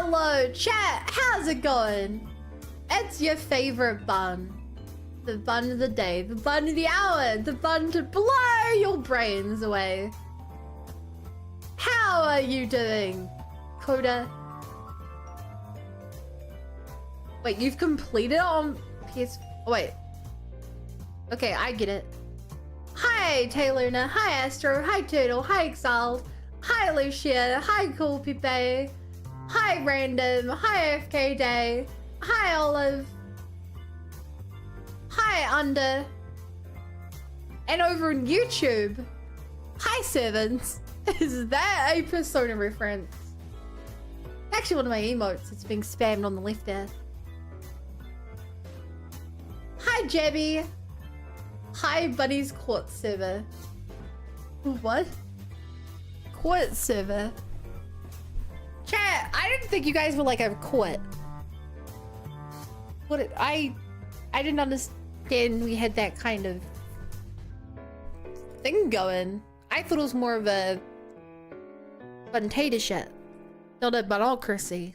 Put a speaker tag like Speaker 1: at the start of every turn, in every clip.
Speaker 1: Hello, chat. How's it going? It's your favorite bun. The bun of the day, the bun of the hour, the bun to blow your brains away. How are you doing, Coda? Wait, you've completed on PS... Oh, wait. Okay, I get it. Hi, Taylorna. Hi, Astro. Hi, Turtle. Hi, Exiled. Hi, Lucia. Hi, Cool Pipe. Hi, Random. Hi, FK Day. Hi, Olive. Hi, Under. And over on YouTube, hi, Servants. Is that a Persona reference? Actually, one of my emotes is being spammed on the left there. Hi, Jebby. Hi, Buddy's Court server. What? Court server? Chat, I didn't think you guys were like a court. What? I didn't understand we had that kind of thing going. I thought it was more of a buntatorship, not a bunocracy.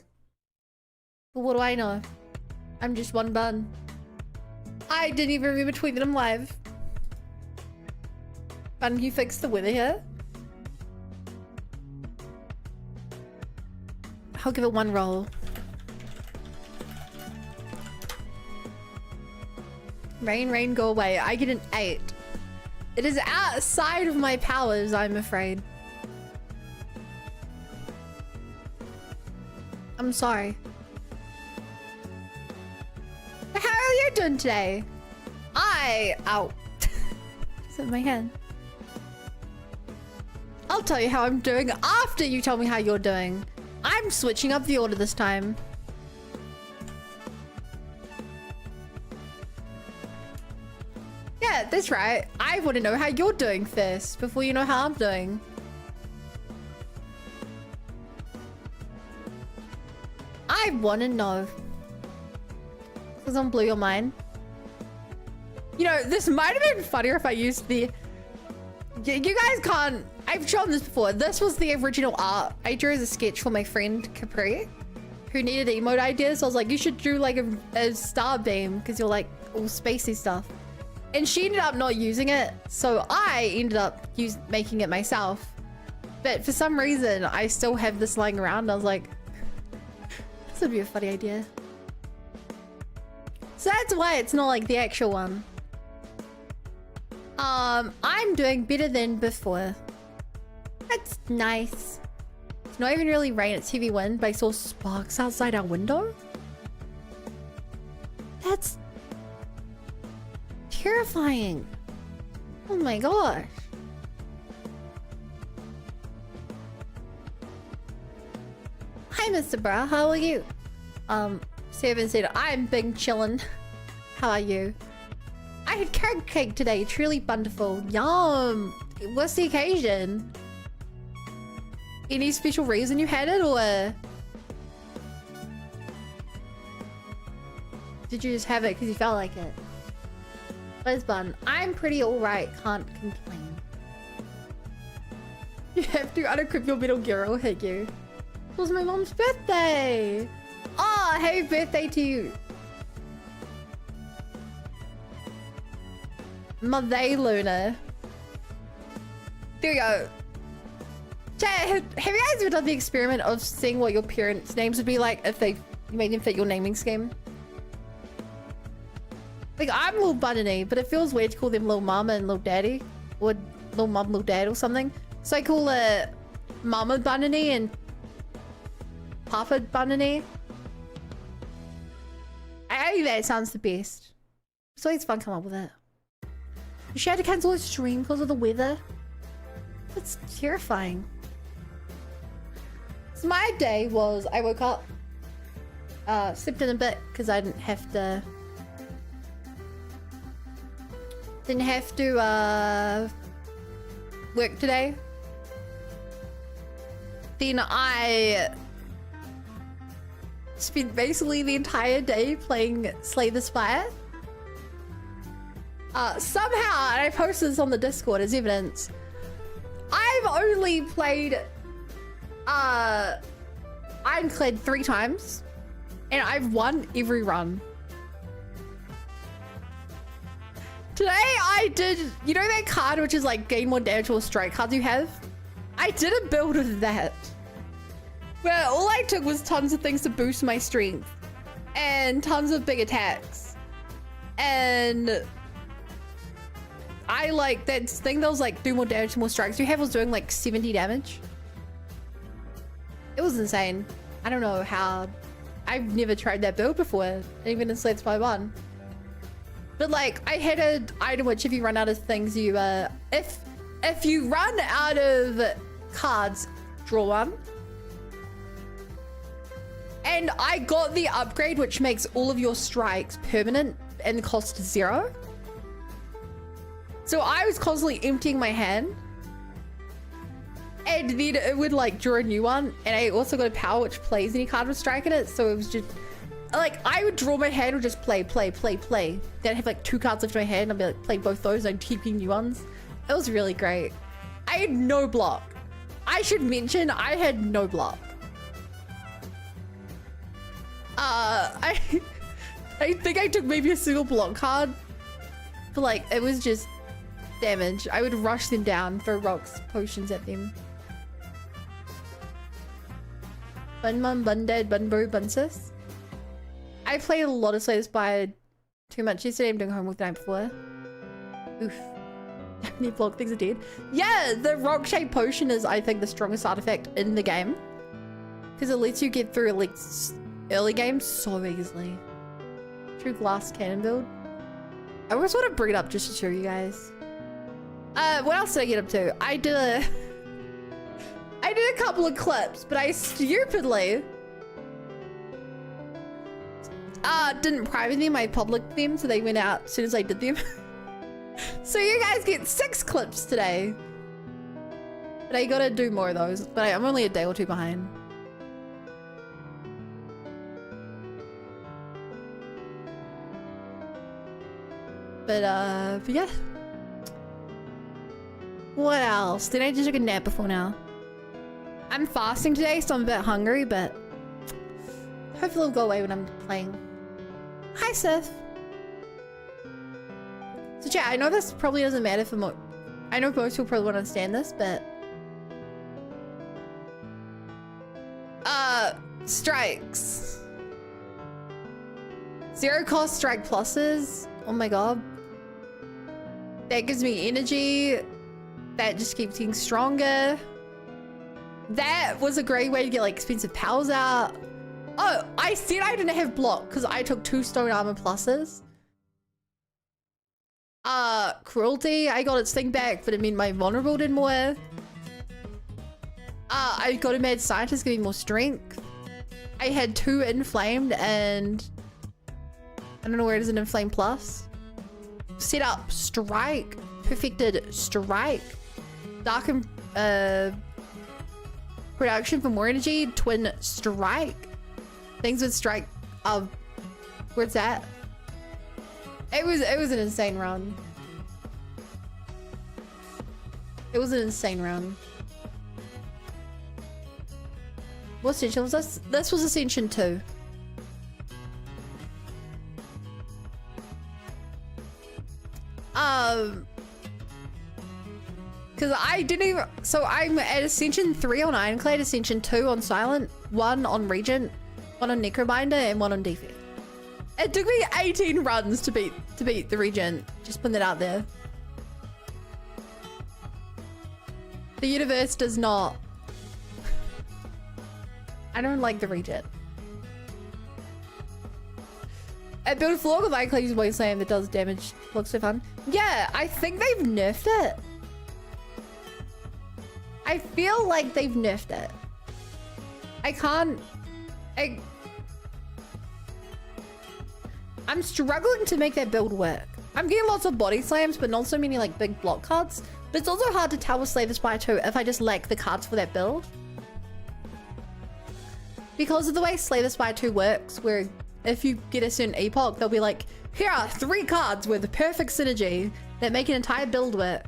Speaker 1: But what do I know? I'm just one bun. I didn't even remember tweeting them live. Bun, you fixed the weather here? I'll give it one roll. Rain, rain, go away. I get an 8. It is outside of my powers, I'm afraid. I'm sorry. How are you doing today? Ow. It's in my hand. I'll tell you how I'm doing after you tell me how you're doing. I'm switching up the order this time. Yeah, that's right. I want to know how you're doing first before you know how I'm doing. I want to know. Because I'm blew your mind. You know, this might have been funnier if I used the... You guys can't... I've shown this before. This was the original art. I drew as a sketch for my friend Capri, who needed emote ideas. So I was like, you should do like a star beam because you're like all spacey stuff. And she ended up not using it. So I ended up making it myself. But for some reason, I still have this lying around. I was like, this would be a funny idea. So that's why it's not like the actual one. I'm doing better than before. That's nice. It's not even really rain, it's heavy wind, but I saw sparks outside our window. That's terrifying. Oh my gosh. Hi, Mr. Bra, how are you? Seven said, I'm big chillin'. How are you? I had carrot cake today, truly wonderful. Yum. What's the occasion? Any special reason you had it, or did you just have it because you felt like it? Where's bun? I'm pretty alright, can't complain. You have to unequip your Metal Gear, I'll hit you. It was my mom's birthday! Oh, happy birthday to you! Mother Luna. There we go. Chat, have you guys ever done the experiment of seeing what your parents' names would be like if you made them fit your naming scheme? Like, I'm Little Bunny, but it feels weird to call them Little Mama and Little Daddy. Or Little Mom, Little Dad or something. So I call it Mama Bunny and Papa Bunny. I think that sounds the best. It's always fun coming up with it. She had to cancel her stream because of the weather. That's terrifying. So my day was, I woke up, slept in a bit because I didn't have to work today. Then I spent basically the entire day playing Slay the Spire. Somehow, and I posted this on the Discord as evidence, I've only played ironclad 3 times, and I've won every run. Today I did, you know that card which is like gain more damage or strike cards you have? I did a build with that. Where all I took was tons of things to boost my strength. And tons of big attacks. And I like that thing that was like do more damage, more strikes you have was doing like 70 damage. It was insane. I don't know how, I've never tried that build before, even in Slate Spy 1. But like, I had an item which if you run out of things, you, if you run out of cards, draw one. And I got the upgrade which makes all of your strikes permanent and cost 0. So I was constantly emptying my hand. And then it would like draw a new one. And I also got a power which plays any card with strike in it. So it was just, like, I would draw my hand or just play. Then I'd have like 2 cards left in my hand. I'd be like, play both those and keep getting new ones. It was really great. I had no block. I should mention I had no block. I think I took maybe a single block card. But like, it was just damage. I would rush them down, throw rocks, potions at them. Bun mum, bun dad, bun bro, bun sis. I played a lot of Slay the Spire too much yesterday. I'm doing homework the night before. Oof. How many block things are dead? Yeah, the rock shaped potion is, I think, the strongest artifact in the game. Because it lets you get through like early games so easily. True glass cannon build. I always want to bring it up just to show you guys. What else did I get up to? I did a couple of clips, but I stupidly didn't private them, I public them, so they went out as soon as I did them. So you guys get 6 clips today. But I gotta do more of those, but I'm only a day or 2 behind. But yeah. What else? Did I just take a nap before now? I'm fasting today, so I'm a bit hungry, but hopefully it'll go away when I'm playing. Hi, Seth. So chat, I know this probably doesn't matter for I know most people probably won't understand this, but strikes. 0 cost strike pluses. Oh my god. That gives me energy. That just keeps getting stronger. That was a great way to get like expensive powers out. Oh, I said I didn't have block because I took 2 stone armor pluses. Cruelty, I got its thing back, but it meant my vulnerable did more. I got a mad scientist giving more strength. I had 2 inflamed and I don't know where it is an inflamed plus. Set up strike, perfected strike, darken production for more energy, twin strike. Things with strike where's that? It was an insane run. It was an insane run. What ascension was this? This was ascension 2. Because I didn't even, so I'm at ascension 3 on Ironclad, ascension 2 on Silent, 1 on Regent, 1 on Necrobinder, and 1 on Defect. It took me 18 runs to beat the Regent. Just putting that out there. The universe does not. I don't like the Regent. I built a floor with Ironclad using Void Slam that does damage. Looks so fun. Yeah, I think they've nerfed it. I feel like they've nerfed it. I'm struggling to make that build work. I'm getting lots of body slams, but not so many like big block cards. But it's also hard to tell with Slay the Spire 2 if I just lack the cards for that build. Because of the way Slay the Spire 2 works, where if you get a certain epoch, they'll be like, here are 3 cards with the perfect synergy that make an entire build work.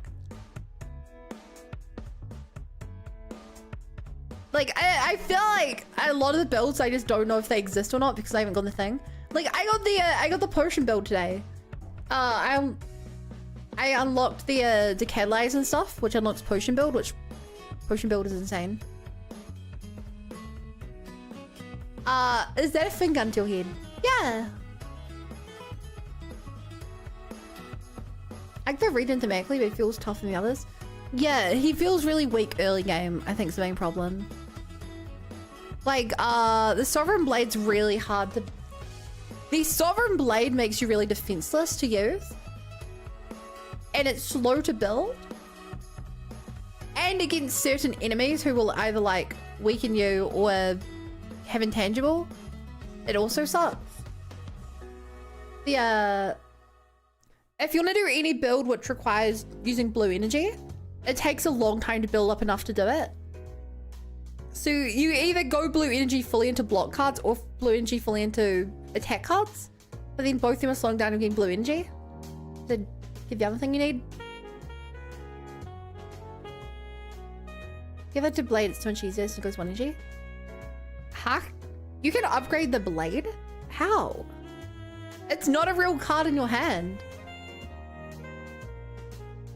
Speaker 1: Like, I feel like a lot of the builds, I just don't know if they exist or not because I haven't got the thing. Like, I got the potion build today. I unlocked the catalyze and stuff, which unlocks potion build, which potion build is insane. Is that a fin gun to your head? Yeah. I can read into Mackley, but he feels tougher than the others. Yeah, he feels really weak early game, I think is the main problem. Like, the Sovereign Blade's really hard to... The Sovereign Blade makes you really defenseless to use. And it's slow to build. And against certain enemies who will either, like, weaken you or have intangible, it also sucks. The, if you want to do any build which requires using blue energy, it takes a long time to build up enough to do it. So you either go blue energy fully into block cards or blue energy fully into attack cards, but then both of them are slowing down and getting blue energy to get the other thing you need. Give it to blade, it's too much easier, so it goes one energy. Huh? You can upgrade the blade? How? It's not a real card in your hand.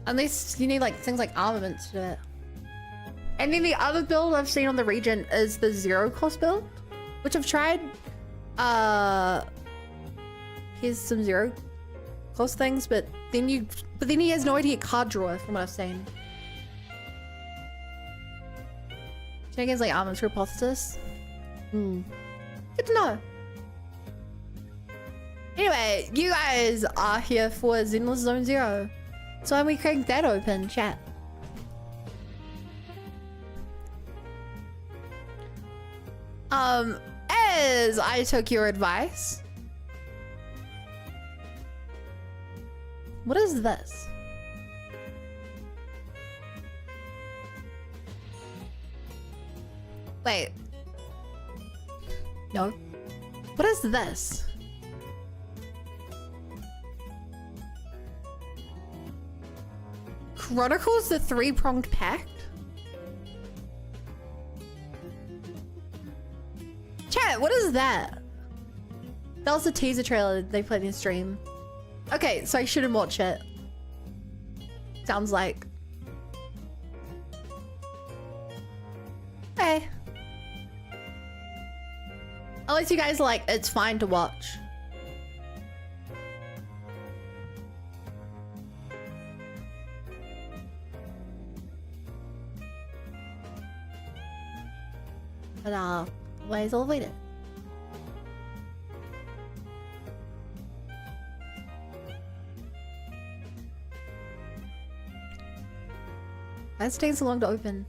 Speaker 1: Unless you need like things like armaments to do it. And then the other build I've seen on the region is the zero cost build, which I've tried. Here's some zero cost things, but then he has no idea card drawer from what I've seen. Shenanigans like armaments hypothesis. Good to know. Anyway, you guys are here for Zenless Zone Zero. So when we crack that open, chat. As I took your advice. What is this? Wait. No. What is this? Chronicles the Three-Pronged Pact? Chat, what is that? That was a teaser trailer they played in the stream. Okay, so I shouldn't watch it. Sounds like. Hey. Unless you guys are like, it's fine to watch. But ways all waited. That's taking so long to open.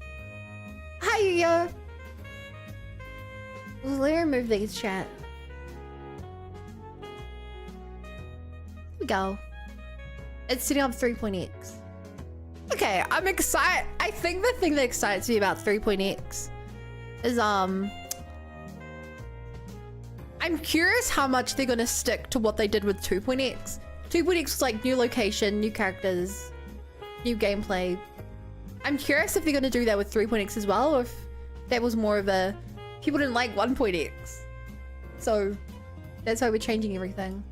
Speaker 1: Hi, yo. Let's later move these chat. Here we go. It's sitting on 3.x. Okay, I'm excited. I think the thing that excites me about 3.x is I'm curious how much they're gonna stick to what they did with 2.x. 2.x was like new location, new characters, new gameplay. I'm curious if they're gonna do that with 3.x as well, or if that was more of a people didn't like 1.x, so that's why we're changing everything.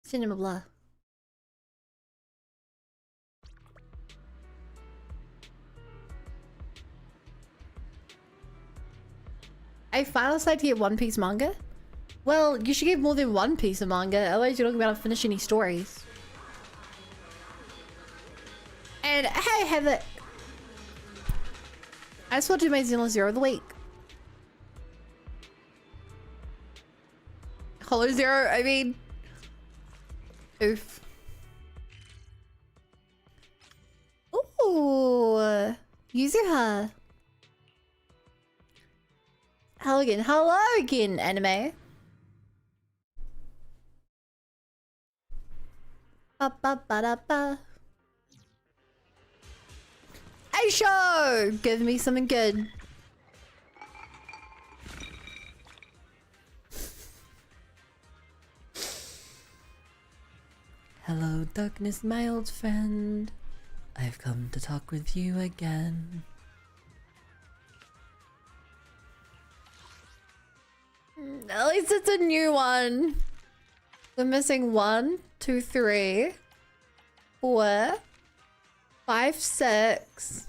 Speaker 1: Cinema blah. I finally decided to get One Piece manga. Well, you should get more than one piece of manga, otherwise you're not going to finish any stories. And hey, Havoc! I just want to do my Zenless Zero of the week. Hollow Zero, I mean... Oof. Ooh! Yuzuha! Hello again, anime. Ba ba ba da ba. Hey, show! Give me something good. Hello, darkness, my old friend. I've come to talk with you again. At least it's a new one. We're missing 1, 2, 3, 4, 5, 6.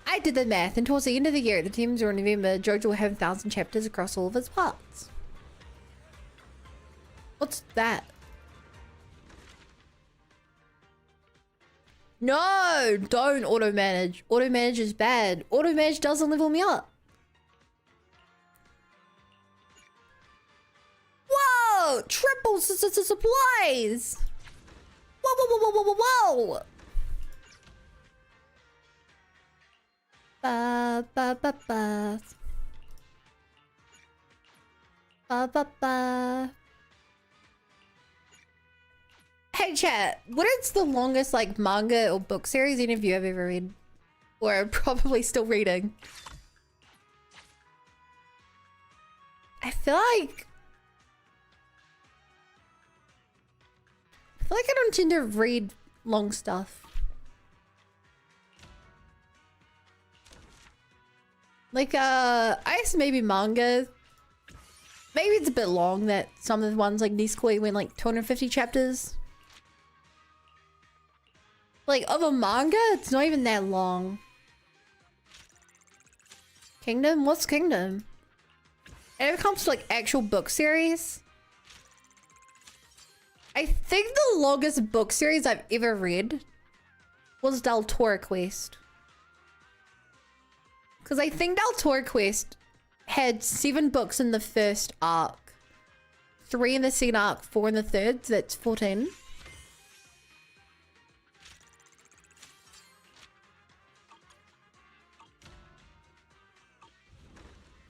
Speaker 1: I did the math, and towards the end of the year, the teams are in November, JoJo will have 1,000 chapters across all of its parts. What's that? No! Don't auto-manage. Auto-manage is bad. Auto-manage doesn't level me up. Whoa! Triple supplies! Whoa, whoa, whoa, whoa, whoa, whoa! Ba ba ba ba. Ba ba ba. Hey chat, what is the longest like manga or book series any of you have ever read? Or are probably still reading? I feel like I don't tend to read long stuff. Like, I guess maybe manga. Maybe it's a bit long that some of the ones like Nisekoi went like 250 chapters. Like, of a manga, it's not even that long. Kingdom? What's Kingdom? And if it comes to like actual book series, I think the longest book series I've ever read was Del Toro Quest. Because I think Del Toro Quest had 7 books in the first arc, 3 in the second arc, 4 in the third, so that's 14.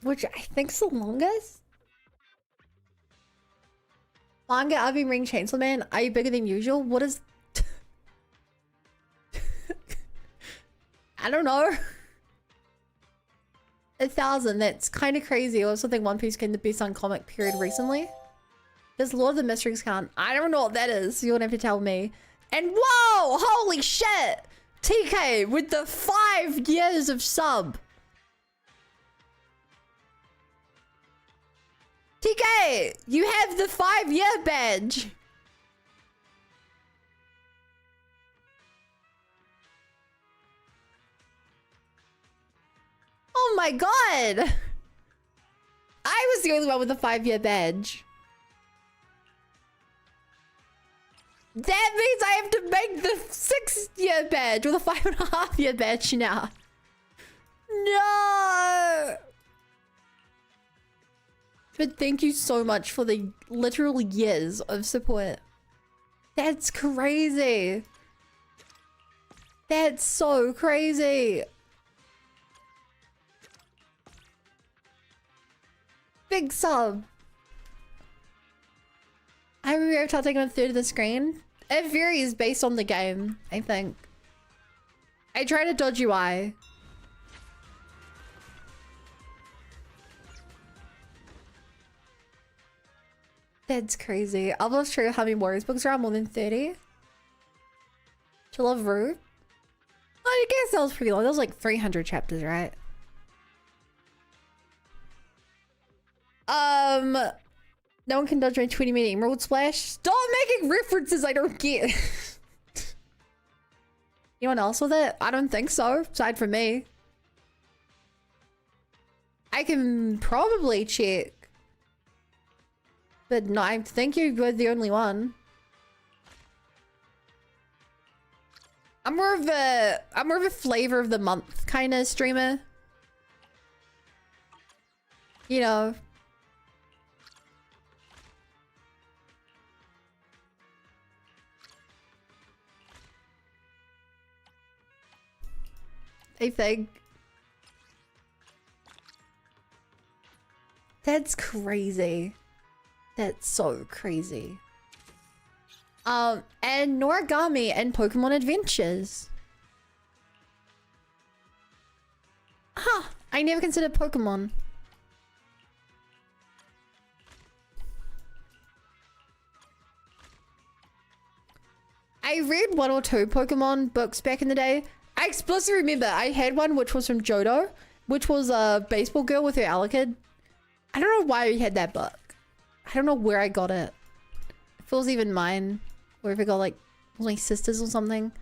Speaker 1: Which I think's the longest. Manga, I've been reading Chainsaw Man. Are you bigger than usual? What is... I don't know. 1,000, that's kind of crazy. I also think One Piece came to best on comic period recently. Does Lord of the Mysteries count? I don't know what that is. You won't have to tell me. And whoa! Holy shit! TK with the 5 years of sub. TK, you have the 5-year badge. Oh my god! I was the only one with a 5-year badge. That means I have to make the 6-year badge or the 5.5-year badge now. No! But thank you so much for the literal years of support. That's crazy. That's so crazy. Big sub. I remember I've taking a third of the screen. It varies based on the game, I think. I tried a dodgy UI. That's crazy. I've lost track of how many Warriors books are on, more than 30. To love Rue. I guess that was pretty long. That was like 300 chapters, right? No one can dodge my 20-minute Emerald Splash. Stop making references I don't get. Anyone else with it? I don't think so, aside from me. I can probably check. But no, I think you're the only one. I'm more of a flavor of the month kind of streamer. You know. I think. That's crazy. That's so crazy. And Noragami and Pokemon Adventures. Huh. I never considered Pokemon. I read 1 or 2 Pokemon books back in the day. I explicitly remember I had one which was from Johto, which was a baseball girl with her Alakid. I don't know why we had that book. I don't know where I got it. If it was even mine, or if it got like my sisters or something.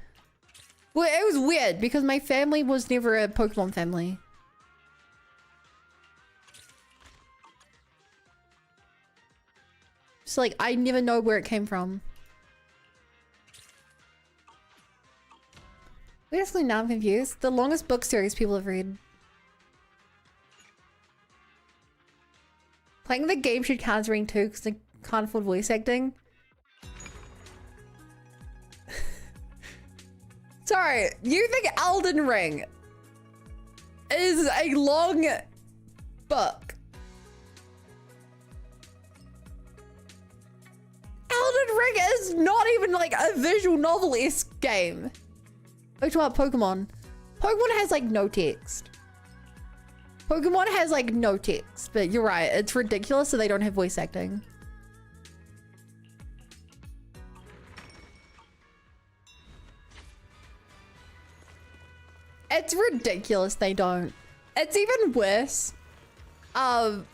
Speaker 1: Well, it was weird because my family was never a Pokemon family. So like, I never know where it came from. Basically, now I'm confused. The longest book series people have read. Playing the game should count as reading too because they can't afford voice acting. Sorry, you think Elden Ring is a long book? Elden Ring is not even like a visual novel-esque game. Which one? Pokemon. Pokemon has like no text. Pokemon has like no text, but you're right. It's ridiculous that they don't have voice acting. It's ridiculous they don't. It's even worse. That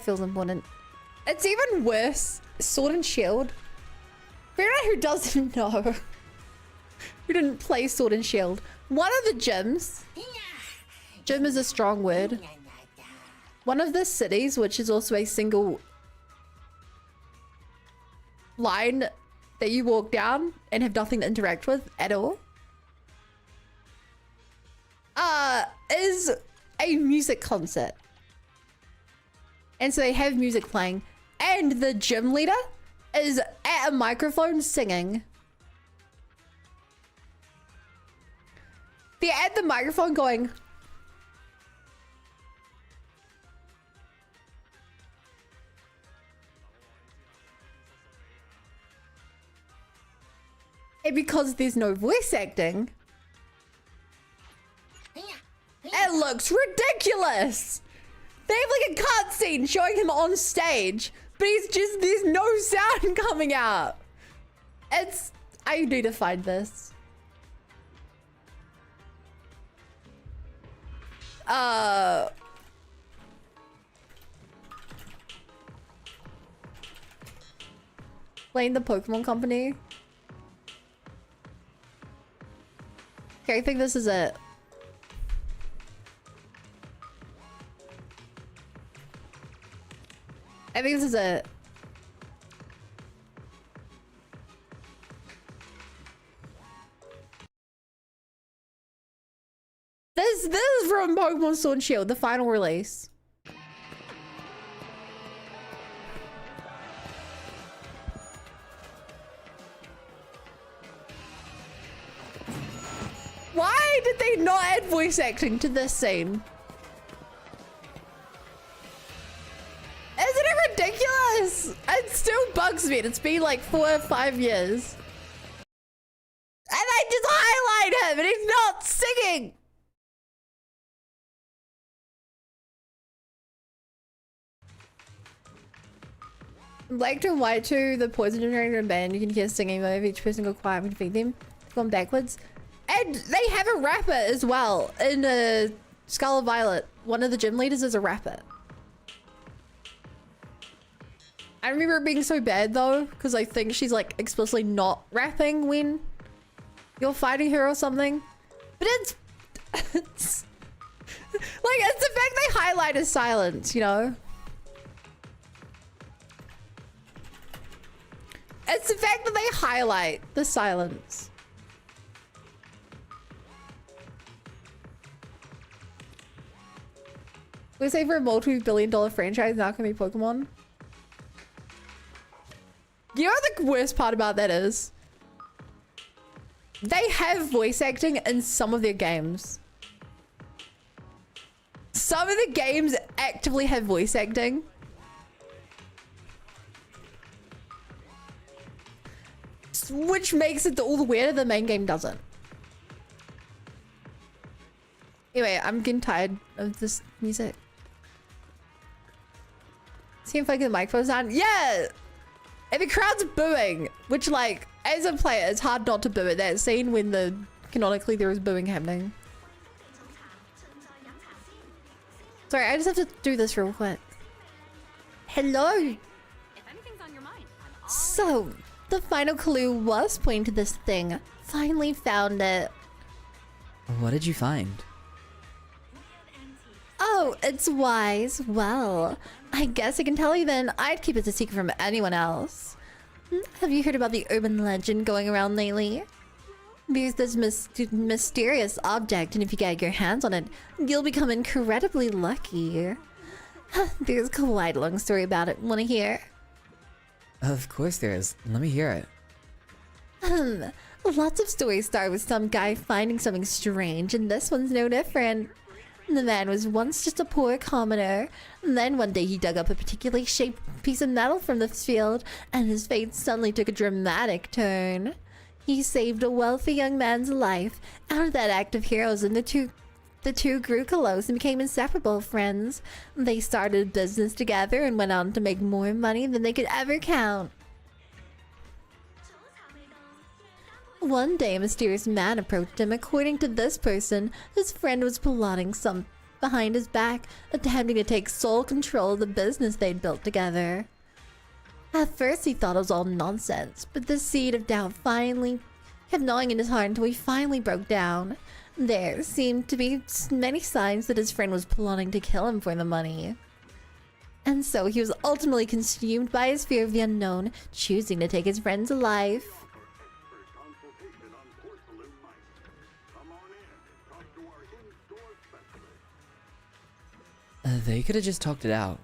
Speaker 1: feels important. It's even worse. Sword and Shield. For anyone who doesn't know, who didn't play Sword and Shield, one of the gyms, gym is a strong word. One of the cities, which is also a single line that you walk down and have nothing to interact with at all, is a music concert. And so they have music playing, and the gym leader is at a microphone singing. They're at the microphone going, and because there's no voice acting, it looks ridiculous. They have like a cutscene showing him on stage, but he's just, there's no sound coming out. It's, I need to find this. Playing the Pokemon Company. Okay, I think this is it. I think this is it. This is from Pokemon Sword and Shield, the final release. Why did they not add voice acting to this scene? Isn't it ridiculous? It still bugs me. It's been like 4 or 5 years. And they just highlight him and he's not singing. Black to white to the poison generator and band, you can hear singing mode. Each person go quiet when you feed them. Going backwards. And they have a rapper as well in Scarlet Violet. One of the gym leaders is a rapper. I remember it being so bad though, because I think she's like explicitly not rapping when you're fighting her or something. But it's like, it's the fact they highlight his silence, you know? It's the fact that they highlight the silence. We say for a multi-billion-dollar franchise, now can be Pokemon. You know what the worst part about that is? They have voice acting in some of their games. Some of the games actively have voice acting. Which makes it all the weirder the main game doesn't. Anyway, I'm getting tired of this music. See if I get the microphones on. Yeah! And the crowd's booing, which, like, as a player, it's hard not to boo at that scene when canonically there is booing happening. Sorry, I just have to do this real quick. Hello.
Speaker 2: If anything's on your mind,
Speaker 1: So, the final clue was pointing to this thing. Finally found it.
Speaker 3: What did you find?
Speaker 1: Oh, it's wise. Well, I guess I can tell you then. I'd keep it a secret from anyone else. Have you heard about the urban legend going around lately? There's this mysterious object, and if you get your hands on it, you'll become incredibly lucky. There's quite a long story about it. Want to hear?
Speaker 3: Of course there is. Let me hear it.
Speaker 1: Lots of stories start with some guy finding something strange, and this one's no different. The man was once just a poor commoner, and then one day he dug up a particularly shaped piece of metal from the field, and his fate suddenly took a dramatic turn. He saved a wealthy young man's life. Out of that act of heroism, the two grew close and became inseparable friends. They started a business together and went on to make more money than they could ever count. One day, a mysterious man approached him. According to this person, his friend was plotting some behind his back, attempting to take sole control of the business they'd built together. At first, he thought it was all nonsense, but the seed of doubt finally kept gnawing in his heart until he finally broke down. There seemed to be many signs that his friend was plotting to kill him for the money. And so he was ultimately consumed by his fear of the unknown, choosing to take his friend's life.
Speaker 3: They could have just talked it out.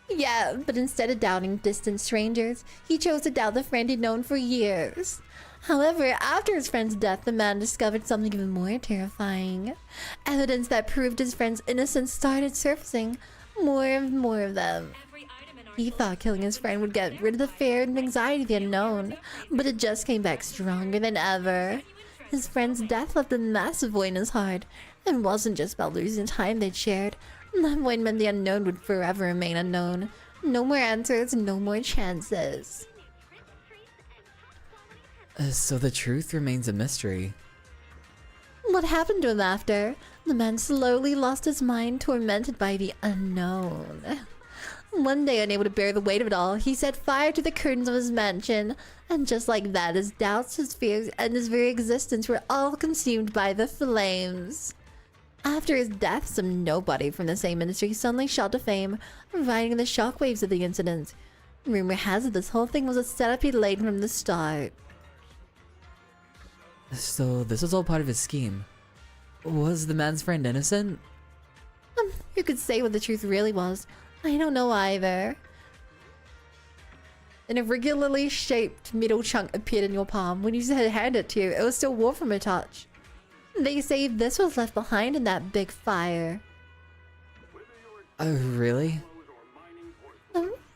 Speaker 1: Yeah, but instead of doubting distant strangers, he chose to doubt the friend he'd known for years. However, after his friend's death, the man discovered something even more terrifying. Evidence that proved his friend's innocence started surfacing, more and more of them. He thought killing his friend would get rid of the fear and anxiety of the unknown, but it just came back stronger than ever. His friend's death left a massive void in his heart, and wasn't just about losing the time they'd shared. That void meant the unknown would forever remain unknown. No more answers, no more chances.
Speaker 3: So the truth remains a mystery.
Speaker 1: What happened to him after? The man slowly lost his mind, tormented by the unknown. One day, unable to bear the weight of it all, he set fire to the curtains of his mansion. And just like that, his doubts, his fears, and his very existence were all consumed by the flames. After his death, some nobody from the same industry suddenly shot to fame, riding the shockwaves of the incident. Rumor has it this whole thing was a setup he'd laid from the start.
Speaker 3: So this was all part of his scheme. Was the man's friend innocent?
Speaker 1: Who could say what the truth really was? I don't know either. An irregularly shaped metal chunk appeared in your palm. When you handed it to you, it was still warm from a touch. They say this was left behind in that big fire.
Speaker 3: Really?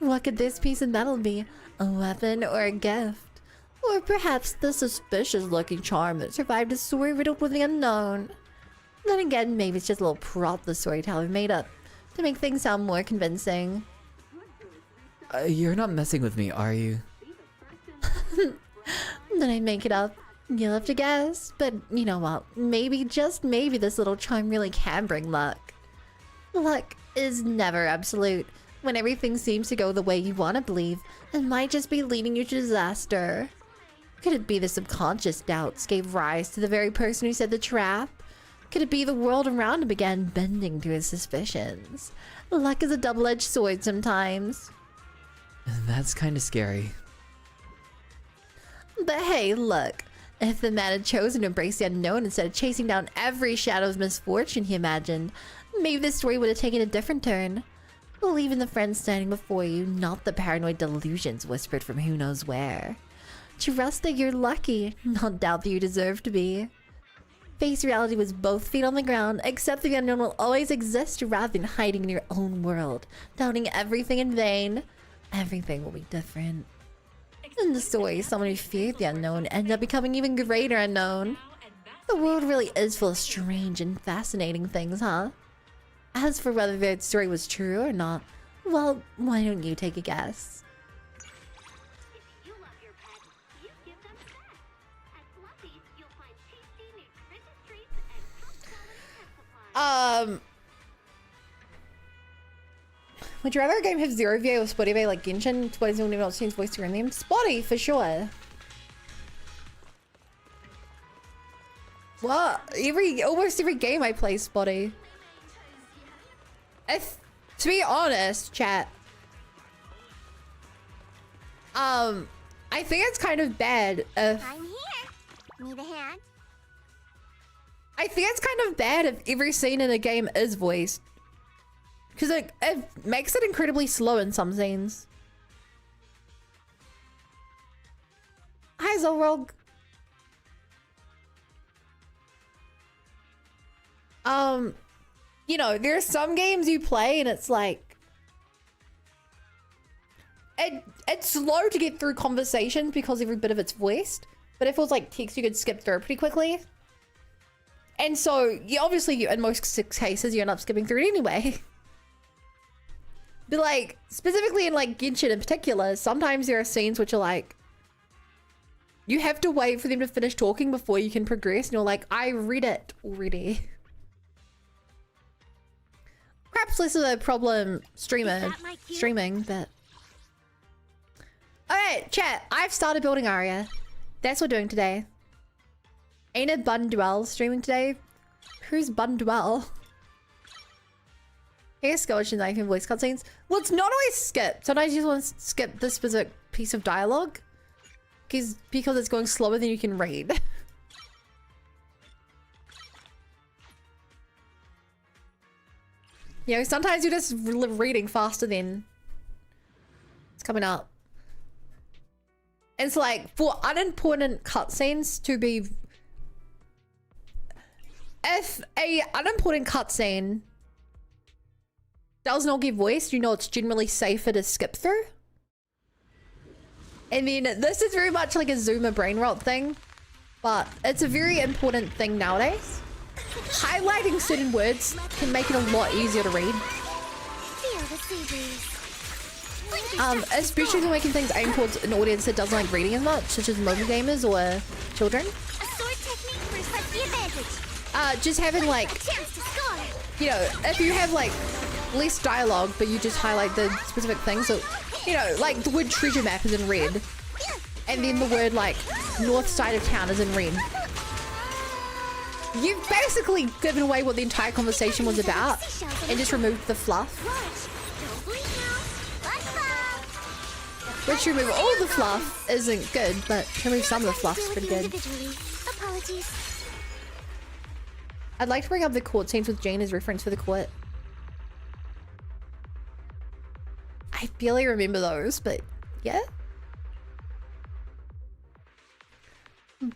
Speaker 1: What could this piece of metal be? A weapon or a gift? Or perhaps the suspicious-looking charm that survived a story riddled with the unknown. Then again, maybe it's just a little prop the storyteller made up to make things sound more convincing.
Speaker 3: You're not messing with me, are you?
Speaker 1: Then I make it up. You'll have to guess, but you know what? Maybe, just maybe, this little charm really can bring luck. Luck is never absolute. When everything seems to go the way you want to believe, it might just be leading you to disaster. Could it be the subconscious doubts gave rise to the very person who set the trap? Could it be the world around him began bending to his suspicions? Luck is a double-edged sword sometimes.
Speaker 3: That's kind of scary.
Speaker 1: But hey, look. If the man had chosen to embrace the unknown instead of chasing down every shadow of misfortune he imagined, maybe this story would have taken a different turn. Believe in the friend standing before you, not the paranoid delusions whispered from who knows where. Trust that you're lucky, not doubt that you deserve to be. Face reality with both feet on the ground, accept the unknown will always exist rather than hiding in your own world, doubting everything in vain. Everything will be different. In the story, someone who feared the unknown ended up becoming even greater unknown. The world really is full of strange and fascinating things, huh? As for whether that story was true or not, well, why don't you take a guess? Would you rather a game have zero VA or spotty VA like Genshin? Spotty's only not seen voice around them. Spotty for sure. What? Almost every game I play spotty. If, to be honest, chat. I think it's kind of bad if
Speaker 4: I'm here. Need a hand?
Speaker 1: I think it's kind of bad if every scene in a game is voiced. Because it makes it incredibly slow in some scenes. Hi, Zolrog. You know, there are some games you play and it's like... It's slow to get through conversations because every bit of it's voiced. But if it was like text, you could skip through it pretty quickly. And so, obviously, in most cases, you end up skipping through it anyway. But like, specifically in like Genshin in particular, sometimes there are scenes which are like, you have to wait for them to finish talking before you can progress. And you're like, I read it already. Perhaps less of a problem streaming, but... Alright, chat, I've started building Aria. That's what we're doing today. Ain't it Bunduel streaming today? Who's Bunduel? Here's Skeletons I can voice cutscenes. Well, it's not always skipped. Sometimes you just want to skip this specific piece of dialogue. Because it's going slower than you can read. You know, sometimes you're just reading faster than it's coming up. It's like, for unimportant cutscenes to be... If a unimportant cutscene does not get voiced, you know it's generally safer to skip through. I mean, this is very much like a Zoomer brain rot thing, but it's a very important thing nowadays. Highlighting certain words can make it a lot easier to read. Especially when making things aimed towards an audience that doesn't like reading as much, such as mobile gamers or children. Just having like, you know, if you have like less dialogue, but you just highlight the specific things. So, you know, like the word treasure map is in red, and then the word like north side of town is in red. You've basically given away what the entire conversation was about and just removed the fluff. Which, remove all the fluff isn't good, but remove some of the fluff's pretty good. I'd like to bring up the court scenes with Jane as reference for the court. I barely remember those, but yeah. I'm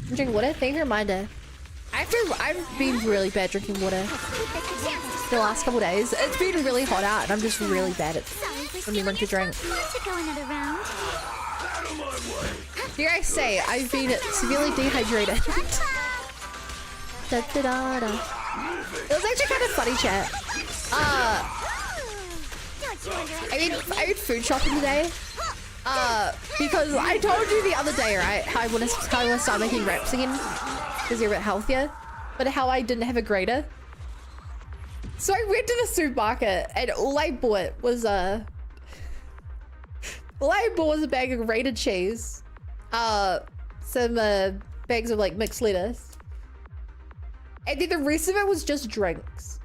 Speaker 1: drinking water. Thank you for a reminder. I've been really bad drinking water the last couple days. It's been really hot out and I'm just really bad at remembering to drink. Here I say, I've been severely dehydrated. It was actually kind of funny, chat. I made food shopping today. Because I told you the other day, right, how I want to start making wraps again because they're a bit healthier, but how I didn't have a grater. So I went to the supermarket and all I bought was a bag of grated cheese, some bags of like mixed lettuce, and then the rest of it was just drinks.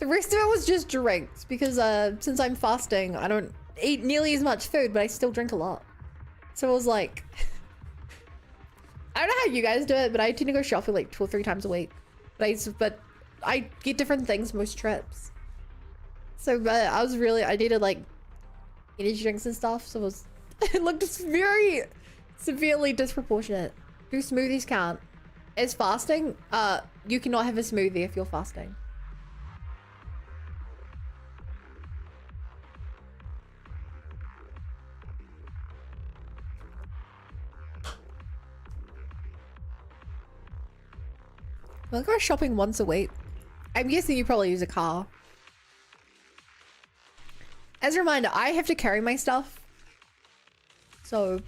Speaker 1: The rest of it was just drinks because since I'm fasting, I don't eat nearly as much food, but I still drink a lot. So it was like, I don't know how you guys do it, but I tend to go shopping like 2 or 3 times a week. But I get different things most trips. So I needed like energy drinks and stuff. So it looked very severely disproportionate. Do smoothies count as fasting? You cannot have a smoothie if you're fasting. I'll go shopping once a week. I'm guessing you probably use a car. As a reminder, I have to carry my stuff. So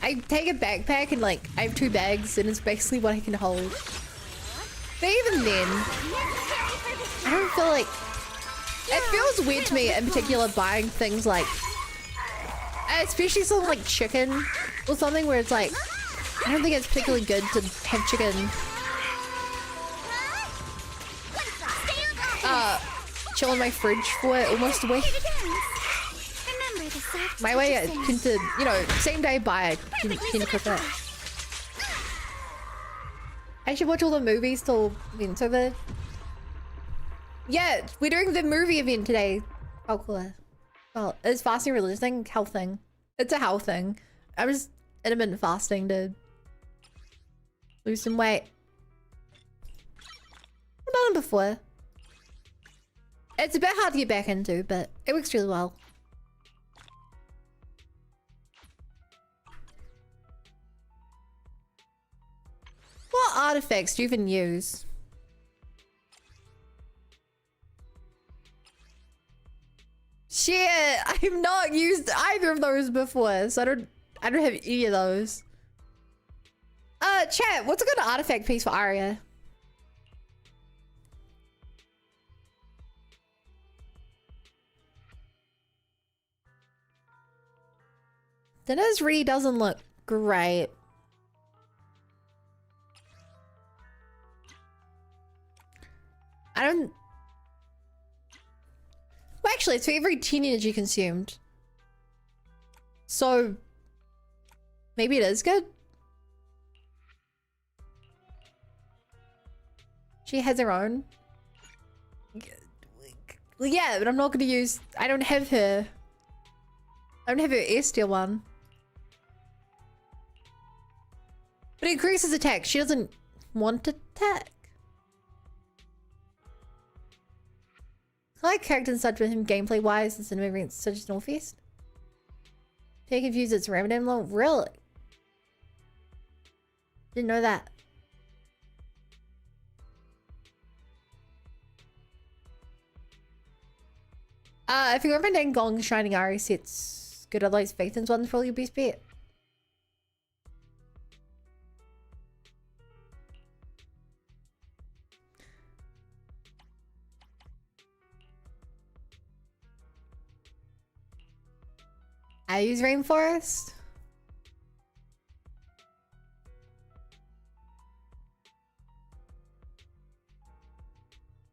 Speaker 1: I take a backpack and like I have 2 bags and it's basically what I can hold. But even then, I don't feel like it feels weird to me in particular buying things like especially something like chicken or something where it's like I don't think it's particularly good to have chicken chill in my fridge for almost a week. My way I tend to, you know, same day buy, I tend to cook it. I should watch all the movies till event's over. Yeah, we're doing the movie event today. Oh, cool. Well, it's fasting religious thing, health thing. It's a health thing. I'm just intermittent fasting to lose some weight. I've done it before. It's a bit hard to get back into, but it works really well. What artifacts do you even use? Shit, I've not used either of those before, so I don't have any of those. Chat, what's a good artifact piece for Arya? Dinner's really doesn't look great. I don't... Well, actually, it's for every 10 energy consumed. So... maybe it is good? She has her own. Well, yeah, but I'm not going to use... I don't have her. I don't have her S tier one. But it increases attack. She doesn't want to attack. I like character and such with him gameplay wise in cinema events such as Northeast. Take confused it's Ramadan low. Really? Didn't know that. If you ever done Gong Shining Ari sets good, otherwise Phaethon's one's probably your best bet. I use Rainforest.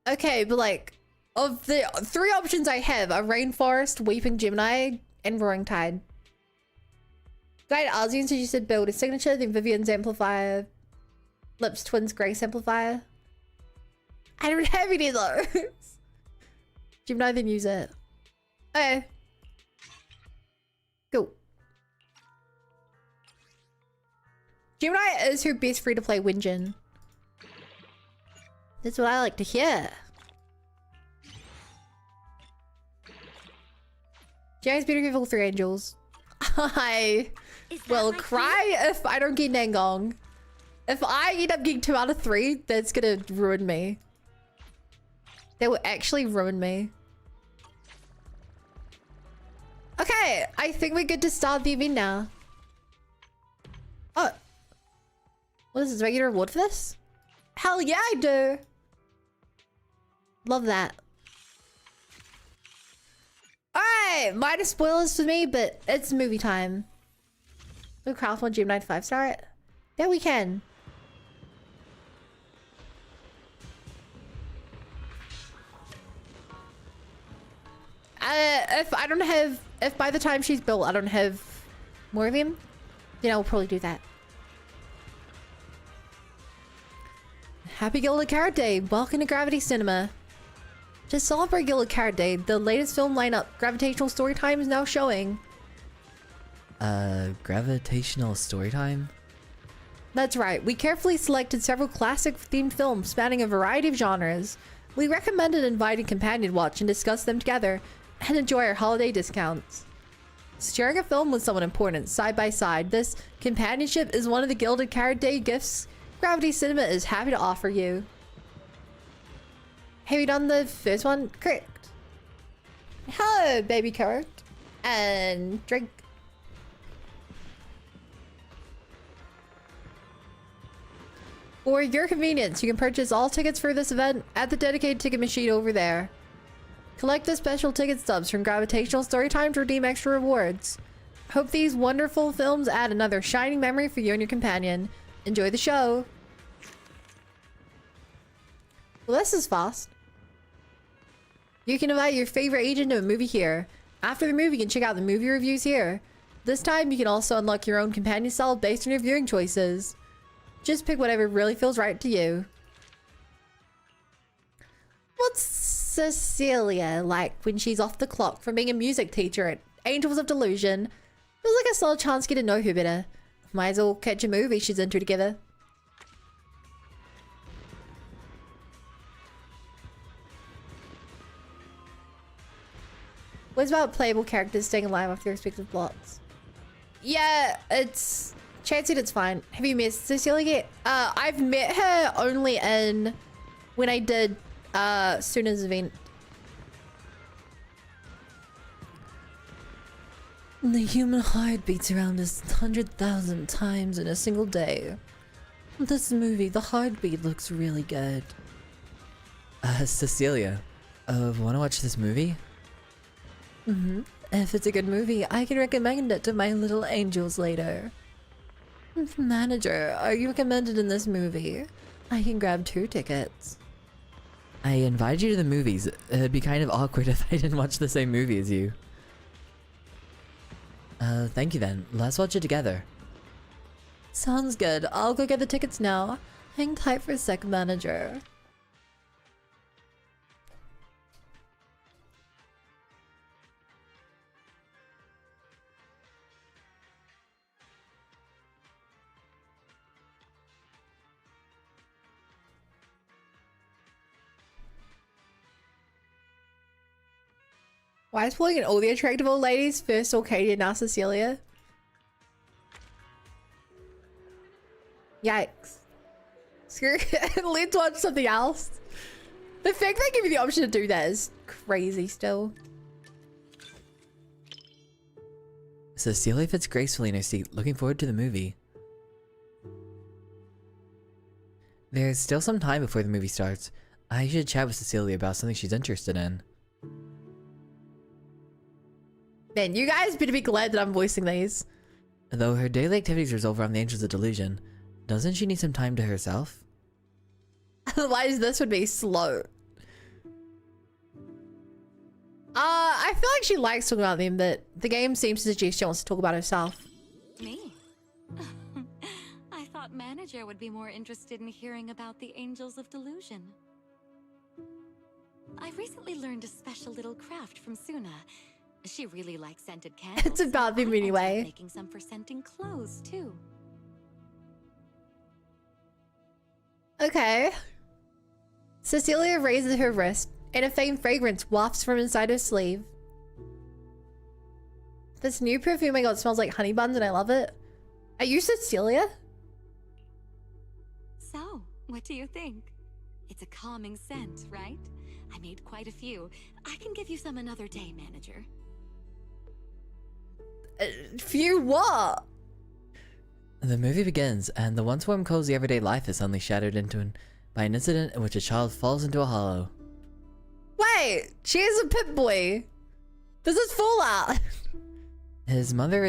Speaker 1: Okay, but like, of the 3 options I have are Rainforest, Weeping Gemini, and Roaring Tide. Guide Arzian suggested build a signature, then Vivian's Amplifier, Lips Twins Grace Amplifier. I don't have any of those. Gemini, then use it. Okay. Cool. Gemini is her best free-to-play Winjin. That's what I like to hear. Gemini's better give all 3 angels. I will cry if I don't get Nangong. If I end up getting 2 out of 3, that's gonna ruin me. That will actually ruin me. Okay, I think we're good to start the event now. Oh. What is this, regular reward for this? Hell yeah, I do. Love that. Alright, minor spoilers for me, but it's movie time. We'll craft one Gemini 5-star it. Yeah, we can. If by the time she's built I don't have more of him, then I'll probably do that. Happy Gilded Carrot Day! Welcome to Gravity Cinema. To celebrate Gilded Carrot Day, the latest film lineup, Gravitational Storytime, is now showing.
Speaker 3: Gravitational Storytime?
Speaker 1: That's right. We carefully selected several classic themed films spanning a variety of genres. We recommended inviting companion watch and discuss them together and enjoy our holiday discounts. Sharing a film with someone important side by side, this companionship is one of the Gilded Carrot Day gifts Gravity Cinema is happy to offer you. Have you done the first one? Correct. Hello, baby carrot. And drink. For your convenience, you can purchase all tickets for this event at the dedicated ticket machine over there. Collect the special ticket stubs from Gravitational Storytime to redeem extra rewards. Hope these wonderful films add another shining memory for you and your companion. Enjoy the show. Well, this is fast. You can invite your favorite agent to a movie here. After the movie, you can check out the movie reviews here. This time, you can also unlock your own companion cell based on your viewing choices. Just pick whatever really feels right to you. What's Cecilia like when she's off the clock from being a music teacher at Angels of Delusion? Feels like a solid chance to get to know her better. Might as well catch a movie she's into together. What's about playable characters staying alive after their respective plots? Yeah, it's... Chancey, it's fine. Have you met Cecilia yet? I've met her only in... when I did Suna's event. The human heart beats around 100,000 times in a single day. This movie, the heartbeat looks really good.
Speaker 3: Cecilia, wanna watch this movie?
Speaker 1: Mm-hmm. If it's a good movie, I can recommend it to my little angels later. Manager, are you recommended in this movie? I can grab 2 tickets.
Speaker 3: I invited you to the movies. It'd be kind of awkward if I didn't watch the same movie as you. Thank you then. Let's watch it together.
Speaker 1: Sounds good. I'll go get the tickets now. Hang tight for a sec, manager. Why is pulling in all the attractive old ladies? First Arcadia, now Cecilia. Yikes. Screw it. Let's watch something else. The fact they give you the option to do that is crazy still.
Speaker 3: Cecilia fits gracefully in her seat, looking forward to the movie. There's still some time before the movie starts. I should chat with Cecilia about something she's interested in.
Speaker 1: Man, you guys better be glad that I'm voicing these.
Speaker 3: Though her daily activities revolve around the Angels of Delusion, doesn't she need some time to herself?
Speaker 1: Otherwise, this would be slow. I feel like she likes talking about them, but the game seems to suggest she wants to talk about herself.
Speaker 2: Me? I thought Manager would be more interested in hearing about the Angels of Delusion. I recently learned a special little craft from Suna. She really likes scented candles.
Speaker 1: It's about them
Speaker 2: I ended up
Speaker 1: anyway.
Speaker 2: making some for scenting clothes too.
Speaker 1: Okay. Cecilia raises her wrist, and a faint fragrance wafts from inside her sleeve. This new perfume I got smells like honey buns, and I love it. Are you Cecilia?
Speaker 2: So, what do you think? It's a calming scent, right? I made quite a few. I can give you some another day, Manager.
Speaker 1: Few what?
Speaker 3: The movie begins, and the once warm, cozy everyday life is suddenly shattered by an incident in which a child falls into a hollow.
Speaker 1: Wait, she is a Pip-Boy. This is Fallout.
Speaker 3: His mother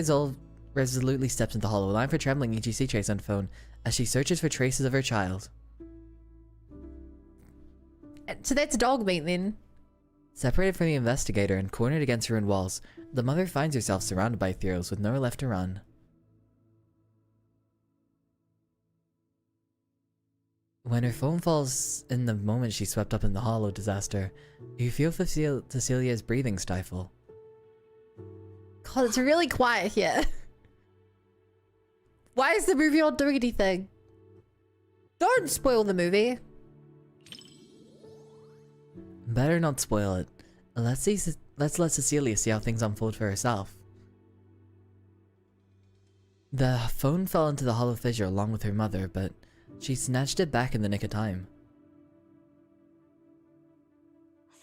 Speaker 3: resolutely steps into the hollow, allowing for trembling EGC trace on phone as she searches for traces of her child.
Speaker 1: So that's dog meat then.
Speaker 3: Separated from the investigator and cornered against ruined walls, the mother finds herself surrounded by ethereals with nowhere left to run. When her phone falls in the moment she's swept up in the hollow disaster, you feel Cecilia's breathing stifle.
Speaker 1: God, it's really quiet here. Why is the movie not doing anything? Don't spoil the movie.
Speaker 3: Better not spoil it. Let's let Cecilia see how things unfold for herself. The phone fell into the hollow fissure along with her mother, but She snatched it back in the nick of time.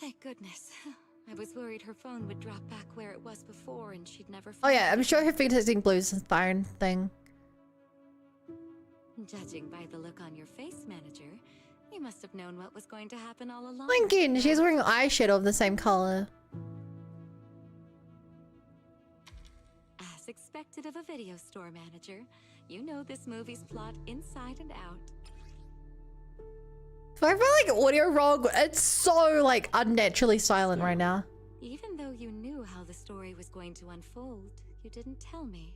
Speaker 2: Thank goodness. I was worried her phone would drop back where it was before and she'd never
Speaker 1: Oh
Speaker 2: find
Speaker 1: yeah,
Speaker 2: it
Speaker 1: I'm sure
Speaker 2: again.
Speaker 1: her fingertipsing blues is fine thing.
Speaker 2: Judging by the look on your face, manager, you must have known what was going to happen all along.
Speaker 1: Lincoln, she's wearing eyeshadow of the same color.
Speaker 2: As expected of a video store manager, you know this movie's plot inside and out.
Speaker 1: If I feel like audio wrong, it's so like unnaturally silent right now.
Speaker 2: Even though you knew how the story was going to unfold, you didn't tell me.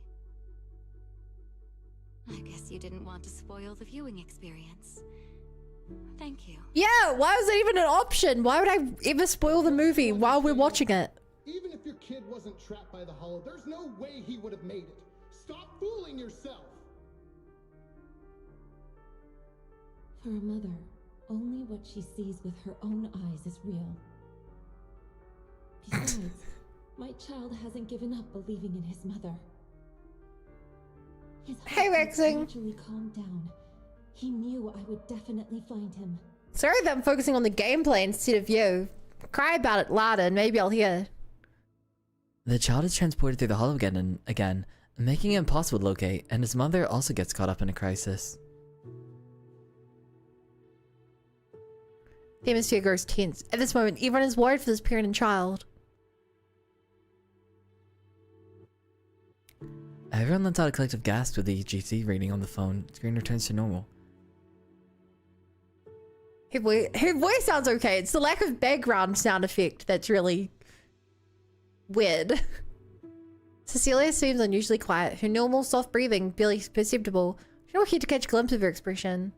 Speaker 2: I guess you didn't want to spoil the viewing experience. Thank you.
Speaker 1: Yeah, why was that even an option? Why would I ever spoil the movie while we're watching it?
Speaker 5: Even if your kid wasn't trapped by the hollow, there's no way he would have made it. Stop fooling yourself!
Speaker 6: For a mother, only what she sees with her own eyes is real. Besides, my child hasn't given up believing in his mother. His
Speaker 1: Hey,
Speaker 6: heart
Speaker 1: Rexing.
Speaker 6: gradually calmed down. He knew I would definitely find him.
Speaker 1: Sorry that I'm focusing on the gameplay instead of you. Cry about it louder and maybe I'll hear.
Speaker 3: The child is transported through the hollow again and again, making it impossible to locate, and his mother also gets caught up in a crisis.
Speaker 1: The atmosphere grows tense. At this moment, everyone is worried for this parent and child.
Speaker 3: Everyone lets out a collective gasp with the EGC reading on the phone. Screen returns to normal.
Speaker 1: Her voice sounds okay. It's the lack of background sound effect that's really weird. Cecilia seems unusually quiet. Her normal soft breathing barely perceptible. She don't care to catch a glimpse of her expression.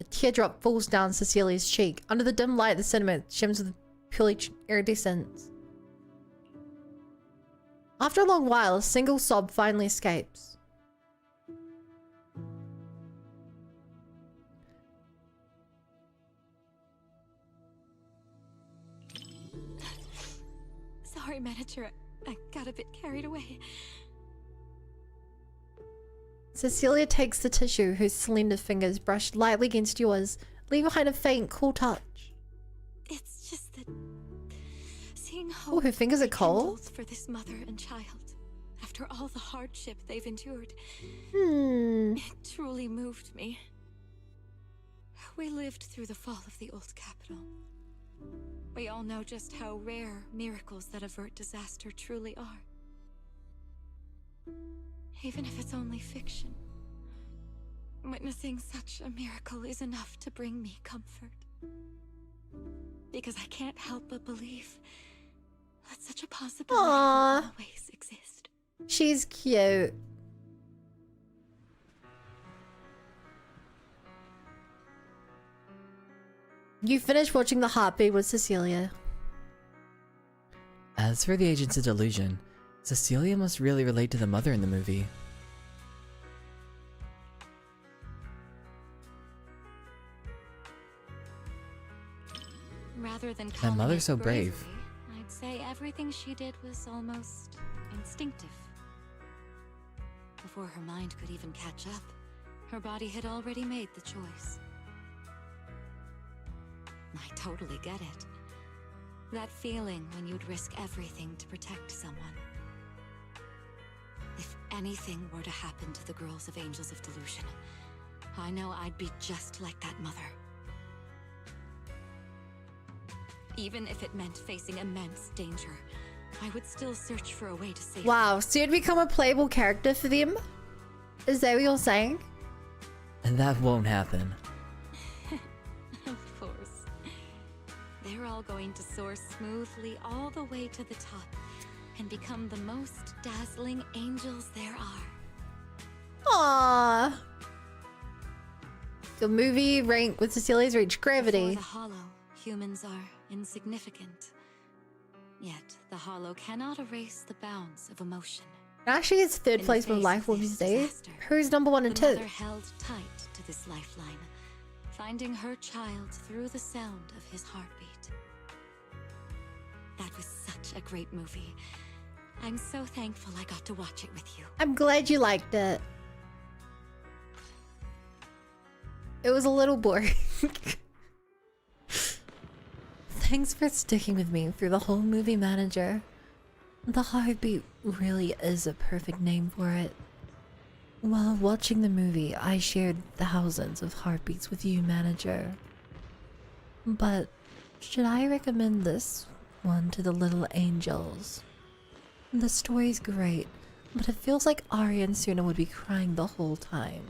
Speaker 1: A teardrop falls down Cecilia's cheek. Under the dim light, the cinema shimmers with purely iridescence. After a long while, a single sob finally escapes.
Speaker 2: Sorry, manager. I got a bit carried away.
Speaker 1: Cecilia takes the tissue, whose slender fingers brush lightly against yours, leaving behind a faint, cool touch.
Speaker 2: It's just that seeing
Speaker 1: Oh, her fingers are cold?
Speaker 2: rekindled for this mother and child after all the hardship they've endured. It truly moved me. We lived through the fall of the old capital. We all know just how rare miracles that avert disaster truly are. Even if it's only fiction, witnessing such a miracle is enough to bring me comfort. Because I can't help but believe that such a possibility will
Speaker 1: Aww.
Speaker 2: always exist.
Speaker 1: She's cute. You finished watching The Heartbeat with Cecilia.
Speaker 3: As for the agent's delusion, Cecilia must really relate to the mother in the movie.
Speaker 2: Rather than calling
Speaker 3: mother's
Speaker 2: it
Speaker 3: so brave.
Speaker 2: bravery, I'd say everything she did was almost instinctive. Before her mind could even catch up, her body had already made the choice. I totally get it. That feeling when you'd risk everything to protect someone. If anything were to happen to the girls of Angels of Delusion, I know I'd be just like that mother. Even if it meant facing immense danger, I would still search for a way to save
Speaker 1: Wow, so you'd become a playable character for them? Is that what you're saying?
Speaker 3: And that won't happen.
Speaker 2: Of course. They're all going to soar smoothly all the way to the top and become the most dazzling angels there are.
Speaker 1: Aww. The movie rank with Cecilia's reached
Speaker 2: Before
Speaker 1: gravity.
Speaker 2: the Hollow, humans are insignificant. Yet, the Hollow cannot erase the bounds of emotion.
Speaker 1: Actually, it's third
Speaker 2: In the
Speaker 1: place with
Speaker 2: face
Speaker 1: Life
Speaker 2: of
Speaker 1: Will
Speaker 2: this
Speaker 1: Stay.
Speaker 2: disaster,
Speaker 1: Who's number 1 and
Speaker 2: The
Speaker 1: 2?
Speaker 2: mother held tight to this lifeline, finding her child through the sound of his heartbeat. That was such a great movie. I'm so thankful I got to watch it with you.
Speaker 1: I'm glad you liked it. It was a little boring.
Speaker 3: Thanks for sticking with me through the whole movie, manager. The heartbeat really is a perfect name for it. While watching the movie, I shared thousands of heartbeats with you, manager. But should I recommend this one to the little angels? The story's great, but it feels like Ari and Suna would be crying the whole time.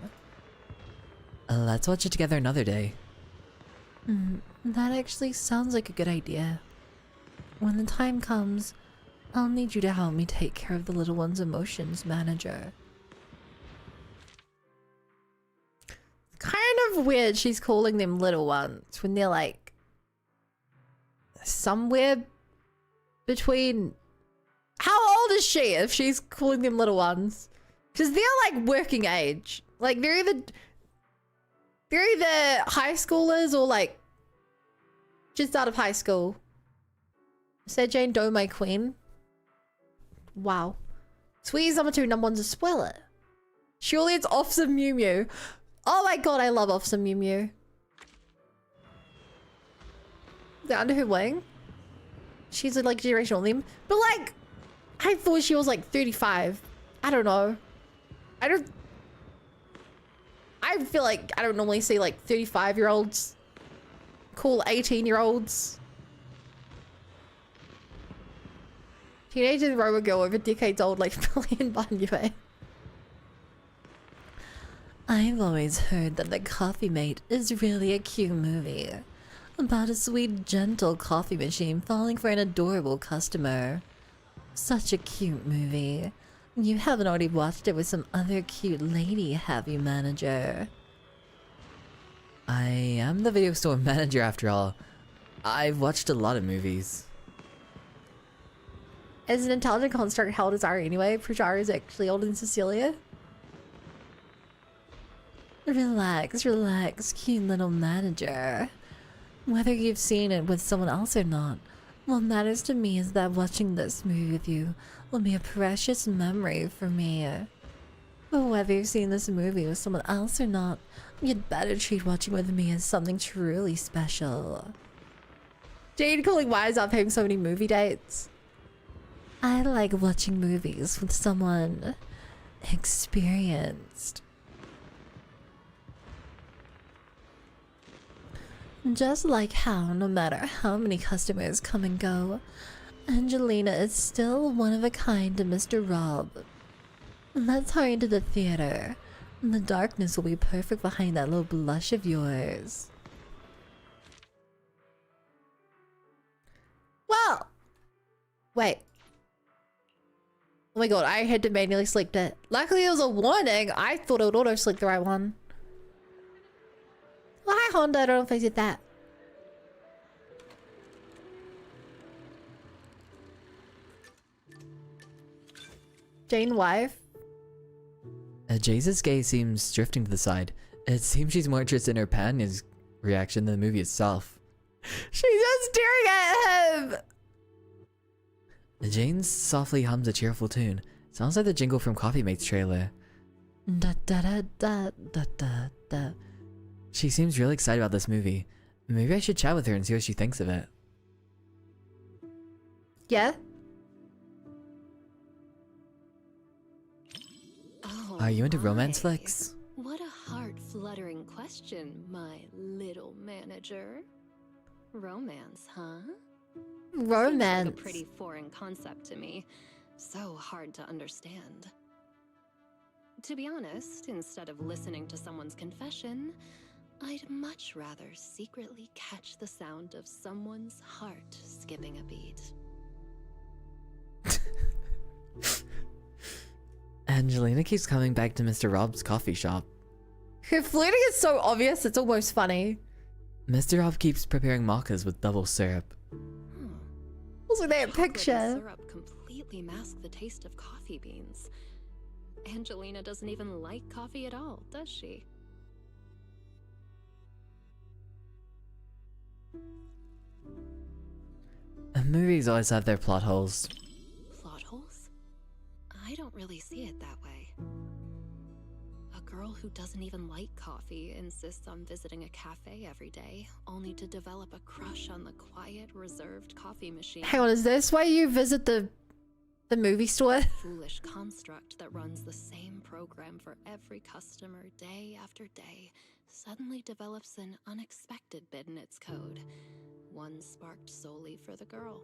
Speaker 3: Let's watch it together another day. That actually sounds like a good idea. When the time comes, I'll need you to help me take care of the little one's emotions, manager.
Speaker 1: Kind of weird she's calling them little ones when they're like somewhere between. How old is she if she's calling them little ones? Because they're like working age. Like they're either high schoolers or like just out of high school. Said Jane Doe, my queen. Wow. Sweeties number 2, number 1's a spoiler. Surely it's Officer Mew Mew. Oh my god, I love Officer Mew Mew. They're under her wing. She's like a generation on them. But like, I thought she was like 35. I don't know. I feel like I don't normally see like 35-year-olds call 18-year-olds. Teenagers row a girl over decades old like Billion Bun UA.
Speaker 3: I've always heard that The Coffee Mate is really a cute movie. About a sweet, gentle coffee machine falling for an adorable customer. Such a cute movie. You haven't already watched it with some other cute lady, have you, manager? I am the video store manager after all. I've watched a lot of movies.
Speaker 1: Is an intelligent construct held as Ari anyway? Pretty sure Ari is actually older than Cecilia.
Speaker 3: Relax, relax, cute little manager. Whether you've seen it with someone else or not, what matters to me is that watching this movie with you will be a precious memory for me. But whether you've seen this movie with someone else or not, you'd better treat watching with me as something truly special.
Speaker 1: Jade calling wise up having so many movie dates.
Speaker 3: I like watching movies with someone experienced. Just like how, no matter how many customers come and go, Angelina is still one of a kind to Mr. Rob. Let's hurry into the theater. The darkness will be perfect behind that little blush of yours.
Speaker 1: Well, wait. Oh my god, I had to manually select it. Luckily it was a warning. I thought it would auto select the right one. Well, hi Honda, I don't know if I did that. Jane wife.
Speaker 3: Jace's gaze seems drifting to the side. It seems she's more interested in her companion's reaction than the movie itself.
Speaker 1: She's just staring at him.
Speaker 3: Jane softly hums a cheerful tune. Sounds like the jingle from Coffee Mate's trailer. Da da da da da da da. She seems really excited about this movie. Maybe I should chat with her and see what she thinks of it.
Speaker 1: Yeah?
Speaker 2: Oh,
Speaker 3: Are you into romance
Speaker 2: my.
Speaker 3: flicks?
Speaker 2: What a heart-fluttering question, my little manager. Romance, huh?
Speaker 1: Romance.
Speaker 2: Seems like a pretty foreign concept to me. So hard to understand. To be honest, instead of listening to someone's confession, I'd much rather secretly catch the sound of someone's heart skipping a beat.
Speaker 3: Angelina keeps coming back to Mr. Rob's coffee shop.
Speaker 1: Her flirting is so obvious, it's almost funny.
Speaker 3: Mr. Rob keeps preparing mochas with double syrup.
Speaker 1: Also that
Speaker 2: Chocolate and
Speaker 1: picture.
Speaker 2: syrup completely mask the taste of coffee beans. Angelina doesn't even like coffee at all, does she?
Speaker 3: Movies always have their plot holes.
Speaker 2: Plot holes? I don't really see it that way. A girl who doesn't even like coffee insists on visiting a cafe every day, only to develop a crush on the quiet, reserved coffee machine.
Speaker 1: Hang on, is this why you visit the movie store?
Speaker 2: Foolish construct that runs the same program for every customer day after day suddenly develops an unexpected bit in its code, one sparked solely for the girl.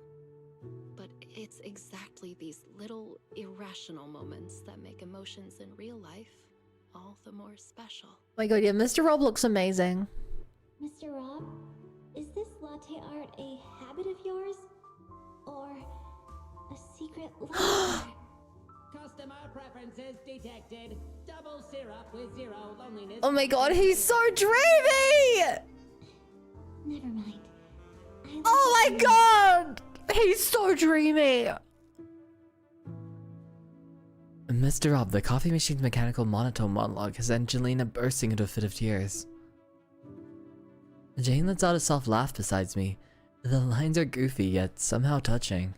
Speaker 2: But it's exactly these little irrational moments that make emotions in real life all the more special.
Speaker 1: Oh my god, yeah, Mr. Rob looks amazing.
Speaker 6: Mr. Rob, is this latte art a habit of yours? Or a secret love?
Speaker 7: Customer preferences detected. Double syrup with 0 loneliness.
Speaker 1: Oh my god, he's so dreamy!
Speaker 6: Never mind.
Speaker 1: Oh my god! He's so dreamy!
Speaker 8: Mr. Rob, the coffee machine's mechanical monotone monologue has Angelina bursting into a fit of tears. Jane lets out a soft laugh beside me. The lines are goofy, yet somehow touching.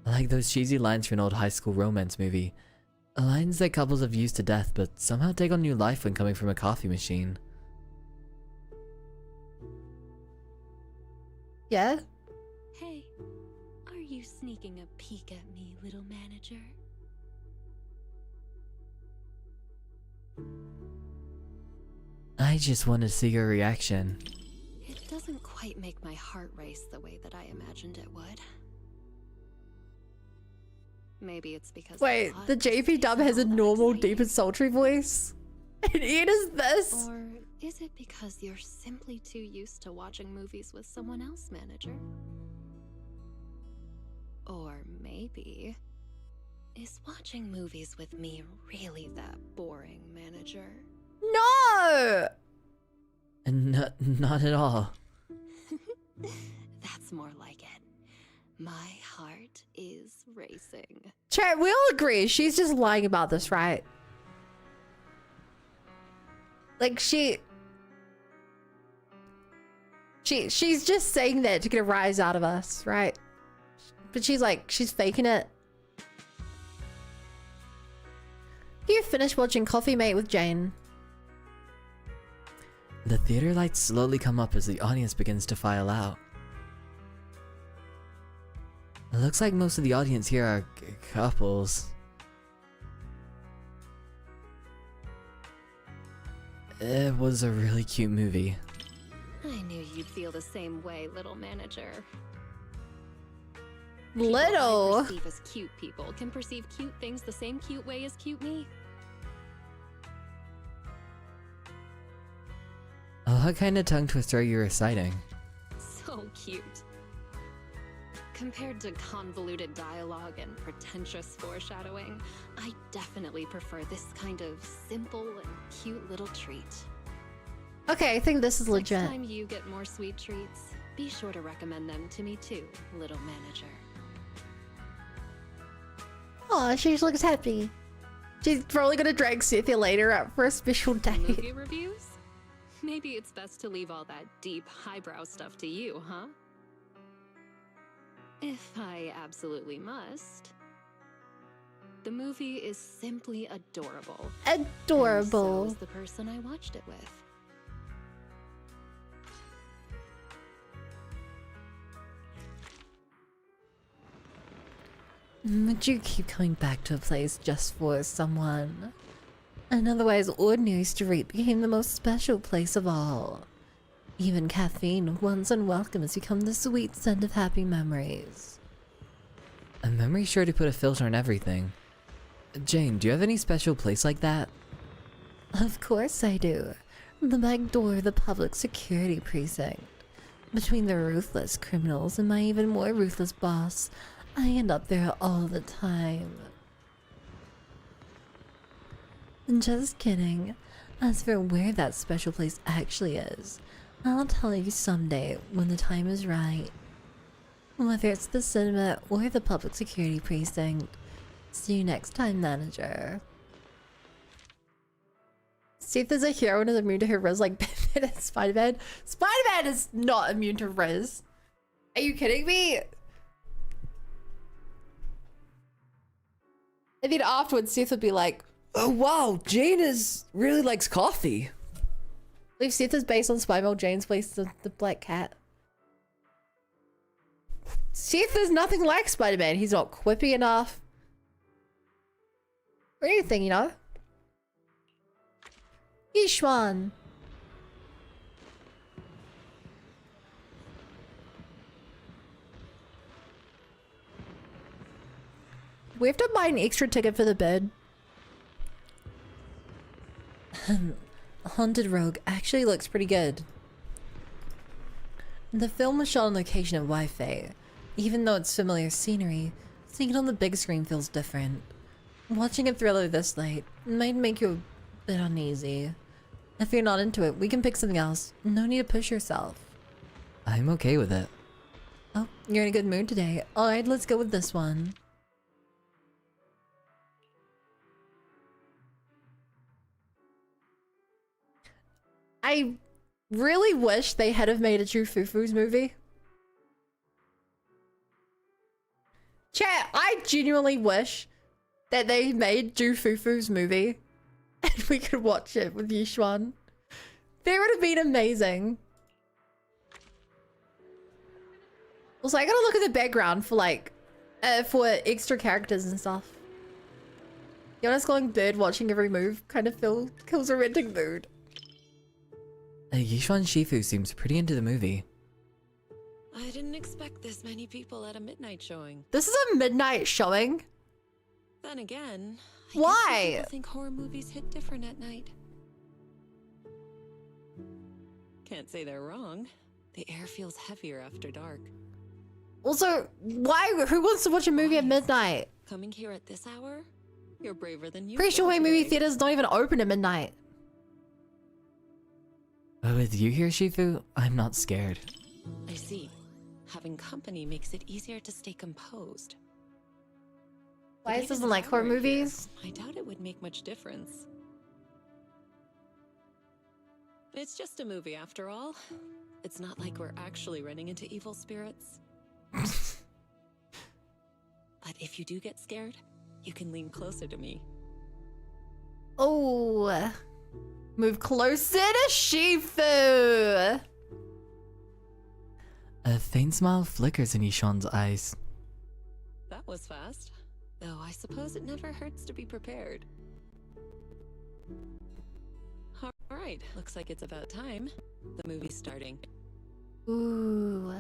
Speaker 8: Like those cheesy lines from an old high school romance movie. Lines that couples have used to death, but somehow take on new life when coming from a coffee machine.
Speaker 1: Yeah?
Speaker 2: Hey, are you sneaking a peek at me, little manager?
Speaker 8: I just want to see your reaction.
Speaker 2: It doesn't quite make my heart race the way that I imagined it would. Maybe it's because
Speaker 1: Wait, the JP dub has a normal, deep and sultry voice? And it is this?
Speaker 2: Or is it because you're simply too used to watching movies with someone else, manager? Or maybe, is watching movies with me really that boring, manager?
Speaker 1: No!
Speaker 8: Not at all.
Speaker 2: That's more like it. My heart is racing.
Speaker 1: Chat, we all agree she's just lying about this, right? Like she's just saying that to get a rise out of us, right? But she's faking it. You finished watching Coffee Mate with Jane.
Speaker 8: The theater lights slowly come up as the audience begins to file out. It looks like most of the audience here are couples. It was a really cute movie.
Speaker 2: I knew you'd feel the same way, little manager.
Speaker 1: Little.
Speaker 2: People I perceive as cute people can perceive cute things the same cute way as cute me.
Speaker 8: What kind of tongue twister are you reciting?
Speaker 2: So cute. Compared to convoluted dialogue and pretentious foreshadowing, I definitely prefer this kind of simple and cute little treat.
Speaker 1: Okay, I think this is legit.
Speaker 2: Next time you get more sweet treats, be sure to recommend them to me too, little manager.
Speaker 1: Aw, she looks happy. She's probably gonna drag Cynthia later out for a special date.
Speaker 2: Movie reviews? Maybe it's best to leave all that deep, highbrow stuff to you, huh? If I absolutely must. The movie is simply adorable.
Speaker 1: Adorable.
Speaker 2: And so is the person I watched it with.
Speaker 3: Would you keep coming back to a place just for someone? An otherwise ordinary street became the most special place of all. Even caffeine, once unwelcome, has become the sweet scent of happy memories.
Speaker 8: A memory's sure to put a filter on everything. Jane, do you have any special place like that?
Speaker 3: Of course I do. The back door of the public security precinct. Between the ruthless criminals and my even more ruthless boss, I end up there all the time. Just kidding. As for where that special place actually is, I'll tell you someday when the time is right. Whether it's the cinema or the public security precinct. See you next time, manager.
Speaker 1: See if there's a heroine who's immune to her Riz like Batman and Spider-Man. Spider-Man is not immune to Riz. Are you kidding me? And then afterwards, Seth would be like,
Speaker 8: Oh wow, Jane really likes coffee.
Speaker 1: Leaf Sith is based on Spire. Jane's placed the black cat. Sith is nothing like Spider-Man. He's not quippy enough. Or anything, you know? Ishwan. We have to buy an extra ticket for the bed.
Speaker 3: Haunted Rogue actually looks pretty good. The film was shot on location at Wi-Fi. Even though it's familiar scenery, seeing it on the big screen feels different. Watching a thriller this late might make you a bit uneasy. If you're not into it, we can pick something else. No need to push yourself.
Speaker 8: I'm okay with it.
Speaker 3: Oh, you're in a good mood today. Alright, let's go with this one.
Speaker 1: I really wish they had have made a True Fufu's movie. Chat, I genuinely wish that they made True Fufu's movie and we could watch it with Yishuan. That would have been amazing. Also, I gotta look at the background for like, for extra characters and stuff. The honest going bird watching every move kind of kills a renting mood.
Speaker 8: Yishuan Shifu seems pretty into the movie.
Speaker 2: I didn't expect this many people at a midnight showing.
Speaker 1: This is a midnight showing?
Speaker 2: Then again,
Speaker 1: why?
Speaker 2: People think horror movies hit different at night. Can't say they're wrong. The air feels heavier after dark.
Speaker 1: Also, why? Who wants to watch a movie at midnight?
Speaker 2: Coming here at this hour? You're braver than you.
Speaker 1: Pretty sure my movie theaters don't even open at midnight.
Speaker 8: But with you here, Shifu, I'm not scared.
Speaker 2: I see. Having company makes it easier to stay composed.
Speaker 1: Why is doesn't like horror movies?
Speaker 2: I doubt it would make much difference. It's just a movie after all. It's not like we're actually running into evil spirits. But if you do get scared, you can lean closer to me.
Speaker 1: Oh. Move closer to Shifu.
Speaker 8: A faint smile flickers in Yishuan's eyes.
Speaker 2: That was fast. Though I suppose it never hurts to be prepared. Alright, looks like it's about time. The movie's starting.
Speaker 1: Ooh.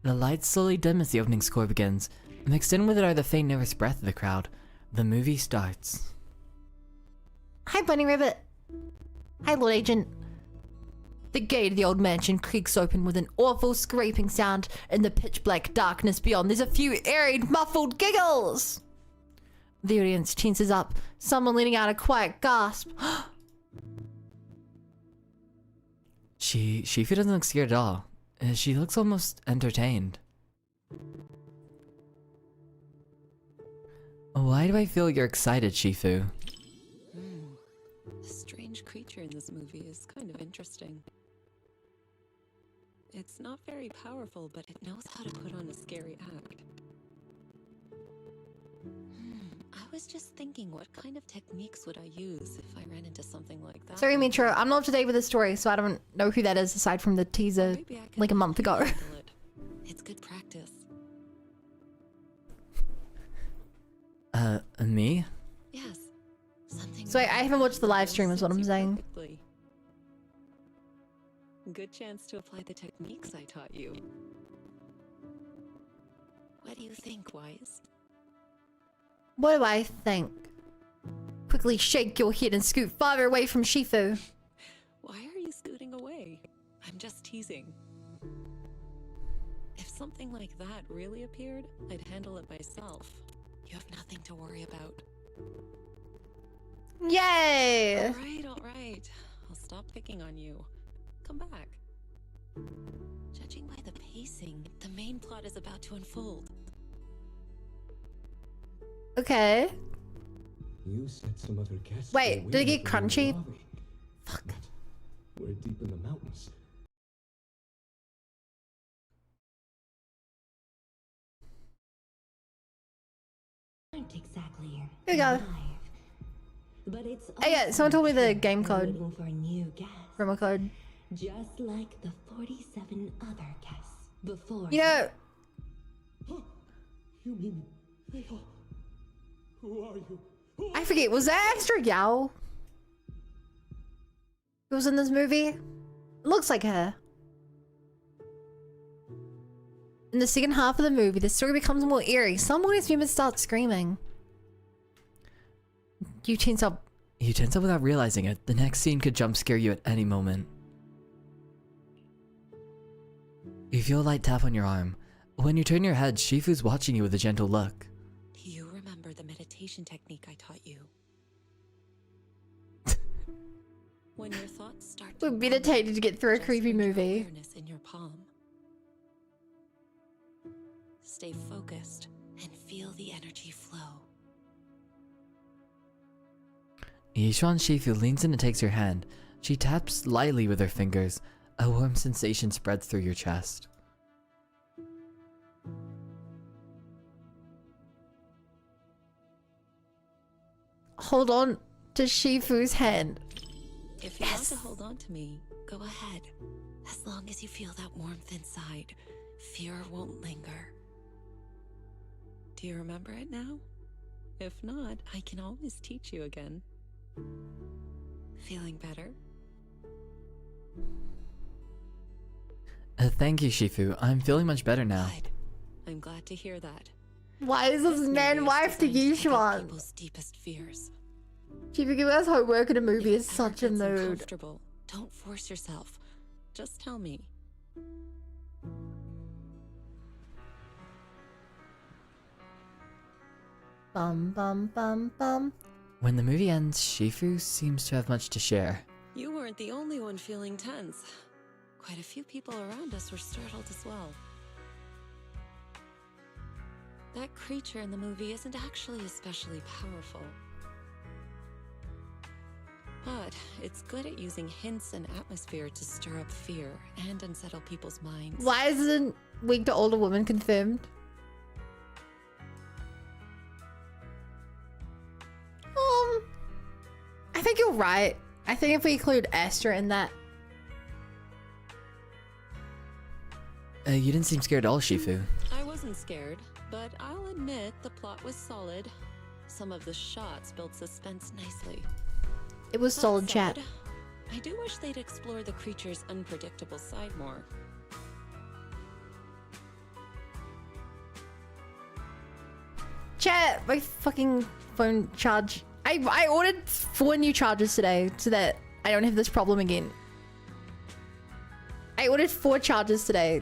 Speaker 8: The lights slowly dim as the opening score begins. Mixed in with it are the faint nervous breath of the crowd. The movie starts.
Speaker 1: Hi, Bunny Rabbit. Hi, Lord Agent. The gate of the old mansion creaks open with an awful scraping sound. In the pitch black darkness beyond, there's a few eerie, muffled giggles. The audience tenses up, someone letting out a quiet gasp.
Speaker 8: Shifu doesn't look scared at all. She looks almost entertained. Why do I feel you're excited, Shifu?
Speaker 2: The strange creature in this movie is kind of interesting. It's not very powerful, but it knows how to put on a scary act. I was just thinking, what kind of techniques would I use if I ran into something like that?
Speaker 1: Sorry, Metro. I'm not up to date with the story, so I don't know who that is aside from the teaser like a month ago.
Speaker 2: It's good practice.
Speaker 8: Me?
Speaker 2: Yes. Something.
Speaker 1: So I haven't watched the live stream is what I'm saying.
Speaker 2: Perfectly. Good chance to apply the techniques I taught you. What do you think, Wise?
Speaker 1: What do I think? Quickly shake your head and scoot farther away from Shifu.
Speaker 2: Why are you scooting away? I'm just teasing. If something like that really appeared, I'd handle it myself. You have nothing to worry about.
Speaker 1: Yay!
Speaker 2: Alright. I'll stop picking on you. Come back. Judging by the pacing, the main plot is about to unfold.
Speaker 1: Okay.
Speaker 5: You said some other guests.
Speaker 1: Wait, did it get crunchy?
Speaker 5: Fuck. We're deep in the mountains.
Speaker 6: Aren't exactly
Speaker 1: Here we go.
Speaker 6: But it's
Speaker 1: Oh yeah, someone told me the game code.
Speaker 6: waiting for new guests,
Speaker 1: Promo code.
Speaker 6: just like the 47 other guests before.
Speaker 1: You know,
Speaker 5: You mean they are? Who are you?
Speaker 1: I forget, was that extra gal who was in this movie? Looks like her. In the second half of the movie, the story becomes more eerie. Some audience members start screaming. You tense up.
Speaker 8: You tense up without realizing it. The next scene could jump scare you at any moment. You feel a light tap on your arm. When you turn your head, Shifu's watching you with a gentle look.
Speaker 2: Do you remember the meditation technique I taught you? When your thoughts start
Speaker 1: We meditated to get through a
Speaker 2: just
Speaker 1: creepy
Speaker 2: bring your
Speaker 1: movie.
Speaker 2: awareness in your palm. Stay focused and feel the energy flow.
Speaker 8: Yishuan Shifu leans in and takes your hand. She taps lightly with her fingers. A warm sensation spreads through your chest.
Speaker 1: Hold on to Shifu's hand.
Speaker 2: If you want to hold on to me, go ahead. As long as you feel that warmth inside, fear won't linger. Do you remember it now? If not, I can always teach you again. Feeling better?
Speaker 8: Thank you, Shifu. I'm feeling much better now.
Speaker 2: Good. I'm glad to hear that.
Speaker 1: Why is this
Speaker 2: movie
Speaker 1: man
Speaker 2: is
Speaker 1: wife to
Speaker 2: designed pick up
Speaker 1: Yishuan?
Speaker 2: People's deepest fears.
Speaker 1: Shifu giving us homework in a movie is
Speaker 2: If it ever
Speaker 1: such a
Speaker 2: gets
Speaker 1: mood.
Speaker 2: uncomfortable, don't force yourself. Just tell me.
Speaker 1: Bum bum bum bum.
Speaker 8: When the movie ends, Shifu seems to have much to share.
Speaker 2: You weren't the only one feeling tense. Quite a few people around us were startled as well. That creature in the movie isn't actually especially powerful. But it's good at using hints and atmosphere to stir up fear and unsettle people's minds.
Speaker 1: Why isn't weak to older women confirmed? I think you're right. I think if we include Astra in that.
Speaker 8: You didn't seem scared at all, Shifu.
Speaker 2: I wasn't scared, but I'll admit the plot was solid. Some of the shots built suspense nicely.
Speaker 1: It was
Speaker 2: That
Speaker 1: solid chat.
Speaker 2: said, I do wish they'd explore the creature's unpredictable side more.
Speaker 1: Chat, my fucking phone charge. I ordered 4 new chargers today so that I don't have this problem again. I ordered 4 chargers today.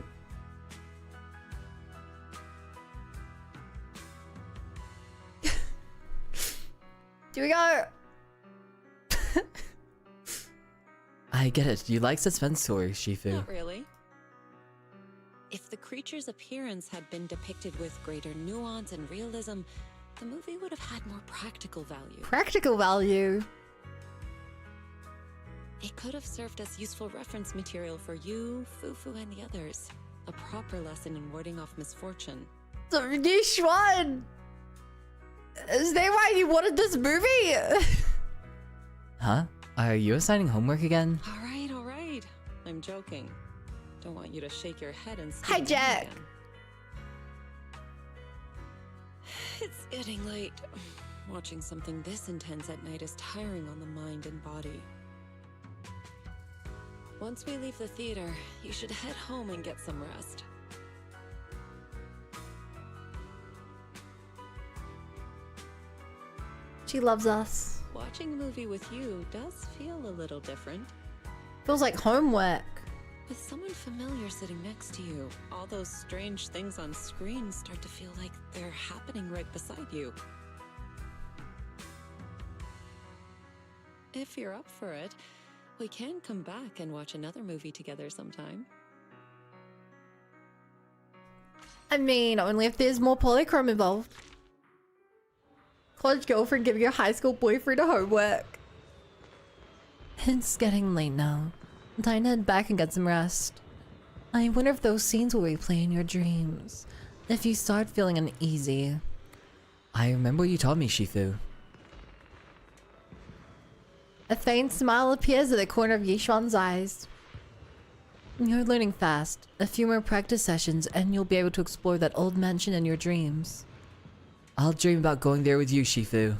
Speaker 1: Here we go.
Speaker 8: I get it. You like suspense stories, Shifu.
Speaker 2: Not really. If the creature's appearance had been depicted with greater nuance and realism, the movie would have had more practical value.
Speaker 1: Practical value.
Speaker 2: It could have served as useful reference material for you, Fufu, and the others. A proper lesson in warding off misfortune.
Speaker 1: So Yishuan! Is that why you wanted this movie?
Speaker 8: Huh? Are you assigning homework again?
Speaker 2: All right. I'm joking. Don't want you to shake your head and
Speaker 1: Hi,
Speaker 2: skip
Speaker 1: Jack.
Speaker 2: again. It's getting late. Watching something this intense at night is tiring on the mind and body. Once we leave the theater, you should head home and get some rest.
Speaker 1: She loves us.
Speaker 2: Watching a movie with you does feel a little different.
Speaker 1: Feels like homework.
Speaker 2: With someone familiar sitting next to you, all those strange things on screen start to feel like they're happening right beside you. If you're up for it, we can come back and watch another movie together sometime.
Speaker 1: I mean, only if there's more polychrome involved. College girlfriend giving your high school boyfriend a homework.
Speaker 3: It's getting late now. Time to head back and get some rest. I wonder if those scenes will replay in your dreams. If you start feeling uneasy.
Speaker 8: I remember what you taught me, Shifu.
Speaker 3: A faint smile appears at the corner of Yishuan's eyes. You're learning fast. A few more practice sessions and you'll be able to explore that old mansion in your dreams.
Speaker 8: I'll dream about going there with you, Shifu.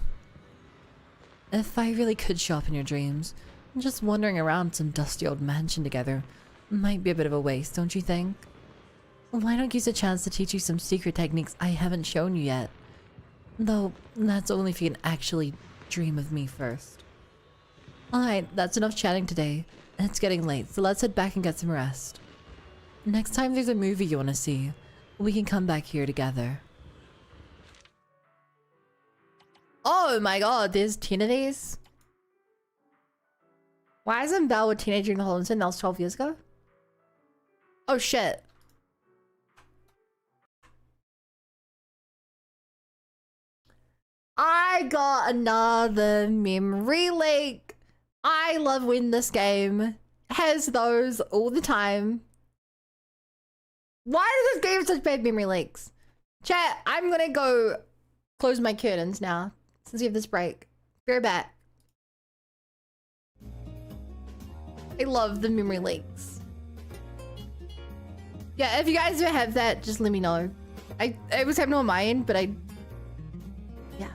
Speaker 3: If I really could show up in your dreams, just wandering around some dusty old mansion together might be a bit of a waste, don't you think? Why not use a chance to teach you some secret techniques I haven't shown you yet? Though, that's only if you can actually dream of me first. Alright, that's enough chatting today. It's getting late, so let's head back and get some rest. Next time there's a movie you want to see, we can come back here together.
Speaker 1: Oh my god, there's 10 of these? Why isn't Belle a teenager in the Holland That was 12 years ago? Oh shit. I got another memory leak. I love when this game has those all the time. Why does this game have such bad memory leaks? Chat, I'm gonna go close my curtains now since we have this break. Be right back. I love the memory leaks. Yeah, if you guys ever have that, just let me know. It was happening on my end, but yeah.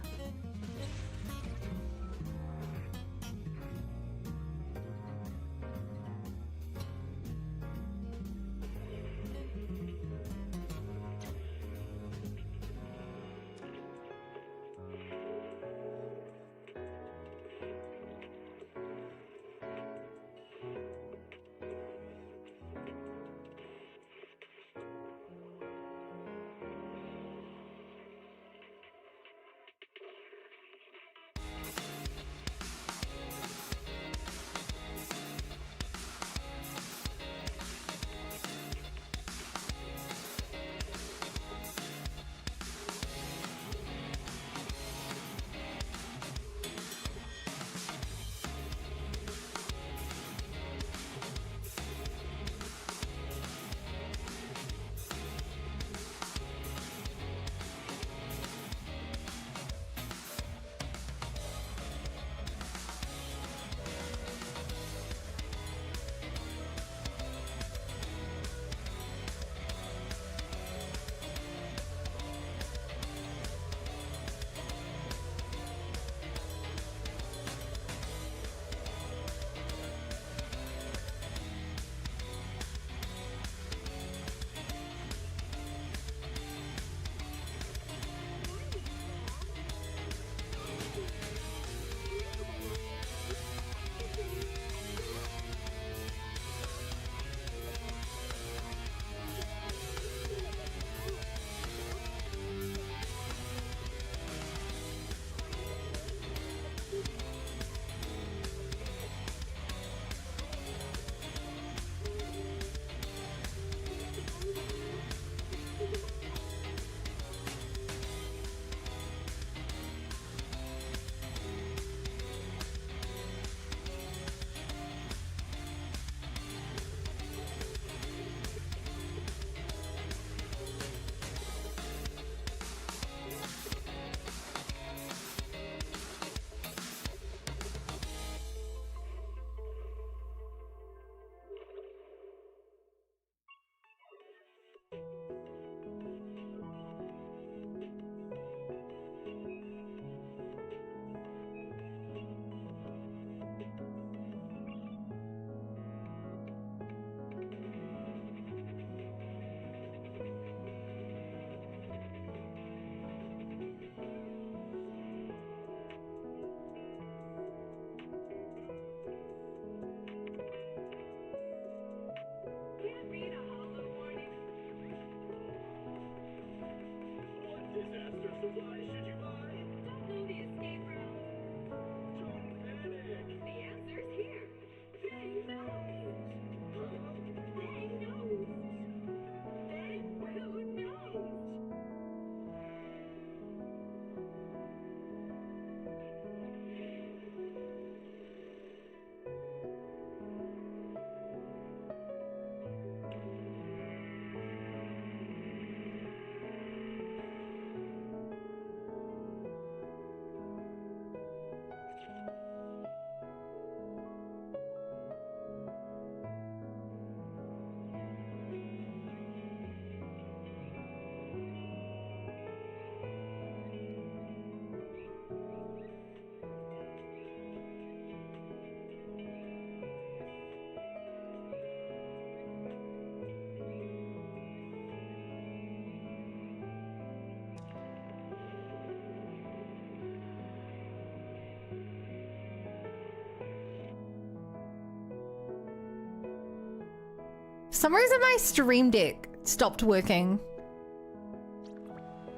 Speaker 1: some reason my stream deck stopped working.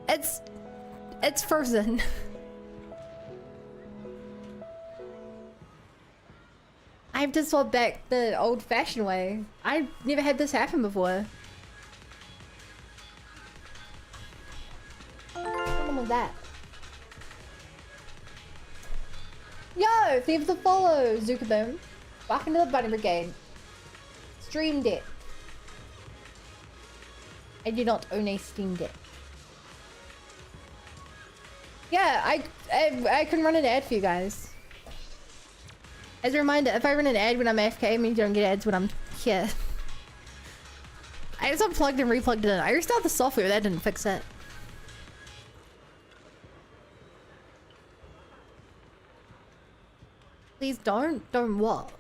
Speaker 1: It's frozen. I have to swap back the old-fashioned way. I've never had this happen before. What's wrong with that? Yo, thank you for the follow, Zukaboom. Welcome to the Bunny Brigade. Stream Deck. I do not own a Steam Deck. Yeah, I can run an ad for you guys. As a reminder, if I run an ad when I'm AFK, it means you don't get ads when I'm here. I just unplugged and replugged it in. I restarted the software, that didn't fix it. Please don't. Don't what?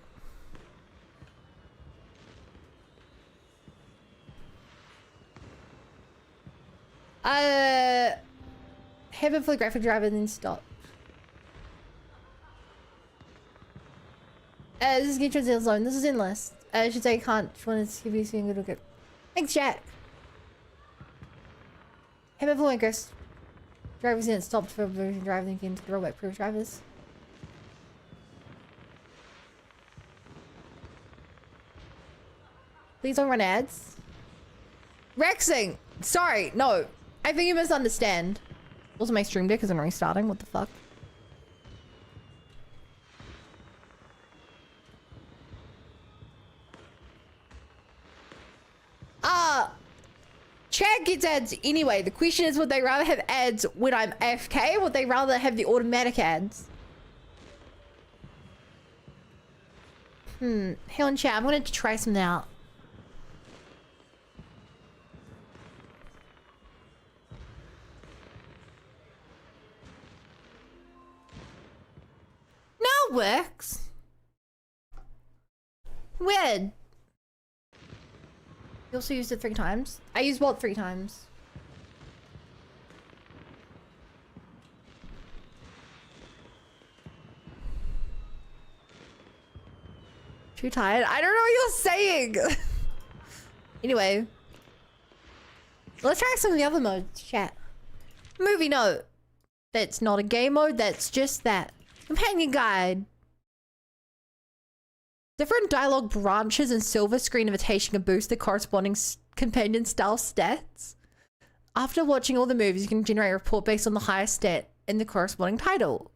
Speaker 1: Have it for the graphic driver and then stop. This is Zenless Zone Zone. This is Zenless. I should say I can't. Just wanted to give you something good. Okay. Thanks, Jack. Have it for my graphic drivers and stopped for version driving again to the rollback proof drivers. Please don't run ads. Rexing! Sorry, no. I think you misunderstand. Also, my stream deck isn't restarting. What the fuck? Chat gets ads anyway. The question is, would they rather have ads when I'm AFK or would they rather have the automatic ads? Hang on, chat. I'm gonna try something out. Now it works. Weird. You also used it 3 times. I used what 3 times? Too tired? I don't know what you're saying. Anyway. Let's try some of the other modes, chat. Movie note. That's not a game mode, that's just that. Companion guide. Different dialogue branches and silver screen invitation can boost the corresponding companion style stats. After watching all the movies, you can generate a report based on the highest stat in the corresponding title.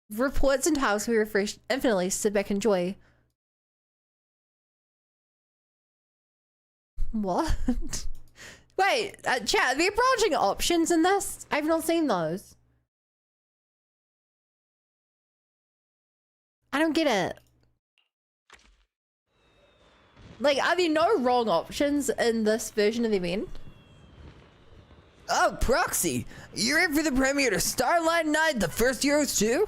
Speaker 1: Reports and tiles can be refreshed infinitely, so sit back and enjoy. What? Wait, chat, are there branching options in this? I've not seen those. I don't get it. Like, are there no wrong options in this version of the event?
Speaker 9: Oh, Proxy! You're in for the premiere to Starlight Night, the first Euros too?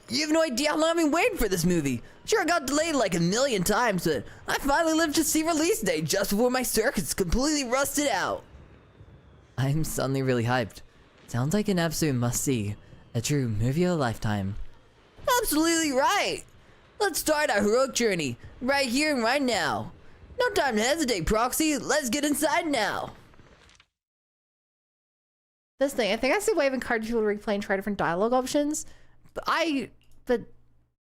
Speaker 9: You have no idea how long I've been waiting for this movie. Sure, it got delayed like a million times, but I finally lived to see release date just before my circuit's completely rusted out.
Speaker 8: I'm suddenly really hyped. Sounds like an absolute must-see. A true movie of a lifetime.
Speaker 9: Absolutely right! Let's start our heroic journey, right here and right now. No time to hesitate, Proxy. Let's get inside now.
Speaker 1: This thing, I think I see a way of encouraging people to replay and try different dialogue options. But I think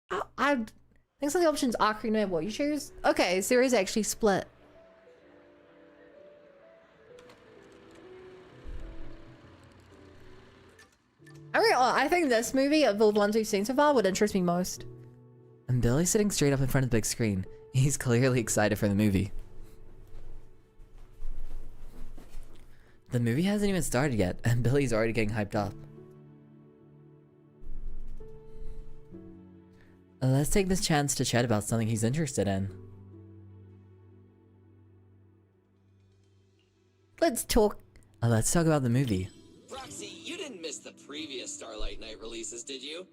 Speaker 1: some of the options are correct no matter what you choose. Okay, series actually split. I think this movie, of all the ones we've seen so far, would interest me most.
Speaker 8: And Billy's sitting straight up in front of the big screen. He's clearly excited for the movie. The movie hasn't even started yet, and Billy's already getting hyped up. Let's take this chance to chat about something he's interested in.
Speaker 1: Let's talk.
Speaker 8: Let's talk about the movie.
Speaker 10: Roxy, you didn't miss the previous Starlight Night releases, did you?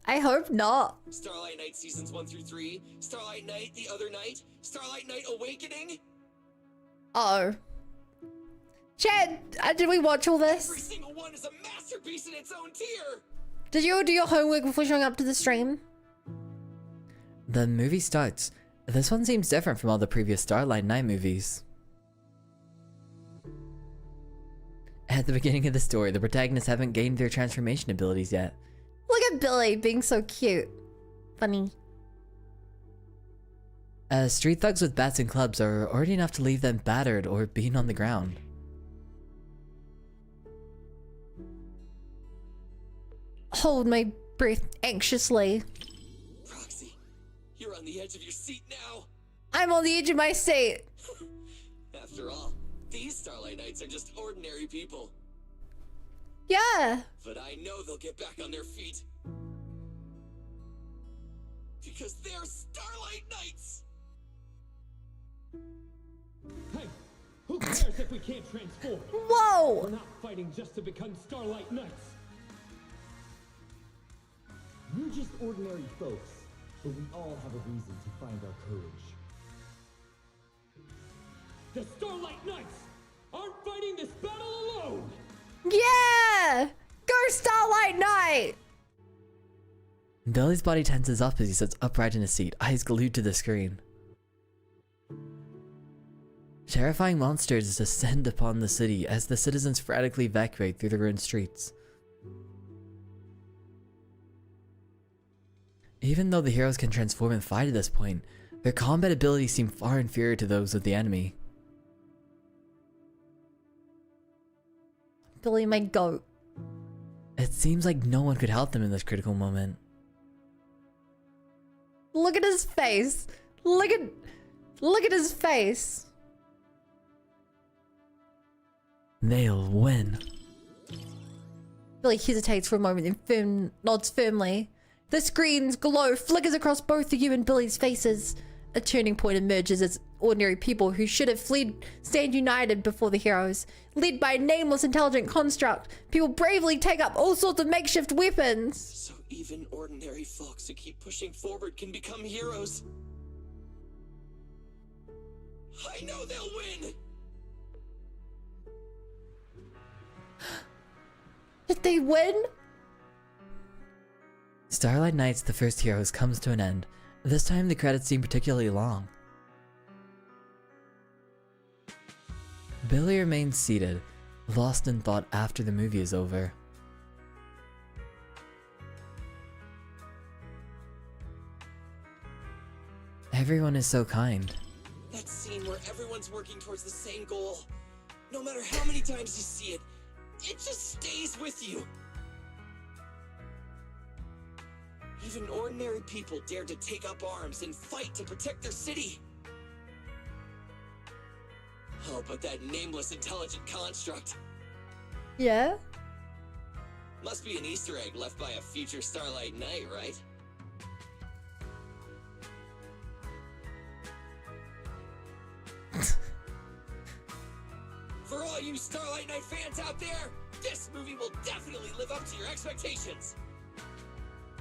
Speaker 1: I hope not.
Speaker 10: Starlight Night Seasons 1 through 3, Starlight Night The Other Night, Starlight Night Awakening.
Speaker 1: Oh. Chad, did we watch all this?
Speaker 10: Every single one is a masterpiece in its own tier.
Speaker 1: Did you do your homework before showing up to the stream?
Speaker 8: The movie starts. This one seems different from all the previous Starlight Night movies. At the beginning of the story, the protagonists haven't gained their transformation abilities yet.
Speaker 1: Look at Billy being so cute. Funny.
Speaker 8: Street thugs with bats and clubs are already enough to leave them battered or beaten on the ground.
Speaker 1: Hold my breath anxiously.
Speaker 10: Proxy, you're on the edge of your seat now.
Speaker 1: I'm on the edge of my seat.
Speaker 10: After all, these Starlight Knights are just ordinary people.
Speaker 1: Yeah.
Speaker 10: But I know they'll get back on their feet. Because they're Starlight Knights!
Speaker 11: Hey, who cares if we can't transform?
Speaker 1: Whoa!
Speaker 11: We're not fighting just to become Starlight Knights. We're just ordinary folks, but we all have a reason to find our courage. The Starlight Knights aren't fighting this battle alone!
Speaker 1: Yeah! Go Starlight Knight!
Speaker 8: Billy's body tenses up as he sits upright in his seat, eyes glued to the screen. Terrifying monsters descend upon the city as the citizens frantically evacuate through the ruined streets. Even though the heroes can transform and fight at this point, their combat abilities seem far inferior to those of the enemy.
Speaker 1: Billy, my goat.
Speaker 8: It seems like no one could help them in this critical moment.
Speaker 1: Look at his face. Look at his face.
Speaker 8: They'll win.
Speaker 1: Billy hesitates for a moment, then nods firmly. The screen's glow flickers across both of you and Billy's faces. A turning point emerges as ordinary people who should have fled stand united before the heroes. Led by a nameless intelligent construct, people bravely take up all sorts of makeshift weapons.
Speaker 10: So even ordinary folks who keep pushing forward can become heroes. I know they'll win!
Speaker 1: Did they win?
Speaker 8: Starlight Nights, the first heroes, comes to an end. This time the credits seem particularly long. Billy remains seated, lost in thought after the movie is over. Everyone is so kind.
Speaker 10: That scene where everyone's working towards the same goal. No matter how many times you see it, it just stays with you. Even ordinary people dare to take up arms and fight to protect their city. Oh, but that nameless intelligent construct.
Speaker 1: Yeah?
Speaker 10: Must be an Easter egg left by a future Starlight Knight, right? For all you Starlight Knight fans out there, this movie will definitely live up to your expectations.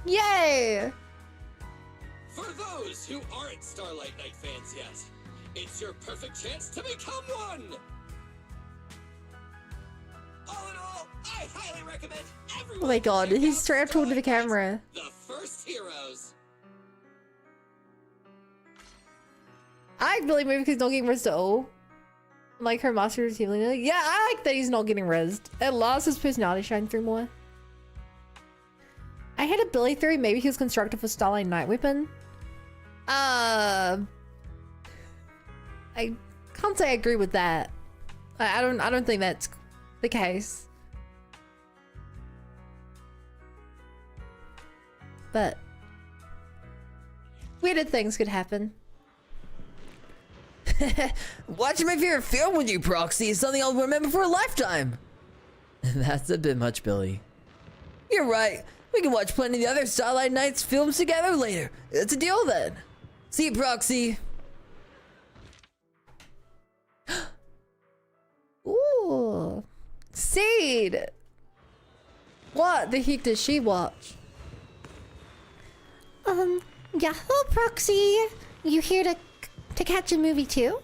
Speaker 1: Yay!
Speaker 10: For those who aren't Starlight Knight fans yet, it's your perfect chance to become one! All in all, I highly recommend everyone.
Speaker 1: Oh my god,
Speaker 10: check
Speaker 1: he's
Speaker 10: out
Speaker 1: strapped onto the
Speaker 10: Starlight
Speaker 1: camera.
Speaker 10: Knights, the first heroes.
Speaker 1: I really maybe because he's not getting rizzed at all. Like her master is healing. Yeah, I like that he's not getting rizzed. It allows his personality shine through more. I had a Billy theory. Maybe he was constructed for Starlight Night weapon. I can't say I agree with that. I don't think that's the case. But weird things could happen.
Speaker 9: Watching my favorite film with you, Proxy, is something I'll remember for a lifetime.
Speaker 8: That's a bit much, Billy.
Speaker 9: You're right. We can watch plenty of the other Starlight Nights films together later. It's a deal then. See you, Proxy.
Speaker 1: Ooh. Seed. What the heck does she watch?
Speaker 4: Yeah, hello, Proxy. You here to catch a movie too?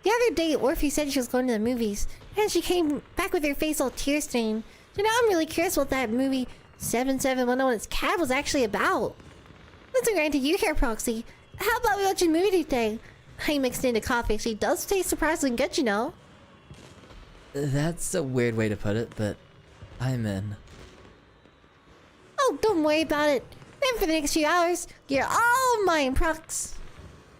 Speaker 4: The other day, Orphe said she was going to the movies, and she came back with her face all tear-stained. So now I'm really curious what that movie 7710 Its Cab was actually about. Let's get to you here, Proxy. How about we watch a movie today? I mixed into coffee. She does taste surprisingly good, you know.
Speaker 8: That's a weird way to put it, but I'm in.
Speaker 4: Oh, don't worry about it. Then for the next few hours, you're all mine, Prox.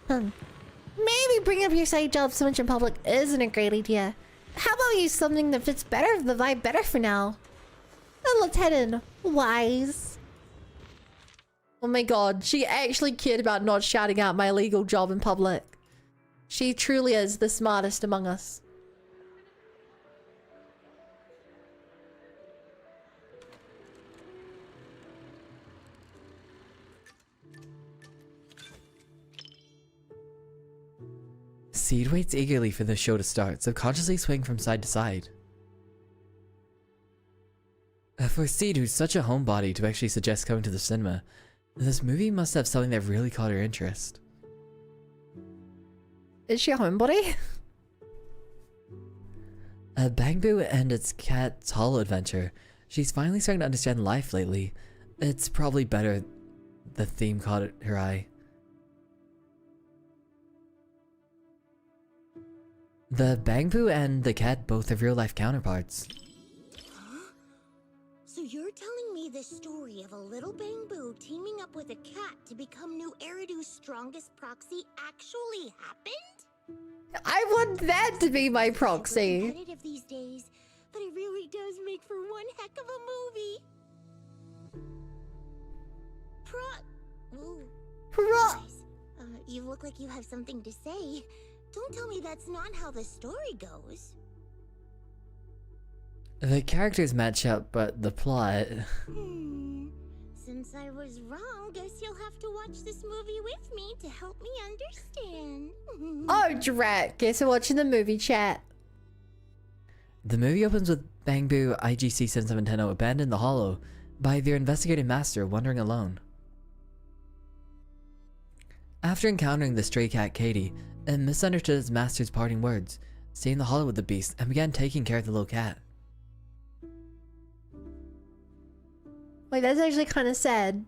Speaker 4: Maybe bring up your side job so much in public isn't a great idea. How about we use something that fits better, the vibe better for now? Then let's head in. Wise.
Speaker 1: Oh my god, she actually cared about not shouting out my illegal job in public. She truly is the smartest among us.
Speaker 8: Seed waits eagerly for the show to start, subconsciously swaying from side to side. For Seed, who's such a homebody to actually suggest coming to the cinema, this movie must have something that really caught her interest.
Speaker 1: Is she a homebody?
Speaker 8: Bangbu and its cat's hollow adventure. She's finally starting to understand life lately. It's probably better the theme caught her eye. The Bangbu and the cat both have real-life counterparts.
Speaker 6: Huh? So you're telling me the story of a little Bangbu teaming up with a cat to become New Eridu's strongest proxy actually happened?
Speaker 1: I want that to be my proxy.
Speaker 6: Competitive these days, but it really does make for one heck of a movie. Guys, you look like you have something to say. Don't tell me that's not how the story goes.
Speaker 8: The characters match up, but the plot...
Speaker 6: Since I was wrong, guess you'll have to watch this movie with me to help me understand.
Speaker 1: Oh, drat. Guess we're watching the movie, chat.
Speaker 8: The movie opens with Bangbu IGC 7710 abandoned the hollow by their investigating master wandering alone. After encountering the stray cat Katie, it misunderstood his master's parting words, stayed in the hollow with the beast, and began taking care of the little cat.
Speaker 1: Wait, that's actually kind of sad.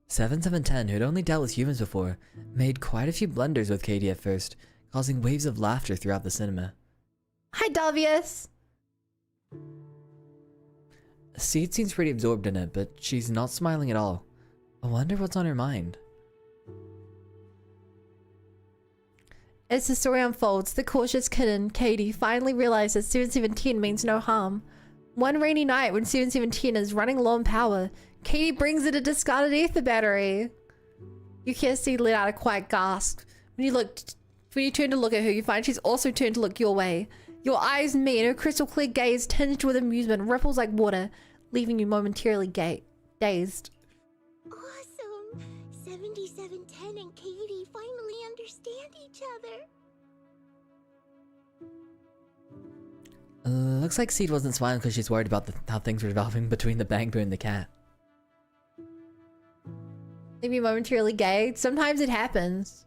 Speaker 8: 7710, who had only dealt with humans before, made quite a few blunders with Katie at first, causing waves of laughter throughout the cinema.
Speaker 1: Hi, Davius.
Speaker 8: Seed seems pretty absorbed in it, but she's not smiling at all. I wonder what's on her mind.
Speaker 1: As the story unfolds, the cautious kitten, Katie, finally realizes 717 means no harm. One rainy night when 717 is running low on power, Katie brings it a discarded ether battery. You hear Seed let out a quiet gasp. When you turn to look at her, you find she's also turned to look your way. Your eyes meet, her crystal clear gaze tinged with amusement ripples like water, leaving you momentarily dazed.
Speaker 6: Awesome! 7710 and Katie finally understand each other.
Speaker 8: Looks like Seed wasn't smiling because she's worried about how things were developing between the Bangbu and the cat.
Speaker 1: Maybe momentarily gay. Sometimes it happens.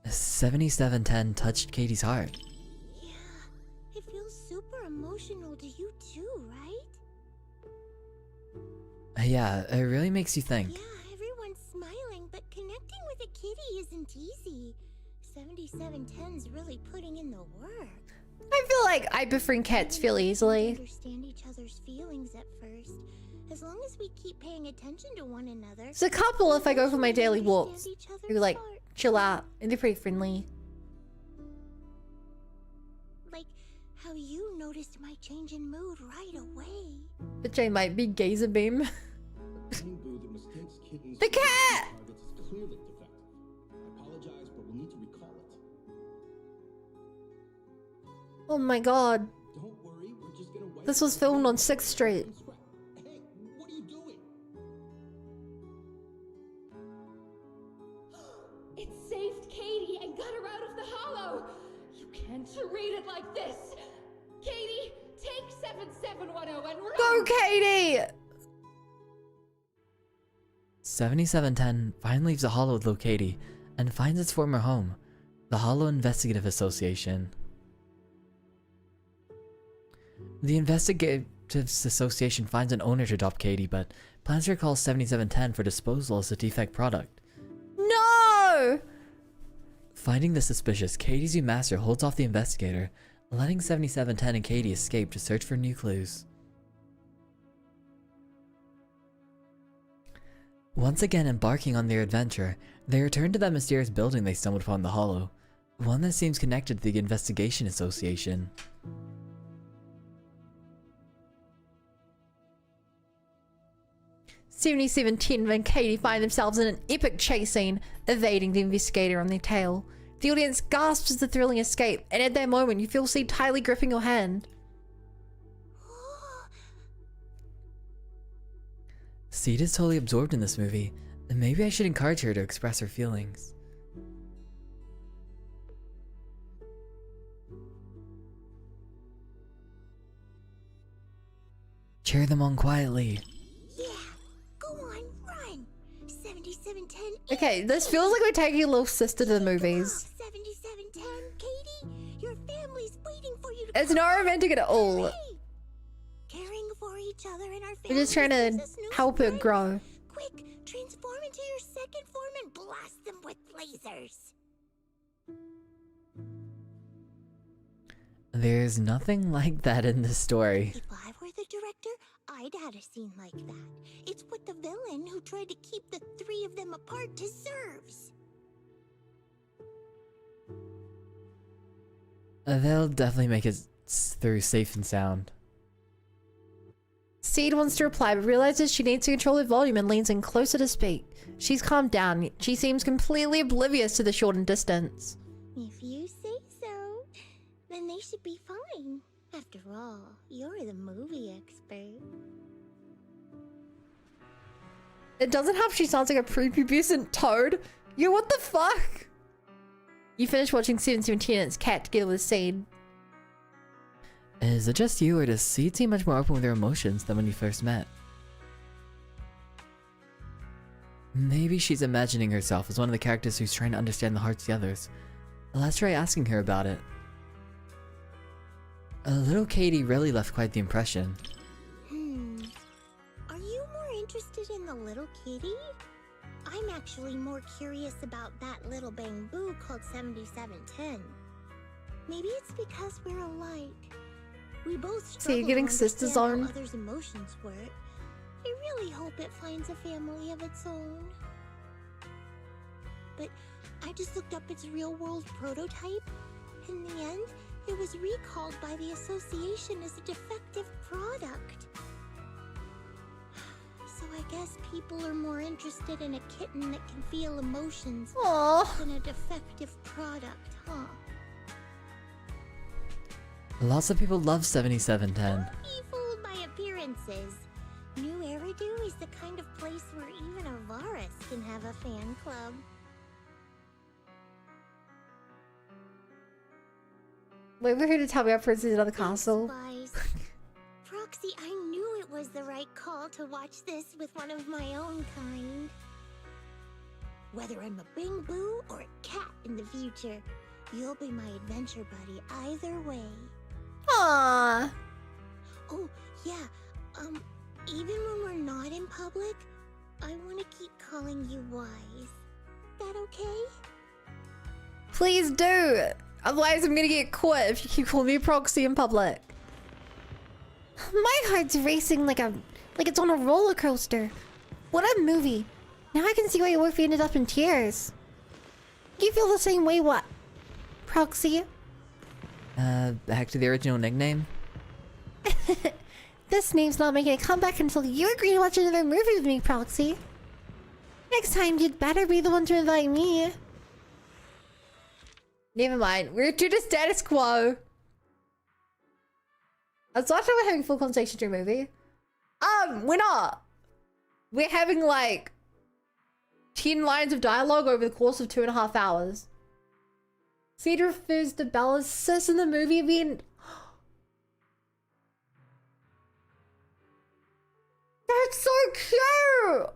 Speaker 8: 7710 touched Katie's heart.
Speaker 6: Yeah, it feels super emotional to you too, right?
Speaker 8: Yeah, it really makes you think.
Speaker 6: Yeah, everyone's smiling, but connecting with a kitty isn't easy. 7710's really putting in the work.
Speaker 1: I feel like I befriend cats fairly easily.
Speaker 6: Understand each other's feelings at first. As long as we keep paying attention to one another.
Speaker 1: It's a couple if I go for my daily walks. Who like
Speaker 6: heart.
Speaker 1: chill out and they're pretty friendly.
Speaker 6: Like how you noticed my change in mood right away.
Speaker 1: Which I might be gazer beam.
Speaker 11: Bangbu that mistakes kittens
Speaker 1: The cat!
Speaker 11: targets is clearly defective. I apologize, but we'll need to recall it.
Speaker 1: Oh my god.
Speaker 11: Don't worry, we're just gonna wipe
Speaker 1: This was filmed on 6th Street.
Speaker 11: Hey, what are you doing?
Speaker 2: It saved Katie and got her out of the hollow. You can't treat it like this. Katie, take 7710 and run.
Speaker 1: Go, Katie!
Speaker 8: 7710 finally leaves the hollow with little Katie and finds its former home, the Hollow Investigative Association. The Detectives Association finds an owner to adopt Katie, but plans to recall 7710 for disposal as a defect product.
Speaker 1: No!
Speaker 8: Finding this suspicious, Katie's new master holds off the investigator, letting 7710 and Katie escape to search for new clues. Once again embarking on their adventure, they return to that mysterious building they stumbled upon in the Hollow, one that seems connected to the Investigation Association.
Speaker 1: (7710) and Katie find themselves in an epic chase scene, evading the investigator on their tail. The audience gasps as the thrilling escape, and at that moment you feel Seed tightly gripping your hand.
Speaker 8: Seed is totally absorbed in this movie, and maybe I should encourage her to express her feelings. Cheer them on quietly.
Speaker 6: Yeah, go on, run. 7710.
Speaker 1: Okay, this feels like we're taking a little sister to the movies.
Speaker 6: 7710, Katie, your family's waiting for you to
Speaker 1: It's not romantic at all.
Speaker 6: Caring for each other and our families.
Speaker 1: We're just trying to help her grow.
Speaker 6: Quick, transform into your second form and blast them with lasers.
Speaker 8: There's nothing like that in this story.
Speaker 6: If I were the director, I'd add a scene like that. It's what the villain who tried to keep the three of them apart deserves.
Speaker 8: They'll definitely make it through safe and sound.
Speaker 1: Seed wants to reply, but realizes she needs to control her volume and leans in closer to speak. She's calmed down. She seems completely oblivious to the shortened distance.
Speaker 6: If you say so, then they should be fine. After all, you're the movie expert.
Speaker 1: It doesn't help she sounds like a prepubescent toad. Yo, what the fuck? You finish watching 7710 and its cat together with Seed.
Speaker 8: Is it just you, or does Seed seem much more open with her emotions than when you first met? Maybe she's imagining herself as one of the characters who's trying to understand the hearts of the others. Let's try asking her about it. Little Katie really left quite the impression.
Speaker 6: Are you more interested in the little kitty? I'm actually more curious about that little bamboo called 7710. Maybe it's because we're alike. We both struggle
Speaker 1: So you're getting
Speaker 6: to
Speaker 1: sisters
Speaker 6: understand
Speaker 1: on?
Speaker 6: how others' emotions work. I really hope it finds a family of its own. But I just looked up its real-world prototype. In the end, it was recalled by the association as a defective product. So I guess people are more interested in a kitten that can feel emotions than a defective product, huh?
Speaker 8: Lots of people love 7710.
Speaker 6: Don't be fooled by appearances. New Eridu is the kind of place where even a Varus can have a fan club.
Speaker 1: Wait for her to tell me our princess in another castle.
Speaker 6: Proxy, I knew it was the right call to watch this with one of my own kind. Whether I'm a bamboo or a cat in the future, you'll be my adventure buddy either way.
Speaker 1: Aww.
Speaker 6: Oh, yeah, even when we're not in public, I want to keep calling you Wise. That okay?
Speaker 1: Please do. Otherwise I'm gonna get caught if you keep calling me Proxy in public.
Speaker 4: My heart's racing like it's on a roller coaster. What a movie. Now I can see why Orphe ended up in tears. You feel the same way, what? Proxy?
Speaker 8: Back to the original nickname?
Speaker 4: This name's not making a comeback until you agree to watch another movie with me, Proxy. Next time, you'd better be the one to invite me.
Speaker 1: Never mind. We're to the status quo. It's not that we're having full conversation during movie. We're not. We're having like 10 lines of dialogue over the course of 2.5 hours. Seed refers to Bella's sis in the movie being... That's so cute!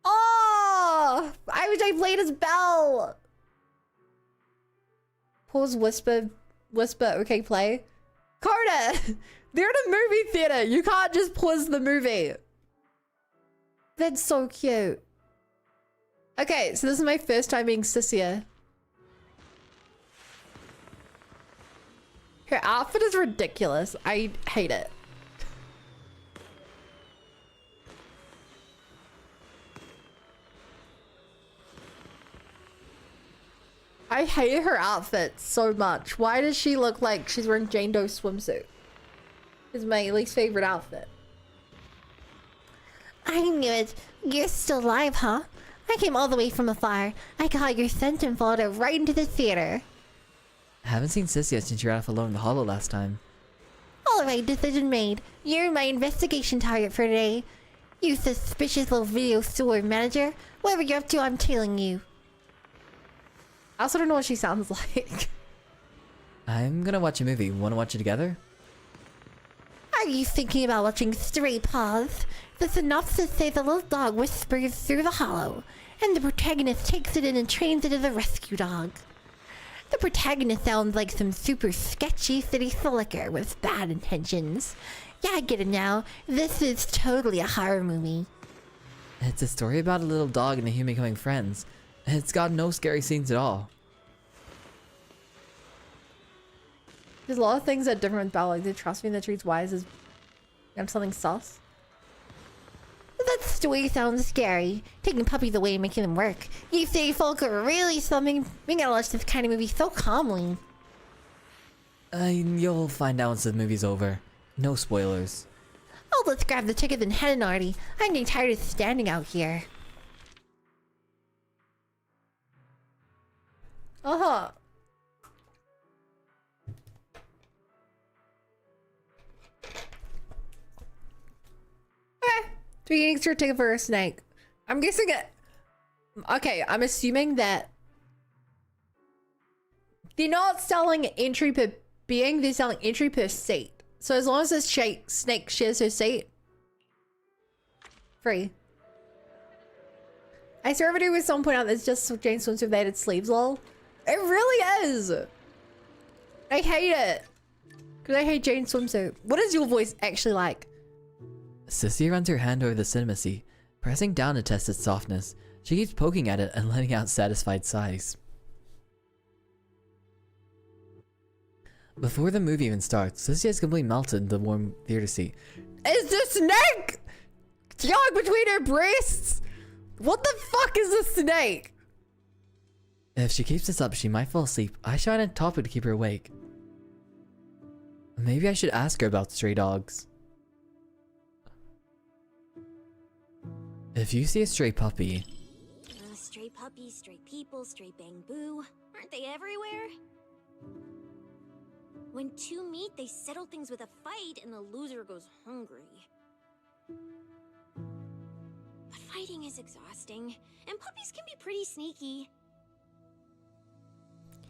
Speaker 1: Oh! I wish I played as Belle! Paws whisper, okay, play. Carter! They're in a movie theater. You can't just pause the movie. That's so cute. Okay, so this is my first time being Sissia. Her outfit is ridiculous. I hate it. I hate her outfit so much. Why does she look like she's wearing Jane Doe's swimsuit? It's my least favorite outfit.
Speaker 4: I knew it. You're still alive, huh? I came all the way from afar. I caught your scent and followed it right into the theater.
Speaker 8: I haven't seen Sis yet since you ran off alone in the hollow last time.
Speaker 4: Alright, decision made. You're my investigation target for today. You suspicious little video store manager. Whatever you're up to, I'm tailing you.
Speaker 1: I also don't know what she sounds like.
Speaker 8: I'm gonna watch a movie. Wanna watch it together?
Speaker 4: Are you thinking about watching Stray Paws? The synopsis says a little dog whispers through the hollow, and the protagonist takes it in and trains it as a rescue dog. The protagonist sounds like some super sketchy city slicker with bad intentions. Yeah, I get it now. This is totally a horror movie.
Speaker 8: It's a story about a little dog and a human becoming friends. It's got no scary scenes at all.
Speaker 1: There's a lot of things that are different about like the trust me that treats wise as something sus.
Speaker 4: That story sounds scary. Taking puppies away and making them work. You say folk are really something. We gotta watch this kind of movie so calmly.
Speaker 8: You'll find out once the movie's over. No spoilers.
Speaker 4: Oh, let's grab the tickets and head in already. I'm getting tired of standing out here.
Speaker 1: Uh-huh. Okay. Do we extra ticket for a snake? I'm guessing it. Okay, I'm assuming that they're not selling entry per being, they're selling entry per seat. So as long as this snake shares her seat, free. I saw a video where someone pointed out that it's just Jane swimsuit with added sleeves, lol. It really is. I hate it. Because I hate Jane's swimsuit. What is your voice actually like?
Speaker 8: Sissy runs her hand over the cinema seat, pressing down to test its softness. She keeps poking at it and letting out satisfied sighs. Before the movie even starts, Sissy has completely melted in the warm theater seat. Is the snake stuck between her breasts? What the fuck is a snake? If she keeps this up, she might fall asleep. I shot a topic to keep her awake. Maybe I should ask her about stray dogs. If you see a stray puppy...
Speaker 6: Stray puppies, stray people, stray bamboo. Aren't they everywhere? When two meet, they settle things with a fight and the loser goes hungry. But fighting is exhausting, and puppies can be pretty sneaky.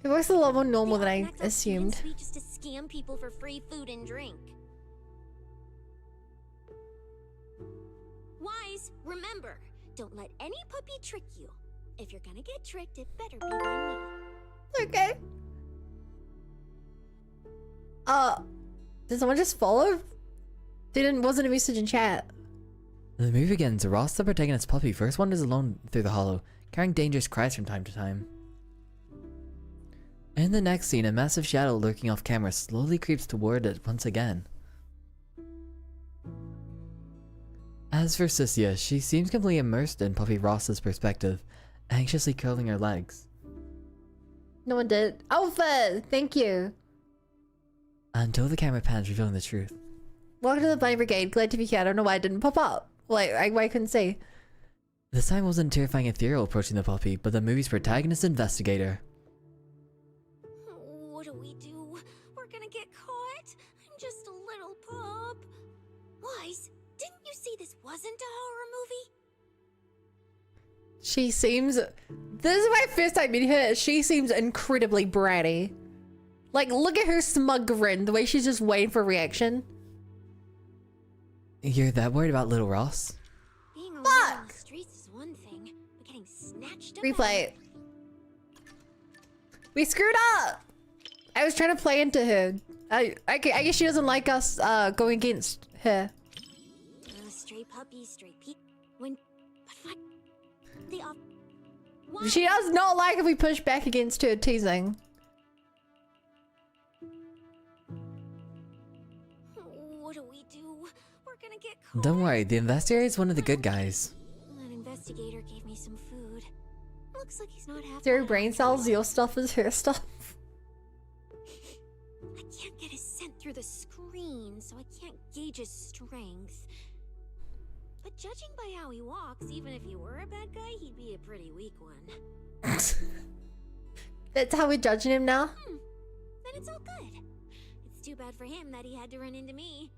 Speaker 1: It works a lot more normal than I assumed.
Speaker 6: Sweet just to scam people for free food and drink. Wise, remember, don't let any puppy trick you. If you're gonna get tricked, it better be by me.
Speaker 1: Okay. Did someone just follow? Wasn't a message in chat.
Speaker 8: The movie begins. Ross, the protagonist's puppy, first wanders alone through the hollow, carrying dangerous cries from time to time. In the next scene, a massive shadow lurking off camera slowly creeps toward it once again. As for Sissia, she seems completely immersed in Puppy Ross's perspective, anxiously curling her legs.
Speaker 1: No one did. Alpha! Thank you.
Speaker 8: Until the camera pans, revealing the truth.
Speaker 1: Welcome to the Bunny Brigade. Glad to be here. I don't know why it didn't pop up. Like, I couldn't see.
Speaker 8: This time wasn't terrifying ethereal approaching the puppy, but the movie's protagonist investigator.
Speaker 6: What do we do? We're gonna get caught. I'm just a little pup. Wise, didn't you see this wasn't a horror movie?
Speaker 1: She seems... This is my first time meeting her. She seems incredibly bratty. Like, look at her smug grin. The way she's just waiting for a reaction.
Speaker 8: You're that worried about little Ross?
Speaker 6: Being alone on the streets is one thing, but getting snatched up...
Speaker 1: Replay. We screwed up! I was trying to play into her I guess she doesn't like us going against her.
Speaker 6: Stray puppies, stray people. But what? They off. Why?
Speaker 1: She does not like if we push back against her teasing.
Speaker 6: What do we do? We're gonna get caught.
Speaker 8: Don't worry, the investigator is one of the good guys.
Speaker 6: That investigator gave me some food. Looks like he's not happy.
Speaker 1: Their brain cells, your stuff is her stuff.
Speaker 6: I can't get his scent through the screen, so I can't gauge his strength. But judging by how he walks, even if he were a bad guy, he'd be a pretty weak one.
Speaker 1: That's how we're judging him now?
Speaker 6: Then it's all good. It's too bad for him that he had to run into me.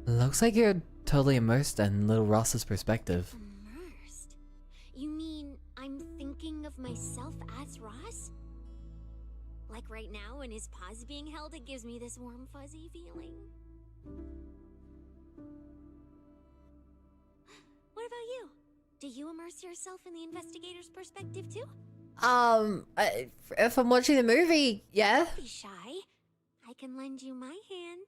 Speaker 8: Looks like you're totally immersed in little Ross's perspective.
Speaker 6: Immersed? You mean I'm thinking of myself as Ross? Like right now when his paw's being held, it gives me this warm fuzzy feeling. What about you? Do you immerse yourself in the investigator's perspective too?
Speaker 1: If I'm watching the movie, yeah.
Speaker 6: Don't be shy. I can lend you my hand.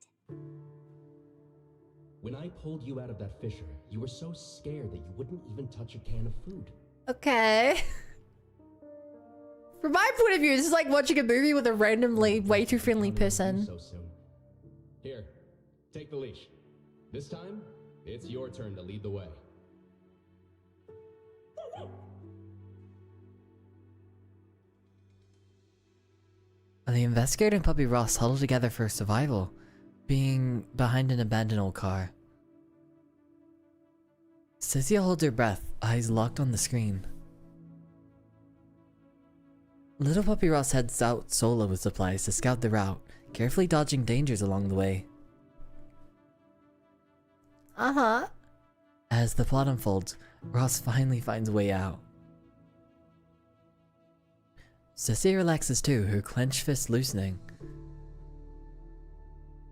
Speaker 11: When I pulled you out of that fissure, you were so scared that you wouldn't even touch a can of food.
Speaker 1: Okay. From my point of view, this is like watching a movie with a randomly way too friendly person.
Speaker 11: So soon. Here, take the leash. This time, it's your turn to lead the way.
Speaker 8: The investigator and puppy Ross huddle together for survival, being behind an abandoned old car. Cynthia holds her breath, eyes locked on the screen. Little puppy Ross heads out solo with supplies to scout the route, carefully dodging dangers along the way.
Speaker 1: Uh-huh.
Speaker 8: As the plot unfolds, Ross finally finds a way out. Cynthia relaxes too, her clenched fist loosening.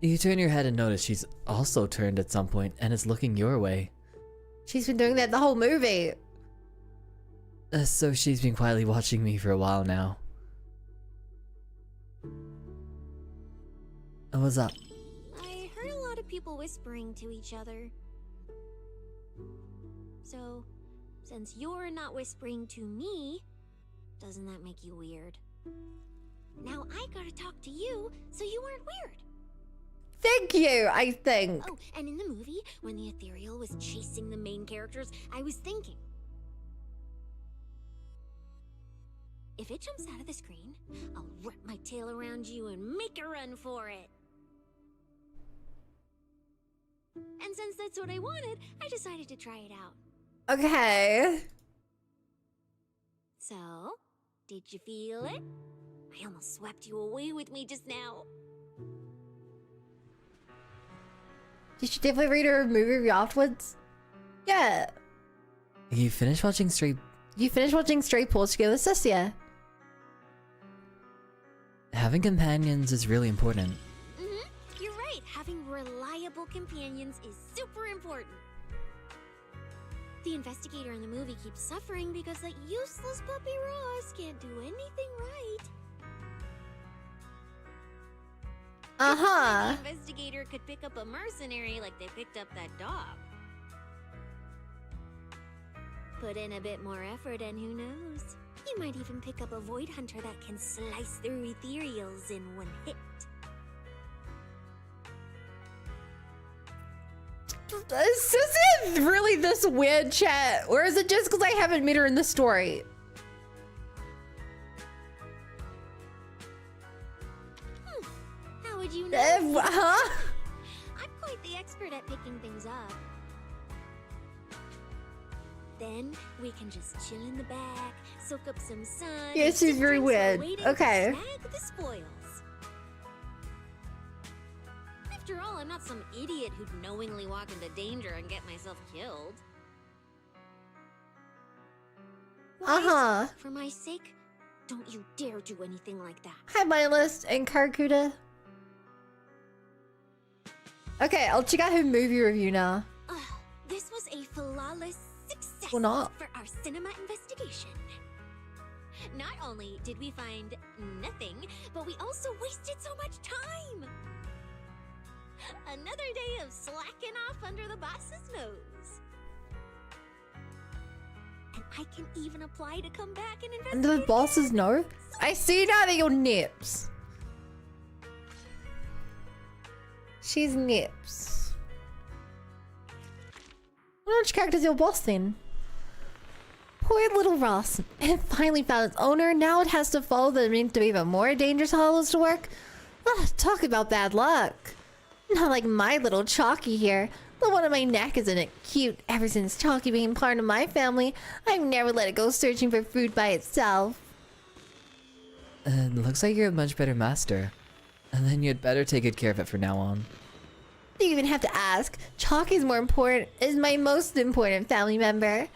Speaker 8: You turn your head and notice she's also turned at some point and is looking your way.
Speaker 1: She's been doing that the whole movie.
Speaker 8: So she's been quietly watching me for a while now. What's up?
Speaker 6: I heard a lot of people whispering to each other. So, since you're not whispering to me, doesn't that make you weird? Now I gotta talk to you, so you aren't weird.
Speaker 1: Thank you, I think.
Speaker 6: Oh, and in the movie, when the ethereal was chasing the main characters, I was thinking, if it jumps out of the screen, I'll wrap my tail around you and make a run for it. And since that's what I wanted, I decided to try it out.
Speaker 1: Okay.
Speaker 6: So, did you feel it? I almost swept you away with me just now.
Speaker 1: Did you definitely read her movie review afterwards? Yeah.
Speaker 8: You finished watching Stray
Speaker 1: Paws together, sis, yeah.
Speaker 8: Having companions is really important.
Speaker 6: You're right. Having reliable companions is super important. The investigator in the movie keeps suffering because that useless puppy Ross can't do anything right.
Speaker 1: Uh-huh.
Speaker 6: The investigator could pick up a mercenary like they picked up that dog. Put in a bit more effort and who knows? You might even pick up a void hunter that can slice through ethereals in one hit.
Speaker 1: Is this really this weird chat? Or is it just because I haven't met her in the story?
Speaker 6: How would you know?
Speaker 1: Huh?
Speaker 6: I'm quite the expert at picking things up. Then we can just chill in the back, soak up some sun.
Speaker 1: Yeah,
Speaker 6: and
Speaker 1: she's
Speaker 6: sip
Speaker 1: very
Speaker 6: drinks while
Speaker 1: weird.
Speaker 6: waiting to
Speaker 1: Okay.
Speaker 6: snag the spoils. After all, I'm not some idiot who'd knowingly walk into danger and get myself killed.
Speaker 1: Uh-huh.
Speaker 6: For my sake, don't you dare do anything like that.
Speaker 1: Hi, Mindless and Karakuda. Okay, I'll check out her movie review now.
Speaker 6: This was a flawless success
Speaker 1: Or not.
Speaker 6: for our cinema investigation. Not only did we find nothing, but we also wasted so much time. Another day of slacking off under the boss's nose. And I can even apply to come back and investigate.
Speaker 1: Under the boss's nose? I see now that you're nips. She's nips. Which character's your boss then?
Speaker 4: Poor little Ross. It finally found its owner. Now it has to follow them into even more dangerous hollows to work. Ugh, talk about bad luck. Not like my little Chalky here. The one on my neck isn't it cute. Ever since Chalky being part of my family, I've never let it go searching for food by itself.
Speaker 8: Looks like you're a much better master. And then you'd better take good care of it from now on.
Speaker 4: You even have to ask. Chalky's more important, is my most important family member.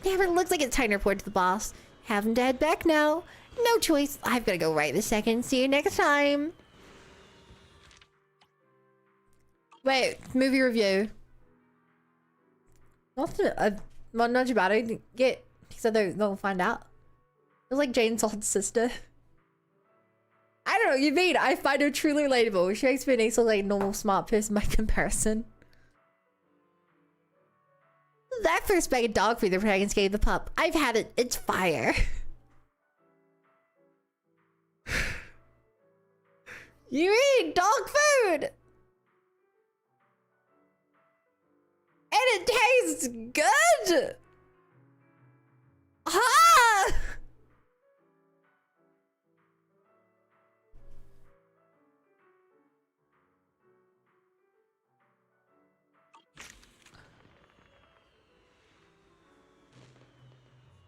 Speaker 4: Never looks like it's time to report to the boss. Having to head back now. No choice. I've got to go right this second. See you next time.
Speaker 1: Wait, movie review. Not much about it yet. He said they'll find out. It was like Jane's old sister. I don't know, you mean I find her truly relatable. She makes me an look like a normal smart person by comparison.
Speaker 4: That first bag of dog food the protagonist gave the pup. I've had it. It's fire.
Speaker 1: You eat dog food! And it tastes good! Ha!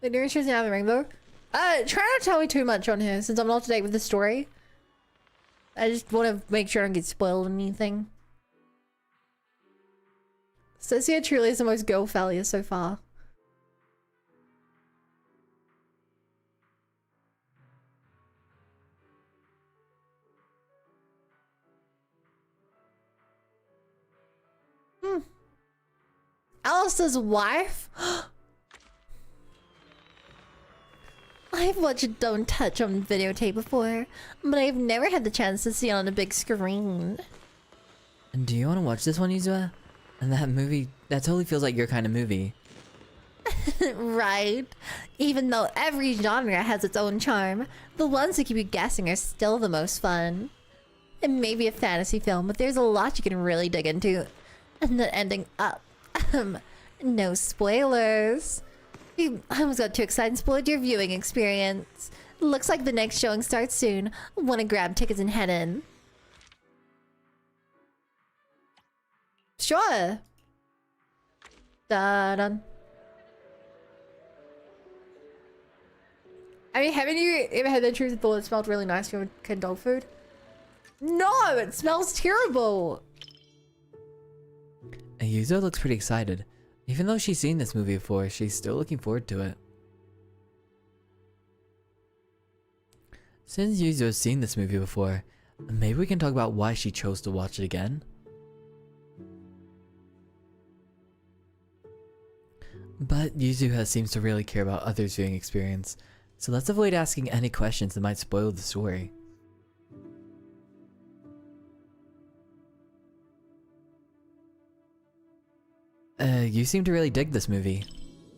Speaker 1: The nearest is now the rainbow. Try not to tell me too much on here since I'm not up to date with the story. I just want to make sure I don't get spoiled or anything. Cecilia truly is the most girl failure so far. Alice's wife?
Speaker 4: I've watched Don't Touch on videotape before, but I've never had the chance to see it on a big screen.
Speaker 8: And do you want to watch this one, Yuzua? And that movie, that totally feels like your kind of movie.
Speaker 4: Right. Even though every genre has its own charm, the ones that keep you guessing are still the most fun. It may be a fantasy film, but there's a lot you can really dig into. And the ending up. No spoilers. I almost got too excited and spoiled your viewing experience. Looks like the next showing starts soon. Wanna grab tickets and head in?
Speaker 1: Sure. Dun. I mean, haven't you ever had the truth thought it smelled really nice from canned dog food? No, it smells terrible.
Speaker 8: Yuzua looks pretty excited. Even though she's seen this movie before, she's still looking forward to it. Since Yuzua's seen this movie before, maybe we can talk about why she chose to watch it again? But Yuzua seems to really care about others' viewing experience, so let's avoid asking any questions that might spoil the story. You seem to really dig this movie.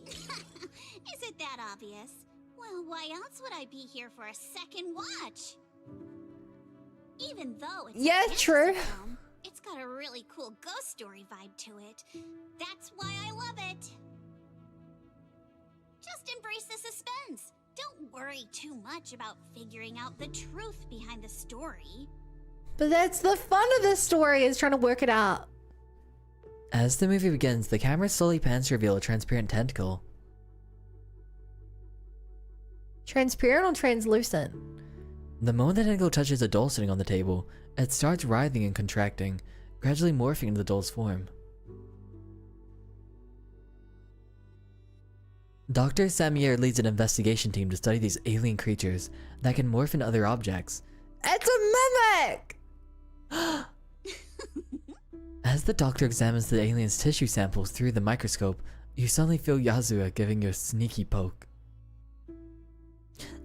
Speaker 6: Is it that obvious? Well, why else would I be here for a second watch? Even though it's
Speaker 1: yeah,
Speaker 6: a
Speaker 1: true.
Speaker 6: film, it's got a really cool ghost story vibe to it. That's why I love it. Just embrace the suspense. Don't worry too much about figuring out the truth behind the story.
Speaker 1: But that's the fun of this story, is trying to work it out.
Speaker 8: As the movie begins, the camera slowly pans to reveal a transparent tentacle.
Speaker 1: Transparent or translucent?
Speaker 8: The moment the tentacle touches a doll sitting on the table, it starts writhing and contracting, gradually morphing into the doll's form. Dr. Samier leads an investigation team to study these alien creatures that can morph into other objects.
Speaker 1: It's a mimic!
Speaker 8: As the doctor examines the alien's tissue samples through the microscope, you suddenly feel Yuzua giving you a sneaky poke.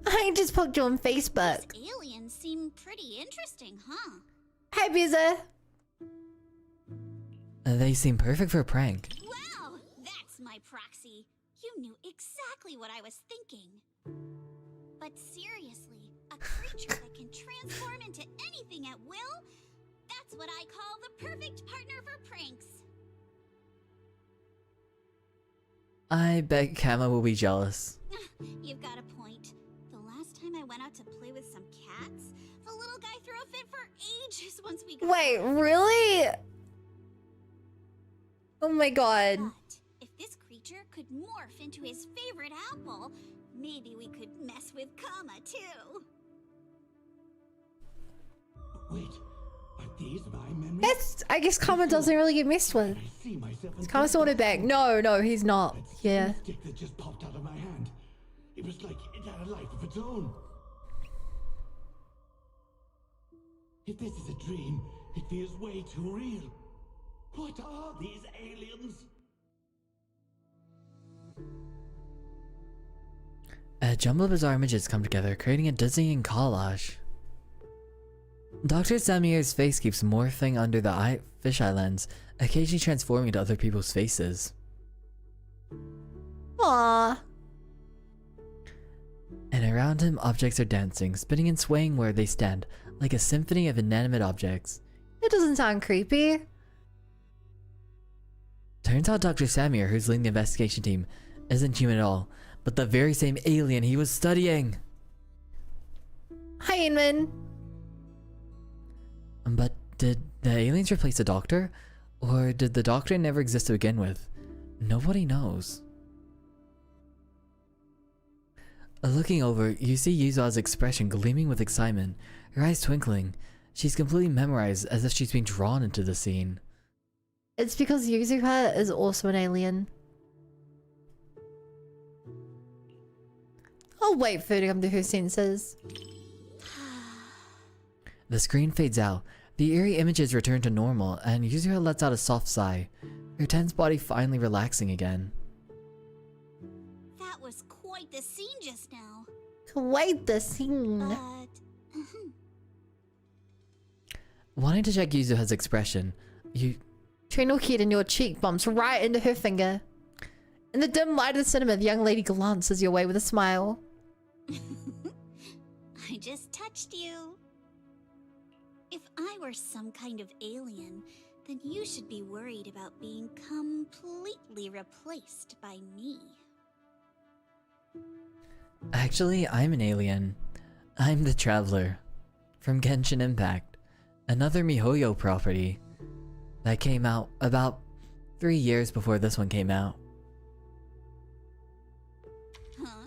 Speaker 4: I just just poked you on Facebook.
Speaker 6: These aliens seem pretty interesting, huh?
Speaker 4: Hi, Biza.
Speaker 8: They seem perfect for a prank.
Speaker 6: Wow, that's my proxy. You knew exactly what I was thinking. But seriously, a creature that can transform into anything at will? That's what I call the perfect partner for pranks.
Speaker 8: I bet Kama will be jealous.
Speaker 6: You've got a point. The last time I went out to play with some cats, the little guy threw a fit for ages once we got
Speaker 4: Wait, really? Oh my god.
Speaker 6: But if this creature could morph into his favorite apple, maybe we could mess with Kama too.
Speaker 11: Wait, are these my memories?
Speaker 4: That's, I guess Kama doesn't really get messed with.
Speaker 11: I see myself in
Speaker 4: Kama's sorted back. No, he's not.
Speaker 11: that
Speaker 4: Yeah.
Speaker 11: stick that just popped out of my hand. It was like it had a life of its own. If this is a dream, it feels way too real. What are these aliens?
Speaker 8: A jumble of bizarre images come together, creating a dizzying collage. Dr. Samir's face keeps morphing under the fisheye lens, occasionally transforming into other people's faces.
Speaker 4: Aww.
Speaker 8: And around him, objects are dancing, spinning and swaying where they stand, like a symphony of inanimate objects.
Speaker 4: It doesn't sound creepy.
Speaker 8: Turns out Dr. Samir, who's leading the investigation team, isn't human at all, but the very same alien he was studying.
Speaker 4: Hi, Inman.
Speaker 8: But did the aliens replace the doctor? Or did the doctor never exist to begin with? Nobody knows. Looking over, you see Yuza's expression gleaming with excitement, her eyes twinkling. She's completely memorized, as if she's being drawn into the scene.
Speaker 4: It's because Yuzuha is also an alien. I'll wait for her to come to her senses.
Speaker 8: The screen fades out, the eerie images return to normal, and Yuzuha lets out a soft sigh, her tense body finally relaxing again.
Speaker 6: That was quite the scene just now.
Speaker 4: Quite the scene.
Speaker 6: But
Speaker 8: Wanting to check Yuzuha's expression, you
Speaker 4: Turn your head and your cheek bumps right into her finger. In the dim light of the cinema, the young lady glances your way with a smile.
Speaker 6: I just touched you. If I were some kind of alien, then you should be worried about being completely replaced by me.
Speaker 8: Actually, I'm an alien. I'm the Traveler, from Genshin Impact, another MiHoYo property that came out about 3 years before this one came out.
Speaker 6: Huh?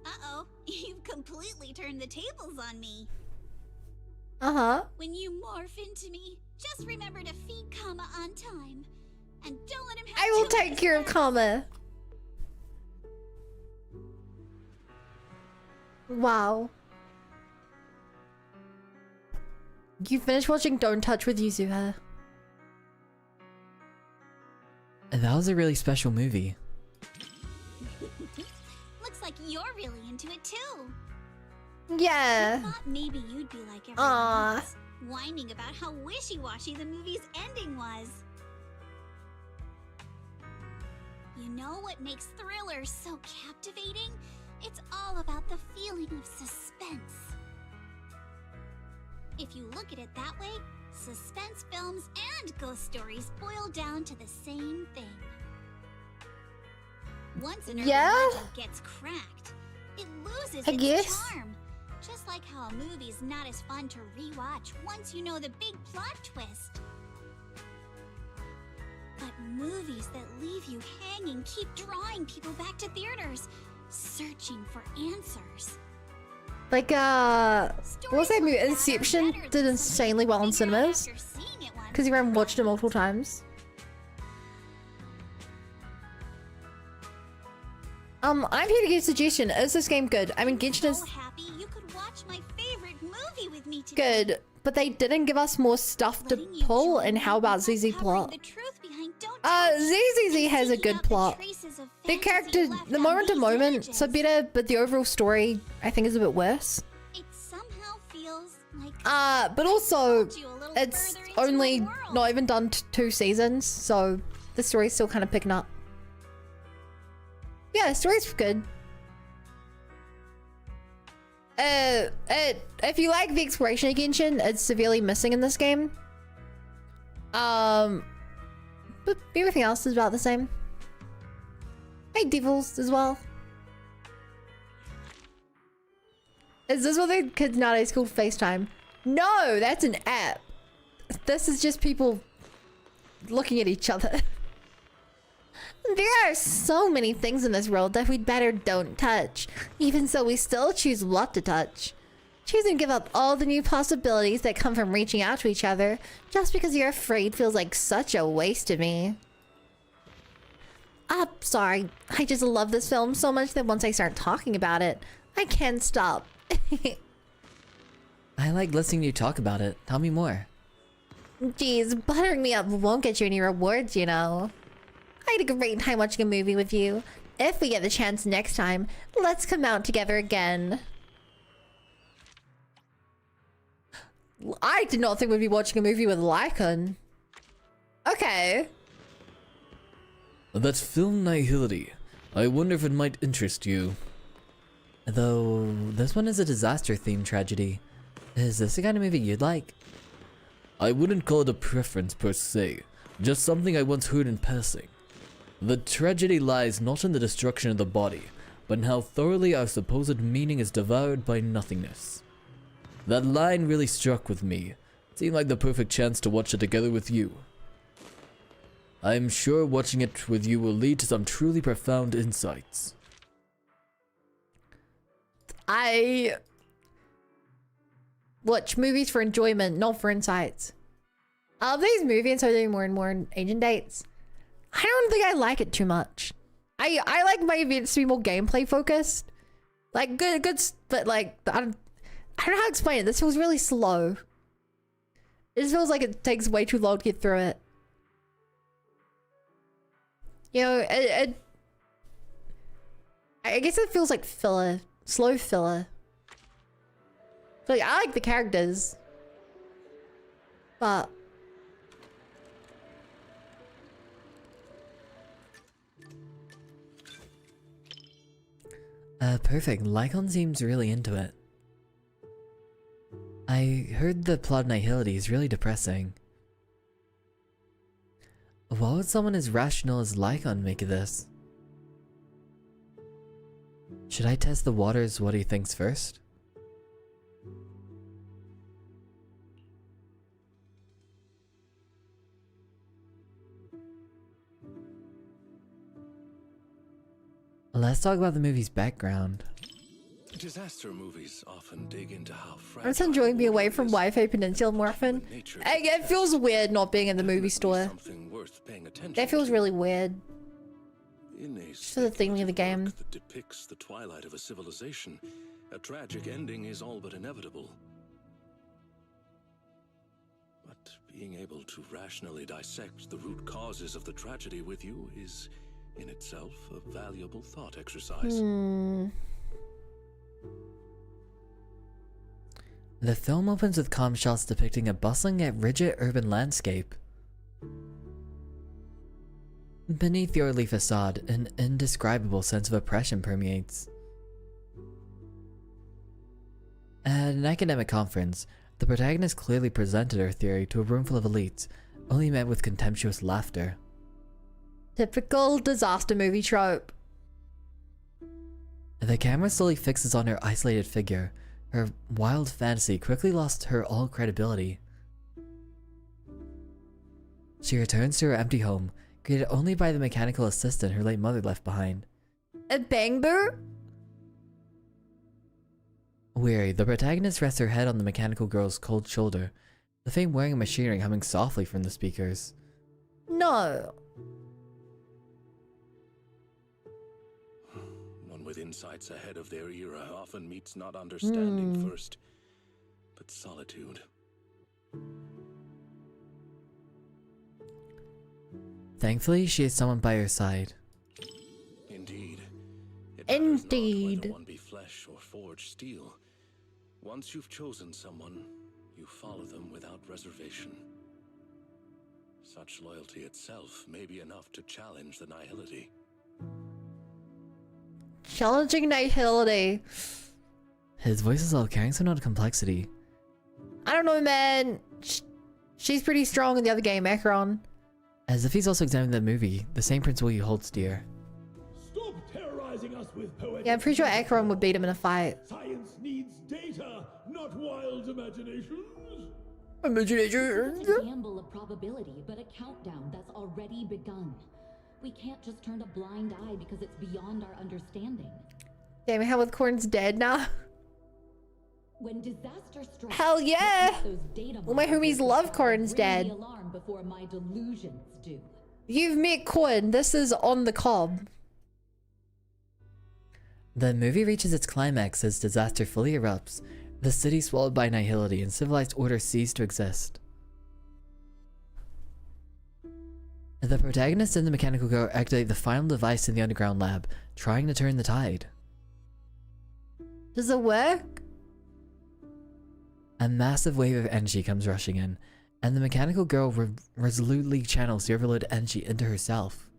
Speaker 6: Uh-oh, you've completely turned the tables on me.
Speaker 4: Uh-huh.
Speaker 6: When you morph into me, just remember to feed Kama on time. And don't let him have
Speaker 4: I will
Speaker 6: too many
Speaker 4: take care of
Speaker 6: snacks.
Speaker 4: Kama. Wow. You finished watching Don't Touch with Yuzuha.
Speaker 8: That was a really special movie.
Speaker 6: Looks like you're really into it too.
Speaker 4: Yeah.
Speaker 6: I thought maybe you'd be like everyone
Speaker 4: Aw.
Speaker 6: else, whining about how wishy-washy the movie's ending was. You know what makes thrillers so captivating? It's all about the feeling of suspense. If you look at it that way, suspense films and ghost stories boil down to the same thing. Once an urban
Speaker 4: Yeah?
Speaker 6: legend gets cracked, it loses
Speaker 4: I
Speaker 6: its
Speaker 4: guess.
Speaker 6: charm. Just like how a movie's not as fun to rewatch once you know the big plot twist. But movies that leave you hanging keep drawing people back to theaters, searching for answers.
Speaker 4: Like, what was that movie? Inception did insanely well in cinemas. Because everyone watched it multiple times. I'm here to give a suggestion. Is this game good? I mean, Genshin is
Speaker 6: Happy you could watch my favorite movie with me today.
Speaker 4: good, but they didn't give us more stuff to pull. And how about ZZ plot?
Speaker 6: The truth behind Don't
Speaker 4: ZZZ has a good plot.
Speaker 6: Traces of
Speaker 1: The character, the moment to moments are better, but the overall story, I think, is a bit worse.
Speaker 6: It somehow feels like
Speaker 1: But also,
Speaker 6: you a little
Speaker 1: it's
Speaker 6: further into
Speaker 1: only
Speaker 6: my world.
Speaker 1: not even done 2 seasons, so the story's still kind of picking up. Yeah, the story's good. If you like the exploration engine, it's severely missing in this game. But everything else is about the same. Hey, Devils as well. Is this what the kids nowadays called FaceTime? No, that's an app. This is just people looking at each other. There are so many things in this world that we'd better don't touch. Even so, we still choose what to touch. Choosing to give up all the new possibilities that come from reaching out to each other just because you're afraid feels like such a waste to me. Sorry. I just love this film so much that once I start talking about it, I can't stop.
Speaker 8: I like listening to you talk about it. Tell me more.
Speaker 4: Geez, buttering me up won't get you any rewards, you know. I had a great time watching a movie with you. If we get the chance next time, let's come out together again.
Speaker 1: I did not think we'd be watching a movie with Lycan. Okay.
Speaker 8: That film Nihility. I wonder if it might interest you. Though, this one is a disaster-themed tragedy. Is this the kind of movie you'd like? I wouldn't call it a preference per se, just something I once heard in passing. The tragedy lies not in the destruction of the body, but in how thoroughly our supposed meaning is devoured by nothingness. That line really struck with me. It seemed like the perfect chance to watch it together with you. I'm sure watching it with you will lead to some truly profound insights.
Speaker 1: I watch movies for enjoyment, not for insights. These movies are doing more and more agent dates. I don't think I like it too much. I like my events to be more gameplay focused. Like good, but like I don't know how to explain it. This feels really slow. It just feels like it takes way too long to get through it. You know, I guess it feels like filler, slow filler. Like I like the characters, but
Speaker 8: Perfect. Lycon seems really into it. I heard the plot of Nihility is really depressing. What would someone as rational as Lycon make of this? Should I test the waters what he thinks first? Let's talk about the movie's background.
Speaker 12: Disaster movies often dig into how
Speaker 1: I'm just enjoying being away from Wi-Fi Peninsula more often. It feels weird not being in the movie store. That feels really weird. Just for the theme of the game.
Speaker 12: That depicts the twilight of a civilization, a tragic ending is all but inevitable. But being able to rationally dissect the root causes of the tragedy with you is, in itself, a valuable thought exercise.
Speaker 8: The film opens with calm shots depicting a bustling yet rigid urban landscape. Beneath the orderly facade, an indescribable sense of oppression permeates. At an academic conference, the protagonist clearly presented her theory to a roomful of elites, only met with contemptuous laughter.
Speaker 1: Typical disaster movie trope.
Speaker 8: The camera slowly fixes on her isolated figure. Her wild fantasy quickly lost her all credibility. She returns to her empty home, greeted only by the mechanical assistant her late mother left behind.
Speaker 1: A bangber?
Speaker 8: Weary, the protagonist rests her head on the mechanical girl's cold shoulder, the faint whirring of machinery humming softly from the speakers.
Speaker 1: No.
Speaker 12: One with insights ahead of their era often meets not understanding first, but solitude.
Speaker 8: Thankfully, she has someone by her side.
Speaker 1: Indeed.
Speaker 12: Whether one be flesh or forged steel. Once you've chosen someone, you follow them without reservation. Such loyalty itself may be enough to challenge the Nihility.
Speaker 1: Challenging Nihility.
Speaker 8: His voice is all carrying some note of complexity.
Speaker 1: I don't know, man. She's pretty strong in the other game, Acheron.
Speaker 8: As if he's also examining the movie, the same principle he holds dear.
Speaker 13: Stop terrorizing us with poetic.
Speaker 1: Yeah, I'm pretty sure Acheron would beat him in a fight.
Speaker 13: Science needs data, not wild imaginations.
Speaker 1: Imagination.
Speaker 14: Not a gamble of probability, but a countdown that's already begun. We can't just turn a blind eye because it's beyond our understanding.
Speaker 1: Damn it, how with Corn's dead now?
Speaker 14: When disaster strikes,
Speaker 1: hell yeah!
Speaker 14: those data
Speaker 1: Well, my homies love Corn's
Speaker 14: ring
Speaker 1: dead.
Speaker 14: the alarm before my delusions do.
Speaker 1: You've met Corn. This is on the cob.
Speaker 8: The movie reaches its climax as disaster fully erupts, the city swallowed by Nihility, and civilized order cease to exist. The protagonist and the mechanical girl activate the final device in the underground lab, trying to turn the tide.
Speaker 1: Does it work?
Speaker 8: A massive wave of energy comes rushing in, and the mechanical girl resolutely channels the overloaded energy into herself.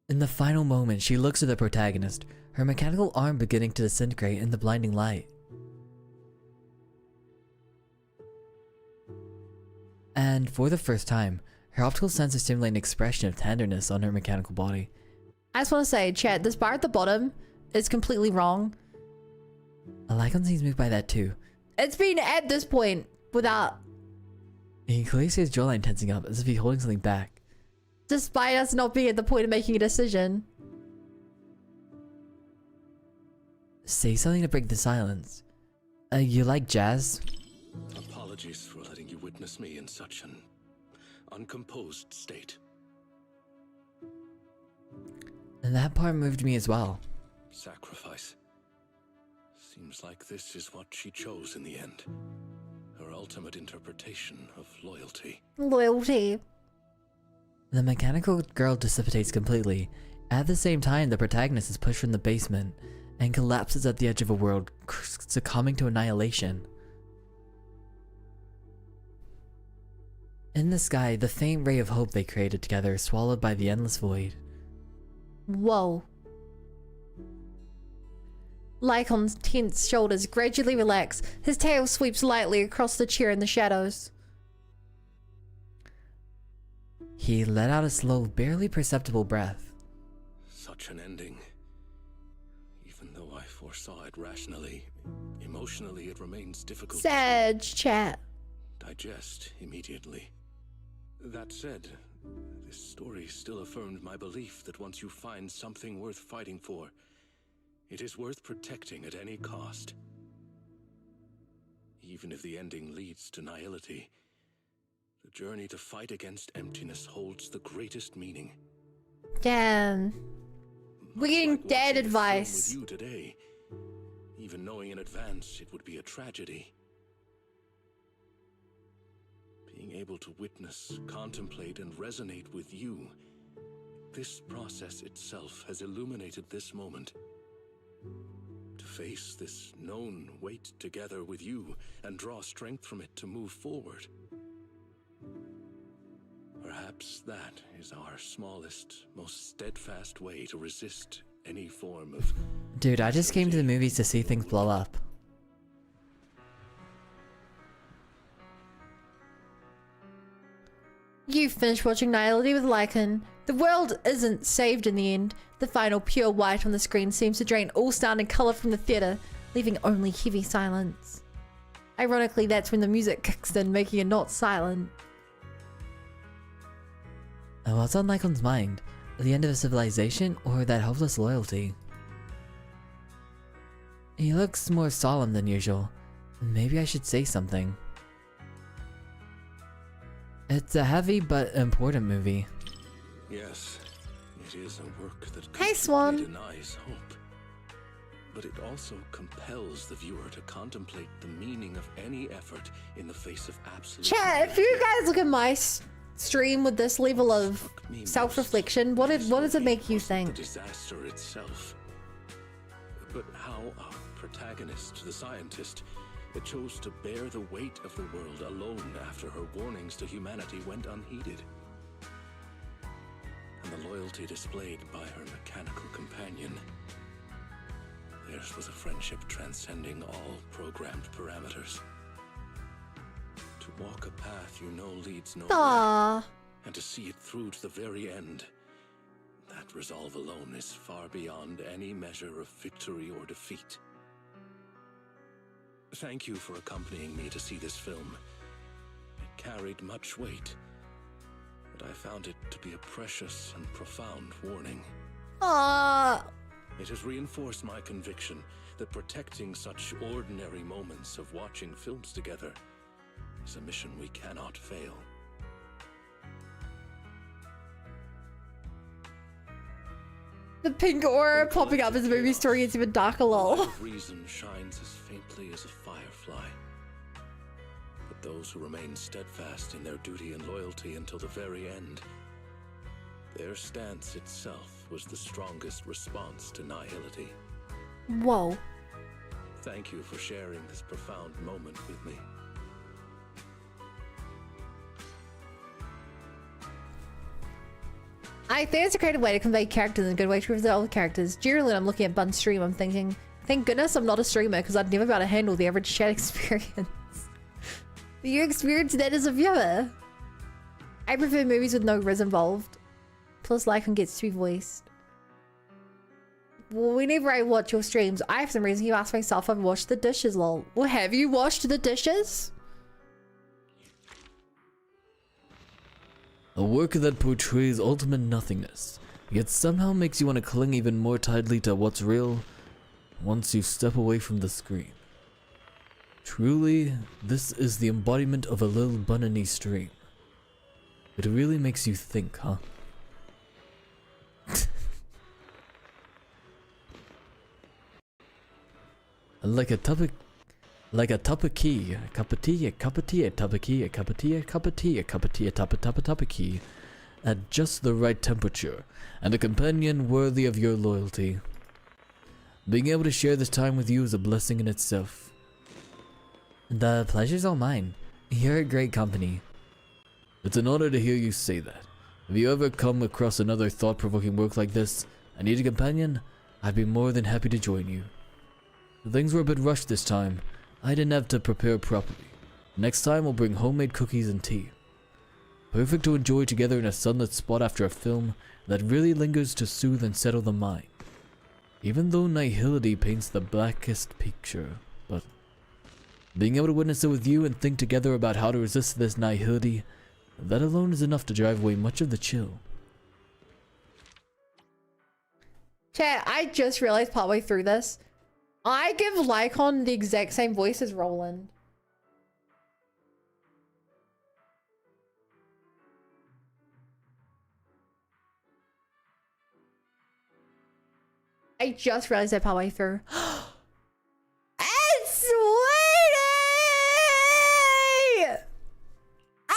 Speaker 8: In the final moment, she looks at the protagonist, her mechanical arm beginning to disintegrate in the blinding light. And for the first time, her optical sensors stimulate an expression of tenderness on her mechanical body.
Speaker 1: I just want to say, chat, this bar at the bottom is completely wrong.
Speaker 8: Lycon seems moved by that too.
Speaker 1: It's been at this point without...
Speaker 8: He clearly sees his jawline tensing up as if he's holding something back.
Speaker 1: Despite us not being at the point of making a decision.
Speaker 8: Say something to break the silence. You like jazz?
Speaker 12: Apologies for letting you witness me in such an uncomposed state.
Speaker 8: And that part moved me as well.
Speaker 12: Sacrifice. Seems like this is what she chose in the end. Her ultimate interpretation of loyalty.
Speaker 1: Loyalty.
Speaker 8: The mechanical girl dissipates completely. At the same time, the protagonist is pushed from the basement and collapses at the edge of a world, succumbing to annihilation. In the sky, the faint ray of hope they created together is swallowed by the endless void.
Speaker 1: Whoa. Lycon's tense shoulders gradually relax. His tail sweeps lightly across the chair in the shadows.
Speaker 8: He let out a slow, barely perceptible breath.
Speaker 12: Such an ending. Even though I foresaw it rationally, emotionally it remains difficult
Speaker 1: Sad chat.
Speaker 12: to digest immediately. That said, this story still affirmed my belief that once you find something worth fighting for, it is worth protecting at any cost. Even if the ending leads to nihility, the journey to fight against emptiness holds the greatest meaning.
Speaker 1: Damn. We're getting dead advice.
Speaker 12: With you today, even knowing in advance it would be a tragedy. Being able to witness, contemplate, and resonate with you, this process itself has illuminated this moment. To face this known weight together with you and draw strength from it to move forward. Perhaps that is our smallest, most steadfast way to resist any form of...
Speaker 8: Dude, I just came to the movies to see things blow up.
Speaker 1: You finished watching Nihility with Lycan. The world isn't saved in the end. The final pure white on the screen seems to drain all sound and color from the theater, leaving only heavy silence. Ironically, that's when the music kicks in, making it not silent.
Speaker 8: What's on Lycon's mind? The end of a civilization or that hopeless loyalty? He looks more solemn than usual. Maybe I should say something. It's a heavy but important movie.
Speaker 12: Yes, it is a work that
Speaker 1: Hey, Swan.
Speaker 12: denies hope. But it also compels the viewer to contemplate the meaning of any effort in the face of absolute...
Speaker 1: Chat, if you guys look at my stream with this level of self-reflection, what does it make you
Speaker 12: The
Speaker 1: think?
Speaker 12: disaster itself, but how our protagonist, the scientist, chose to bear the weight of the world alone after her warnings to humanity went unheeded. And the loyalty displayed by her mechanical companion. Theirs was a friendship transcending all programmed parameters. To walk a path you know leads nowhere,
Speaker 1: Aww.
Speaker 12: and to see it through to the very end. That resolve alone is far beyond any measure of victory or defeat. Thank you for accompanying me to see this film. It carried much weight, but I found it to be a precious and profound warning.
Speaker 1: Aww.
Speaker 12: It has reinforced my conviction that protecting such ordinary moments of watching films together is a mission we cannot fail.
Speaker 1: The pink aura popping up as the movie story gets even darker, lol.
Speaker 12: Reason shines as faintly as a firefly. But those who remain steadfast in their duty and loyalty until the very end, their stance itself was the strongest response to Nihility.
Speaker 1: Whoa.
Speaker 12: Thank you for sharing this profound moment with me.
Speaker 1: I think it's a creative way to convey characters and a good way to represent all the characters. Generally, when I'm looking at Bun's stream, I'm thinking, thank goodness I'm not a streamer because I'd never be able to handle the average chat experience. But you experience that as a viewer. I prefer movies with no Riz involved. Plus, Lycon gets to be voiced. Well, whenever I watch your streams, I have some reason you ask myself if I've washed the dishes, lol. Well, have you washed the dishes?
Speaker 8: A work that portrays ultimate nothingness, yet somehow makes you want to cling even more tightly to what's real once you step away from the screen. Truly, this is the embodiment of a Lil Bunny stream. It really makes you think, huh? Like a cup of tea, a cup of tea, a cup of tea, a cup of tea, a cup of tea, a cup of tea, a cup of tea, a cup of tea, at just the right temperature, and a companion worthy of your loyalty. Being able to share this time with you is a blessing in itself. The pleasure's all mine. You're a great company. It's an honor to hear you say that. If you ever come across another thought-provoking work like this, and need a companion, I'd be more than happy to join you. Things were a bit rushed this time. I didn't have to prepare properly. Next time we'll bring homemade cookies and tea. Perfect to enjoy together in a sunlit spot after a film that really lingers to soothe and settle the mind. Even though Nihility paints the blackest picture, but being able to witness it with you and think together about how to resist this Nihility, that alone is enough to drive away much of the chill.
Speaker 1: Chat, I just realized partway through this, I give Lycon the exact same voice as Roland. I just realized that partway through. It's Sweetie! Ah!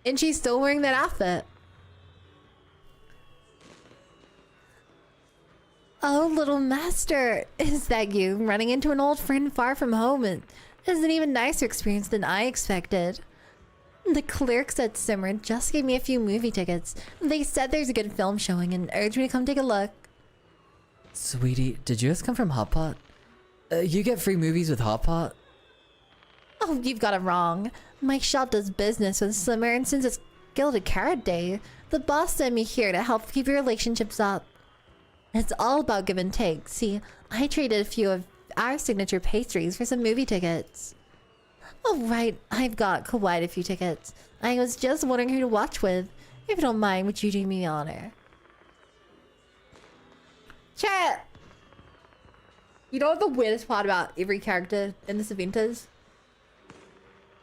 Speaker 1: And she's still wearing that outfit.
Speaker 4: Oh, little master, is that you running into an old friend far from home? It is an even nicer experience than I expected. The clerks at Simmer just gave me a few movie tickets. They said there's a good film showing and urged me to come take a look.
Speaker 8: Sweetie, did you just come from Hot Pot? You get free movies with Hot Pot?
Speaker 4: Oh, you've got it wrong. My shop does business with Simmer, and since it's Gilded Carrot Day, the boss sent me here to help keep your relationships up. It's all about give and take. See, I traded a few of our signature pastries for some movie tickets. Oh, right. I've got quite a few tickets. I was just wondering who to watch with. If you don't mind, would you do me the honor?
Speaker 1: Chat! You know what the weirdest part about every character in this event is?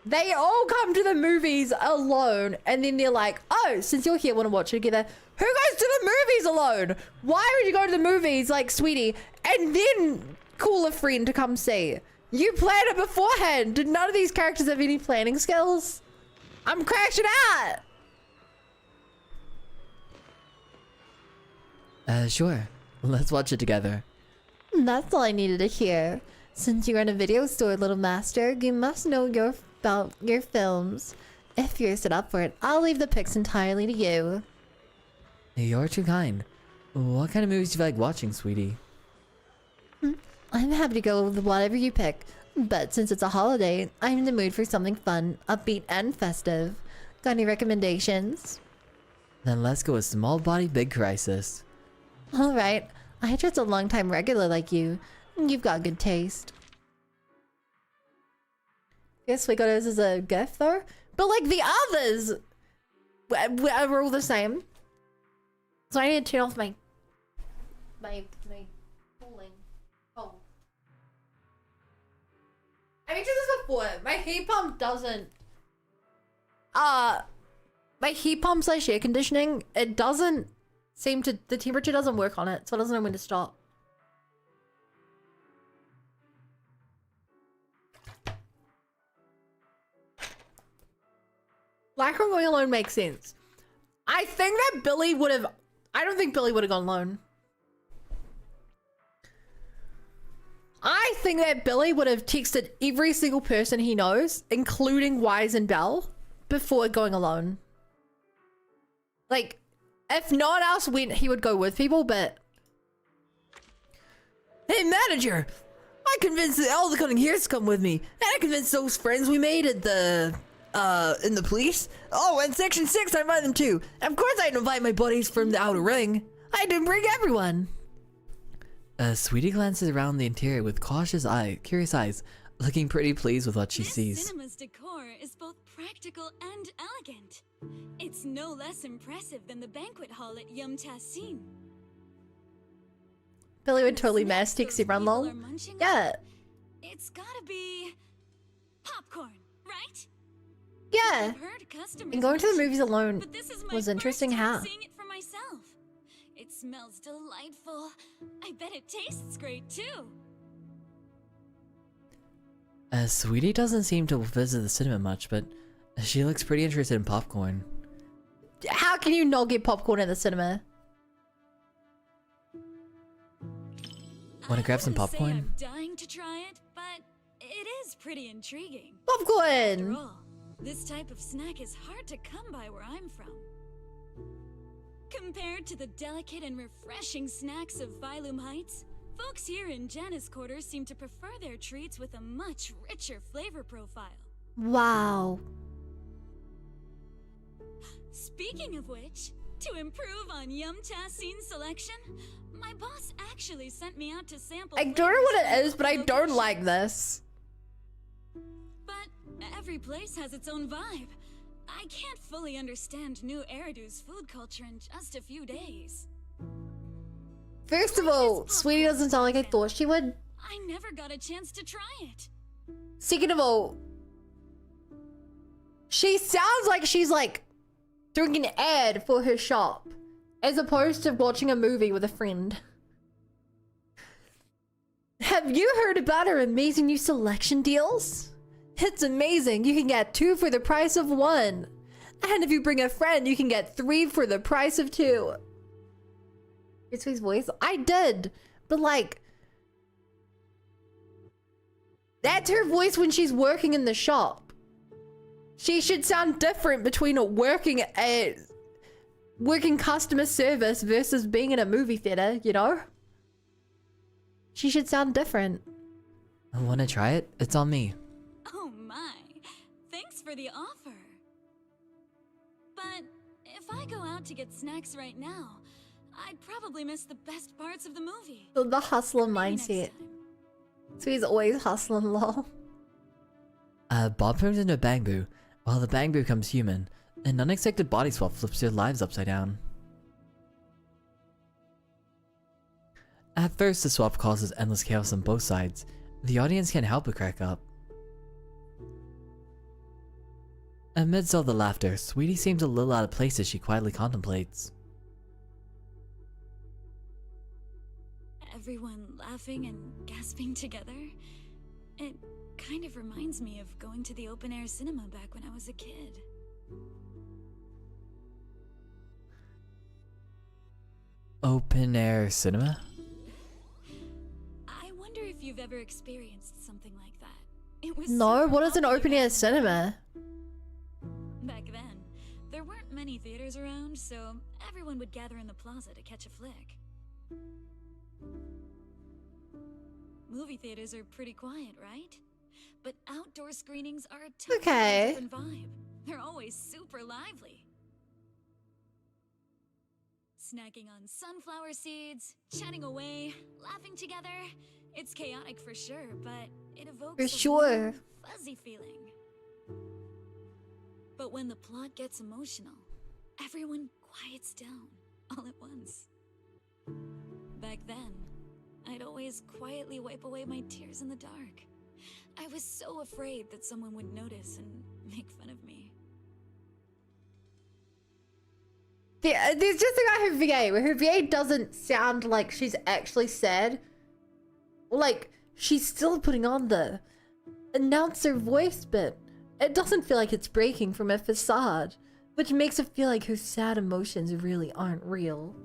Speaker 1: They all come to the movies alone, and then they're like, oh, since you're here, want to watch it together. Who goes to the movies alone? Why would you go to the movies, like, Sweetie, and then call a friend to come see? You planned it beforehand. Did none of these characters have any planning skills? I'm crashing out.
Speaker 8: Sure. Let's watch it together.
Speaker 3: That's all I needed to hear. Since you run a video store, little master, you must know about your films. If you're set up for it, I'll leave the picks entirely to you.
Speaker 8: You're too kind. What kind of movies do you like watching, sweetie?
Speaker 3: I'm happy to go with whatever you pick, but since it's a holiday, I'm in the mood for something fun, upbeat, and festive. Got any recommendations?
Speaker 8: Then let's go with Small Body Big Crisis.
Speaker 3: Alright, I trust a long-time regular like you. You've got good taste.
Speaker 1: Yes, we got this as a gift though. But like the others we're all the same. So I need to turn off my cooling. Oh. I mentioned this before. My heat pump doesn't my heat pump / air conditioning, it doesn't seem to, the temperature doesn't work on it, so it doesn't know when to stop. Lack of going alone makes sense. I think that Billy would have, I don't think Billy would have gone alone. I think that Billy would have texted every single person he knows, including Wise and Belle, before going alone. Like, if no one else went, he would go with people, but...
Speaker 9: Hey, manager! I convinced all the cunning heroes to come with me, and I convinced those friends we made at the... in the police. Oh, and Section 6, I invited them too. Of course I'd invite my buddies from the outer ring. I didn't bring everyone.
Speaker 8: Sweetie glances around the interior with curious eyes, looking pretty pleased with what she sees.
Speaker 2: Cinema's decor is both practical and elegant. It's no less impressive than the banquet hall at Yum Tassin.
Speaker 1: Billy would totally mass text everyone, lol. Yeah.
Speaker 2: It's gotta be popcorn, right?
Speaker 1: Yeah.
Speaker 2: I've heard customers
Speaker 1: And going to the
Speaker 2: mention
Speaker 1: movies
Speaker 2: it,
Speaker 1: alone
Speaker 2: but this is my
Speaker 1: was
Speaker 2: first
Speaker 1: interesting,
Speaker 2: time
Speaker 1: huh?
Speaker 2: seeing it for myself. It smells delightful. I bet it tastes great too.
Speaker 8: Sweetie doesn't seem to visit the cinema much, but she looks pretty interested in popcorn.
Speaker 1: How can you not get popcorn at the cinema?
Speaker 8: Wanna grab some popcorn?
Speaker 2: I'm dying to try it, but it is pretty intriguing.
Speaker 1: Popcorn!
Speaker 2: After all, this type of snack is hard to come by where I'm from. Compared to the delicate and refreshing snacks of Phylum Heights, folks here in Janus Quarters seem to prefer their treats with a much richer flavor profile.
Speaker 1: Wow.
Speaker 2: Speaking of which, to improve on Yum Tassin's selection, my boss actually sent me out to sample.
Speaker 1: I don't know what it is, but I don't like this.
Speaker 2: But every place has its own vibe. I can't fully understand New Eridu's food culture in just a few days.
Speaker 1: First of all, Sweetie doesn't sound like I thought she would.
Speaker 2: I never got a chance to try it.
Speaker 1: Second of all, she sounds like she's like doing an ad for her shop as opposed to watching a movie with a friend. Have you heard about our amazing new selection deals? It's amazing. You can get 2 for the price of 1. And if you bring a friend, you can get 3 for the price of 2. It's his voice. I did. But like, that's her voice when she's working in the shop. She should sound different between working customer service versus being in a movie theater, you know? She should sound different.
Speaker 8: Wanna try it? It's on me.
Speaker 2: Oh my. Thanks for the offer. But if I go out to get snacks right now, I'd probably miss the best parts of the movie.
Speaker 1: The hustler mindset. So he's always hustling, lol.
Speaker 8: Bob turns into a Bangbu, while the Bangbu becomes human. An unexpected body swap flips their lives upside down. At first, the swap causes endless chaos on both sides. The audience can't help but crack up. Amidst all the laughter, Sweetie seems a little out of place as she quietly contemplates.
Speaker 2: Everyone laughing and gasping together. It kind of reminds me of going to the open-air cinema back when I was a kid.
Speaker 8: Open air cinema?
Speaker 2: I wonder if you've ever experienced something like that. It was
Speaker 1: No,
Speaker 2: super
Speaker 1: what is an
Speaker 2: popular
Speaker 1: open air
Speaker 2: back
Speaker 1: cinema?
Speaker 2: Back then, there weren't many theaters around, so everyone would gather in the plaza to catch a flick. Movie theaters are pretty quiet, right? But outdoor screenings are a totally different vibe. They're always super lively. Snacking on sunflower seeds, chatting away, laughing together. It's chaotic for sure, but it evokes
Speaker 1: For
Speaker 2: a
Speaker 1: sure.
Speaker 2: warm, fuzzy feeling. But when the plot gets emotional, everyone quiets down all at once. Back then, I'd always quietly wipe away my tears in the dark. I was so afraid that someone would notice and make fun of me.
Speaker 1: Yeah, there's just a guy her VA, where her VA doesn't sound like she's actually sad. Like, she's still putting on the announcer voice, but it doesn't feel like it's breaking from a facade, which makes it feel like her sad emotions really aren't real.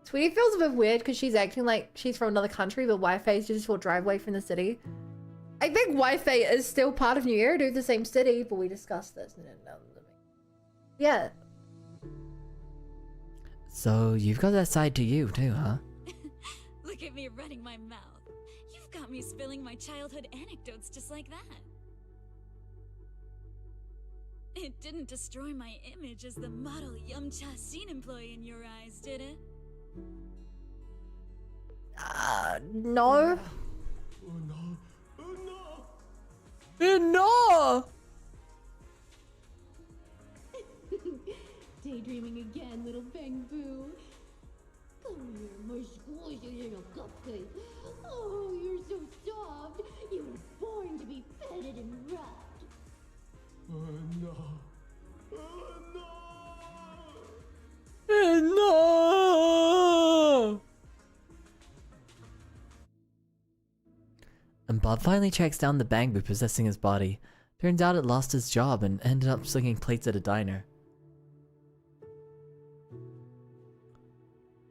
Speaker 1: Sweetie feels a bit weird because she's acting like she's from another country, but Wi-Fi is just a short driveway from the city. I think Wi-Fi is still part of New Era, they're the same city, but we discussed this. Yeah.
Speaker 8: So you've got that side to you too, huh?
Speaker 2: Look at me running my mouth. You've got me spilling my childhood anecdotes just like that. It didn't destroy my image as the model Yumcha scene employee in your eyes, did it?
Speaker 1: No.
Speaker 8: No!
Speaker 14: Daydreaming again, little Bang Boo. Come here, my squishy little cupcake. Oh, you're so soft. You were born to be petted and rubbed.
Speaker 8: No! And Bob finally tracks down the Bangbu possessing his body. Turns out it lost its job and ended up slinging plates at a diner.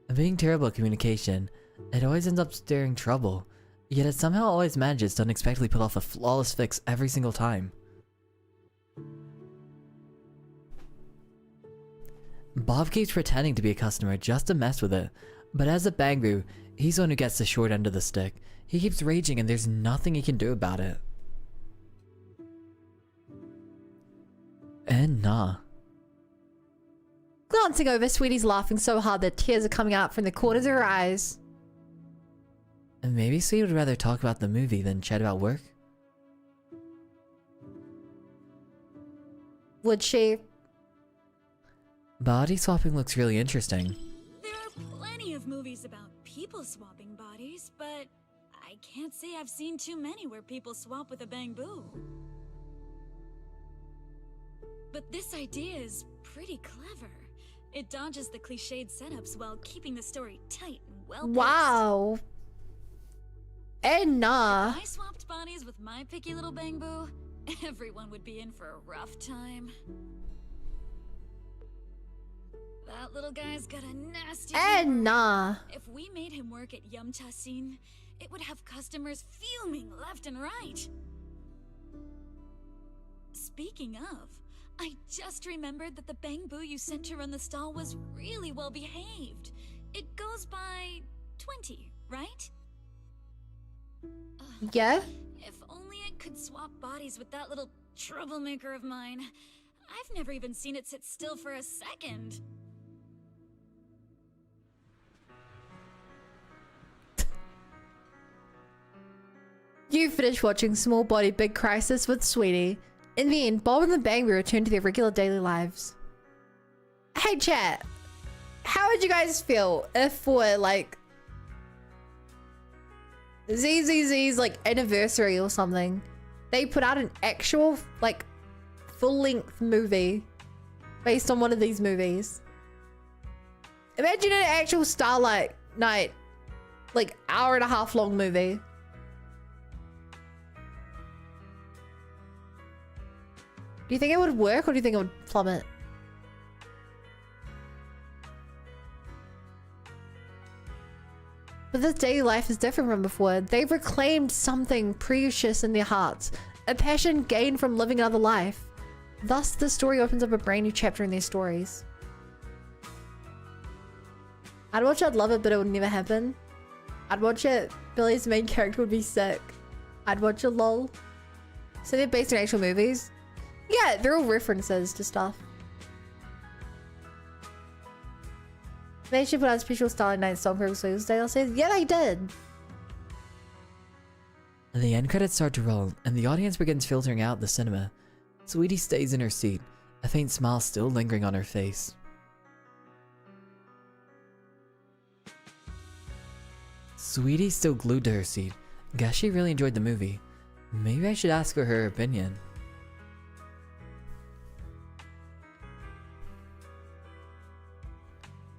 Speaker 8: And being terrible at communication, it always ends up stirring trouble, yet it somehow always manages to unexpectedly pull off a flawless fix every single time. Bob keeps pretending to be a customer just to mess with it, but as a Bangbu, he's the one who gets the short end of the stick. He keeps raging and there's nothing he can do about it. And nah.
Speaker 1: Glancing over, Sweetie's laughing so hard that tears are coming out from the corners of her eyes.
Speaker 8: And maybe Sweetie would rather talk about the movie than chat about work?
Speaker 1: Would she?
Speaker 8: Body swapping looks really interesting.
Speaker 2: There are plenty of movies about people swapping bodies, but I can't say I've seen too many where people swap with a Bangbu. But this idea is pretty clever. It dodges the cliched setups while keeping the story tight and well-paced.
Speaker 1: Wow. And nah.
Speaker 2: If I swapped bodies with my picky little Bangbu, everyone would be in for a rough time. That little guy's got a nasty
Speaker 1: And
Speaker 2: temper.
Speaker 1: nah.
Speaker 2: If we made him work at Yumcha scene, it would have customers fuming left and right. Speaking of, I just remembered that the Bangbu you sent to run the stall was really well behaved. It goes by 20, right?
Speaker 1: Yeah?
Speaker 2: If only I could swap bodies with that little troublemaker of mine. I've never even seen it sit still for a second.
Speaker 1: You finished watching Small Body Big Crisis with Sweetie. In the end, Bob and the Bangbu return to their regular daily lives. Hey chat, how would you guys feel if for like ZZZ's like anniversary or something, they put out an actual like full-length movie based on one of these movies? Imagine an actual Starlight night, like hour and a half long movie. Do you think it would work or do you think it would plummet? But this daily life is different from before. They've reclaimed something precious in their hearts, a passion gained from living another life. Thus, the story opens up a brand new chapter in their stories. I'd watch it, I'd love it, but it would never happen. I'd watch it, Billy's main character would be sick. I'd watch it, lol. So they're based on actual movies? Yeah, they're all references to stuff. They should put out a special Starlight Night song for Tuesday. I'll say, yeah, they did.
Speaker 8: The end credits start to roll, and the audience begins filtering out the cinema. Sweetie stays in her seat, a faint smile still lingering on her face. Sweetie's still glued to her seat. Guess she really enjoyed the movie. Maybe I should ask her her opinion.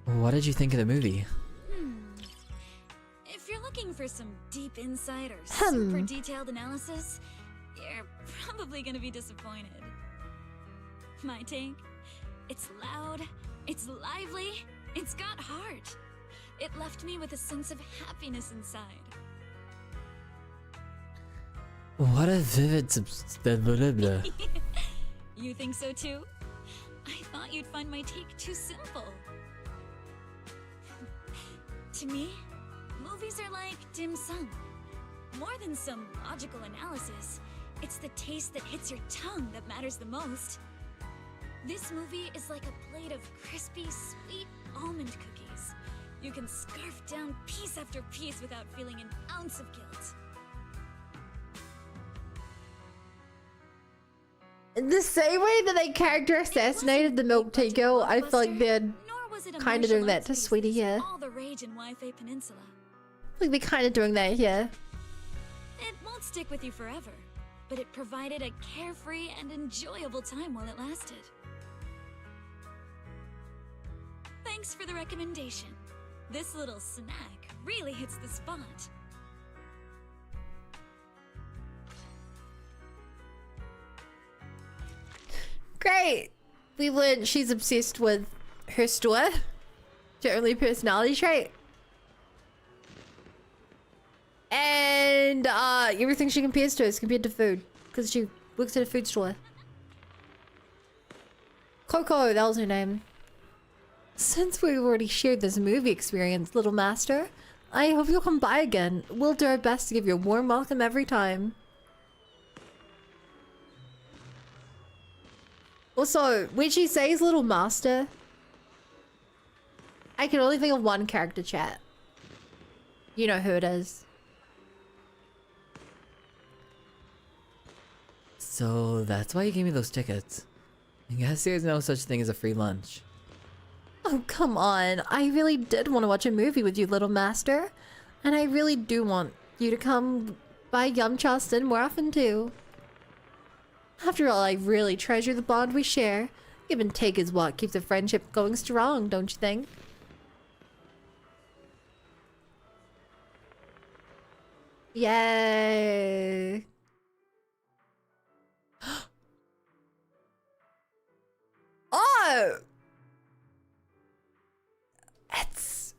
Speaker 8: What did you think of the movie?
Speaker 2: If you're looking for some deep insight or super detailed analysis, you're probably gonna be disappointed. My take? It's loud, it's lively, it's got heart. It left me with a sense of happiness inside.
Speaker 8: What a vivid
Speaker 2: You think so too? I thought you'd find my take too simple. To me, movies are like dim sum. More than some logical analysis, it's the taste that hits your tongue that matters the most. This movie is like a plate of crispy, sweet almond cookies. You can scarf down piece after piece without feeling an ounce of guilt.
Speaker 1: The same way that they character assassinated the milk tea girl, I feel like they're kind of doing that to Sweetie here.
Speaker 2: All the rage in Wi-Fi Peninsula.
Speaker 1: I think they're kind of doing that here.
Speaker 2: It won't stick with you forever, but it provided a carefree and enjoyable time while it lasted. Thanks for the recommendation. This little snack really hits the spot.
Speaker 1: Great! We learned she's obsessed with her store. Her only personality trait. And everything she compares to is compared to food. Because she works at a food store. Coco, that was her name. Since we've already shared this movie experience, Little Master, I hope you'll come by again. We'll do our best to give you a warm welcome every time. Also, when she says Little Master, I can only think of one character, chat. You know who it is.
Speaker 8: So that's why you gave me those tickets. I guess there's no such thing as a free lunch.
Speaker 1: Oh, come on. I really did want to watch a movie with you, Little Master. And I really do want you to come by Yumchaston more often, too. After all, I really treasure the bond we share. Give and take is what keeps a friendship going strong, don't you think? Yay! Oh! It's...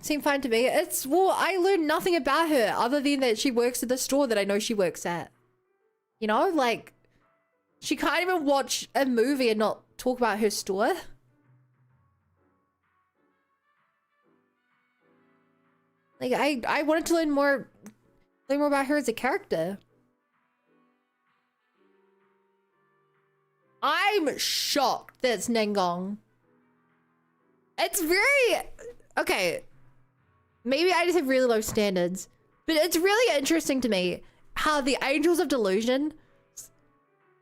Speaker 1: seemed fine to me. It's... well, I learned nothing about her other than that she works at the store that I know she works at. You know, like... she can't even watch a movie and not talk about her store. Like, I wanted to learn more about her as a character. I'm shocked that it's Nangong. It's very... okay. Maybe I just have really low standards. But it's really interesting to me how the Angels of Delusion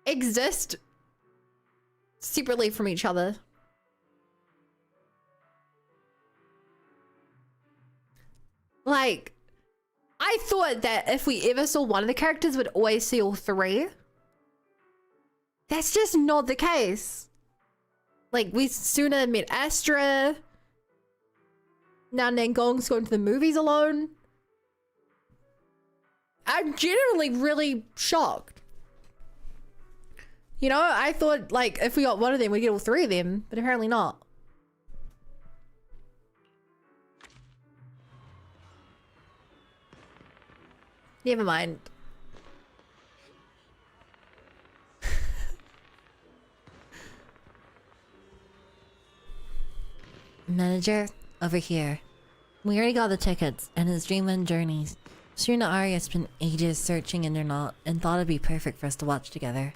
Speaker 1: exist separately from each other. Like, I thought that if we ever saw one of the characters, we'd always see all three. That's just not the case. Like, we sooner met Astra. Now Nangong's going to the movies alone. I'm genuinely really shocked. You know, I thought, like, if we got one of them, we get all three of them, but apparently not. Never mind.
Speaker 3: Manager, over here. We already got the tickets, and it's Dreamland Journeys. Soon Arya spent ages searching Internet and thought it'd be perfect for us to watch together.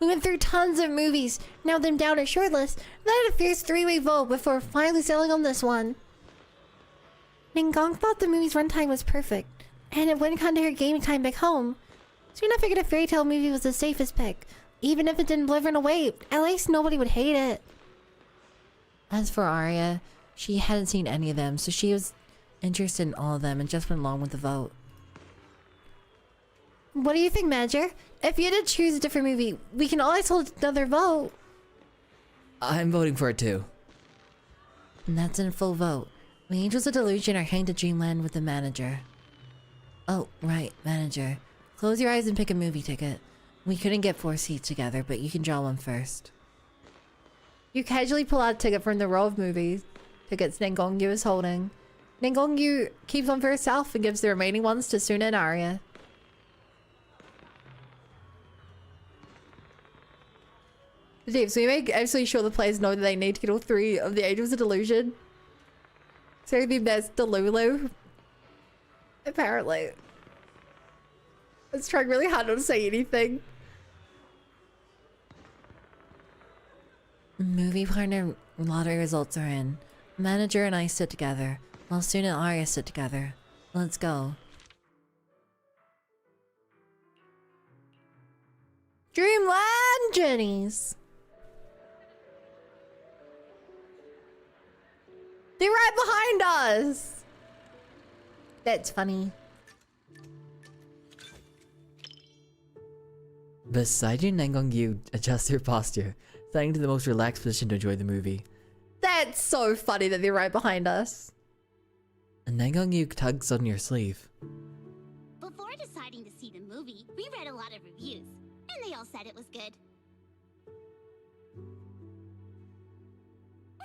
Speaker 4: We went through tons of movies, narrowed them down to shortlist, then had a fierce three-way vote before finally settling on this one. Ningong thought the movie's runtime was perfect, and it wouldn't come to her gaming time back home. Soon I figured a fairy tale movie was the safest pick. Even if it didn't blow everyone away, at least nobody would hate it.
Speaker 3: As for Arya, she hadn't seen any of them, so she was interested in all of them and just went along with the vote.
Speaker 4: What do you think, Manager? If you had to choose a different movie, we can always hold another vote.
Speaker 8: I'm voting for it too.
Speaker 3: And that's in a full vote. The Angels of Delusion are heading to Dreamland with the manager. Oh, right, manager. Close your eyes and pick a movie ticket. We couldn't get 4 seats together, but you can draw one first.
Speaker 1: You casually pull out a ticket from the row of movies tickets Ningongyu is holding. Ningongyu keeps one for herself and gives the remaining ones to Suna and Arya. Dave, so you make absolutely sure the players know that they need to get all 3 of the Angels of Delusion. So I think that's Delulu. Apparently. It's trying really hard not to say anything.
Speaker 3: Movie partner lottery results are in. Manager and I sit together, while Suna and Arya sit together. Let's go.
Speaker 1: Dreamland Journeys. They're right behind us. That's funny.
Speaker 8: Beside you, Nangongyu adjusts her posture, setting to the most relaxed position to enjoy the movie.
Speaker 1: That's so funny that they're right behind us.
Speaker 8: And Nangongyu tugs on your sleeve.
Speaker 6: Before deciding to see the movie, we read a lot of reviews, and they all said it was good.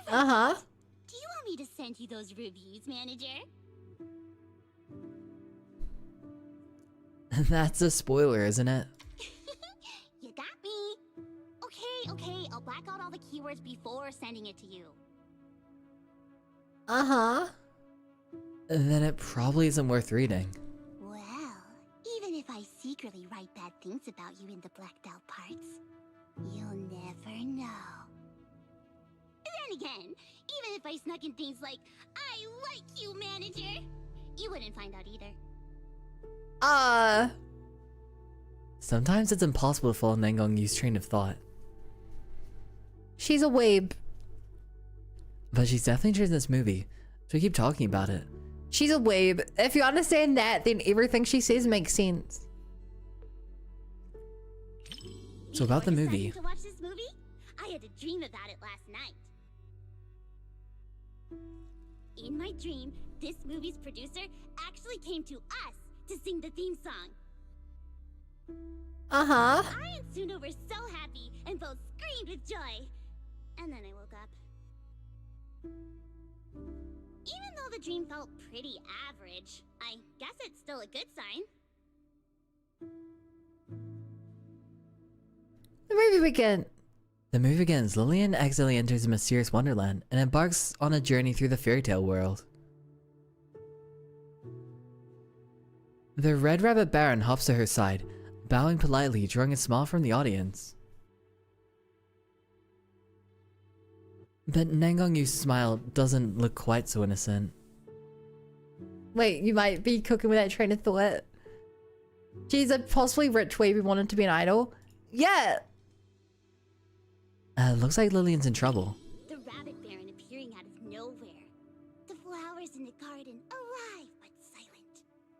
Speaker 1: Uh-huh.
Speaker 6: Do you want me to send you those reviews, Manager?
Speaker 8: That's a spoiler, isn't it?
Speaker 6: You got me. Okay, I'll black out all the keywords before sending it to you.
Speaker 1: Uh-huh.
Speaker 8: Then it probably isn't worth reading.
Speaker 6: Well, even if I secretly write bad things about you in the blacked out parts, you'll never know. Then again, even if I snuck in things like, I like you, Manager, you wouldn't find out either.
Speaker 8: Sometimes it's impossible to follow Nangongyu's train of thought.
Speaker 1: She's a weeb.
Speaker 8: But she's definitely interested in this movie, so we keep talking about it.
Speaker 1: She's a weeb. If you understand that, then everything she says makes sense.
Speaker 8: So about the movie.
Speaker 6: To watch this movie? I had a dream about it last night. In my dream, this movie's producer actually came to us to sing the theme song.
Speaker 1: Uh-huh.
Speaker 6: I and Suna were so happy and both screamed with joy. And then I woke up. Even though the dream felt pretty average, I guess it's still a good sign.
Speaker 1: The movie begins.
Speaker 8: The movie begins. Lillian accidentally enters a mysterious wonderland and embarks on a journey through the fairy tale world. The Red Rabbit Baron hops to her side, bowing politely, drawing a smile from the audience. But Nangongyu's smile doesn't look quite so innocent.
Speaker 1: Wait, you might be cooking with that train of thought. She's a possibly rich weeb who wanted to be an idol. Yeah.
Speaker 8: Looks like Lillian's in trouble.
Speaker 6: The Rabbit Baron appearing out of nowhere. The flowers in the garden alive but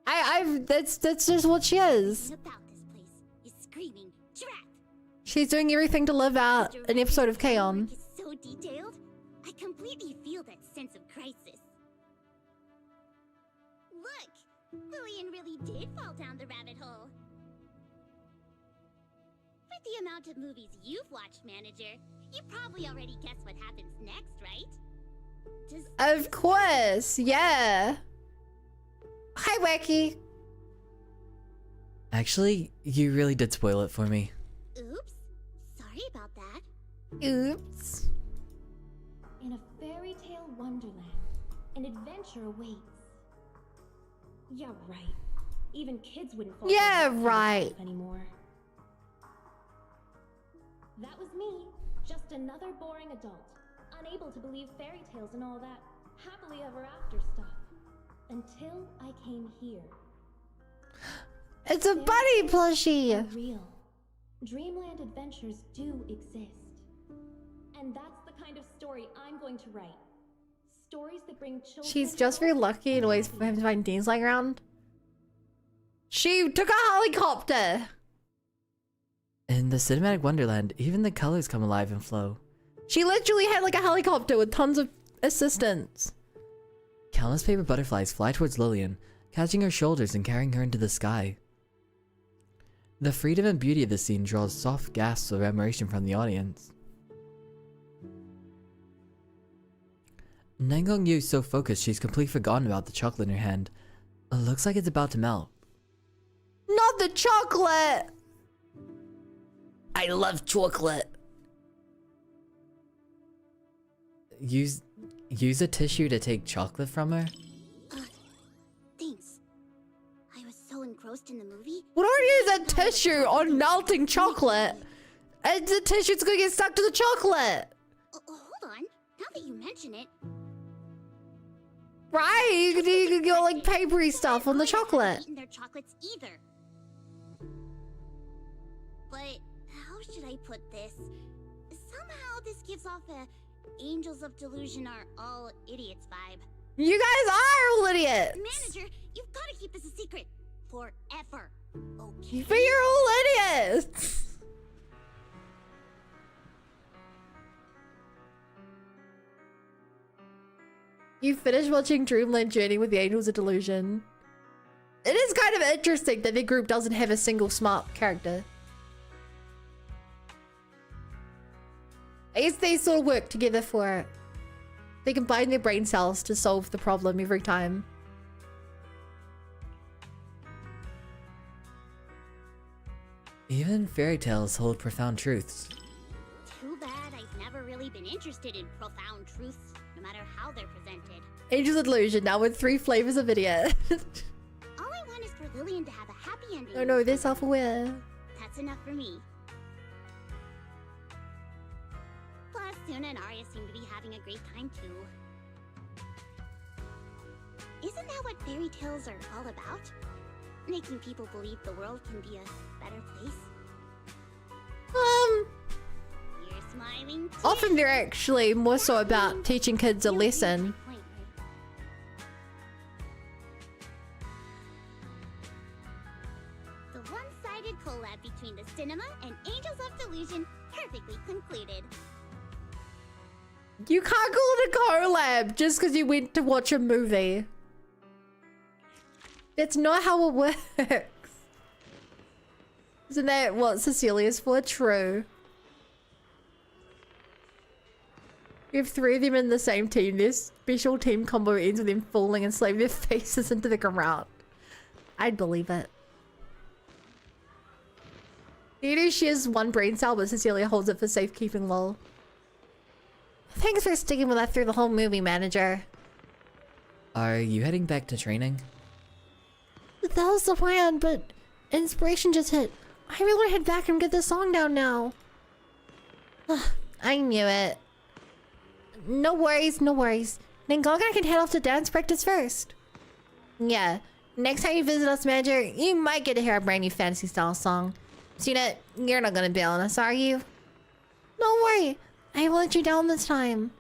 Speaker 6: silent.
Speaker 1: That's just what she is.
Speaker 6: About this place is screaming trap.
Speaker 1: She's doing everything to live out an episode of K-On!
Speaker 6: It's so detailed. I completely feel that sense of crisis. Look, Lillian really did fall down the rabbit hole. With the amount of movies you've watched, Manager, you probably already guessed what happens next, right?
Speaker 1: Of course, yeah. Hi, Wacky.
Speaker 8: Actually, you really did spoil it for me.
Speaker 6: Oops. Sorry about that.
Speaker 1: Oops.
Speaker 14: In a fairy tale wonderland, an adventure awaits. Yeah, right. Even kids wouldn't fall
Speaker 1: Yeah,
Speaker 14: for that
Speaker 1: right.
Speaker 14: stuff anymore. That was me, just another boring adult, unable to believe fairy tales and all that happily ever after stuff. Until I came here.
Speaker 1: It's a bunny plushie.
Speaker 14: Are real. Dreamland adventures do exist. And that's the kind of story I'm going to write. Stories that bring children.
Speaker 1: She's just very lucky and always for him to find things lying around. She took a helicopter.
Speaker 8: In the cinematic wonderland, even the colors come alive and flow.
Speaker 1: She literally had like a helicopter with tons of assistants.
Speaker 8: Countless paper butterflies fly towards Lillian, catching her shoulders and carrying her into the sky. The freedom and beauty of the scene draws soft gasps of admiration from the audience. Nangong Yu is so focused she's completely forgotten about the chocolate in her hand. It looks like it's about to melt.
Speaker 1: Not the chocolate!
Speaker 9: I love chocolate.
Speaker 8: Use a tissue to take chocolate from her?
Speaker 6: Thanks. I was so engrossed in the movie.
Speaker 1: We don't use a tissue on melting chocolate. And the tissue's gonna get stuck to the chocolate.
Speaker 6: Hold on. Now that you mention it.
Speaker 1: Right, you can go like papery stuff on the chocolate.
Speaker 6: Eaten their chocolates either. But how should I put this? Somehow this gives off a Angels of Delusion are all idiots vibe.
Speaker 1: You guys are all idiots.
Speaker 6: Manager, you've got to keep this a secret forever. Okay.
Speaker 1: But you're all idiots. You finished watching Dreamland Journey with the Angels of Delusion. It is kind of interesting that their group doesn't have a single smart character. I guess they sort of work together for it. They combine their brain cells to solve the problem every time.
Speaker 8: Even fairy tales hold profound truths.
Speaker 6: Too bad I've never really been interested in profound truths, no matter how they're presented.
Speaker 1: Angels of Delusion, now with 3 flavors of idiot.
Speaker 6: All I want is for Lillian to have a happy ending.
Speaker 1: Oh no, they're self-aware.
Speaker 6: That's enough for me. Plus, Suna and Arya seem to be having a great time too. Isn't that what fairy tales are all about? Making people believe the world can be a better place? You're smiling too.
Speaker 1: Often they're actually more so about teaching kids a lesson.
Speaker 6: The one-sided collab between the cinema and Angels of Delusion perfectly concluded.
Speaker 1: You can't call it a collab just because you went to watch a movie. That's not how it works. Isn't that what Cecilia's for? True. You have 3 of them in the same team. Their special team combo ends with them falling and slamming their faces into the ground. I'd believe it. Theodore shares 1 brain cell, but Cecilia holds it for safekeeping, lol. Thanks for sticking with us through the whole movie, Manager.
Speaker 8: Are you heading back to training?
Speaker 4: That was the plan, but inspiration just hit. I really want to head back and get this song down now.
Speaker 1: I knew it.
Speaker 4: No worries, no worries. Then Gaga can head off to dance practice first.
Speaker 1: Yeah. Next time you visit us, Manager, you might get to hear a brand new fantasy style song. Sina, you're not gonna bail on us, are you?
Speaker 4: Don't worry. I won't let you down this time.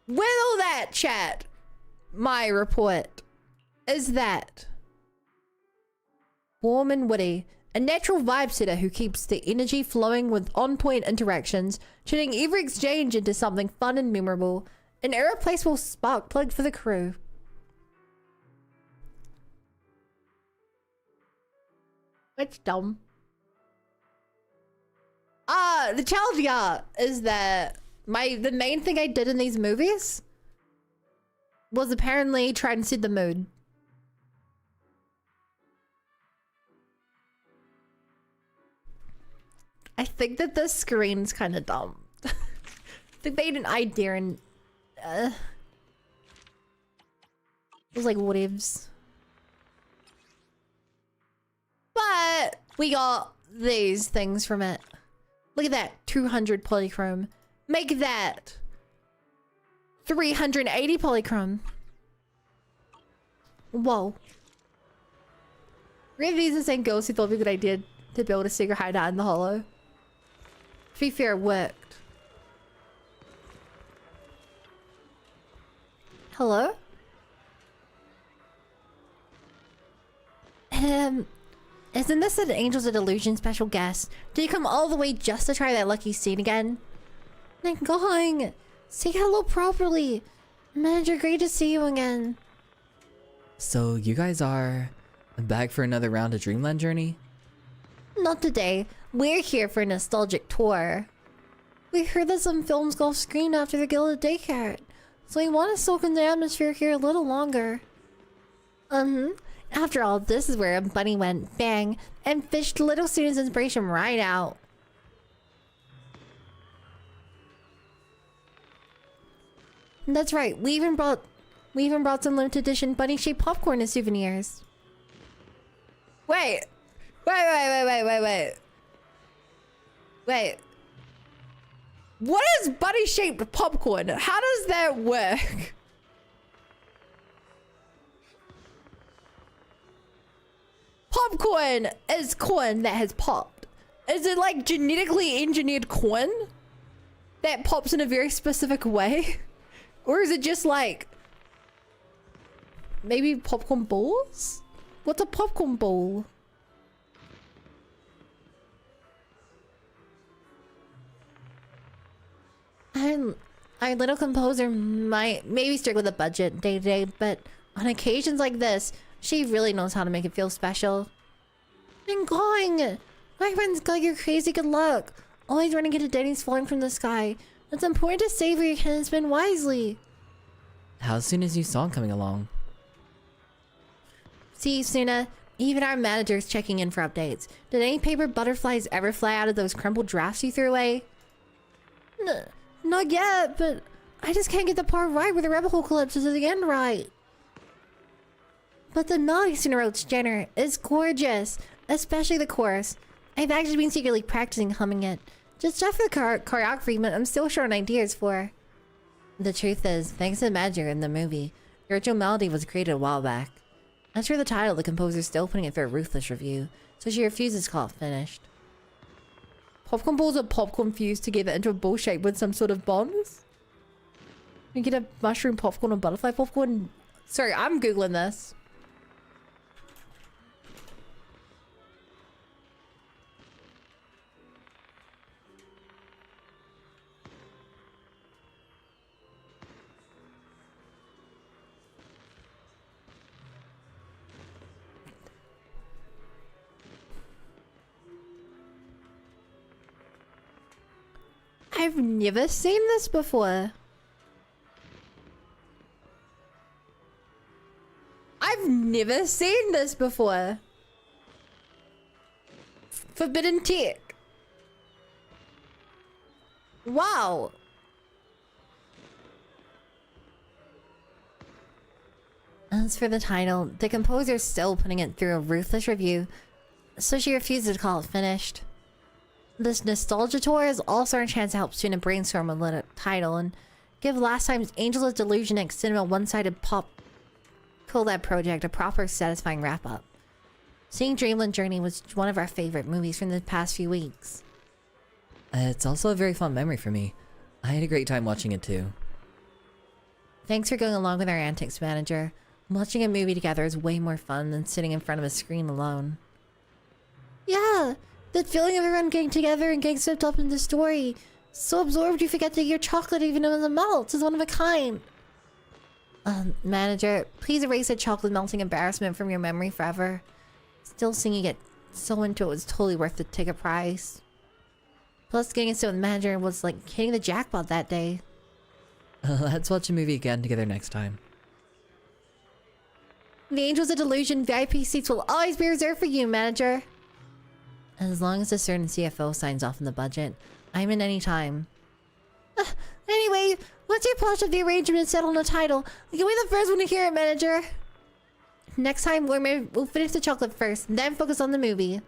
Speaker 1: With all that, chat, my report is that warm and witty, a natural vibe setter who keeps the energy flowing with on-point interactions, turning every exchange into something fun and memorable, an irreplaceable spark plug for the crew. That's dumb. The challenge, yeah, is that the main thing I did in these movies was apparently try and set the mood. I think that this screen's kind of dumb. I think they had an idea and it was like whatevs. But we got these things from it. Look at that, 200 polychrome. Make that 380 polychrome. Whoa. We're these the same ghosts who thought it'd be a good idea to build a secret hideout in the hollow. To be fair, it worked. Hello? Isn't this an Angels of Delusion special guest? Did you come all the way just to try that lucky scene again? I'm going. Say hello properly. Manager, great to see you again.
Speaker 8: So you guys are back for another round of Dreamland Journey?
Speaker 4: Not today. We're here for a nostalgic tour. We heard that some films go off screen after the Gilded Daycare, so we want to soak in the atmosphere here a little longer. After all, this is where a bunny went bang and fished little students' inspiration right out. That's right. We even brought some limited edition bunny-shaped popcorn as souvenirs.
Speaker 1: Wait. What is bunny-shaped popcorn? How does that work? Popcorn is corn that has popped. Is it like genetically engineered corn that pops in a very specific way? Or is it just like maybe popcorn balls? What's a popcorn ball?
Speaker 4: Our little composer might maybe stick with a budget day to day, but on occasions like this, she really knows how to make it feel special. I'm going! My friend's got your crazy good luck. Always running into Denny's falling from the sky. It's important to savor your kinsman wisely.
Speaker 8: How soon is your song coming along?
Speaker 4: See, Suna, even our manager's checking in for updates. Did any paper butterflies ever fly out of those crumpled drafts you threw away? Not yet, but I just can't get the part right where the rebel hole collapses at the end right. But the naughty Suna Roach Jenner is gorgeous, especially the chorus. I've actually been secretly practicing humming it. Just for the choreography, but I'm still short on ideas for. The truth is, thanks to the magic in the movie, the original melody was created a while back. As for the title, the composer's still putting it for a ruthless review, so she refuses to call it finished.
Speaker 1: Popcorn balls are popcorn fused together into a ball shape with some sort of bonds? You get a mushroom popcorn or butterfly popcorn? Sorry, I'm googling this. I've never seen this before. I've never seen this before. Forbidden tech. Wow.
Speaker 4: As for the title, the composer's still putting it through a ruthless review, so she refuses to call it finished. This nostalgia tour is also our chance to help Suna brainstorm a little title and give last time's Angels of Delusion X Cinema one-sided pop collab project a proper, satisfying wrap-up. Seeing Dreamland Journey was one of our favorite movies from the past few weeks.
Speaker 8: It's also a very fun memory for me. I had a great time watching it too.
Speaker 4: Thanks for going along with our antics, manager. Watching a movie together is way more fun than sitting in front of a screen alone. Yeah! That feeling of everyone getting together and getting swept up in the story. So absorbed you forget to eat your chocolate even when it melts is one of a kind. Manager, please erase that chocolate melting embarrassment from your memory forever. Still seeing you get
Speaker 3: so into it was totally worth the ticket price. Plus, getting to sit with the manager was like hitting the jackpot that day.
Speaker 8: Let's watch a movie again together next time.
Speaker 3: The Angel's a delusion. VIP seats will always be reserved for you, manager. As long as a certain CFO signs off on the budget, I'm in any time. Anyway, once you polish up the arrangement and settle on a title, you'll be the first one to hear it, manager. Next time, we'll finish the chocolate first, then focus on the movie.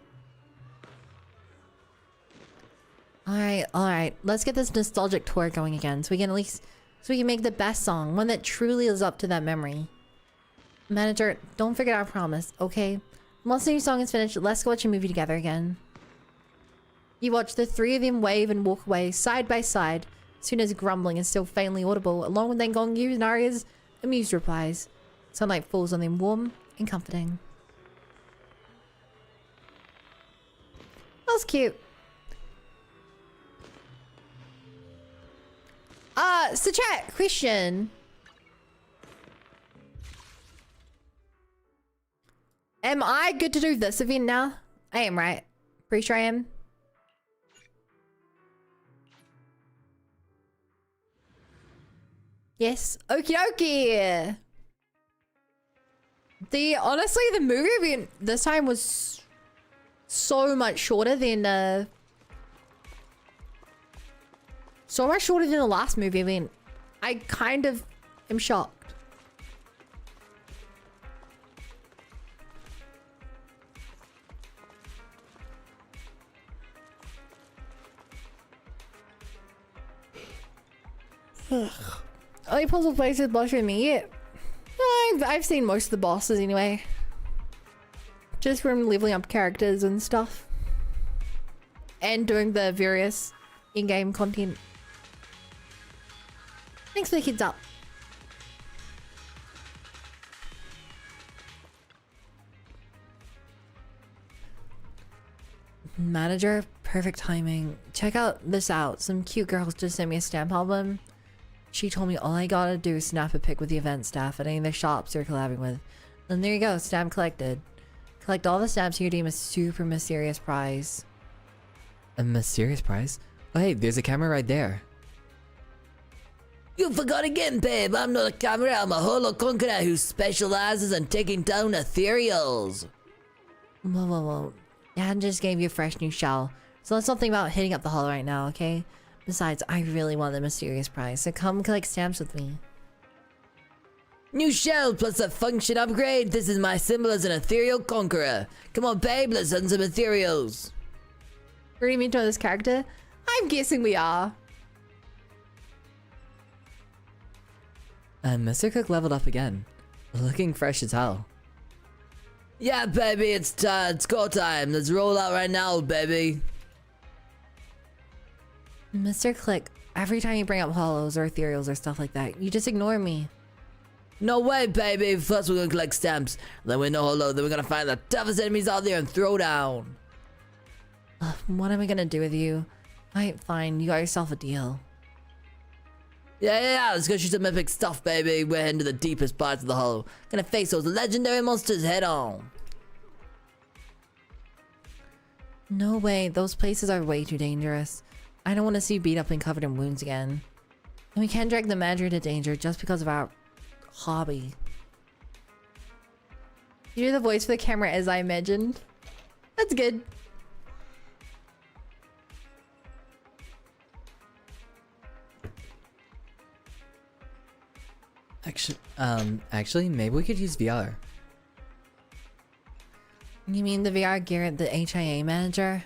Speaker 3: Alright. Let's get this nostalgic tour going again, so we can make the best song, one that truly lives up to that memory. Manager, don't forget our promise, okay? Once the new song is finished, let's go watch a movie together again. You watch the three of them wave and walk away, side by side, soon as grumbling is still faintly audible, along with Ngongyu and Arya's amused replies. Sunlight falls on them warm and comforting. That was cute. So chat, question. Am I good to do this event now? I am, right? Pretty sure I am. Yes. Okie dokie. Honestly, the movie event this time was so much shorter than the last movie event. I kind of am shocked. Only puzzle places bothering me yet. I've seen most of the bosses anyway. Just from leveling up characters and stuff. And doing the various in-game content. Thanks for the kids up. Manager, perfect timing. Check out this out. Some cute girls just sent me a stamp album. She told me all I gotta do is snap a pic with the event staff at any of the shops they're collabing with. And there you go, stamp collected. Collect all the stamps you redeem a super mysterious prize.
Speaker 8: A mysterious prize? Oh hey, there's a camera right there.
Speaker 9: You forgot again, babe. I'm not a camera, I'm a holo conqueror who specializes in taking down ethereals.
Speaker 3: Whoa. Dad just gave you a fresh new shell. So let's not think about hitting up the hall right now, okay? Besides, I really want the mysterious prize, so come collect stamps with me.
Speaker 9: New shell plus a function upgrade. This is my symbol as an ethereal conqueror. Come on, babe, let's hunt some ethereals.
Speaker 1: Are we mean to this character? I'm guessing we are.
Speaker 8: And Mr. Cook leveled up again. Looking fresh as hell.
Speaker 9: Yeah, baby, it's go time. Let's roll out right now, baby.
Speaker 3: Mr. Click, every time you bring up hollows or ethereals or stuff like that, you just ignore me.
Speaker 9: No way, baby. First we're gonna collect stamps, then we know holo, then we're gonna find the toughest enemies out there and throw down.
Speaker 3: What am I gonna do with you? Alright, fine, you got yourself a deal.
Speaker 9: Yeah, let's go shoot some epic stuff, baby. We're heading to the deepest parts of the holo. Gonna face those legendary monsters head on.
Speaker 3: No way, those places are way too dangerous. I don't want to see you beat up and covered in wounds again. And we can't drag the manager into danger just because of our hobby.
Speaker 1: You do the voice for the camera as I imagined. That's good.
Speaker 8: Actually, maybe we could use VR.
Speaker 3: You mean the VR gear at the HIA manager?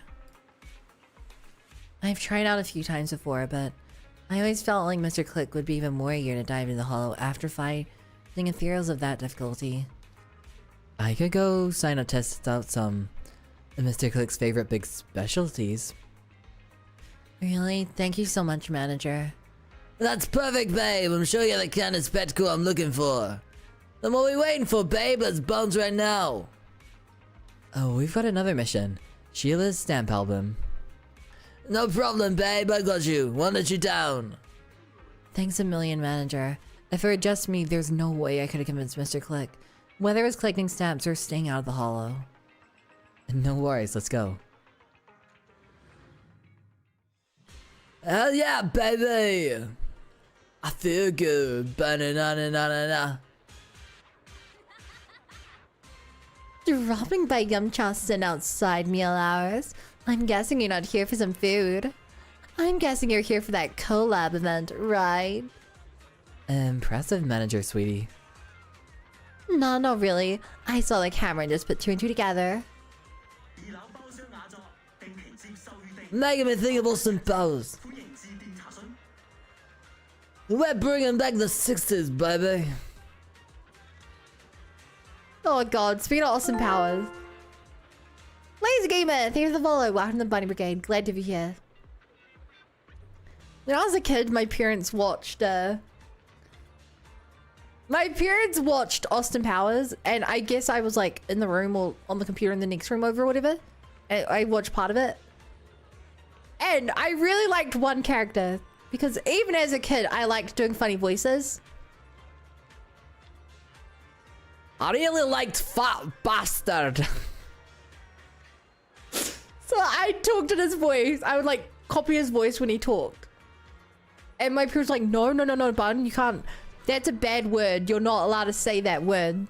Speaker 3: I've tried out a few times before, but I always felt like Mr. Click would be even more eager to dive into the holo after fighting ethereals of that difficulty.
Speaker 8: I could go sign up test out some of Mr. Click's favorite big specialties.
Speaker 3: Really? Thank you so much, manager.
Speaker 9: That's perfect, babe. I'm sure you're the kind of spectacle I'm looking for. Then what are we waiting for, babe? Let's bounce right now.
Speaker 8: Oh, we've got another mission. Sheila's stamp album.
Speaker 9: No problem, babe. I got you. Won't let you down.
Speaker 3: Thanks a million, manager. If it were just me, there's no way I could have convinced Mr. Click. Whether it was collecting stamps or staying out of the holo.
Speaker 8: No worries, let's go.
Speaker 9: Hell yeah, baby! I feel good. Ba-na-na-na-na-na.
Speaker 3: Dropping by Yum Chastin outside meal hours. I'm guessing you're not here for some food. I'm guessing you're here for that collab event, right?
Speaker 8: Impressive, manager, sweetie.
Speaker 3: No, not really. I saw the camera and just put two and two together.
Speaker 9: Making me think of Austin Powers. We're bringing back the 60s, baby.
Speaker 1: Oh god, speaking of Austin Powers. Laser Gamer, thank you for the follow. Welcome to the Bunny Brigade. Glad to be here. When I was a kid, my parents watched Austin Powers, and I guess I was like in the room or on the computer in the next room over or whatever. And I watched part of it. And I really liked one character because even as a kid, I liked doing funny voices.
Speaker 9: I really liked Fat Bastard.
Speaker 1: So I talked in his voice. I would like copy his voice when he talked. And my parents were like, no, Bun, you can't. That's a bad word. You're not allowed to say that word.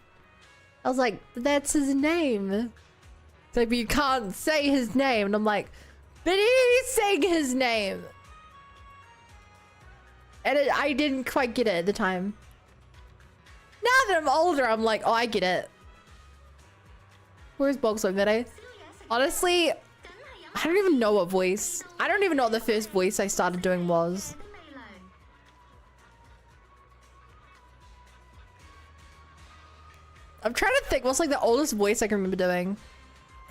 Speaker 1: I was like, that's his name. It's like, but you can't say his name. And I'm like, but he's saying his name. And I didn't quite get it at the time. Now that I'm older, I'm like, oh, I get it. Where's Boxo Mede? Honestly, I don't even know what voice. I don't even know what the first voice I started doing was. I'm trying to think what's like the oldest voice I can remember doing.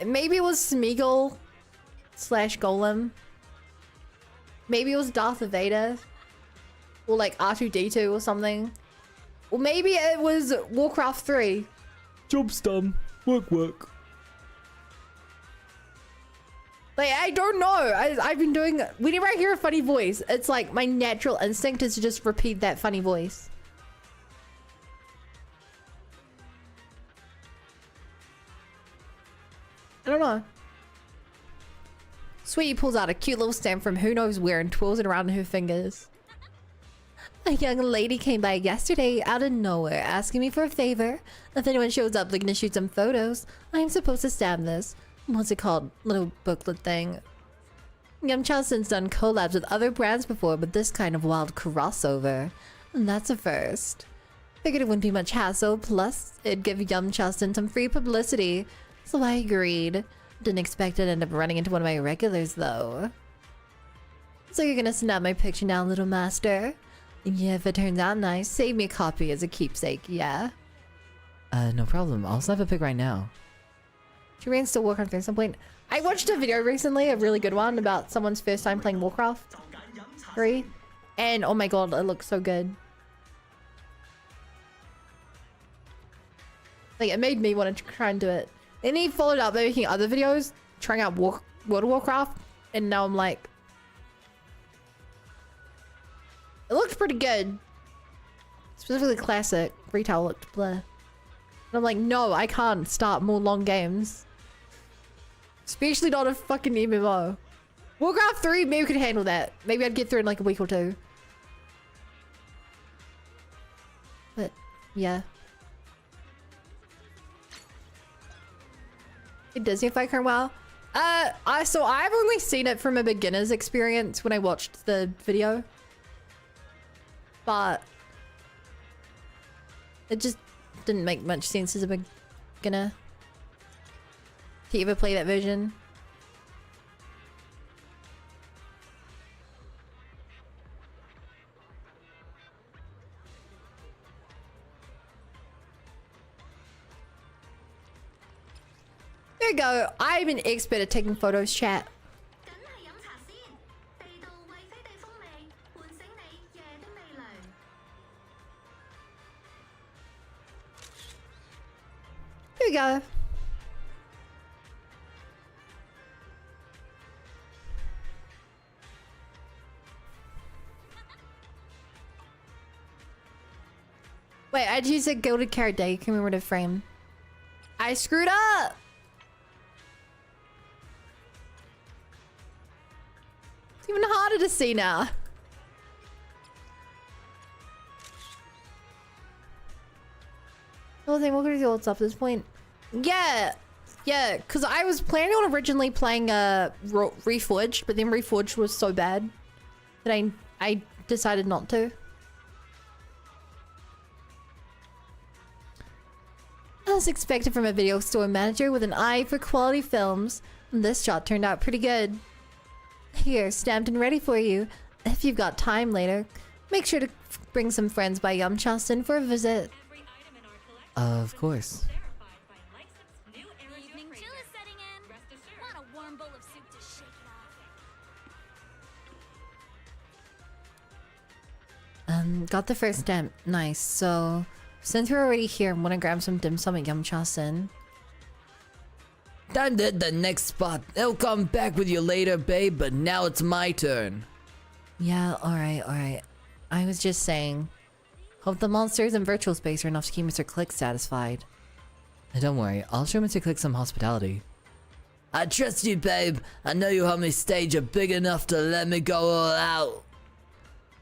Speaker 1: Maybe it was Smeagol / Golem. Maybe it was Darth Vader. Or like R2-D2 or something. Or maybe it was Warcraft 3.
Speaker 8: Job's done. Work.
Speaker 1: Like, I don't know. I've been doing... Whenever I hear a funny voice, it's like my natural instinct is to just repeat that funny voice. I don't know. Sweetie pulls out a cute little stamp from who knows where and twirls it around in her fingers.
Speaker 3: A young lady came by yesterday out of nowhere asking me for a favor. If anyone shows up looking to shoot some photos, I am supposed to stamp this. What's it called? Little booklet thing. Yum Chastin's done collabs with other brands before, but this kind of wild crossover. And that's a first. Figured it wouldn't be much hassle, plus it'd give Yum Chastin some free publicity. So I agreed. Didn't expect it to end up running into one of my regulars though. So you're gonna snap my picture now, little master? Yeah, if it turns out nice, save me a copy as a keepsake, yeah?
Speaker 8: No problem. I'll snap a pic right now.
Speaker 1: She ran still Warcraft at some point. I watched a video recently, a really good one, about someone's first time playing Warcraft 3. And oh my god, it looks so good. Like, it made me want to try and do it. And he followed up by making other videos, trying out World of Warcraft. And now I'm like... It looked pretty good. Specifically classic. Retail looked bleh. And I'm like, no, I can't start more long games. Especially not a fucking MMO. Warcraft 3, maybe we could handle that. Maybe I'd get through in like a week or two. But, yeah. Disney Fight Card WoW? So I've only seen it from a beginner's experience when I watched the video. But it just didn't make much sense as a beginner to ever play that version. There you go. I'm an expert at taking photos, chat. Here we go. Wait, I just used a gilded carrot day. Can remember the frame. I screwed up. Even harder to see now. Oh, then we'll go to the old stuff at this point. Yeah, because I was planning on originally playing Reforged, but then Reforged was so bad that I decided not to. As expected from a video store manager with an eye for quality films, this shot turned out pretty good. Here, stamped and ready for you. If you've got time later, make sure to bring some friends by Yumchastin for a visit.
Speaker 8: Of course.
Speaker 3: Got the first stamp. Nice. So, since we're already here, I'm gonna grab some dim sum at Yumchastin.
Speaker 9: Time to hit the next spot. I'll come back with you later, babe, but now it's my turn.
Speaker 3: Yeah, alright. I was just saying. Hope the monsters in virtual space are enough to keep Mr. Click satisfied.
Speaker 8: Don't worry, I'll show Mr. Click some hospitality.
Speaker 9: I trust you, babe. I know you helped me stage a big enough to let me go all out.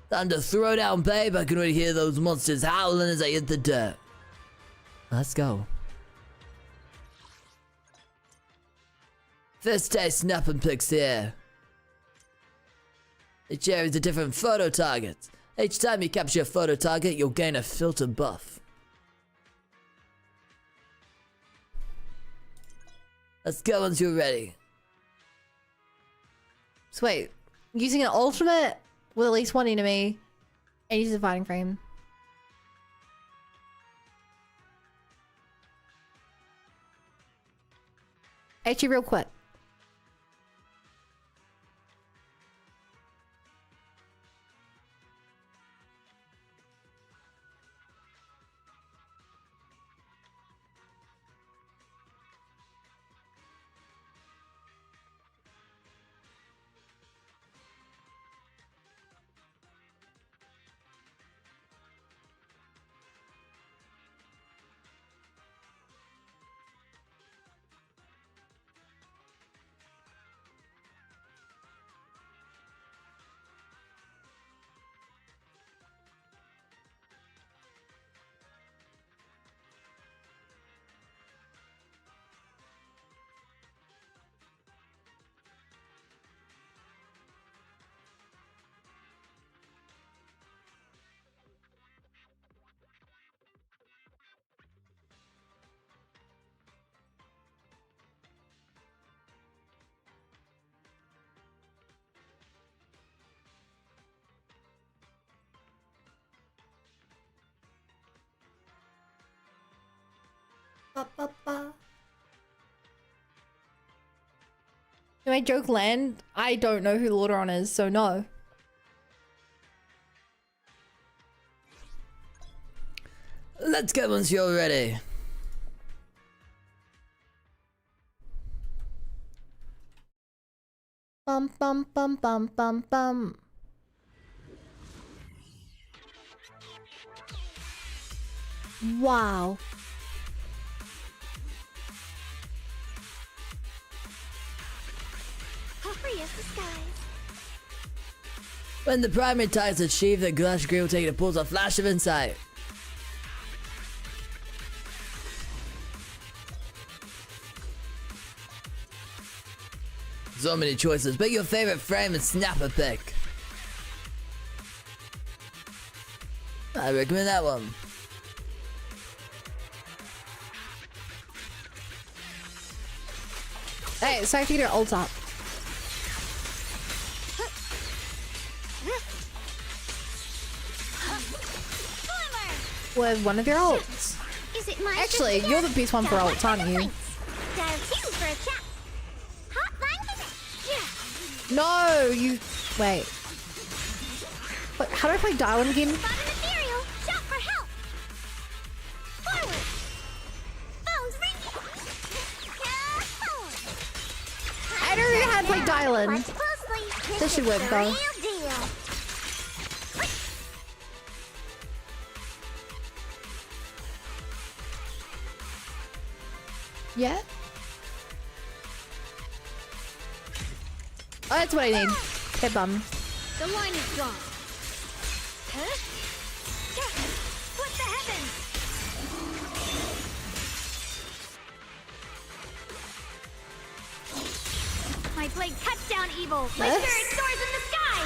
Speaker 9: Time to throw down, babe. I can already hear those monsters howling as I hit the dirt.
Speaker 8: Let's go.
Speaker 9: First day snapping pics here. Each area is a different photo target. Each time you capture a photo target, you'll gain a filter buff. Let's go once you're ready.
Speaker 1: So wait, using an ultimate with at least one enemy and use a fighting frame. Actually, real quick. Did my joke land? I don't know who Lordaeron is, so no.
Speaker 9: Let's go once you're ready.
Speaker 1: Bum bum bum bum bum bum. Wow.
Speaker 6: Hurry as the skies.
Speaker 9: When the primary target's achieved, the glass screen will take it and pulls a flash of insight. So many choices. Pick your favorite frame and snap a pic. I recommend that one.
Speaker 1: Hey, sorry to get your ult up. With one of your ults.
Speaker 6: Is it my
Speaker 1: Actually, you're the best one for ults, aren't you?
Speaker 6: Dial 2 for a chat. Hotline? Yeah.
Speaker 1: No, you... Wait. What, how do I play Dial again?
Speaker 6: Spot an ethereal. Shout for help. Forward. Phone's ringing.
Speaker 1: I don't know how to play Dial-In. This should work though. Yeah? Oh, that's what I need. Head bum.
Speaker 14: The line is gone. Huh? Split the heavens! My blade cuts down evil. My
Speaker 1: Yes.
Speaker 14: spirit soars in the sky!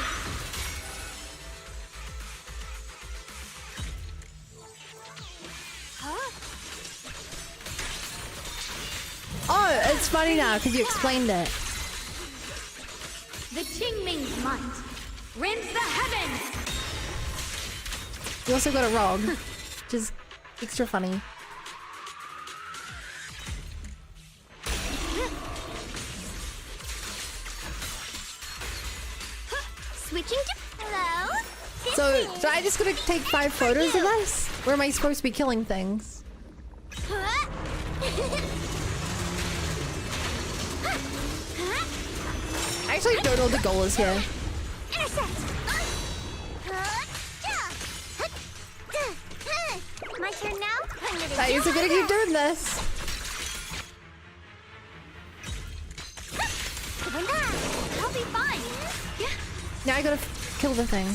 Speaker 14: Huh?
Speaker 1: Oh, it's funny now because you explained it.
Speaker 14: The Qingming's might rends the heavens!
Speaker 1: You also got it wrong. Which is extra funny.
Speaker 6: Switching to hello.
Speaker 1: So, do I just gotta take 5 photos of us? Or am I supposed to be killing things? I actually don't know what the goal is here.
Speaker 6: My turn now? I'm gonna
Speaker 1: I guess I'm gonna keep doing this.
Speaker 14: I'll be fine!
Speaker 1: Now I gotta kill the thing.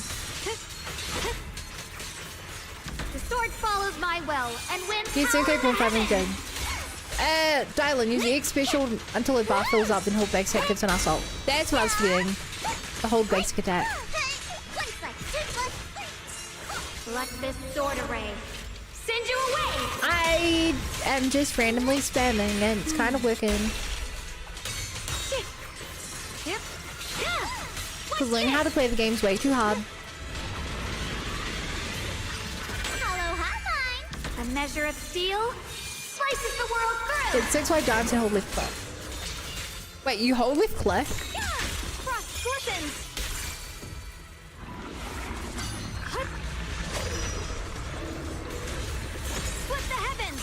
Speaker 14: The sword follows my will and wins.
Speaker 1: He's okay from 500. Dylan, use the X special until the bar fills up and hold basic attack gives an assault. That's what I was feeling. The whole basic attack.
Speaker 14: Let this sword array send you away!
Speaker 1: I am just randomly spamming and it's kind of working. Because learning how to play the game's way too hard.
Speaker 14: A measure of steel slices the world through!
Speaker 1: It's 6 wide dimes and hold lift click. Wait, you hold lift click?
Speaker 14: Frost glistens! Split the heavens!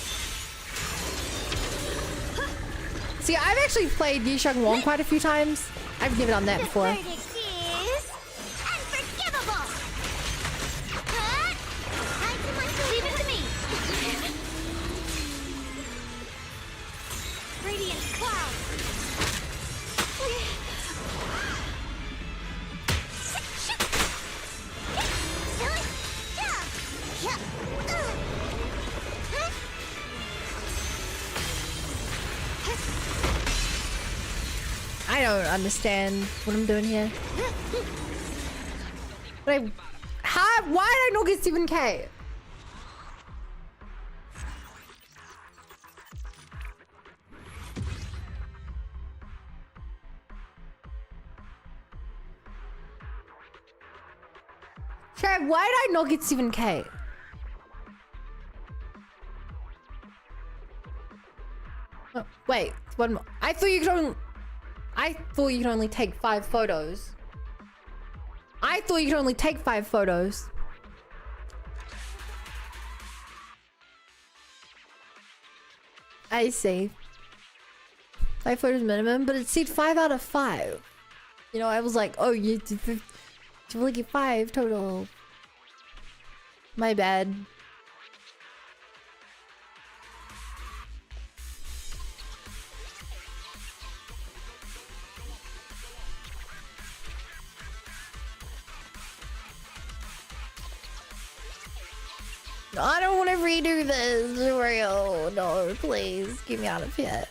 Speaker 1: See, I've actually played Yisheng Wong quite a few times. I've given on that before.
Speaker 14: Verdict is unforgivable! Leave it to me! Radiant cloud!
Speaker 1: I don't understand what I'm doing here. But why did I not get 7k? Chad, why did I not get 7k? Oh, wait, one more. I thought you could only take 5 photos. I thought you could only take 5 photos. I see. 5 photos minimum, but it said 5 out of 5. You know, I was like, oh, you only get 5 total. My bad. I don't want to redo this, Mario. No, please, get me out of here.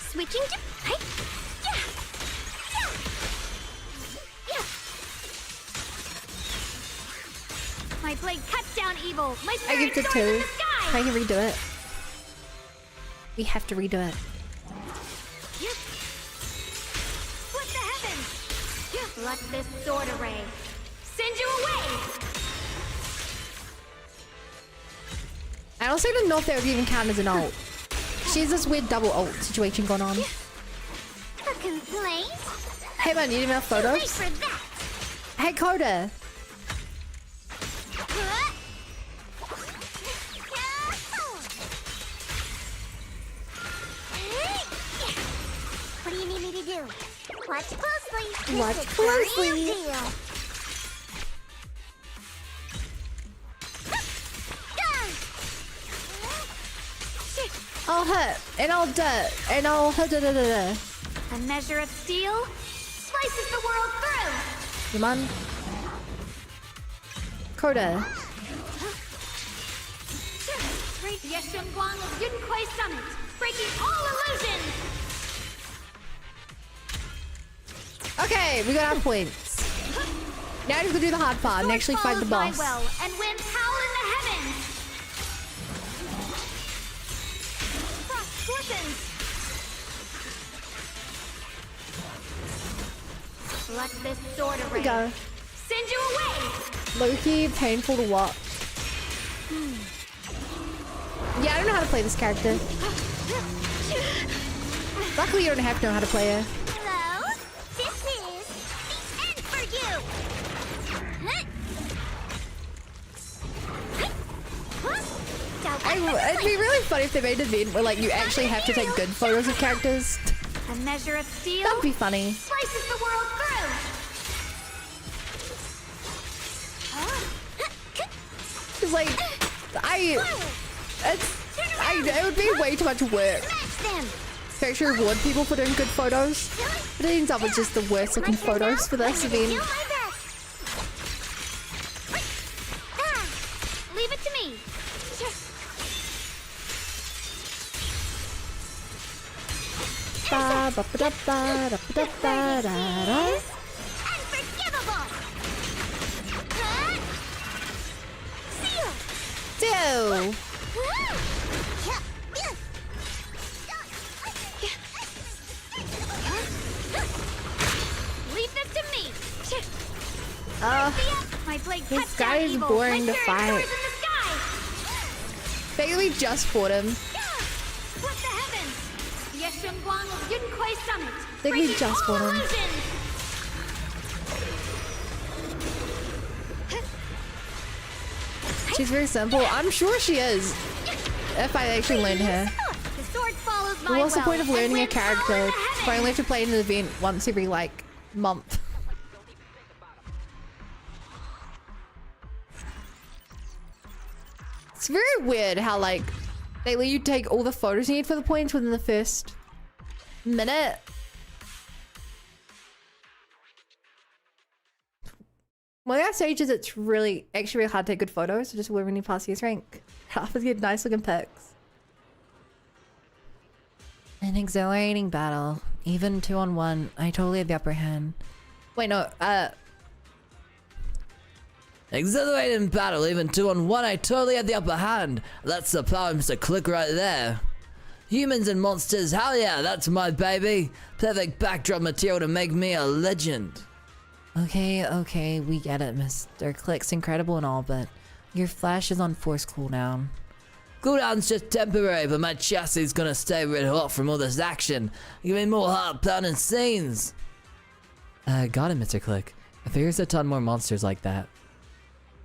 Speaker 6: Switching to
Speaker 14: My blade cuts down evil. My
Speaker 1: I
Speaker 14: spirit
Speaker 1: give it
Speaker 14: soars in
Speaker 1: 2.
Speaker 14: the sky.
Speaker 1: I can redo it. We have to redo it.
Speaker 14: Split the heavens. Let this sword array send you away.
Speaker 1: I also didn't know if that would even count as an ult. She has this weird double ult situation going on.
Speaker 6: a complaint.
Speaker 1: Hey man, you need enough
Speaker 6: Wait
Speaker 1: photos?
Speaker 6: for that.
Speaker 1: Hey Coda.
Speaker 6: What do you need me to do? Watch closely.
Speaker 1: Watch
Speaker 6: This is
Speaker 1: closely.
Speaker 6: the real deal.
Speaker 1: I'll hit, and I'll dip, and I'll hit.
Speaker 6: A measure of steel slices the world through.
Speaker 1: Come on. Coda.
Speaker 6: Yeshun Guang of Yun Kuei Summit, breaking all illusions.
Speaker 1: Okay, we got our points. Now I'm just gonna do the hard part and actually fight the boss.
Speaker 6: My will and winds howl in the heavens. Frost glistens. Let this sword
Speaker 1: Here we
Speaker 6: array
Speaker 1: go.
Speaker 6: send you away.
Speaker 1: Low-key painful to watch. Yeah, I don't know how to play this character. Luckily, you don't have to know how to play her.
Speaker 6: Hello, this is the end for you.
Speaker 1: It'd be really funny if they made an event where like you actually have to take good photos of characters.
Speaker 6: A measure of steel
Speaker 1: That'd be funny.
Speaker 6: slices the world through.
Speaker 1: Cause like, it would be way too much work to actually reward people for doing good photos. But it ends up with just the worst looking photos for this event.
Speaker 6: Leave it to me.
Speaker 1: Ba, ba, ba, da, ba, da, ba, da, ba, da, da.
Speaker 6: Unforgivable.
Speaker 1: Do.
Speaker 6: Leave this to me. My blade
Speaker 1: This
Speaker 6: cuts
Speaker 1: guy
Speaker 6: down
Speaker 1: is
Speaker 6: evil.
Speaker 1: boring
Speaker 6: My
Speaker 1: to
Speaker 6: spirit soars
Speaker 1: fight.
Speaker 6: in the sky.
Speaker 1: Basically just fought him.
Speaker 6: Split the heavens. Yeshun Guang of Yun Kuei Summit.
Speaker 1: Think we
Speaker 6: breaking
Speaker 1: just
Speaker 6: all
Speaker 1: fought him.
Speaker 6: illusions.
Speaker 1: She's very simple. I'm sure she is. If I actually learned her.
Speaker 6: The sword follows my
Speaker 1: But what's the
Speaker 6: will,
Speaker 1: point of
Speaker 6: and
Speaker 1: learning a
Speaker 6: winds howl in
Speaker 1: character
Speaker 6: the
Speaker 1: if I only have to play in an event once every like month? It's very weird how like they let you take all the photos you need for the points within the first minute. One of our stages, it's actually really hard to take good photos, so just when you pass his rank. Half is get nice looking pics.
Speaker 3: An exhilarating battle. Even 2-on-1, I totally had the upper hand.
Speaker 1: Wait, no,
Speaker 9: Exhilarating battle, even 2-on-1, I totally had the upper hand. That's the power of Mr. Click right there. Humans and monsters, hell yeah, that's my baby. Perfect backdrop material to make me a legend.
Speaker 3: Okay, we get it, Mr. Click's incredible and all, but your flash is on force cooldown.
Speaker 9: Cooldown's just temporary, but my chassis is gonna stay red hot from all this action. Give me more heart-pounding scenes.
Speaker 8: Got it, Mr. Click. I figure there's a ton more monsters like that.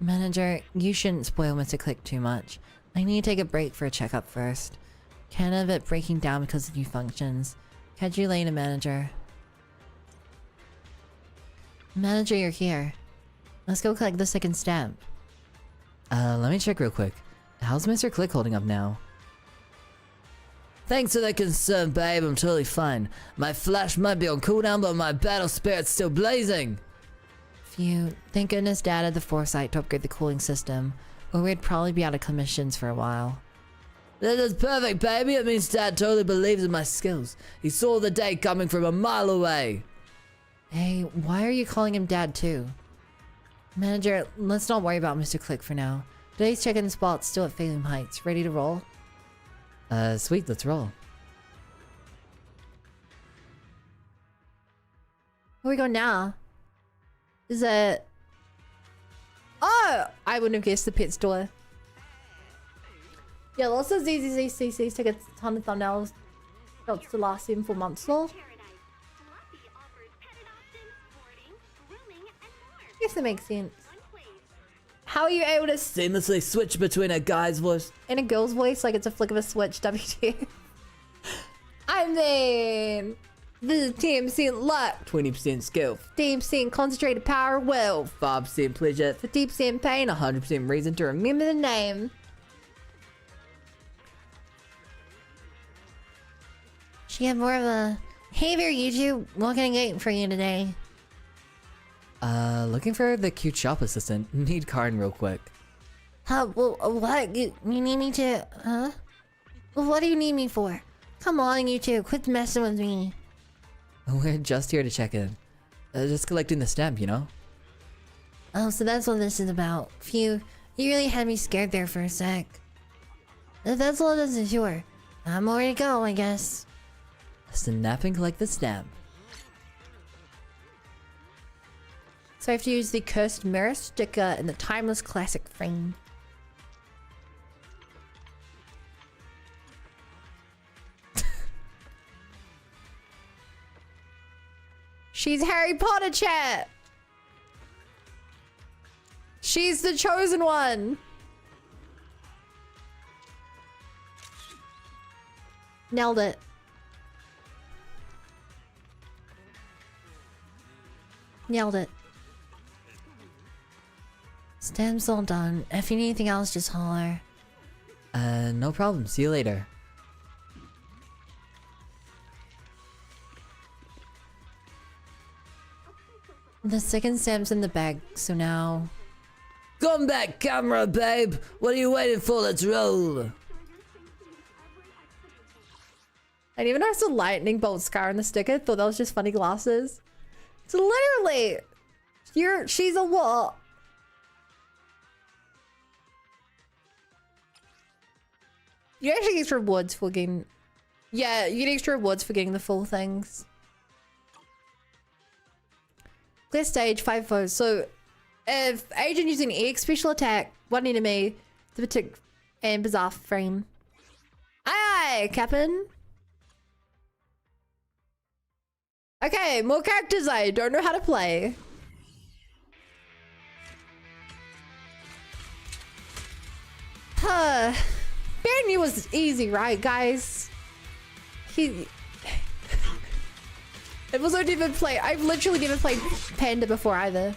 Speaker 3: Manager, you shouldn't spoil Mr. Click too much. I need to take a break for a checkup first. Kind of it breaking down because of new functions. Catch you later, Manager. Manager, you're here. Let's go collect the second stamp.
Speaker 8: Let me check real quick. How's Mr. Click holding up now?
Speaker 9: Thanks for the concern, babe, I'm totally fine. My flash might be on cooldown, but my battle spirit's still blazing.
Speaker 3: Phew, thank goodness Dad had the foresight to upgrade the cooling system, or we'd probably be out of commissions for a while.
Speaker 9: This is perfect, baby. It means Dad totally believes in my skills. He saw the day coming from a mile away.
Speaker 3: Hey, why are you calling him Dad too? Manager, let's not worry about Mr. Click for now. Today's check-in spot's still at Phallium Heights. Ready to roll?
Speaker 8: Sweet, let's roll.
Speaker 1: Where we go now? Is it... Oh! I wouldn't have guessed the pet store. Yeah, lots of ZZZCC's tickets, ton of thumbnails. Helps to last 7 full months though. Guess that makes sense. How are you able to
Speaker 9: Seamlessly switch between a guy's voice
Speaker 1: in a girl's voice like it's a flick of a switch, WT? I mean, this is 10% luck,
Speaker 9: 20% skill,
Speaker 1: 10% concentrated power, will,
Speaker 9: 5% pleasure,
Speaker 1: 50% pain, 100% reason to remember the name.
Speaker 4: She had more of a... Hey there, YouTube. What can I get for you today?
Speaker 8: Looking for the cute shop assistant. Need Karn real quick.
Speaker 4: Well, what? You need me to... Huh? Well, what do you need me for? Come on, you two. Quit messing with me.
Speaker 8: We're just here to check in. Just collecting the stamp, you know?
Speaker 4: Oh, so that's what this is about. Phew. You really had me scared there for a sec. If that's all it is, sure. I'm ready to go, I guess.
Speaker 8: Snap and collect the stamp.
Speaker 1: So I have to use the cursed mirror sticker in the timeless classic frame. She's Harry Potter, chat! She's the chosen one! Nailed it. Nailed it.
Speaker 4: Stam's all done. If you need anything else, just holler.
Speaker 8: No problem. See you later.
Speaker 4: The second stam's in the bag, so now...
Speaker 9: Come back, camera, babe. What are you waiting for? Let's roll.
Speaker 1: I didn't even notice a lightning bolt scar on the sticker. Thought that was just funny glasses. It's literally... She's a what? You actually get extra rewards for getting... Yeah, you get extra rewards for getting the full things. Clear stage, 5 foes. So, if agent using EX special attack, 1 enemy, the particular and bizarre frame. Aye, aye, Captain. Okay, more characters I don't know how to play. Huh. Baron was easy, right, guys? I've also never played... I've literally never played Panda before either.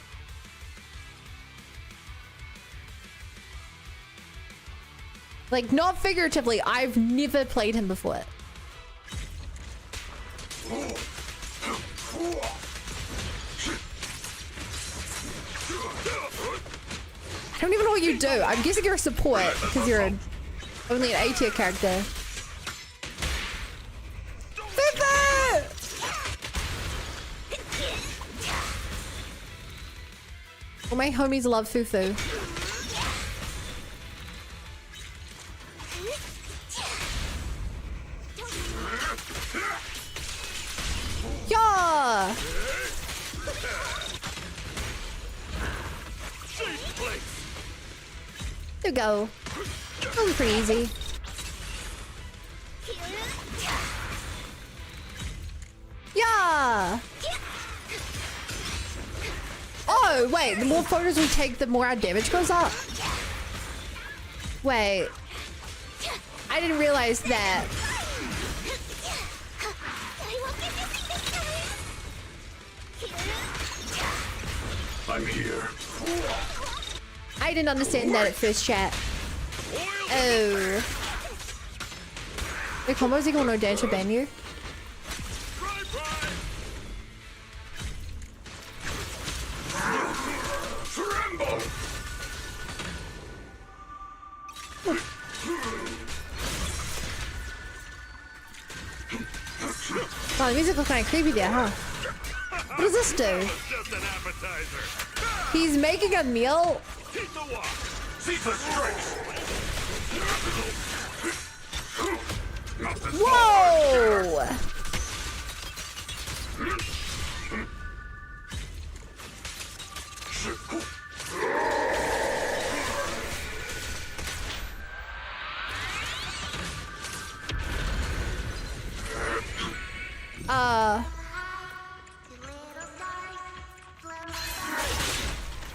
Speaker 1: Like, not figuratively, I've never played him before. I don't even know what you do. I'm guessing you're a support, because you're only an A-tier character. Well, my homies love Fufu. Yeah! There we go. That was pretty easy. Yeah! Oh, wait, the more photos we take, the more our damage goes up. Wait. I didn't realize that.
Speaker 12: I'm here.
Speaker 1: I didn't understand that at first, chat. Oh. The combos equal no damage to ban you? Wow, the music looks kind of creepy there, huh? What does this do? He's making a meal? Whoa!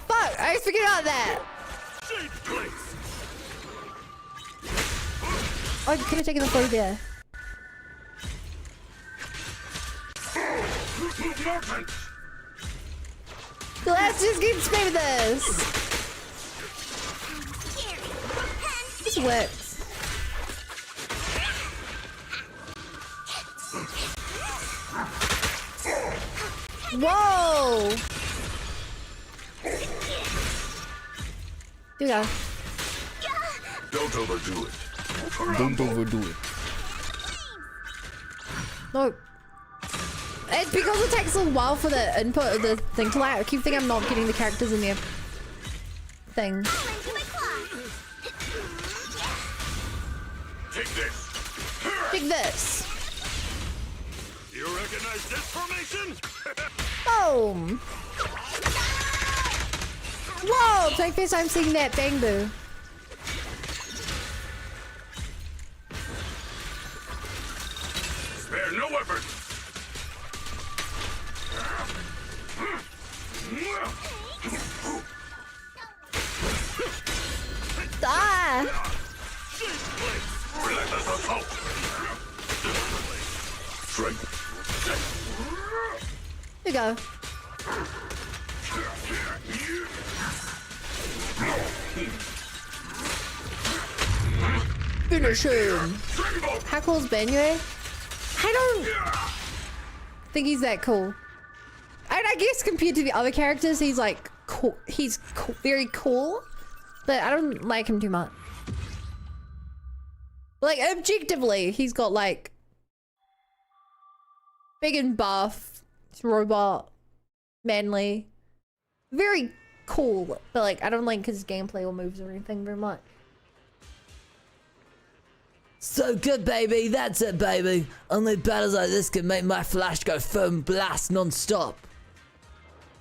Speaker 1: Fuck! I figured out that! Oh, I could have taken the photo there. Let's just get spray with this! This works. Whoa! Do go.
Speaker 12: Don't overdo it.
Speaker 8: Don't overdo it.
Speaker 1: No. It's because it takes a while for the input of the thing to like. I keep thinking I'm not getting the characters in their thing.
Speaker 12: Take this.
Speaker 1: Take this.
Speaker 12: You recognize this formation?
Speaker 1: Boom. Whoa! It's my first time seeing that bang boo.
Speaker 12: Spare no effort.
Speaker 1: Ah!
Speaker 12: Relentless assault. Strength.
Speaker 1: Here you go. Finish him. How cool is Banyue? I don't think he's that cool. And I guess compared to the other characters, he's like cool. He's cool, very cool, but I don't like him too much. Like objectively, he's got like big and buff, robot, manly, very cool. But like, I don't like his gameplay or moves or anything very much.
Speaker 9: So good, baby. That's it, baby. Only battles like this can make my flash go foam blast non-stop.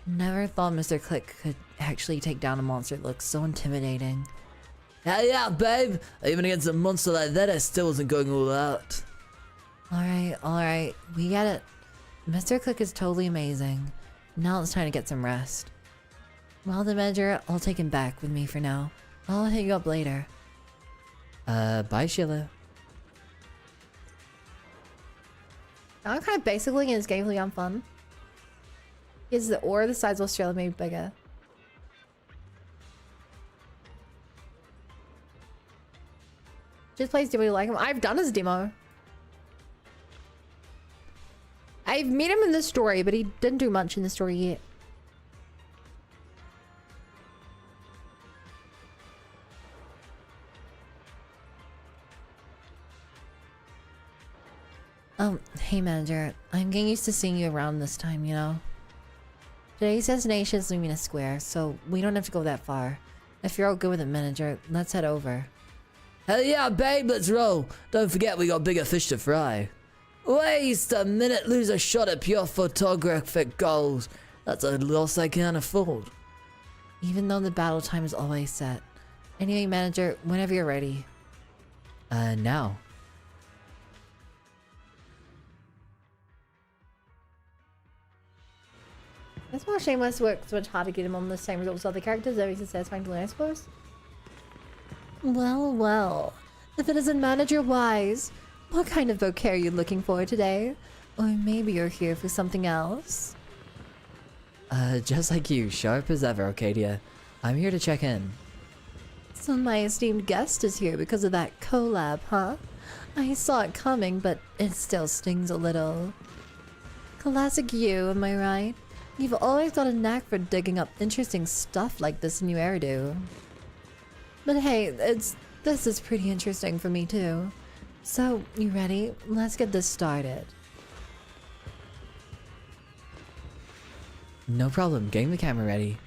Speaker 3: Never thought Mr. Click could actually take down a monster that looks so intimidating.
Speaker 9: Hell yeah, babe. Even against a monster like that, I still wasn't going all out.
Speaker 3: Alright. We get it. Mr. Click is totally amazing. Now it's time to get some rest. Well, the manager, I'll take him back with me for now. I'll hit you up later.
Speaker 8: Bye, Sheila.
Speaker 1: I'm kind of basically in his gameplay on fun. Is the aura the size of Australia, maybe bigger? Just plays demo, you like him? I've done his demo. I've met him in the story, but he didn't do much in the story yet.
Speaker 3: Oh, hey manager. I'm getting used to seeing you around this time, you know? Today's destination is Lumina Square, so we don't have to go that far. If you're all good with it, manager, let's head over.
Speaker 9: Hell yeah, babe, let's roll. Don't forget we got bigger fish to fry. Waste a minute, lose a shot at pure photographic goals. That's a loss I can't afford.
Speaker 3: Even though the battle time is always set. Anyway, manager, whenever you're ready.
Speaker 8: Now.
Speaker 1: That's why Shameless works so much hard to get him on the same results as other characters. That makes it satisfying to learn, I suppose.
Speaker 3: Well. If it isn't manager-wise, what kind of bouquet are you looking for today? Or maybe you're here for something else?
Speaker 8: Just like you, sharp as ever, Arcadia. I'm here to check in.
Speaker 3: So my esteemed guest is here because of that collab, huh? I saw it coming, but it still stings a little. Classic you, am I right? You've always got a knack for digging up interesting stuff like this in your hairdo. But hey, this is pretty interesting for me too. So, you ready? Let's get this started.
Speaker 8: No problem, getting the camera ready.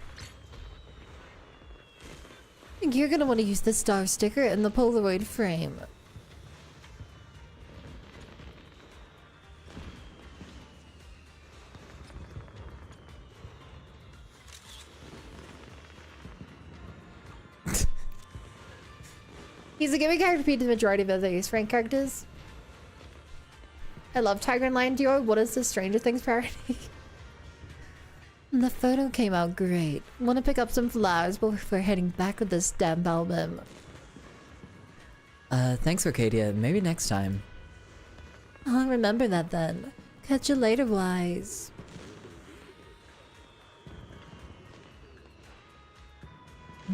Speaker 3: You're gonna want to use the star sticker in the Polaroid frame.
Speaker 1: He's a gimmick character compared to the majority of other Ace Rank characters. I love Tiger and Lion Duo. What is the Stranger Things parody?
Speaker 3: The photo came out great. Want to pick up some flowers before heading back with this stamp album?
Speaker 8: Thanks, Arcadia. Maybe next time.
Speaker 3: I'll remember that then. Catch you later, Wise.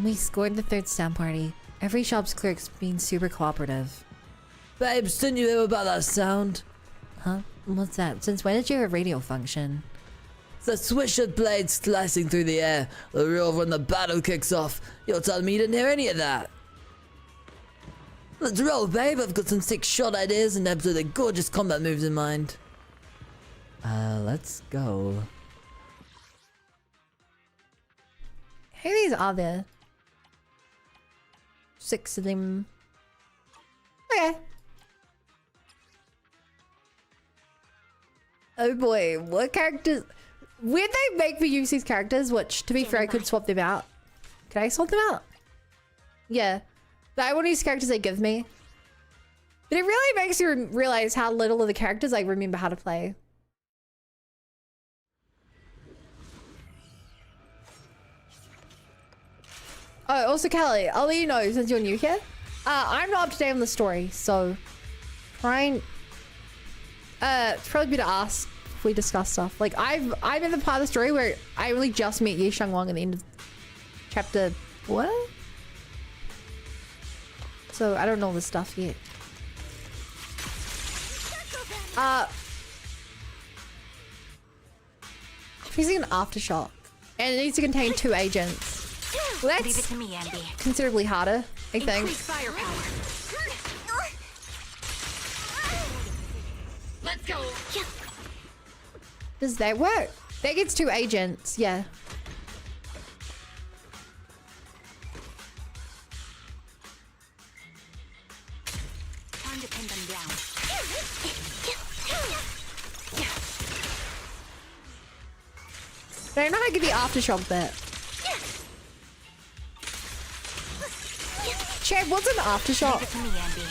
Speaker 3: We scored the third stamp party. Every shop's clerk's being super cooperative.
Speaker 9: Babes, didn't you hear about that sound?
Speaker 3: Huh? What's that? Since when did you have a radio function?
Speaker 9: The swish of blades slicing through the air, the roar when the battle kicks off. You're telling me you didn't hear any of that? Let's roll, babe. I've got some sick shot ideas and absolutely gorgeous combat moves in mind.
Speaker 8: Let's go.
Speaker 1: How many of these are there? 6 of them. Okay. Oh boy, what characters? When they make me use these characters, which to be fair, I could swap them out. Can I swap them out? Yeah. But I want to use characters they give me. But it really makes you realize how little of the characters I remember how to play. Oh, also Kelly, I'll let you know since you're new here. I'm not up to date on the story, so try and it's probably better to ask if we discuss stuff. Like I'm in the part of the story where I really just met Ye Shang-Wang at the end of chapter what? So I don't know this stuff yet. I'm using an aftershock, and it needs to contain 2 agents. Well, that's
Speaker 6: Leave it to me, Andy.
Speaker 1: considerably harder, I think.
Speaker 6: Increase firepower. Let's go.
Speaker 1: Does that work? That gets 2 agents, yeah.
Speaker 6: Time to pin them down.
Speaker 1: But I know how to get the aftershock bit. Chad, what's an aftershock?
Speaker 6: Leave it to me, Andy.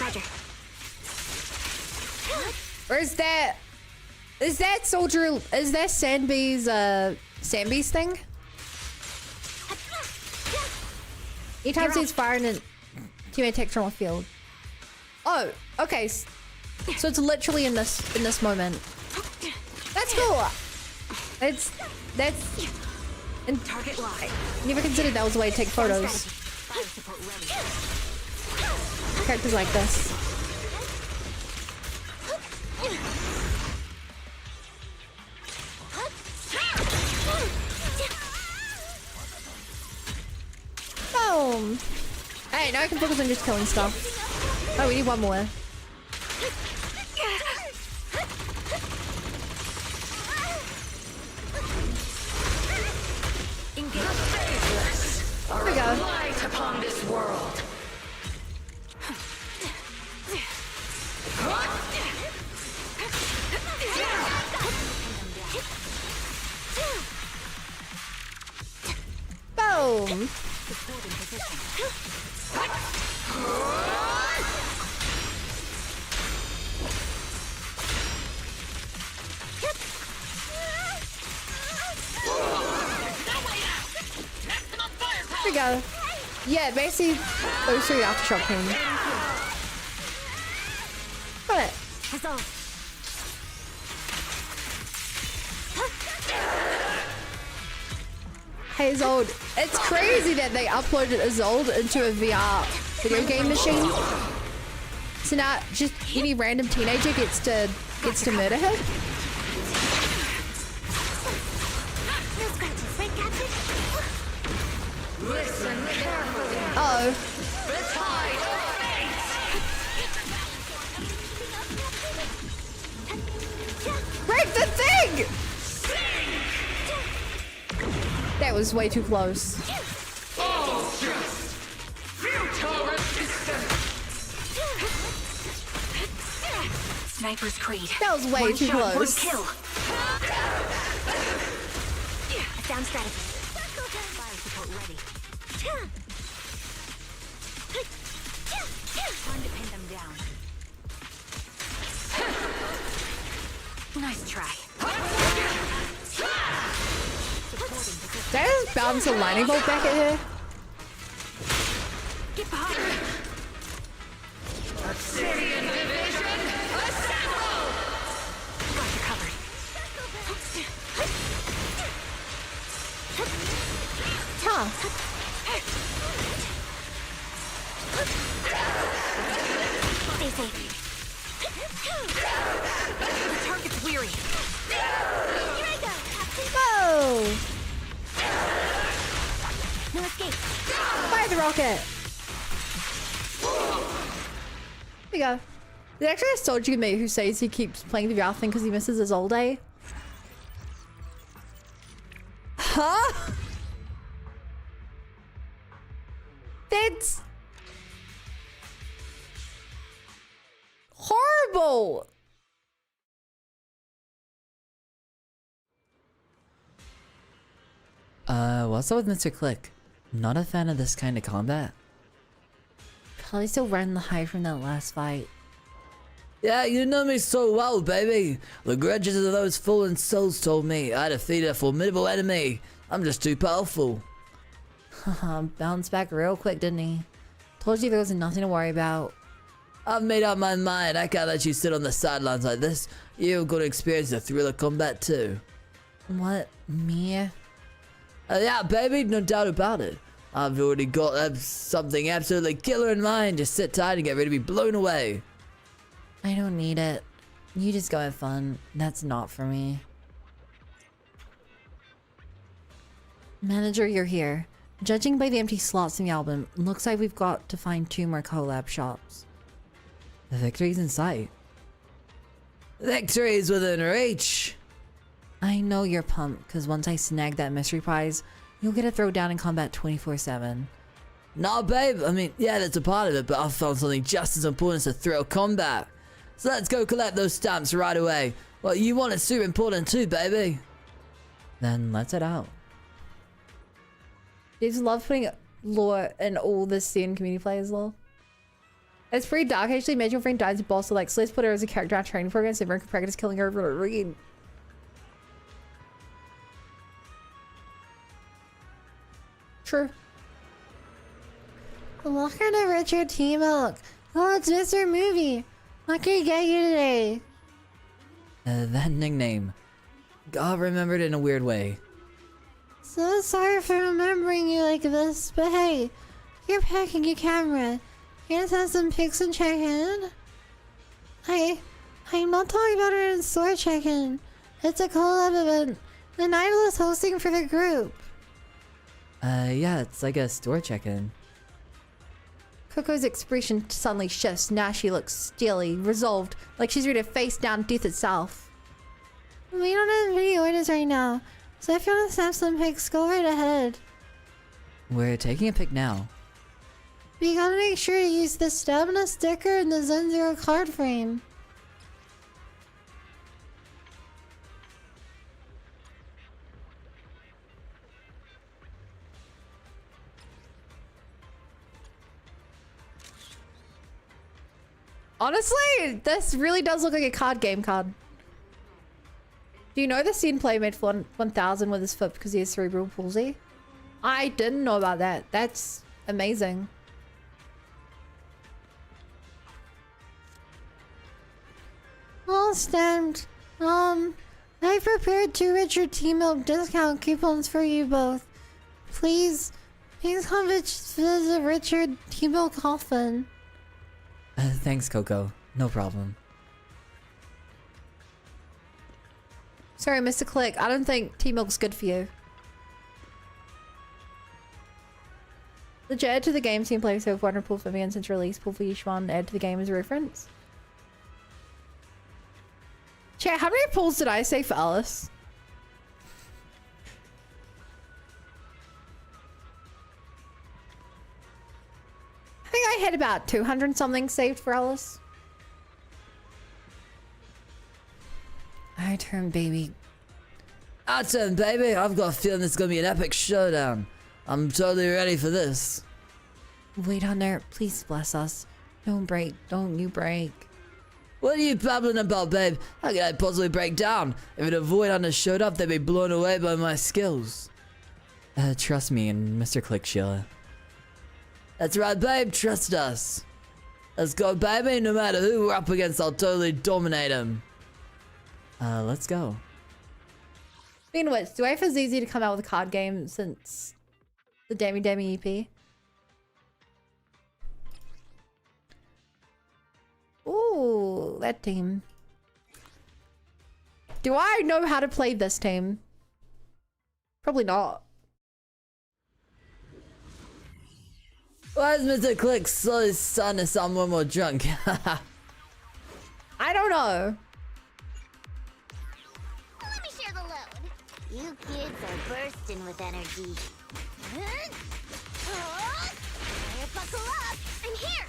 Speaker 6: Roger.
Speaker 1: Or is that soldier? Is that Sandby's thing? Anytime he's firing an teammate takes from a field. Oh, okay. So it's literally in this moment. That's cool. That's and
Speaker 6: Target lock.
Speaker 1: never considered that was a way to take photos.
Speaker 6: Fire support ready.
Speaker 1: Characters like this. Boom. Hey, now I can focus on just killing stuff. Oh, we need one more. There we go.
Speaker 6: Light upon this world.
Speaker 1: Boom. There we go. Yeah, basically those 3 aftershock things. Got it. Hey Zold, it's crazy that they uploaded Zold into a VR video game machine. So now just any random teenager gets to murder him.
Speaker 6: Listen carefully.
Speaker 1: Uh-oh.
Speaker 6: The tide of fate.
Speaker 1: Break the thing! That was way too close.
Speaker 6: All just futile resistance. Sniper's Creed.
Speaker 1: That was way too
Speaker 6: shot,
Speaker 1: close.
Speaker 6: One kill. Down strategy. Fire support ready. Time to pin them down. Nice try.
Speaker 1: Did I just bounce a lightning bolt back at her?
Speaker 6: Get behind me. Obsidian division, assemble! Got you covered.
Speaker 1: Huh. rocket. There we go. There's actually a soldier mate who says he keeps playing the VR thing because he misses his old day. Huh? That's horrible.
Speaker 8: What's up with Mr. Click? Not a fan of this kind of combat.
Speaker 3: Probably still running the high from that last fight.
Speaker 9: Yeah, you know me so well, baby. The grudges of those fallen souls told me I defeated a formidable enemy. I'm just too powerful.
Speaker 3: Haha, bounced back real quick, didn't he? Told you there was nothing to worry about.
Speaker 9: I've made up my mind. I can't let you sit on the sidelines like this. You're gonna experience the thrill of combat too.
Speaker 3: What? Me?
Speaker 9: Yeah, baby, no doubt about it. I've already got something absolutely killer in mind. Just sit tight and get ready to be blown away.
Speaker 3: I don't need it. You just go have fun. That's not for me. Manager, you're here. Judging by the empty slots in the album, looks like we've got to find 2 more collab shops.
Speaker 8: The victory's in sight.
Speaker 9: Victory's within reach.
Speaker 3: I know you're pumped, because once I snag that mystery prize, you'll get a throwdown in combat 24/7.
Speaker 9: Nah, babe. I mean, yeah, that's a part of it, but I've found something just as important as a thrill combat. So let's go collect those stamps right away. Well, you want it super important too, baby.
Speaker 8: Then let's head out.
Speaker 1: I just love putting lore in all the scene community players lore. It's pretty dark actually. Imagine your friend dies a boss, so like, so let's put her as a character in our training program so everyone can practice killing her over and over again. True.
Speaker 4: Welcome to Richard T. Milk. Oh, it's Mr. Movie. What can I get you today?
Speaker 8: That nickname. God remembered in a weird way.
Speaker 4: So sorry for remembering you like this, but hey, you're packing your camera. You guys have some pics and check-in? I'm not talking about it in store check-in. It's a collab event. The Nihility is hosting for the group.
Speaker 8: Yeah, it's like a store check-in.
Speaker 1: Coco's expression suddenly shifts. Now she looks steely, resolved, like she's ready to face down death itself.
Speaker 4: We don't have video orders right now, so if you want to snap some pics, go right ahead.
Speaker 8: We're taking a pic now.
Speaker 4: But you gotta make sure to use the stamina sticker and the Zone Zero card frame.
Speaker 1: Honestly, this really does look like a card game card. Do you know the scene play made for 1000 with his foot because he has cerebral palsy? I didn't know about that. That's amazing.
Speaker 4: All stamped. I prepared 2 Richard T. Milk discount coupons for you both. Please come visit Richard T. Milk often.
Speaker 8: Thanks, Coco. No problem.
Speaker 1: Sorry, Mr. Click. I don't think T-Milk's good for you. Did you add to the game team play so 400 pull for me and since release pull for each one, add to the game as a reference? Chat, how many pulls did I say for Alice? I think I had about 200 something saved for Alice.
Speaker 3: Our turn, baby.
Speaker 9: Our turn, baby. I've got a feeling it's gonna be an epic showdown. I'm totally ready for this.
Speaker 3: Wait on there. Please bless us. Don't break. Don't you break.
Speaker 9: What are you babbling about, babe? How could I possibly break down? If a void hunter showed up, they'd be blown away by my skills.
Speaker 8: Trust me and Mr. Click, Sheila.
Speaker 9: That's right, babe. Trust us. Let's go, baby. No matter who we're up against, I'll totally dominate him.
Speaker 8: Let's go.
Speaker 1: Speaking of which, do I feel it's easy to come out with a card game since the Demi EP? Ooh, that team. Do I know how to play this team? Probably not.
Speaker 9: Why is Mr. Click so son to someone more drunk?
Speaker 1: I don't know.
Speaker 6: Let me share the load. You kids are bursting with energy. Buckle up. I'm here.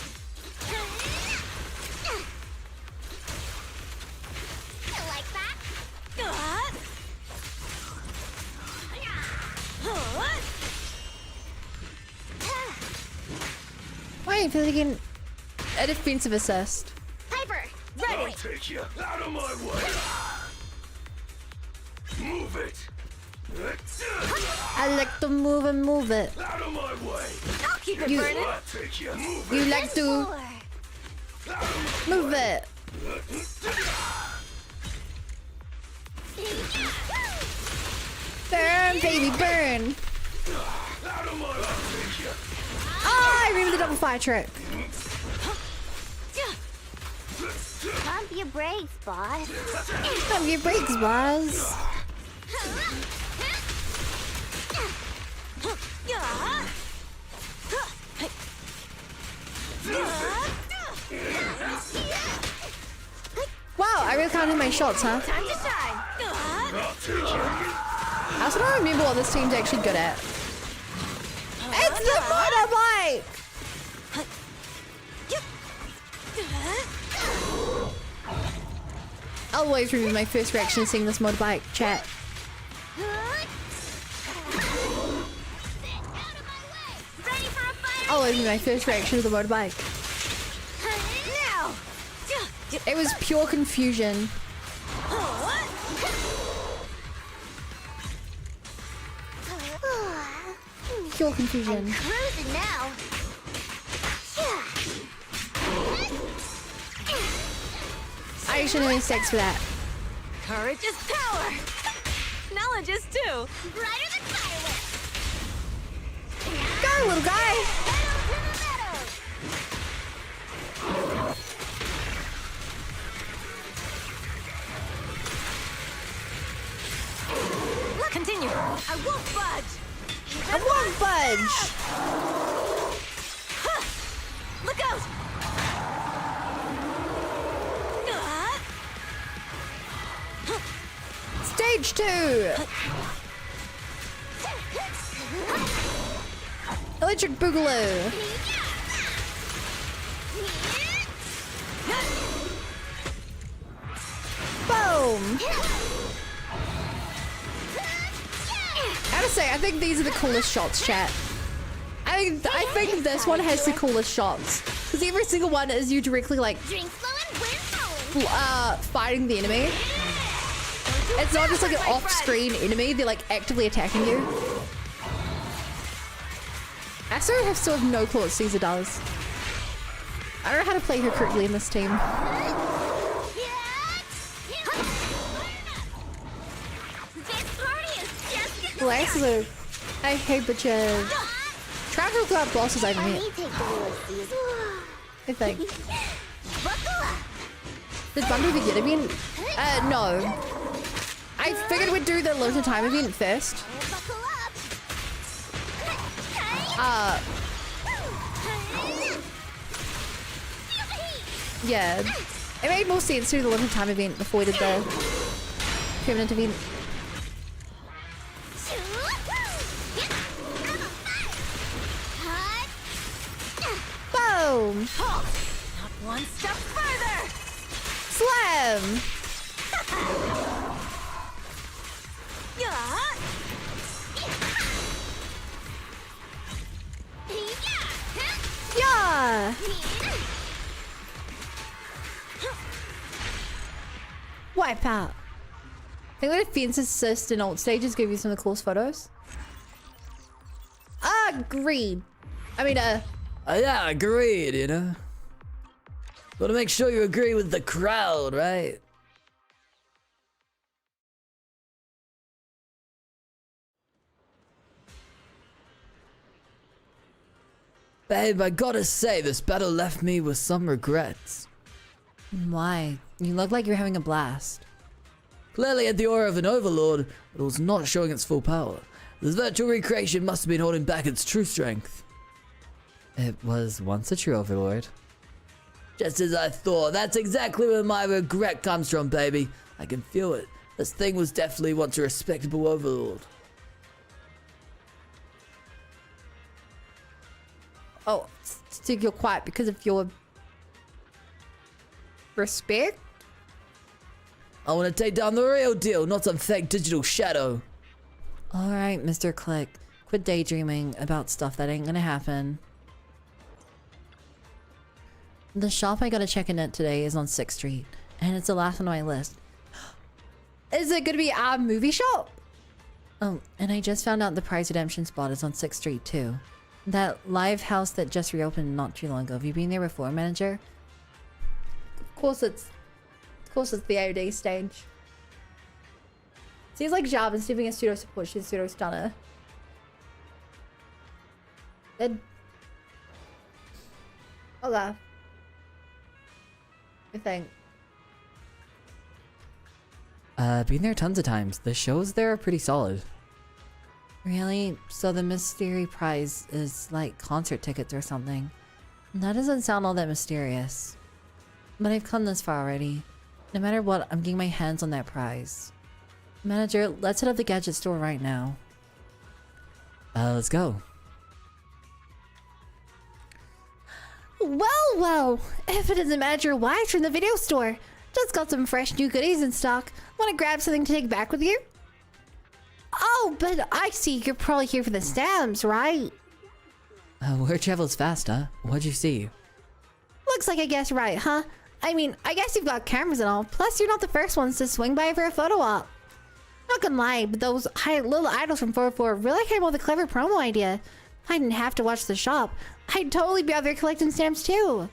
Speaker 6: You like that?
Speaker 1: Why are you getting a defensive assist?
Speaker 6: Piper, ready.
Speaker 12: I'll take you out of my way. Move it.
Speaker 1: I like to move and move it.
Speaker 12: Out of my way.
Speaker 6: I'll keep it
Speaker 1: You-
Speaker 6: burning.
Speaker 12: I'll take you. Move
Speaker 1: You
Speaker 12: it.
Speaker 1: like to move it. Burn, baby, burn.
Speaker 12: Out of my way. I'll take you.
Speaker 1: Oh, I remember the double fire trick.
Speaker 6: Pump your brakes, boss.
Speaker 1: Pump your brakes, boss. Wow, I really can't hit my shots, huh?
Speaker 6: Time to shine.
Speaker 12: I'll take you.
Speaker 1: I also don't remember what this team's actually good at. It's the motorbike! I'll always remember my first reaction seeing this motorbike, chat. I'll always remember my first reaction to the motorbike.
Speaker 6: Now.
Speaker 1: It was pure confusion. Pure confusion.
Speaker 6: Cruising now.
Speaker 1: I actually need sex for that.
Speaker 2: Courage is power. Knowledge is too.
Speaker 6: Brighter than fireworks.
Speaker 1: Go, little guy!
Speaker 2: Continue. I won't budge.
Speaker 1: I won't budge!
Speaker 2: Look out!
Speaker 1: Stage 2! Electric Boogaloo! Boom! I gotta say, I think these are the coolest shots, chat. I think this one has the coolest shots. Because every single one is you directly like fighting the enemy. It's not just like an off-screen enemy, they're like actively attacking you. I still have no clue what Caesar does. I don't know how to play her correctly in this team. Blast is a... I hate bitches. Try to look up bosses I've met. I think. Did Bundle the Get event? No. I figured we'd do the limited time event first. Yeah. It made more sense to do the limited time event before we did the permanent event. Boom!
Speaker 2: Not one step further!
Speaker 1: Slam! Yeah! Wipe out. I think when defense assist and alt stages give you some of the coolest photos. Agreed. I mean,
Speaker 9: yeah, agreed, you know? Gotta make sure you agree with the crowd, right? Babe, I gotta say, this battle left me with some regrets.
Speaker 3: Why? You look like you're having a blast.
Speaker 9: Clearly had the aura of an overlord, but it was not showing its full power. This virtual recreation must have been holding back its true strength.
Speaker 8: It was once a true overlord.
Speaker 9: Just as I thought. That's exactly where my regret comes from, baby. I can feel it. This thing was definitely once a respectable overlord.
Speaker 1: Oh, so you're quiet because of your respect?
Speaker 9: I want to take down the real deal, not some fake digital shadow.
Speaker 3: Alright, Mr. Click. Quit daydreaming about stuff that ain't gonna happen. The shop I gotta check in at today is on 6th Street, and it's the last on my list.
Speaker 1: Is it gonna be our movie shop?
Speaker 3: Oh, and I just found out the prize redemption spot is on 6th Street too. That live house that just reopened not too long ago. Have you been there before, manager?
Speaker 1: Of course it's the AOD stage. Seems like Jarvan's giving a pseudo support, she's pseudo stunner. Then okay. I think.
Speaker 8: Been there tons of times. The shows there are pretty solid.
Speaker 3: Really? So the mystery prize is like concert tickets or something? That doesn't sound all that mysterious. But I've come this far already. No matter what, I'm getting my hands on that prize. Manager, let's hit up the gadget store right now.
Speaker 8: Let's go.
Speaker 4: Well, if it isn't Manager Wise from the video store. Just got some fresh new goodies in stock. Want to grab something to take back with you? Oh, but I see you're probably here for the stamps, right?
Speaker 8: Word travels fast, huh? What'd you see?
Speaker 4: Looks like I guessed right, huh? I mean, I guess you've got cameras and all. Plus, you're not the first ones to swing by for a photo op. Not gonna lie, but those little idols from 404 really came up with a clever promo idea. I didn't have to watch the shop. I'd totally be out there collecting stamps too.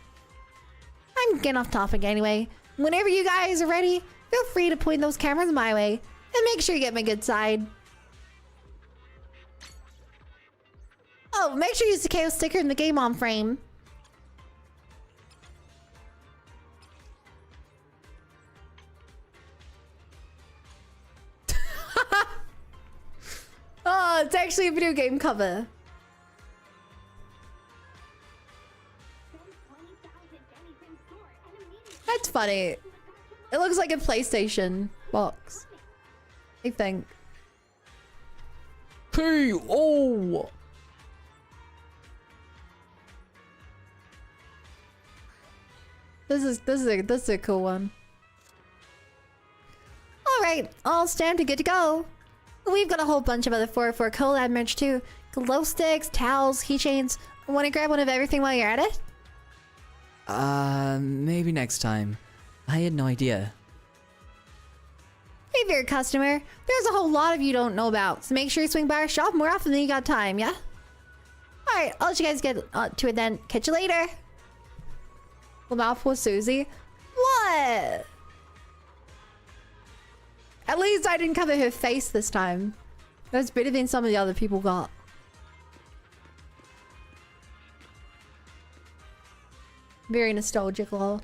Speaker 4: I'm getting off topic anyway. Whenever you guys are ready, feel free to point those cameras my way. And make sure you get my good side. Oh, make sure you use the KO sticker in the game on frame.
Speaker 1: Oh, it's actually a video game cover. That's funny. It looks like a PlayStation box, I think.
Speaker 8: P.O.
Speaker 1: This is a cool one.
Speaker 4: Alright, all stamped and good to go. We've got a whole bunch of other 404 collab merch too. Glow sticks, towels, keychains. Want to grab one of everything while you're at it?
Speaker 8: Maybe next time. I had no idea.
Speaker 4: Hey there, customer. There's a whole lot of you don't know about, so make sure you swing by our shop more often than you got time, yeah? Alright, I'll let you guys get to it then. Catch you later.
Speaker 1: Mouthful Susie.
Speaker 4: What?
Speaker 1: At least I didn't cover her face this time. That's better than some of the other people got. Very nostalgic, lol.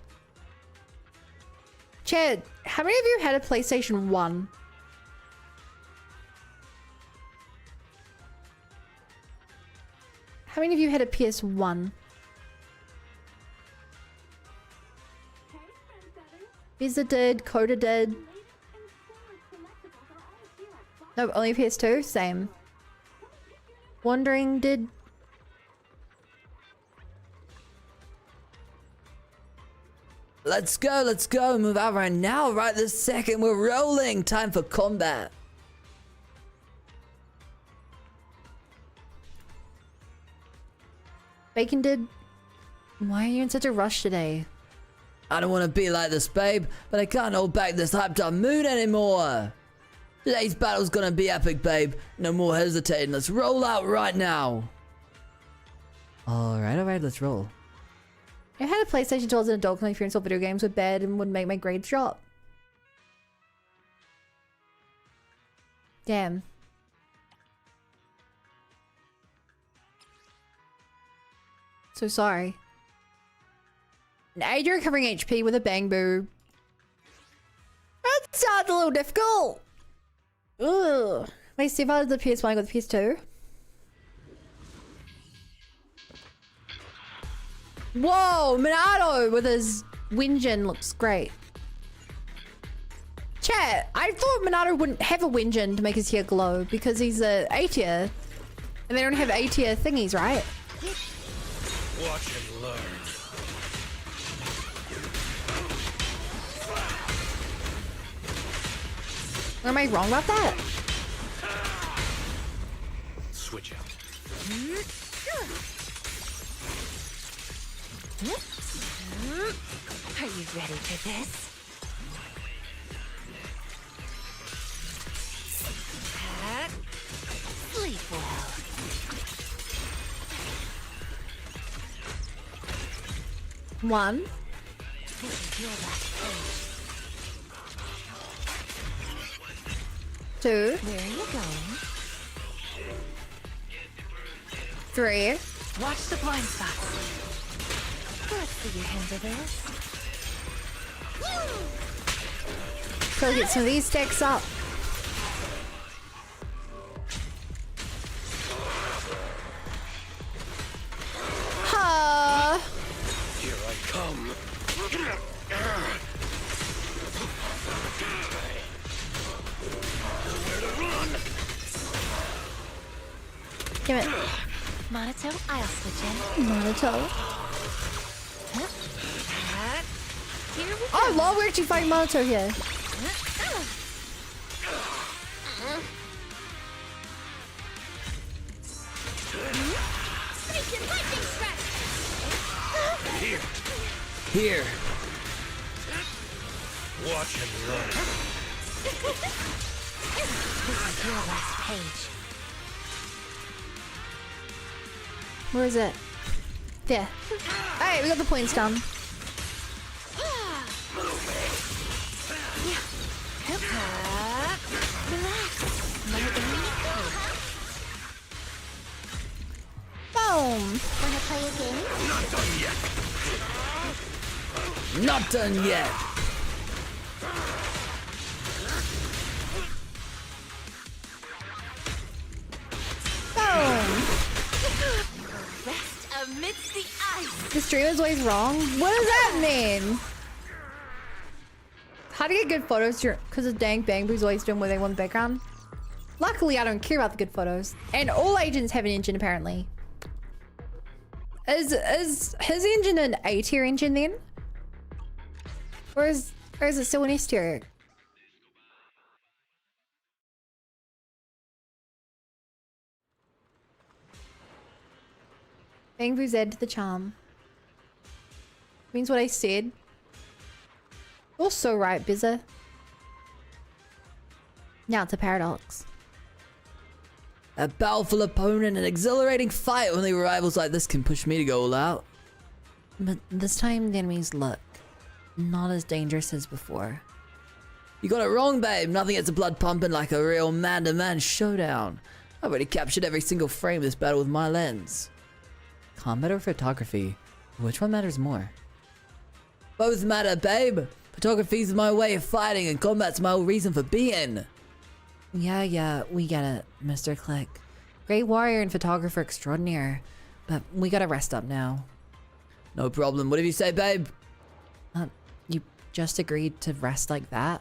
Speaker 1: Chad, how many of you had a PlayStation 1? How many of you had a PS1? Visa did, Coda did. No, only PS2? Same. Wandering did.
Speaker 9: Let's go, move out right now, right this second, we're rolling, time for combat.
Speaker 1: Bacon did. Why are you in such a rush today?
Speaker 9: I don't want to be like this, babe, but I can't hold back this hyped up mood anymore. Today's battle's gonna be epic, babe. No more hesitating, let's roll out right now.
Speaker 8: Alright, let's roll.
Speaker 1: I had a PlayStation 2 as an adult when my experience with video games with bed and would make my grades drop. Damn. So sorry. Now you're recovering HP with a bang boo. That sounds a little difficult. Ugh. Wait, see if I did the PS1 with the PS2. Whoa, Minato with his Winjin looks great. Chat, I thought Minato wouldn't have a Winjin to make his hair glow because he's a A tier. And they don't have A tier thingies, right?
Speaker 12: Watch and learn.
Speaker 1: Am I wrong about that?
Speaker 12: Switch out.
Speaker 2: Are you ready for this? Sleep well.
Speaker 1: One.
Speaker 2: This is your last page.
Speaker 1: Two.
Speaker 2: Where are you going?
Speaker 1: Three.
Speaker 2: Watch the blind spots. Let's see your handle this.
Speaker 1: So get some of these stacks up. Ha!
Speaker 12: Here I come. Nowhere to run.
Speaker 1: Give it.
Speaker 2: Monato, I'll switch in.
Speaker 1: Monato.
Speaker 2: Here we go.
Speaker 1: Oh, lol, where'd you find Monato here?
Speaker 9: Here.
Speaker 12: Watch and learn.
Speaker 2: This is your last page.
Speaker 1: Where is it? There. Alright, we got the points done. Boom!
Speaker 6: Wanna play a game?
Speaker 12: Not done yet.
Speaker 9: Not done yet.
Speaker 1: Boom!
Speaker 2: Rest amidst the ice.
Speaker 1: The stream is always wrong? What does that mean? How to get good photos? Because of dang Bang Boo's always doing what they want in the background. Luckily, I don't care about the good photos. And all agents have an engine, apparently. Is his engine an A tier engine then? Or is it still an S tier? Bang Boo's add to the charm. Means what I said. You're so right, Bizza. Now it's a paradox.
Speaker 9: A powerful opponent and exhilarating fight. Only rivals like this can push me to go all out.
Speaker 3: But this time the enemies look not as dangerous as before.
Speaker 9: You got it wrong, babe. Nothing gets the blood pumping like a real man-to-man showdown. I've already captured every single frame of this battle with my lens.
Speaker 8: Combat or photography? Which one matters more?
Speaker 9: Both matter, babe. Photography's my way of fighting and combat's my whole reason for being.
Speaker 3: Yeah, we get it, Mr. Click. Great warrior and photographer extraordinaire. But we gotta rest up now.
Speaker 9: No problem. Whatever you say, babe.
Speaker 3: You just agreed to rest like that?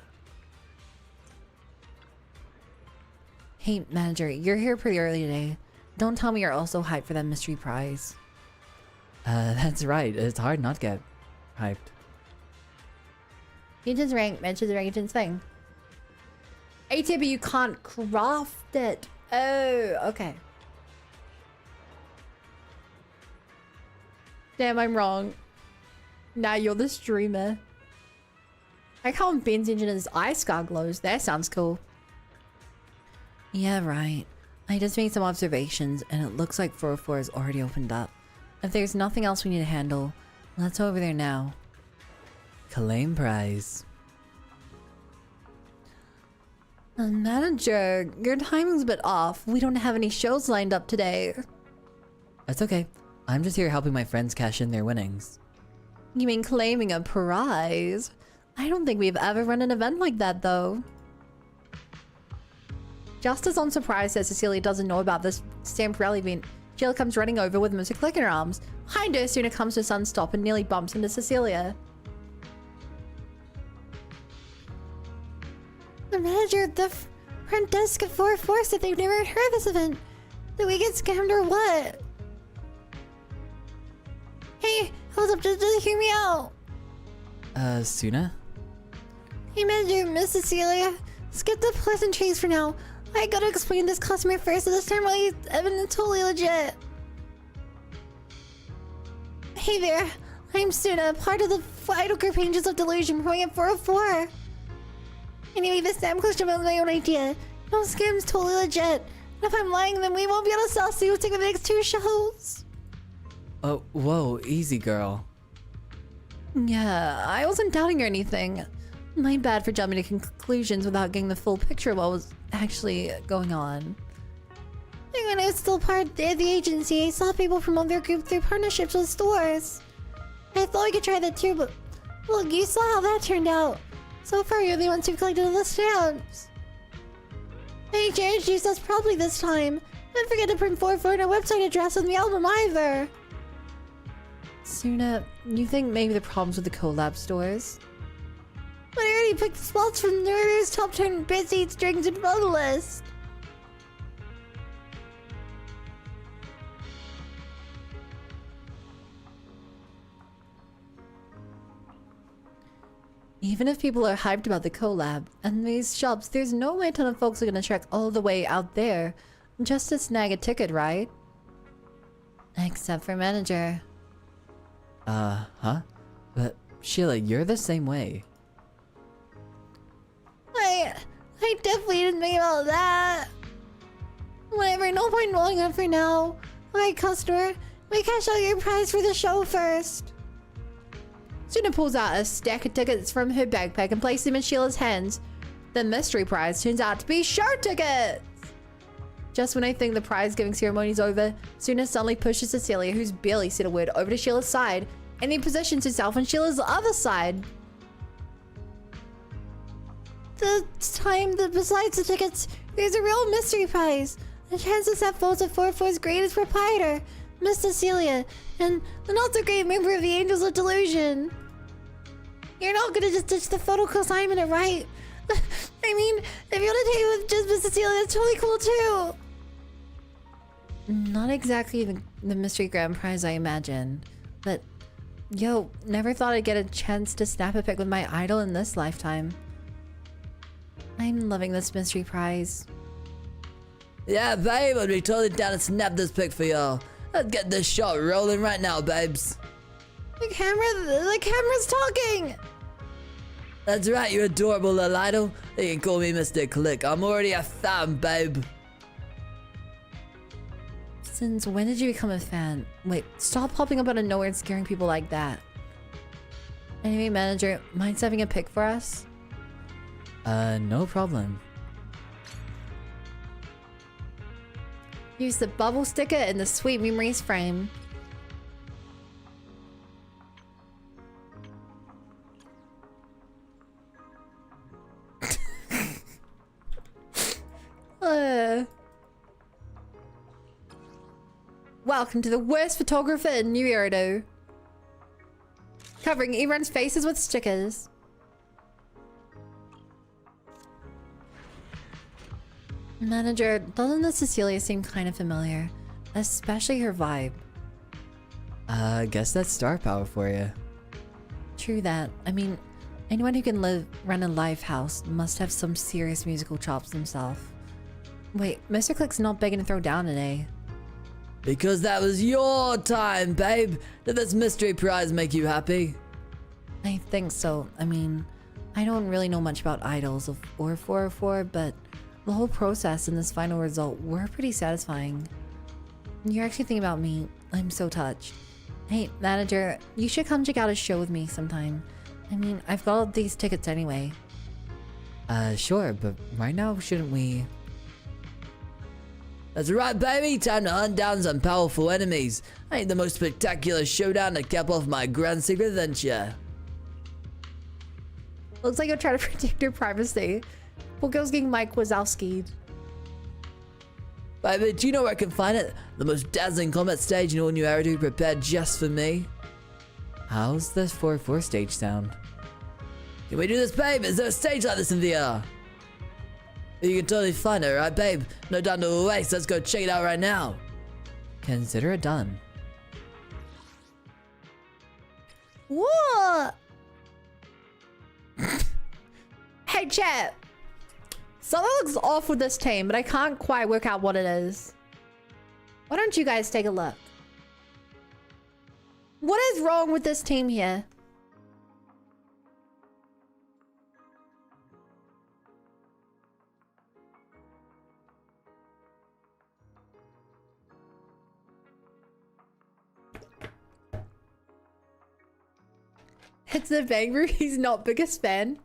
Speaker 3: Hey, manager, you're here pretty early today. Don't tell me you're also hyped for that mystery prize.
Speaker 8: That's right. It's hard not to get hyped.
Speaker 1: Agent's rank matches the agent's thing. A tier, but you can't craft it. Oh, okay. Damn, I'm wrong. Now you're the streamer. I like how Ben's engine his eye scar glows. That sounds cool.
Speaker 3: Yeah, right. I just made some observations and it looks like 404 is already opened up. If there's nothing else we need to handle, let's go over there now.
Speaker 8: Claim prize.
Speaker 1: Manager, your timing's a bit off. We don't have any shows lined up today.
Speaker 8: That's okay. I'm just here helping my friends cash in their winnings.
Speaker 1: You mean claiming a prize? I don't think we've ever run an event like that, though. Just as unsurprised that Cecilia doesn't know about this stamp rally event, Sheila comes running over with Mr. Click in her arms. Behind her, Suna comes to a sudden stop and nearly bumps into Cecilia.
Speaker 4: The manager at the front desk at 404 said they've never heard of this event. Did we get scammed or what? Hey, hold up, just hear me out.
Speaker 8: Suna?
Speaker 4: Hey manager, Miss Cecilia. Skip the pleasantries for now. I gotta explain this customer first, so this time really evidence totally legit. Hey there, I'm Suna, part of the idol group Angels of Delusion, performing at 404. Anyway, this damn question was my own idea. No scam's totally legit. And if I'm lying, then we won't be able to sell suits like the next 2 shows.
Speaker 8: Oh, whoa, easy girl.
Speaker 1: Yeah, I wasn't doubting or anything. My bad for jumping to conclusions without getting the full picture of what was actually going on.
Speaker 4: When I was still part of the agency, I saw people promote their group through partnerships with stores. I thought we could try that too, but look, you saw how that turned out. So far, you're the ones who've collected the stamps. I need to introduce us properly this time. Don't forget to print 404 and our website address on the album either.
Speaker 1: Suna, you think maybe the problem's with the collab stores?
Speaker 4: But I already picked the spots from Nerders, Top 10 Bits, Eats, Drinks, and Photo List.
Speaker 1: Even if people are hyped about the collab and these shops, there's no way a ton of folks are gonna trek all the way out there just to snag a ticket, right? Except for manager.
Speaker 8: Huh? But Sheila, you're the same way.
Speaker 4: I definitely didn't think about that. Whatever, no point rolling up for now. Alright, customer, we cash out your prize for the show first.
Speaker 1: Suna pulls out a stack of tickets from her backpack and places them in Sheila's hands. The mystery prize turns out to be show tickets! Just when I think the prize giving ceremony's over, Suna suddenly pushes Cecilia, who's barely said a word, over to Sheila's side, and he positions himself on Sheila's other side.
Speaker 4: This time, besides the tickets, there's a real mystery prize. A chance to set votes of 404's greatest proprietor, Miss Cecilia, and the not-so-great member of the Angels of Delusion. You're not gonna just ditch the photo consignment, right? I mean, if you want to take it with just Miss Cecilia, that's totally cool too.
Speaker 1: Not exactly the mystery grand prize I imagined, but yo, never thought I'd get a chance to snap a pic with my idol in this lifetime. I'm loving this mystery prize.
Speaker 9: Yeah, babe, I'd be totally down to snap this pic for y'all. Let's get this shot rolling right now, babes.
Speaker 4: The camera's talking!
Speaker 9: That's right, you adorable little idol. You can call me Mr. Click. I'm already a fan, babe.
Speaker 1: Since when did you become a fan? Wait, stop popping up out of nowhere and scaring people like that. Anyway, manager, mind saving a pic for us?
Speaker 8: No problem.
Speaker 1: Use the bubble sticker in the Sweet Memories frame. Welcome to the worst photographer in New Edo. Covering everyone's faces with stickers. Manager, doesn't the Cecilia seem kind of familiar? Especially her vibe.
Speaker 8: Guess that's star power for you.
Speaker 1: True that. I mean, anyone who can run a live house must have some serious musical chops themselves. Wait, Mr. Click's not begging to throw down today.
Speaker 9: Because that was your time, babe. Did this mystery prize make you happy?
Speaker 1: I think so. I mean, I don't really know much about idols or 404, but the whole process and this final result were pretty satisfying. You're actually thinking about me. I'm so touched. Hey, manager, you should come check out a show with me sometime. I mean, I've got all these tickets anyway.
Speaker 8: Sure, but right now, shouldn't we?
Speaker 9: That's right, baby. Time to hunt down some powerful enemies. I need the most spectacular showdown to cap off my grand secret adventure.
Speaker 1: Looks like you're trying to protect your privacy. Well, girls getting Mike Wazowski'd.
Speaker 9: Baby, do you know where I can find it? The most dazzling combat stage in all new Aridu prepared just for me.
Speaker 8: How's the 4-4 stage sound?
Speaker 9: Can we do this, babe? Is there a stage like this in VR? You can totally find it, right, babe? No time to waste. Let's go check it out right now.
Speaker 8: Consider it done.
Speaker 1: What? Hey, chat. Something looks off with this team, but I can't quite work out what it is. Why don't you guys take a look? What is wrong with this team here? It's the Bangru he's not biggest fan.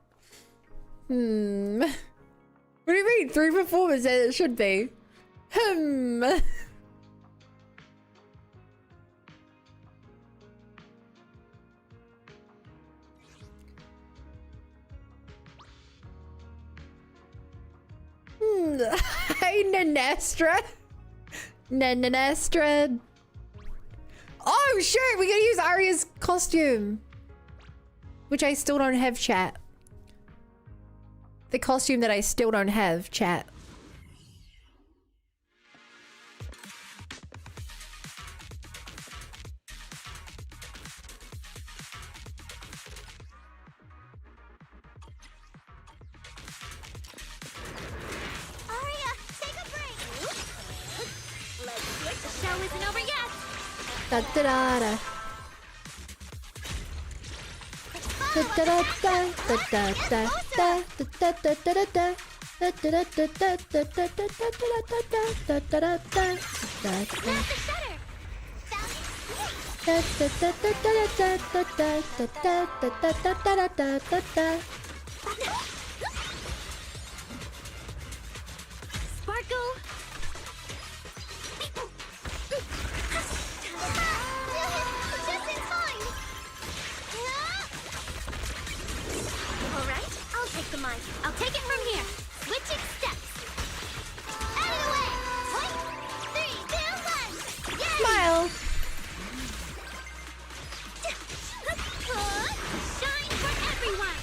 Speaker 1: What do you mean? 3 performers as it should be. Hey, Nanestra. Nanestra. Oh, shit. We gotta use Arya's costume. Which I still don't have, chat. The costume that I still don't have, chat.
Speaker 6: Aria, take a break. Let's switch. The show isn't over yet.
Speaker 1: Da da da da. Da da da da da da da da da da da da. Da da da da da da da da da da da da da da.
Speaker 6: Sparkle. Just in time. All right, I'll take the mic. I'll take it from here. Switching steps. Out of the way. 1, 3, 2, 1. Yay!
Speaker 1: Smile.
Speaker 6: Shine for everyone.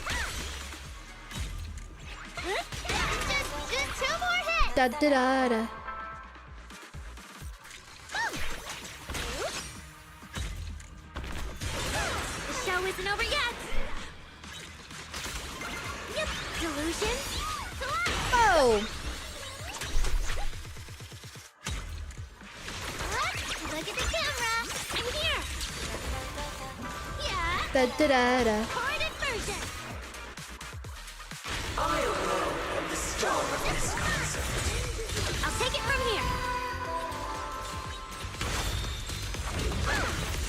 Speaker 6: Just 2 more hits.
Speaker 1: Da da da da.
Speaker 6: The show isn't over yet. Yep, delusion.
Speaker 1: Oh.
Speaker 6: Look at the camera. I'm here. Yeah.
Speaker 1: Da da da da.
Speaker 6: Recorded version. I'll take it from here.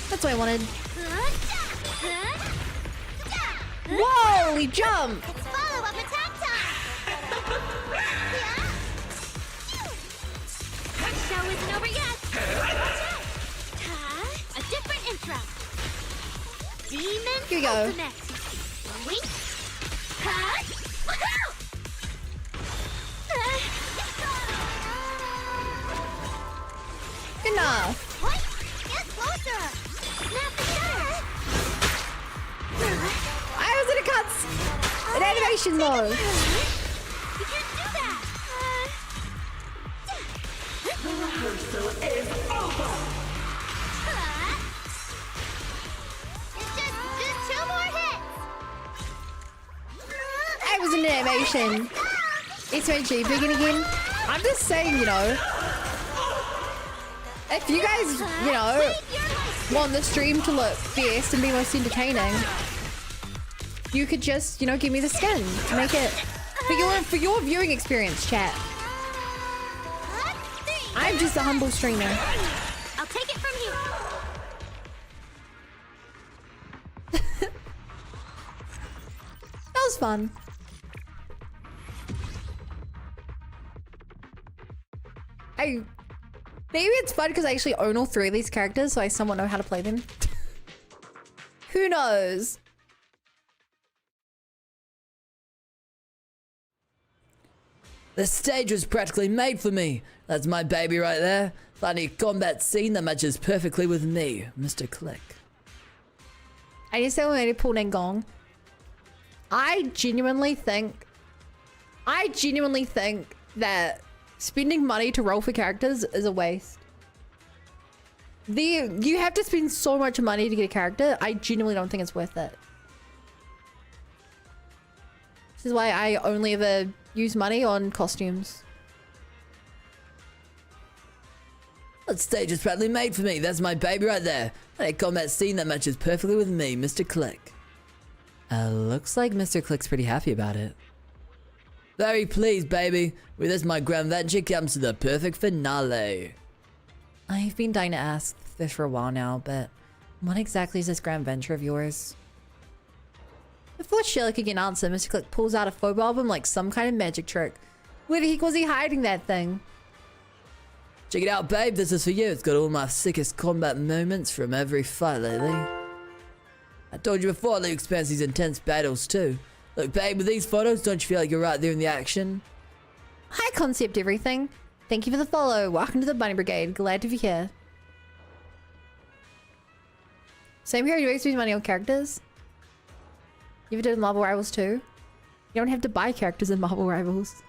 Speaker 1: That's what I wanted. Whoa, he jumped.
Speaker 6: It's follow-up attack time. The show isn't over yet. A different intro. Demon
Speaker 1: Here we go.
Speaker 6: Ultimate. Wait. Woohoo!
Speaker 1: Enough.
Speaker 6: What? Get closer. Snap the shutter.
Speaker 1: I was in a cuts. An animation mode.
Speaker 6: You can't do that. The rehearsal is over. Just 2 more hits.
Speaker 1: I was in animation. It's MG begin again. I'm just saying, you know. If you guys, you know, want the stream to look best and be most entertaining, you could just, you know, give me the skin to make it for your viewing experience, chat. I'm just a humble streamer.
Speaker 6: I'll take it from you.
Speaker 1: That was fun. Maybe it's fun because I actually own all 3 of these characters, so I somewhat know how to play them. Who knows?
Speaker 9: The stage was practically made for me. That's my baby right there. Finding a combat scene that matches perfectly with me, Mr. Click.
Speaker 1: I just said we made a pull and gong. I genuinely think that spending money to roll for characters is a waste. You have to spend so much money to get a character. I genuinely don't think it's worth it. This is why I only ever use money on costumes.
Speaker 9: That stage is proudly made for me. That's my baby right there. And a combat scene that matches perfectly with me, Mr. Click.
Speaker 8: Looks like Mr. Click's pretty happy about it.
Speaker 9: Very pleased, baby. With this, my grand venture comes to the perfect finale.
Speaker 8: I've been dying to ask this for a while now, but what exactly is this grand venture of yours?
Speaker 1: Before Shirley could get an answer, Mr. Click pulls out a photo album like some kind of magic trick. Where the heck was he hiding that thing?
Speaker 9: Check it out, babe. This is for you. It's got all my sickest combat moments from every fight lately. I told you before, Luke expands these intense battles too. Look, babe, with these photos, don't you feel like you're right there in the action?
Speaker 1: High concept everything. Thank you for the follow. Welcome to the Bunny Brigade. Glad to be here. Same here. You always spend money on characters. You ever did Marvel Rivals too? You don't have to buy characters in Marvel Rivals.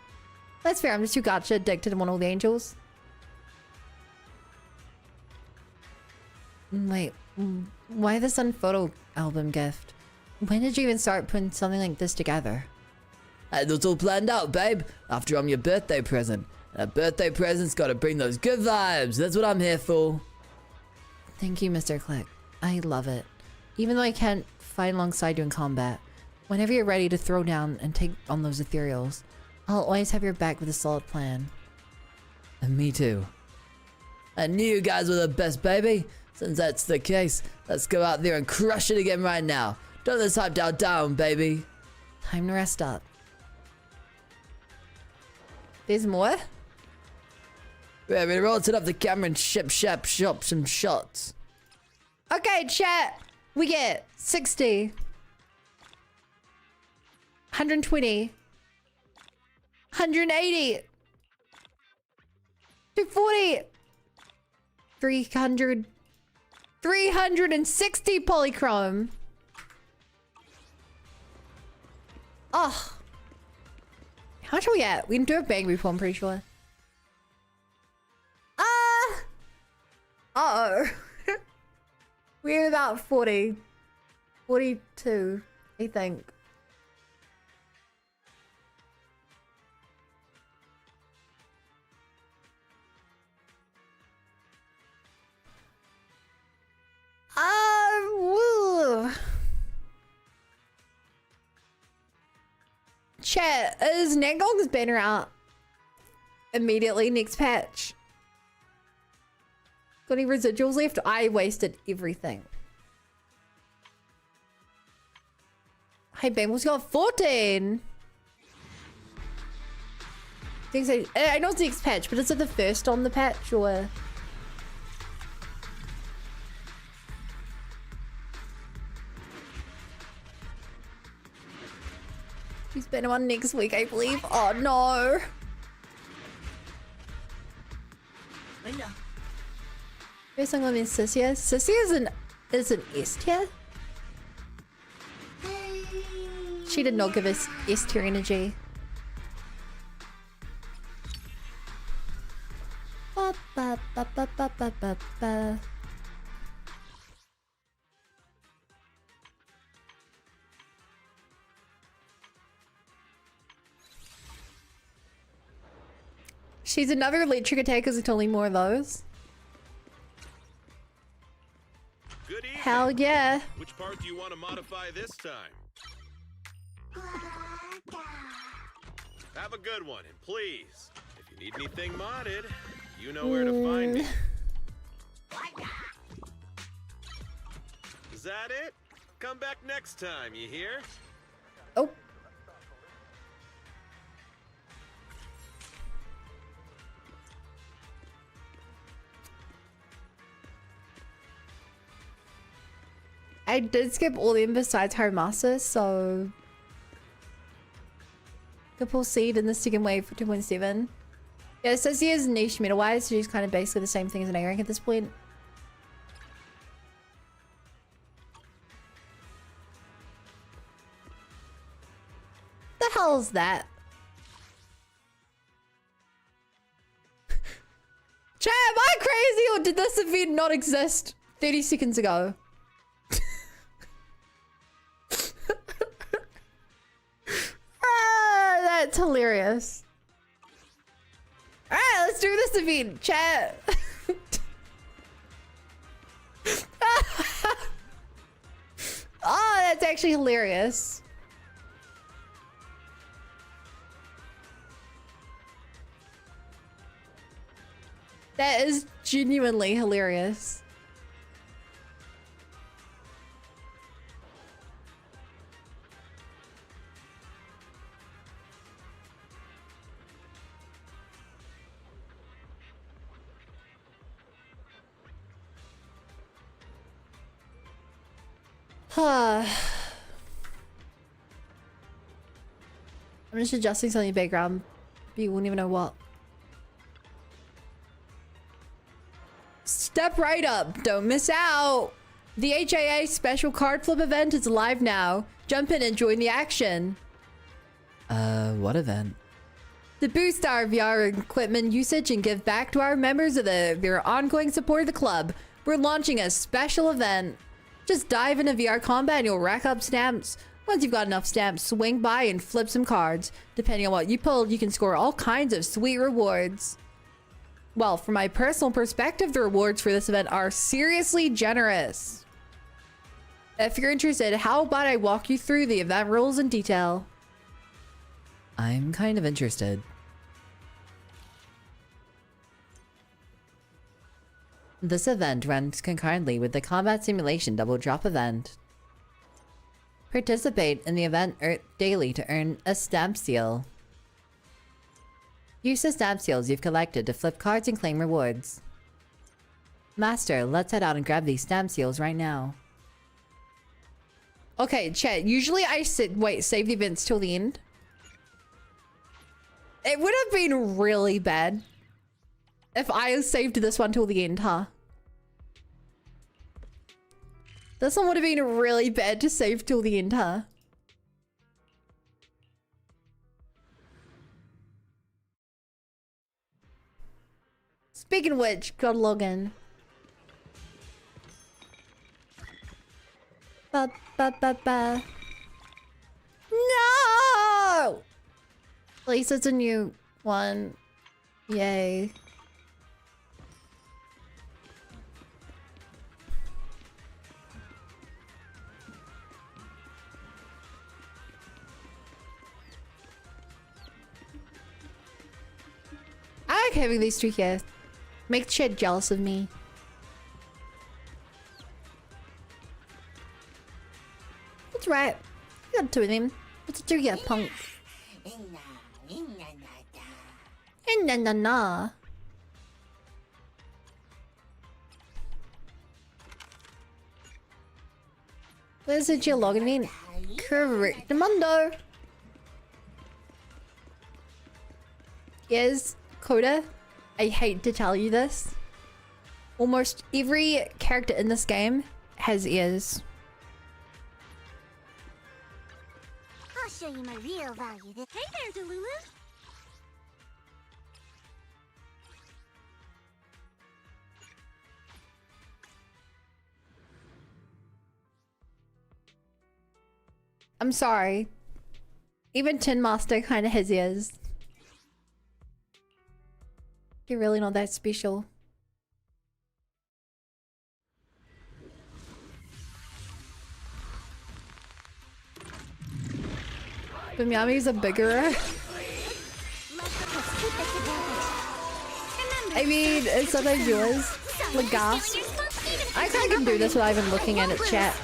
Speaker 1: That's fair. I'm just too gacha addicted and want all the angels.
Speaker 8: Wait, why this photo album gift? When did you even start putting something like this together?
Speaker 9: It's all planned out, babe. After I'm your birthday present. And a birthday present's gotta bring those good vibes. That's what I'm here for.
Speaker 8: Thank you, Mr. Click. I love it. Even though I can't fight alongside you in combat, whenever you're ready to throw down and take on those ethereals, I'll always have your back with a solid plan.
Speaker 9: And me too. I knew you guys were the best, baby. Since that's the case, let's go out there and crush it again right now. Don't let this hype down, baby.
Speaker 8: Time to rest up.
Speaker 1: There's more?
Speaker 9: Yeah, we're gonna set up the camera and shop some shots.
Speaker 1: Okay, chat. We get 60. 120. 180. 240. 300. 360 polychrome. Oh. How much are we at? We can do a bang before, I'm pretty sure. Uh-oh. We're about 40. 42, I think. Woo. Chat, is Nangong's banner out immediately next patch? Got any residuals left? I wasted everything. Hey, Bangle's got 14. I know it's next patch, but is it the first on the patch or? He's been on next week, I believe. Oh no. I know. First I'm gonna be Sissia. Sissia is an S tier. She did not give us S tier energy. Ba, ba, ba, ba, ba, ba, ba, ba. She's another electric attack because it's only more of those.
Speaker 15: Good evening.
Speaker 1: Hell yeah.
Speaker 15: Which part do you want to modify this time? Have a good one, and please, if you need anything modded, you know where to find me. Is that it? Come back next time, you hear?
Speaker 1: Oh. I did skip all of them besides Haramasa, so Could pull seed in the second wave for 2.7. Yeah, it says he is niche meta-wise, so he's kind of basically the same thing as an A rank at this point. The hell is that? Chat, am I crazy or did this event not exist 30 seconds ago? Ah, that's hilarious. Alright, let's do this event, chat. Oh, that's actually hilarious. That is genuinely hilarious. I'm just adjusting something in the background, but you won't even know what. Step right up, don't miss out. The HAA special card flip event is live now. Jump in and join the action.
Speaker 8: What event?
Speaker 1: To boost our VR equipment usage and give back to our members of their ongoing support of the club, we're launching a special event. Just dive into VR combat and you'll rack up stamps. Once you've got enough stamps, swing by and flip some cards. Depending on what you pulled, you can score all kinds of sweet rewards. Well, from my personal perspective, the rewards for this event are seriously generous. If you're interested, how about I walk you through the event rules in detail?
Speaker 8: I'm kind of interested.
Speaker 3: This event runs concurrently with the Combat Simulation Double Drop event. Participate in the event daily to earn a stamp seal. Use the stamp seals you've collected to flip cards and claim rewards. Master, let's head out and grab these stamp seals right now.
Speaker 1: Okay, chat. Usually I save the events till the end. It would have been really bad if I saved this one till the end, huh? This one would have been really bad to save till the end, huh? Speaking of which, gotta log in. Ba ba ba ba. No! At least it's a new one. Yay. I like having these two here. Make shit jealous of me. That's right. You got two of them. What's it do here, punk? Na. Where's the geolog event? Correct, Mundo. Yes, Coda. I hate to tell you this. Almost every character in this game has ears.
Speaker 6: I'll show you my real value. Hey there, Delulu.
Speaker 1: I'm sorry. Even Tin Master kind of has ears. You're really not that special. But Miami's a bigger. I mean, it's sometimes yours. Like gas. I kinda can do this without even looking at it, chat.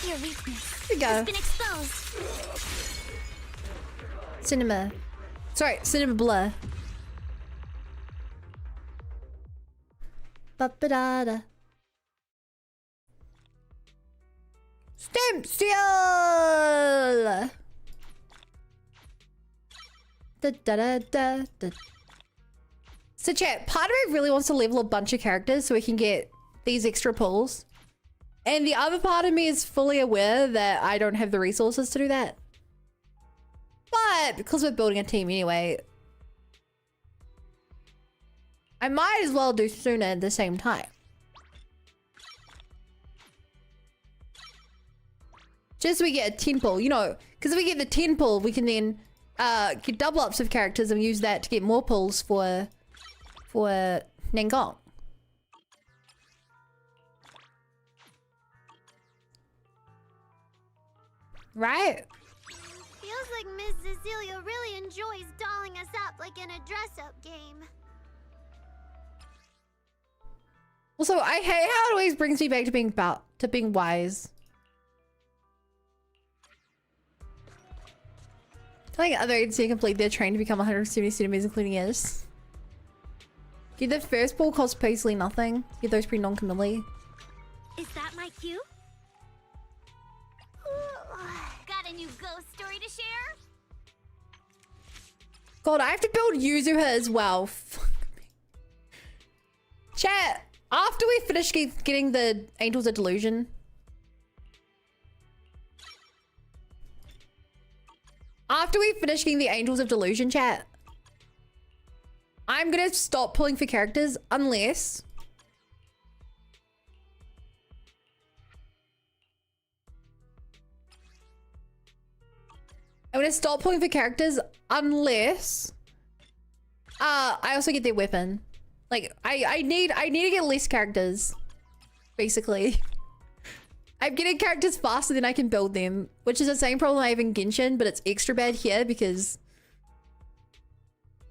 Speaker 1: Here we go. Cinema. Sorry, Cinema Blur. Ba-ba-da-da. Stem Seal! Da-da-da-da-da. So chat, part of me really wants to level a bunch of characters so we can get these extra pulls. And the other part of me is fully aware that I don't have the resources to do that. But because we're building a team anyway, I might as well do sooner at the same time. Just so we get a 10 pull, you know, because if we get the 10 pull, we can then get double ups of characters and use that to get more pulls for Nangong. Right?
Speaker 6: Feels like Miss Cecilia really enjoys dolling us up like in a dress-up game.
Speaker 1: Also, I hate how it always brings me back to being wise. Telling other agents to complete their train to become 170 centimeters, including yours. Get the first ball costs basically nothing. Get those pretty non-committally.
Speaker 6: Is that my cue? Got a new ghost story to share?
Speaker 1: God, I have to build Yuzuha as well. Fuck me. Chat, after we finish getting the Angels of Delusion. After we finish getting the Angels of Delusion, chat, I'm gonna stop pulling for characters unless I also get their weapon. Like I need to get less characters, basically. I'm getting characters faster than I can build them, which is the same problem I have in Genshin, but it's extra bad here because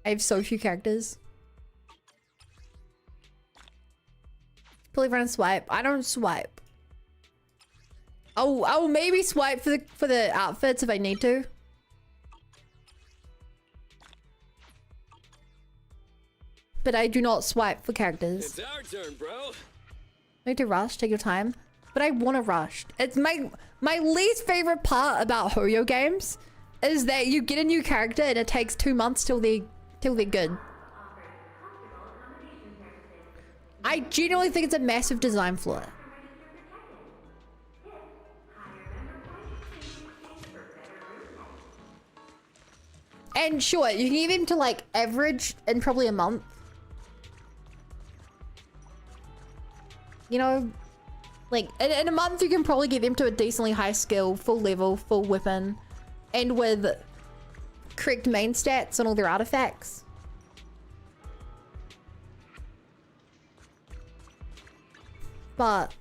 Speaker 1: I have so few characters. Pull everyone and swipe. I don't swipe. I'll maybe swipe for the outfits if I need to. But I do not swipe for characters.
Speaker 10: It's our turn, bro.
Speaker 1: I need to rush, take your time. But I want to rush. It's my least favorite part about Hoyo games is that you get a new character and it takes 2 months till they're good. I genuinely think it's a massive design flaw. And sure, you can get them to like average in probably a month. You know, like in a month you can probably get them to a decently high skill, full level, full weapon, and with correct main stats and all their artifacts. But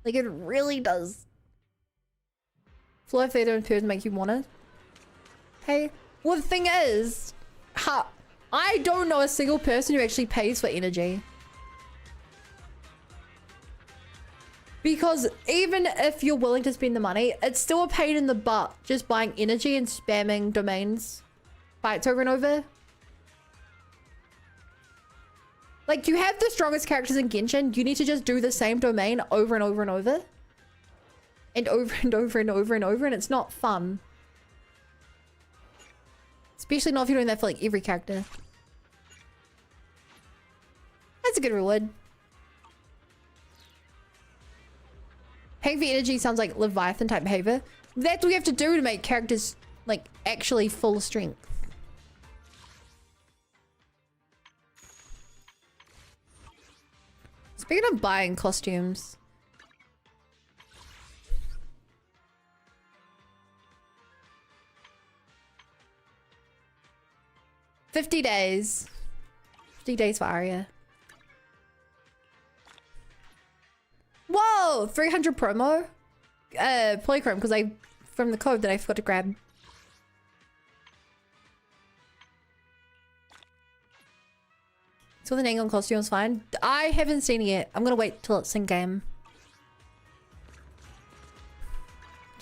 Speaker 1: like it really does. Flow of theater and appears make you want it. Hey, well the thing is, I don't know a single person who actually pays for energy. Because even if you're willing to spend the money, it's still a pain in the butt just buying energy and spamming domains fights over and over. Like, you have the strongest characters in Genshin, you need to just do the same domain over and over and over. And over and over and over and over, and it's not fun. Especially not if you're doing that for like every character. That's a good reward. Paying for energy sounds like Leviathan type behavior. That's what you have to do to make characters like actually full strength. Speaking of buying costumes. $50 days. 50 days for Arya. Whoa! 300 promo? Polychrome, because I from the code that I forgot to grab. So the Nangon costume is fine. I haven't seen it yet. I'm gonna wait till it's in game.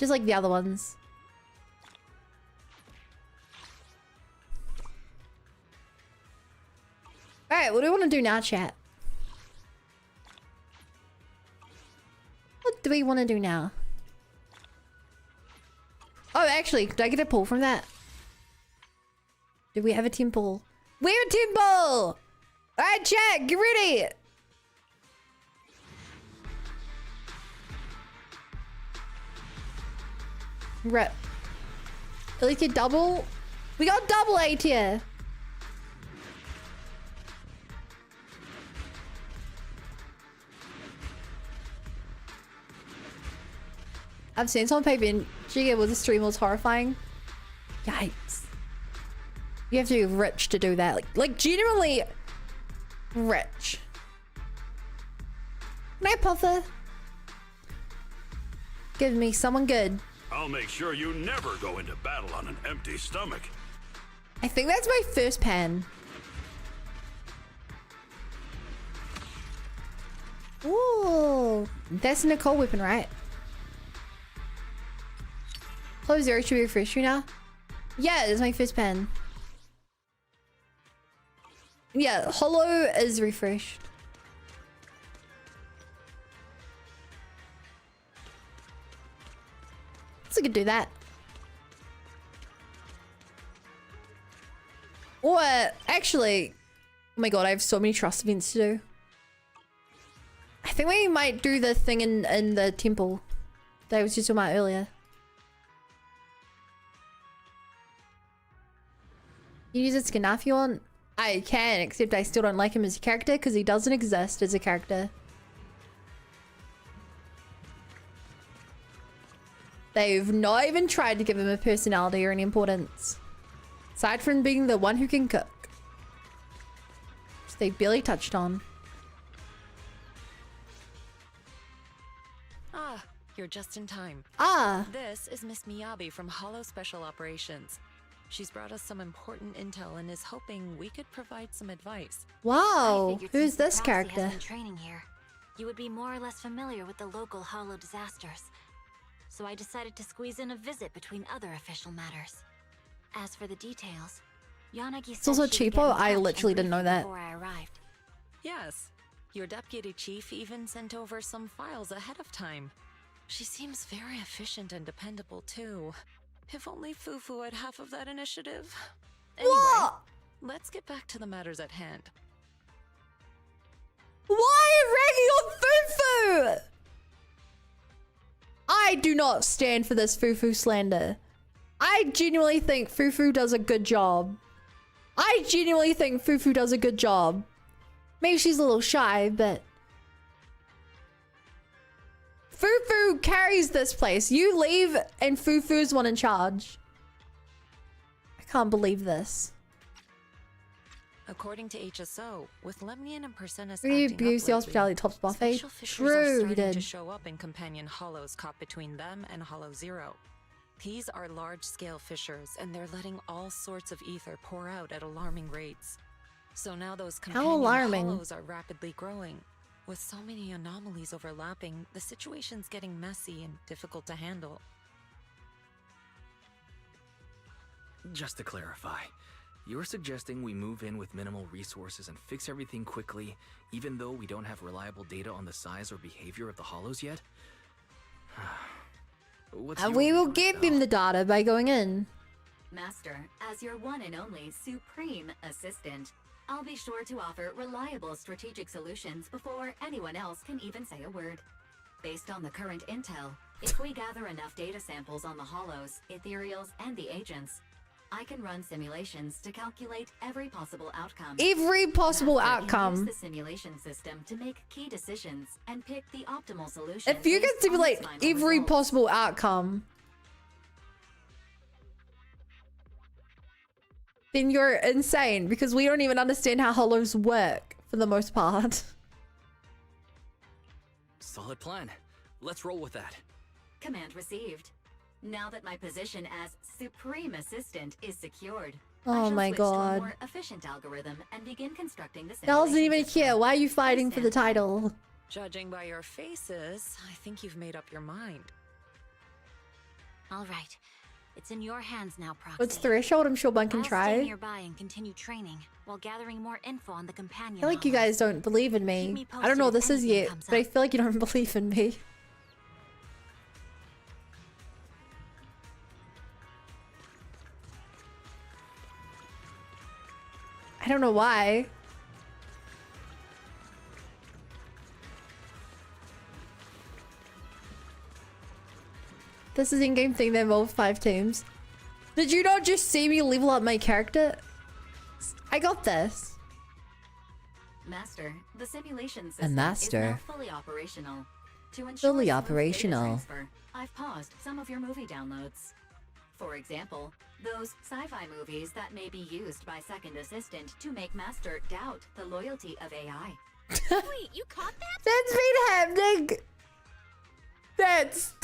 Speaker 1: Just like the other ones. Alright, what do we want to do now, chat? What do we want to do now? Oh, actually, did I get a pull from that? Do we have a temple? We're a temple! Alright, chat, get ready! Rip. At least get double. We got double A tier. I've seen someone play Giga with a stream was horrifying. Yikes. You have to be rich to do that. Like genuinely rich. Night Puffer. Give me someone good.
Speaker 16: I'll make sure you never go into battle on an empty stomach.
Speaker 1: I think that's my first pen. Ooh, that's a Nicole weapon, right? Close Zero should be refreshed now. Yeah, it's my first pen. Yeah, Hollow is refreshed. So I could do that. Or actually, oh my god, I have so many trust events to do. I think we might do the thing in the temple that I was just talking about earlier. You use it skin if you want. I can, except I still don't like him as a character because he doesn't exist as a character. They've not even tried to give him a personality or any importance. Aside from being the one who can cook. Which they barely touched on.
Speaker 17: Ah, you're just in time.
Speaker 1: Ah!
Speaker 17: This is Miss Miyabi from Hollow Special Operations. She's brought us some important intel and is hoping we could provide some advice.
Speaker 1: Wow, who's this character?
Speaker 18: Has been training here. You would be more or less familiar with the local Hollow disasters. So I decided to squeeze in a visit between other official matters. As for the details, Yanagi
Speaker 1: It's also cheapo. I literally didn't know that.
Speaker 18: Before I arrived.
Speaker 17: Yes, your deputy chief even sent over some files ahead of time. She seems very efficient and dependable too. If only Fufu had half of that initiative. Anyway, let's get back to the matters at hand.
Speaker 1: Why are you ragging on Fufu? I do not stand for this Fufu slander. I genuinely think Fufu does a good job. I genuinely think Fufu does a good job. Maybe she's a little shy, but Fufu carries this place. You leave and Fufu's one in charge. I can't believe this.
Speaker 17: According to HSO, with Lemnian and Persenis
Speaker 1: Really
Speaker 17: acting
Speaker 1: abused the
Speaker 17: up lately,
Speaker 1: hospitality tops buffet.
Speaker 17: special fissures are
Speaker 1: True, he
Speaker 17: starting
Speaker 1: did.
Speaker 17: to show up in companion hollows caught between them and Hollow Zero. These are large-scale fissures, and they're letting all sorts of ether pour out at alarming rates. So now those companion
Speaker 1: alarming.
Speaker 17: hollows are rapidly growing. With so many anomalies overlapping, the situation's getting messy and difficult to handle.
Speaker 19: Just to clarify, you're suggesting we move in with minimal resources and fix everything quickly, even though we don't have reliable data on the size or behavior of the hollows yet?
Speaker 1: We will give him the data by going in.
Speaker 20: Master, as your one and only supreme assistant, I'll be sure to offer reliable strategic solutions before anyone else can even say a word. Based on the current intel, if we gather enough data samples on the hollows, ethereals, and the agents, I can run simulations to calculate every possible outcome.
Speaker 1: Every possible outcome.
Speaker 20: Use the simulation system to make key decisions and pick the optimal solution.
Speaker 1: If you can
Speaker 20: based on
Speaker 1: simulate
Speaker 20: its final
Speaker 1: every
Speaker 20: results.
Speaker 1: possible outcome, then you're insane because we don't even understand how hollows work for the most part.
Speaker 19: Solid plan. Let's roll with that.
Speaker 20: Command received. Now that my position as Supreme Assistant is secured,
Speaker 1: Oh
Speaker 20: I shall
Speaker 1: my
Speaker 20: switch to a
Speaker 1: god.
Speaker 20: more efficient algorithm and begin constructing the
Speaker 1: Doesn't
Speaker 20: simulation
Speaker 1: even care. Why are you fighting for the title?
Speaker 17: Judging by your faces, I think you've made up your mind.
Speaker 18: All right. It's in your hands now, Proxy.
Speaker 1: What's threshold? I'm sure one can
Speaker 18: I'll
Speaker 1: try.
Speaker 18: stay nearby and continue training while gathering more info on the companion.
Speaker 1: I feel like you guys don't believe in me. I don't know what this is yet, but I feel like you don't believe in me. I don't know why. This is in-game thing that involves 5 teams. Did you not just see me level up my character? I got this.
Speaker 20: Master, the simulation system is
Speaker 3: master.
Speaker 20: now fully operational. To ensure
Speaker 3: Fully
Speaker 20: smooth
Speaker 3: operational.
Speaker 20: data transfer, I've paused some of your movie downloads. For example, those sci-fi movies that may be used by Second Assistant to make Master doubt the loyalty of AI.
Speaker 6: Wait, you caught that?
Speaker 1: That's been happening. That's...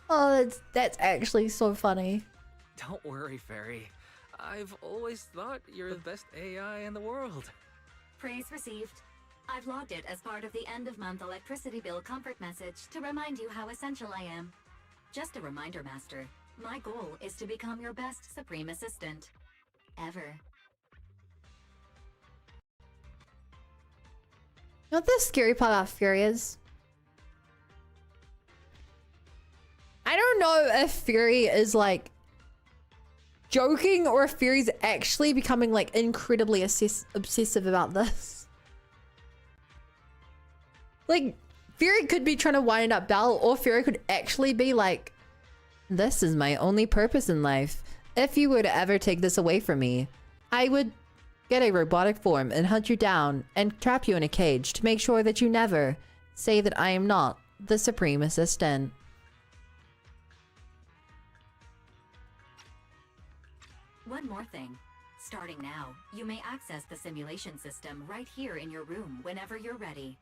Speaker 1: oh, that's actually so funny.
Speaker 19: Don't worry, Fairy. I've always thought you're the best AI in the world.
Speaker 20: Praise received. I've logged it as part of the end-of-month electricity bill comfort message to remind you how essential I am. Just a reminder, Master. My goal is to become your best Supreme Assistant. Ever.
Speaker 1: You know what the scary part about Fury is? I don't know if Fury is like joking or if Fury's actually becoming like incredibly obsessive about this. Like, Fury could be trying to wind up Belle, or Fury could actually be like, this is my only purpose in life. If you were to ever take this away from me, I would get a robotic form and hunt you down and trap you in a cage to make sure that you never say that I am not the Supreme Assistant.
Speaker 20: One more thing. Starting now, you may access the simulation system right here in your room whenever you're ready.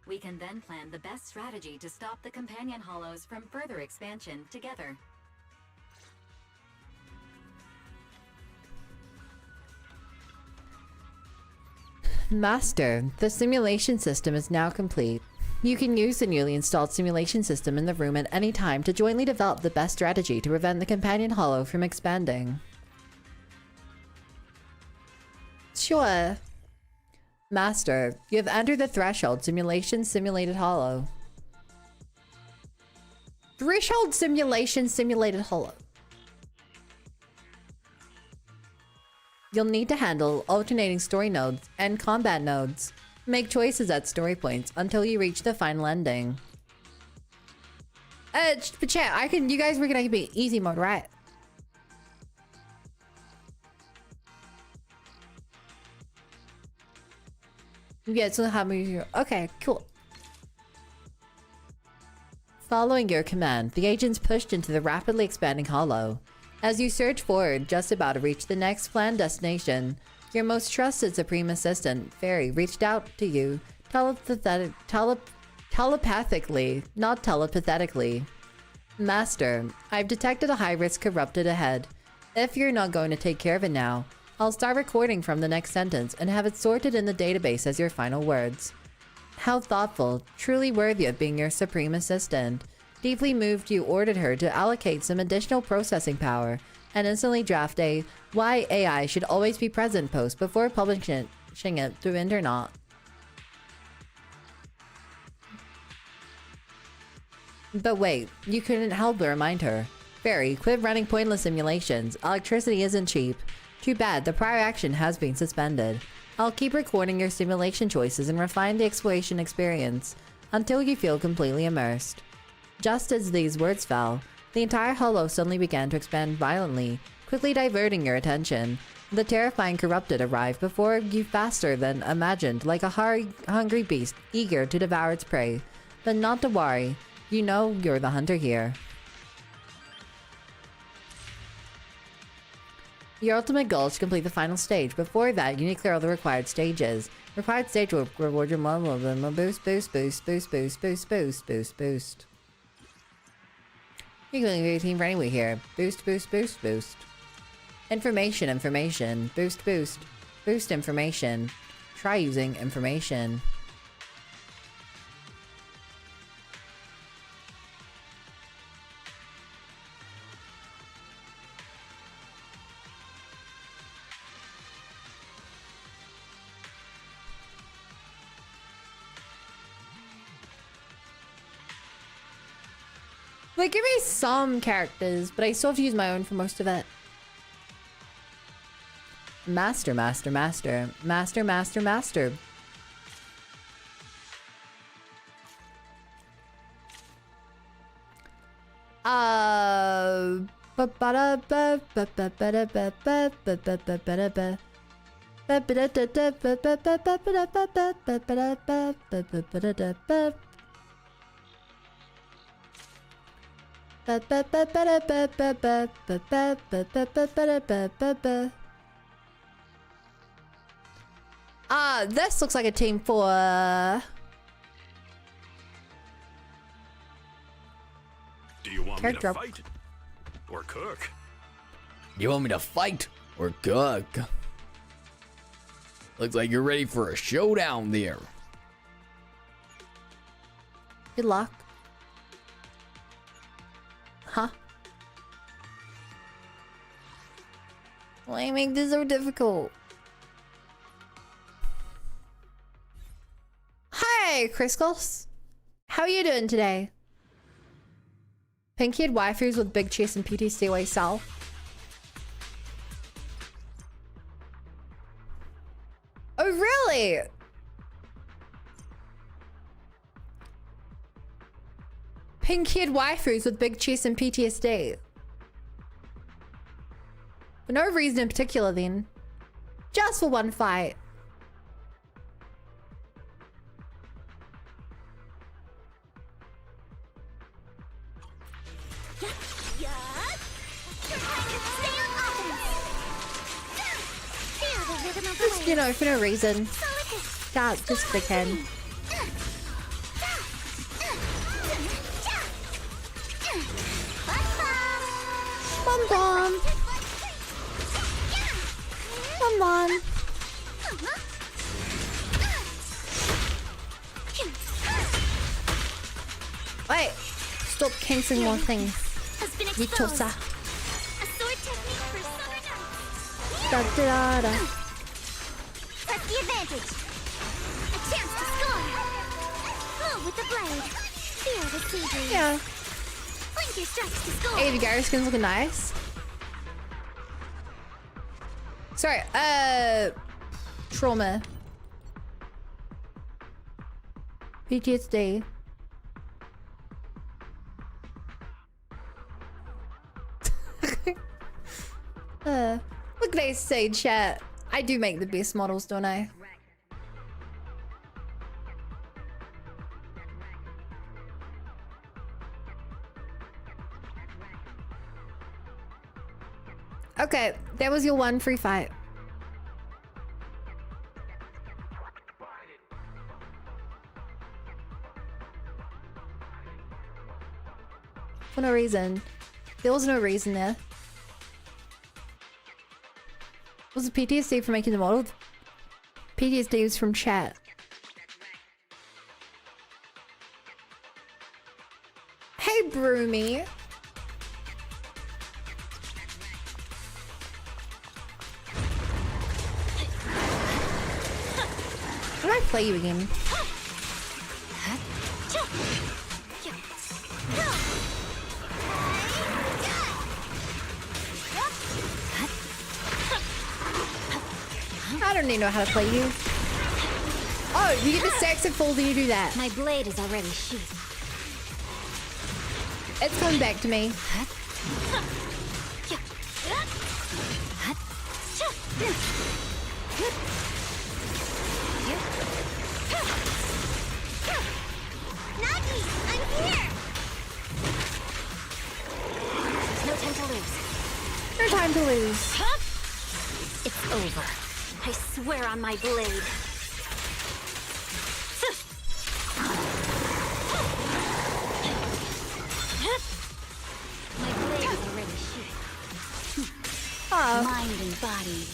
Speaker 20: We can then plan the best strategy to stop the companion hollows from further expansion together.
Speaker 3: Master, the simulation system is now complete. You can use the newly installed simulation system in the room at any time to jointly develop the best strategy to prevent the companion hollow from expanding.
Speaker 1: Sure.
Speaker 3: Master, you have entered the threshold simulated hollow.
Speaker 1: Threshold simulated hollow.
Speaker 3: You'll need to handle alternating story nodes and combat nodes. Make choices at story points until you reach the final ending.
Speaker 1: But chat, you guys were gonna be easy mode, right? Yeah, so how many? Okay, cool.
Speaker 3: Following your command, the agents pushed into the rapidly expanding hollow. As you surge forward, just about to reach the next planned destination, your most trusted Supreme Assistant, Fairy, reached out to you telepathically, not telepathetically. Master, I've detected a high-risk corrupted ahead. If you're not going to take care of it now, I'll start recording from the next sentence and have it sorted in the database as your final words. How thoughtful, truly worthy of being your Supreme Assistant. Deeply moved, you ordered her to allocate some additional processing power and instantly draft a why AI should always be present post before publishing it through internet. But wait, you couldn't help but remind her. Fairy, quit running pointless simulations. Electricity isn't cheap. Too bad, the prior action has been suspended. I'll keep recording your simulation choices and refine the exploration experience until you feel completely immersed. Just as these words fell, the entire hollow suddenly began to expand violently, quickly diverting your attention. The terrifying corrupted arrived before you faster than imagined, like a hungry beast eager to devour its prey. But not to worry, you know you're the hunter here. Your ultimate goal is to complete the final stage. Before that, you need to clear all the required stages. Required stage will reward your boost. You're going to be a team for anyway here. Boost. Information. Boost information. Try using information.
Speaker 1: Like, give me some characters, but I still have to use my own for most of it. Master, master, master. Master, master, master. This looks like a team for...
Speaker 16: Do you want
Speaker 1: Character.
Speaker 16: me to fight? Or cook?
Speaker 8: You want me to fight or cook? Looks like you're ready for a showdown there.
Speaker 1: Good luck. Huh? Why make this so difficult? Hi, Cryscals. How are you doing today? Pinky had waifus with big chest and PTSD away Sal. Oh, really? Pinky had waifus with big chest and PTSD. For no reason in particular then. Just for one fight. Just, you know, for no reason. God, just they can. Bum bum. Bum bum. Wait. Stop canceling more things. Vitosa. Da da da.
Speaker 6: Press the advantage. A chance to score. Move with the blade. Feel the sea breeze.
Speaker 1: Yeah.
Speaker 6: Blink your strikes to score.
Speaker 1: Hey, the Gary skin's looking nice. Sorry, trauma. PTSD. What can I say, chat? I do make the best models, don't I? Okay, that was your one free fight. For no reason. There was no reason there. Was it PTSD for making the model? PTSD was from chat. Hey, Broomy. How do I play you again? I don't even know how to play you. Oh, you get the stacks and fold and you do that.
Speaker 6: My blade is already sheathed.
Speaker 1: It's coming back to me.
Speaker 6: Nagi, I'm here.
Speaker 18: No time to lose.
Speaker 1: No time to lose.
Speaker 18: It's over. I swear on my blade. My blade is already sheathed. Mind and body.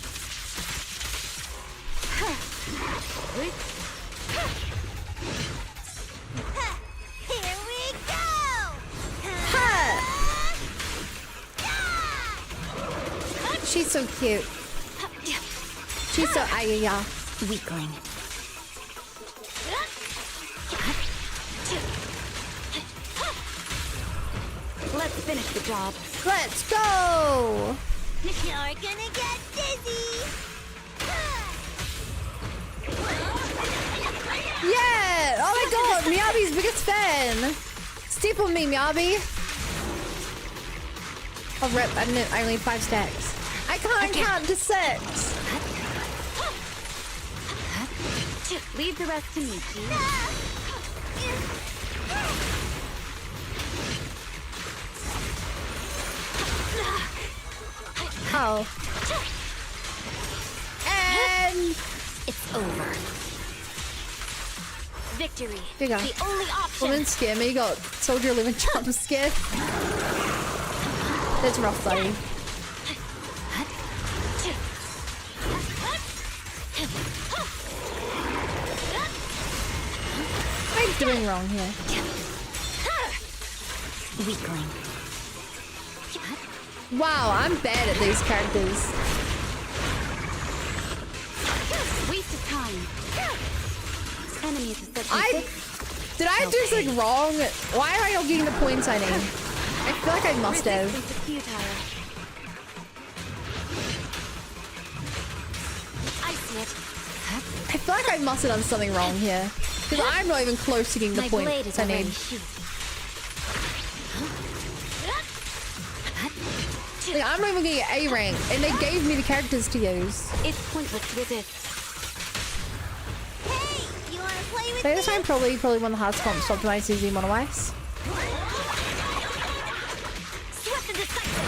Speaker 6: Here we go.
Speaker 1: She's so cute. She's so ayaya.
Speaker 18: Weakling. finish the job.
Speaker 1: Let's go!
Speaker 6: You're gonna get dizzy!
Speaker 1: Yeah! Oh my god, Miyabi's biggest fan! Step on me, Miyabi! Oh rip, I only need 5 stacks. I can't count to 6!
Speaker 18: Leave the rest to me, please.
Speaker 1: Oh. And
Speaker 18: it's over. Victory.
Speaker 1: Here you go.
Speaker 18: The only option.
Speaker 1: Woman scare me, got Soldier 11 jump scare. That's rough, buddy. What am I doing wrong here?
Speaker 18: Weakling.
Speaker 1: Wow, I'm bad at these characters.
Speaker 18: Waste of time. Enemy is
Speaker 1: Did I do something wrong? Why am I not getting the points I need? I feel like I must have.
Speaker 18: I see it.
Speaker 1: I feel like I must have done something wrong here. Because I'm not even close to getting the points I need. Like, I'm not even getting A rank, and they gave me the characters to use.
Speaker 18: It's pointless to resist.
Speaker 6: Hey, you wanna play with
Speaker 1: So this time probably one of the hardest comps to optimize is Mono Ice.
Speaker 18: Swift and decisive.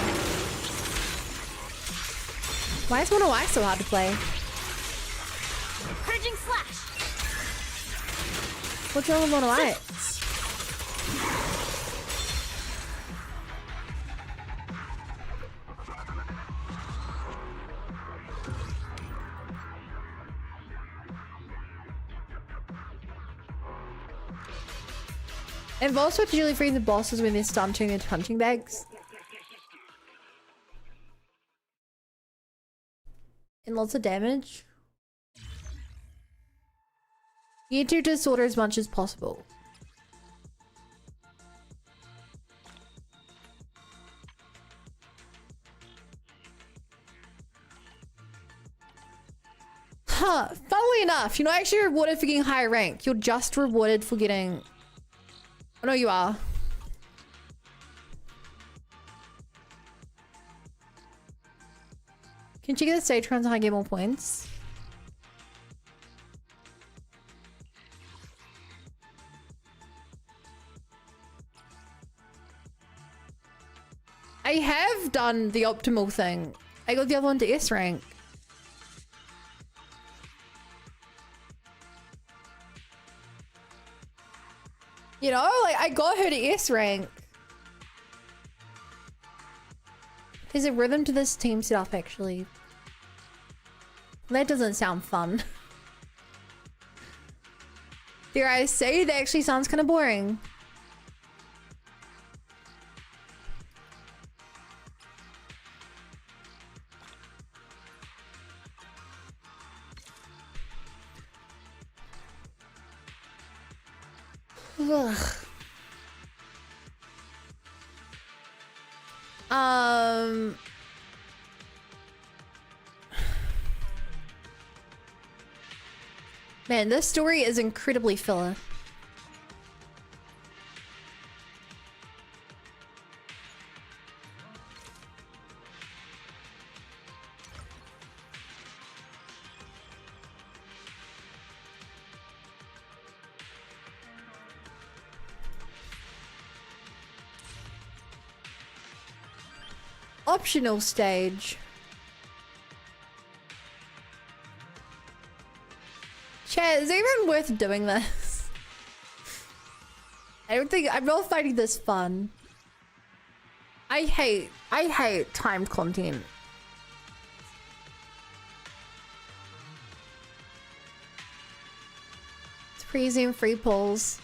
Speaker 1: Why is Mono Ice so hard to play?
Speaker 18: Purging slash.
Speaker 1: What's wrong with Mono Ice? Involves strategically freeing the bosses when they're stunned turning into punching bags. And lots of damage. You need to disorder as much as possible. Huh, funnily enough, you're not actually rewarded for getting higher rank. You're just rewarded for getting... Oh, no, you are. Can you get the stage runs and I get more points? I have done the optimal thing. I got the other one to S rank. You know, like I got her to S rank. There's a rhythm to this team setup actually. That doesn't sound fun. Dare I say that actually sounds kind of boring. Ugh. Man, this story is incredibly filler. Optional stage. Chat, is it even worth doing this? I'm not finding this fun. I hate timed content. It's pre-zoom free pulls.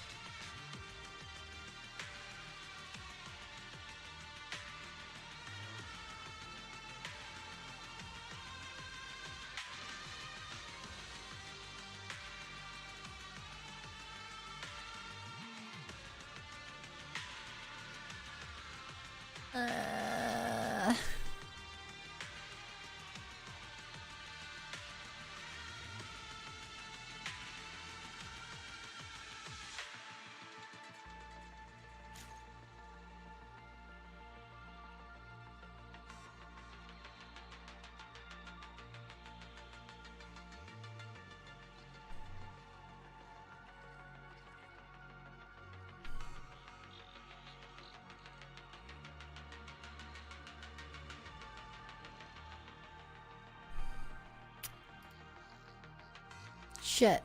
Speaker 1: shit.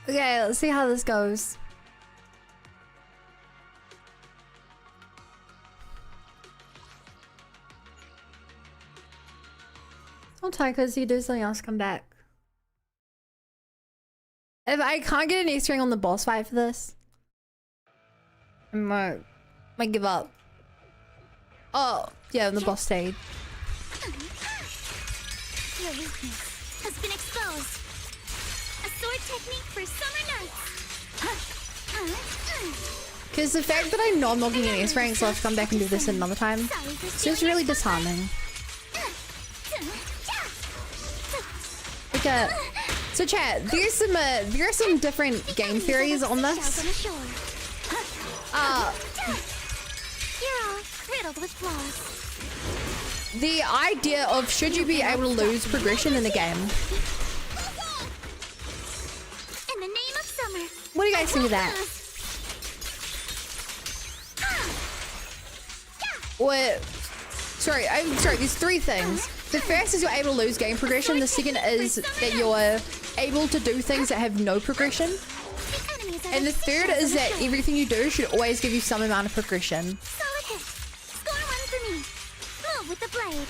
Speaker 1: Okay, let's see how this goes. I'll try because you do something else, come back. If I can't get an Easter egg on the boss fight for this, I might give up. Oh, yeah, on the boss stage.
Speaker 6: Your weakness has been exposed. A sword technique for summer nights.
Speaker 1: Because the fact that I know I'm not getting an Easter egg, so I have to come back and do this another time, it's just really disheartening. Okay, so chat, there are some different game theories on this.
Speaker 6: You're all riddled with flaws.
Speaker 1: The idea of should you be able to lose progression in a game?
Speaker 6: In the name of summer.
Speaker 1: What do you guys think of that? What? Sorry, there's three things. The first is you're able to lose game progression. The second is that you're able to do things that have no progression. And the third is that everything you do should always give you some amount of progression.
Speaker 6: Solid hit. Score one for me. Move with the blade.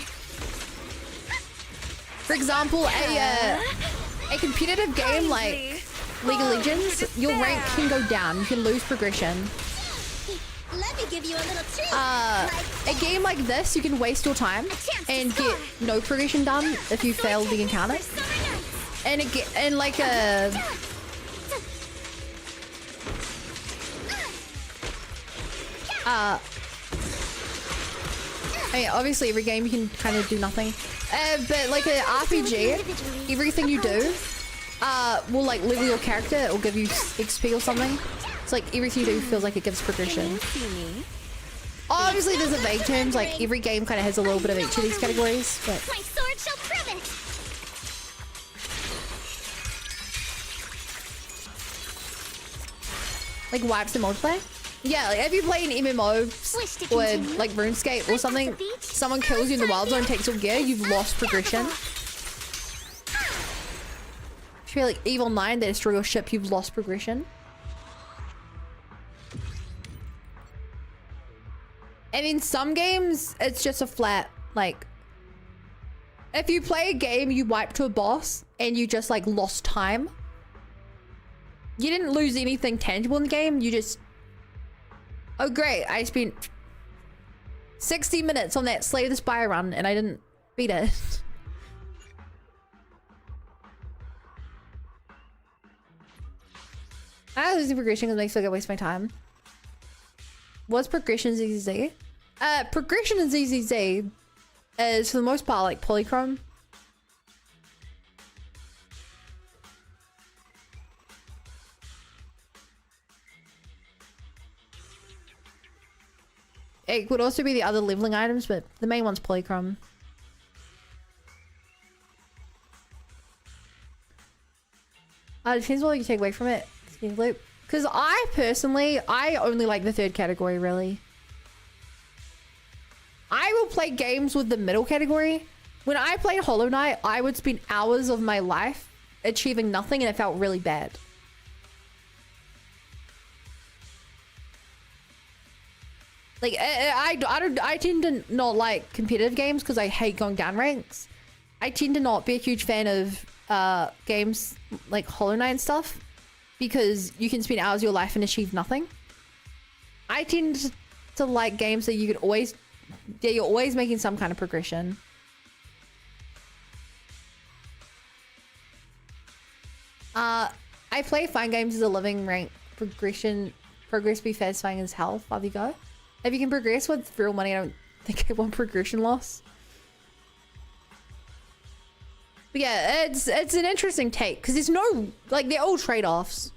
Speaker 1: For example, a competitive game like League of Legends, your rank can go down. You can lose progression.
Speaker 6: Let me give you a little treat.
Speaker 1: A game like this, you can waste your time and get no progression done if you fail the encounter. And like a I mean, obviously every game you can kind of do nothing. But like an RPG, everything you do will like level your character. It will give you XP or something. It's like everything you do feels like it gives progression. Obviously there's a vague terms, like every game kind of has a little bit of each of these categories, but
Speaker 6: My sword shall prove it.
Speaker 1: like wipes in multiplayer. Yeah, like if you play an MMO or like RuneScape or something, someone kills you in the wild zone, takes your gear, you've lost progression. If you're like Evil 9, they destroy your ship, you've lost progression. And in some games, it's just a flat, like, if you play a game, you wipe to a boss and you just like lost time. You didn't lose anything tangible in the game, you just, oh great, I spent 60 minutes on that Slay the Spire run and I didn't beat it. I was losing progression because it makes me like I waste my time. What's progression ZZZ? Progression in ZZZ is for the most part like polychrome. It could also be the other leveling items, but the main one's polychrome. It depends what you take away from it. Because I personally, I only like the third category, really. I will play games with the middle category. When I played Hollow Knight, I would spend hours of my life achieving nothing and it felt really bad. Like, I tend to not like competitive games because I hate going down ranks. I tend to not be a huge fan of games like Hollow Knight and stuff because you can spend hours of your life and achieve nothing. I tend to like games that you could always, yeah, you're always making some kind of progression. I play fine games as a living rank progress be satisfying as hell. There you go. If you can progress with real money, I don't think I want progression loss. But yeah, it's an interesting take because there's no, like, they're all trade-offs.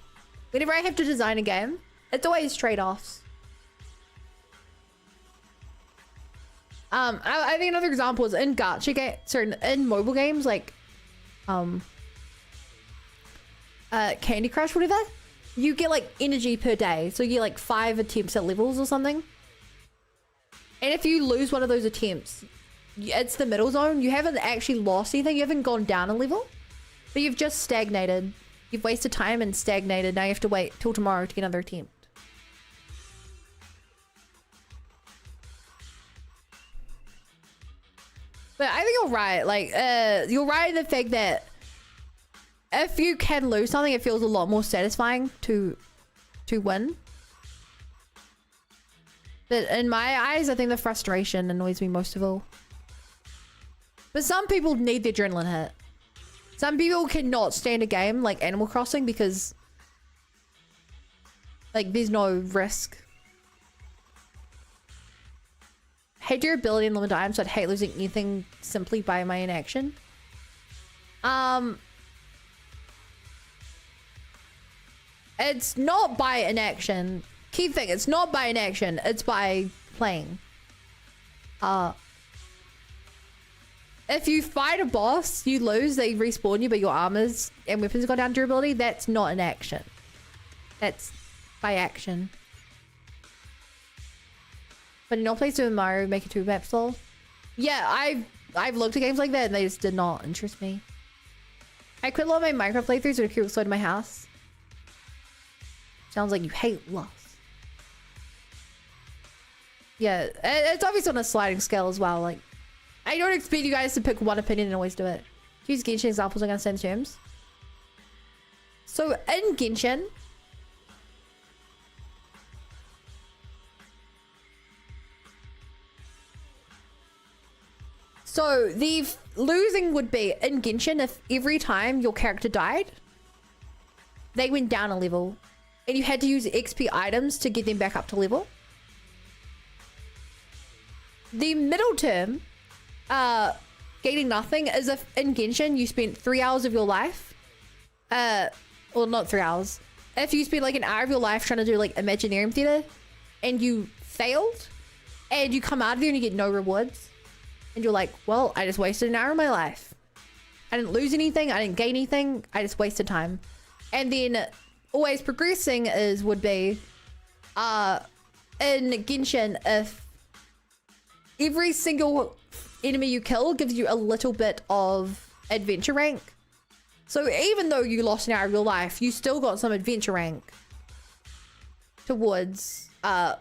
Speaker 1: Whenever I have to design a game, it's always trade-offs. I think another example is in gacha game, in mobile games like Candy Crush, whatever. You get like energy per day, so you get like 5 attempts at levels or something. And if you lose one of those attempts, it's the middle zone. You haven't actually lost anything. You haven't gone down a level, but you've just stagnated. You've wasted time and stagnated. Now you have to wait till tomorrow to get another attempt. But I think you're right. Like, you're right in the fact that if you can lose something, it feels a lot more satisfying to win. But in my eyes, I think the frustration annoys me most of all. But some people need the adrenaline hit. Some people cannot stand a game like Animal Crossing because like there's no risk. Hate durability and limited time, so I'd hate losing anything simply by my inaction. It's not by inaction. Key thing, it's not by inaction, it's by playing. If you fight a boss, you lose, they respawn you, but your armors and weapons go down durability, that's not an action. That's by action. But no place to Mario Maker 2 map style. Yeah, I've looked at games like that and they just did not interest me. I quit a lot of my Minecraft playthroughs with a cube outside my house. Sounds like you hate loss. Yeah, it's obviously on a sliding scale as well. Like, I don't expect you guys to pick one opinion and always do it. Use Genshin examples on understand terms. So in Genshin, so the losing would be in Genshin if every time your character died, they went down a level and you had to use XP items to get them back up to level. The middle term, gaining nothing, is if in Genshin you spent 3 hours of your life, well, not 3 hours. If you spend like an hour of your life trying to do like Imaginarium Theater and you failed and you come out of there and you get no rewards and you're like, well, I just wasted an hour of my life. I didn't lose anything. I didn't gain anything. I just wasted time. And then always progressing would be in Genshin, if every single enemy you kill gives you a little bit of adventure rank. So even though you lost an hour of your life, you still got some adventure rank towards, so,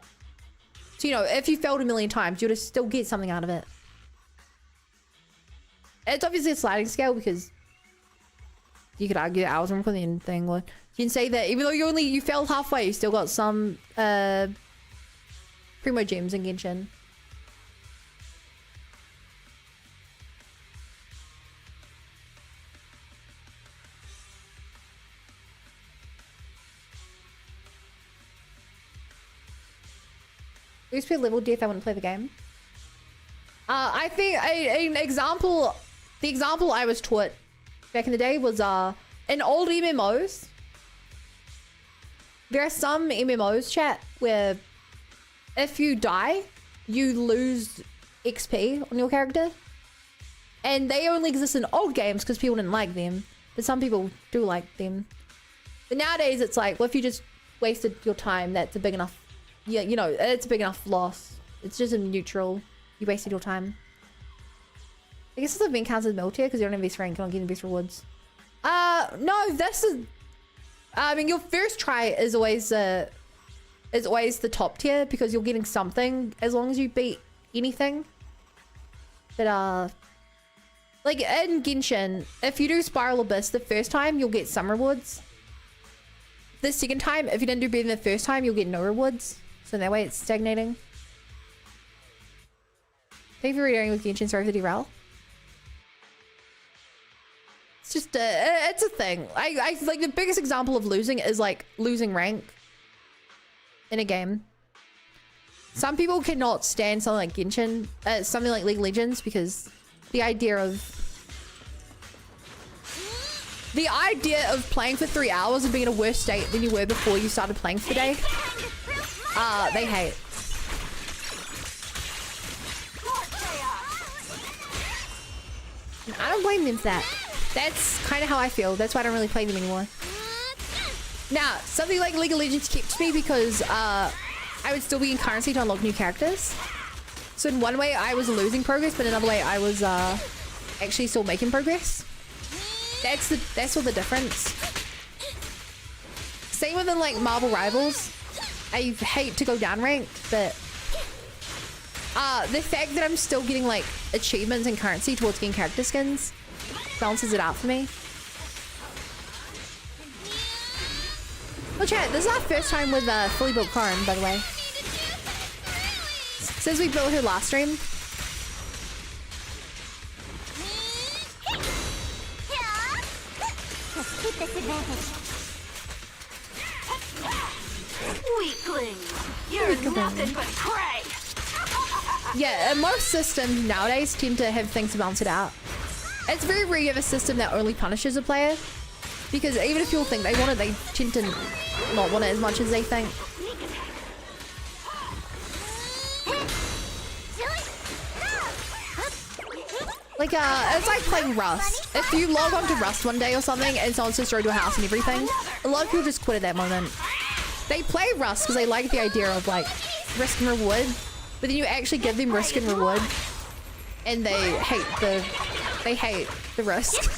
Speaker 1: you know, if you failed a million times, you'd still get something out of it. It's obviously a sliding scale because you could argue that hours more than anything. You can say that even though you failed halfway, you still got some primo gems in Genshin. If you level death, I wouldn't play the game. I think an example, the example I was taught back in the day was in old MMOs. There are some MMOs, chat, where if you die, you lose XP on your character. And they only exist in old games because people didn't like them. But some people do like them. But nowadays it's like, well, if you just wasted your time, that's a big enough, yeah, you know, it's a big enough loss. It's just a neutral. You wasted your time. I guess this event counts as middle tier because you don't have best rank, you're not getting best rewards. No, this is, I mean, your first try is always the top tier because you're getting something as long as you beat anything. But like in Genshin, if you do Spiral Abyss the first time, you'll get some rewards. The second time, if you didn't do better than the first time, you'll get no rewards. So that way it's stagnating. Thank you for reading with Genshin, sorry for the derail. It's just it's a thing. I like the biggest example of losing is like losing rank in a game. Some people cannot stand something like Genshin, something like League of Legends, because the idea of playing for 3 hours and being in a worse state than you were before you started playing for the day, they hate. I don't blame them for that. That's kind of how I feel. That's why I don't really play them anymore. Now, something like League of Legends kept me because I would still be in currency to unlock new characters. So in one way I was losing progress, but in another way I was actually still making progress. That's what the difference. Same with like Marvel Rivals. I hate to go down ranked, but the fact that I'm still getting like achievements and currency towards getting character skins balances it out for me. Well, chat, this is our first time with fully built Karin, by the way. Since we built her last stream.
Speaker 6: Let's keep this advantage.
Speaker 20: Weakling, you're nothing but prey.
Speaker 1: Yeah, most systems nowadays tend to have things to balance it out. It's very rare you have a system that only punishes a player. Because even if people think they want it, they tend to not want it as much as they think. Like, it's like playing Rust. If you log on to Rust one day or something and someone's destroyed your house and everything, a lot of people just quit at that moment. They play Rust because they like the idea of, like, risk and reward. But then you actually give them risk and reward. And they hate the risk.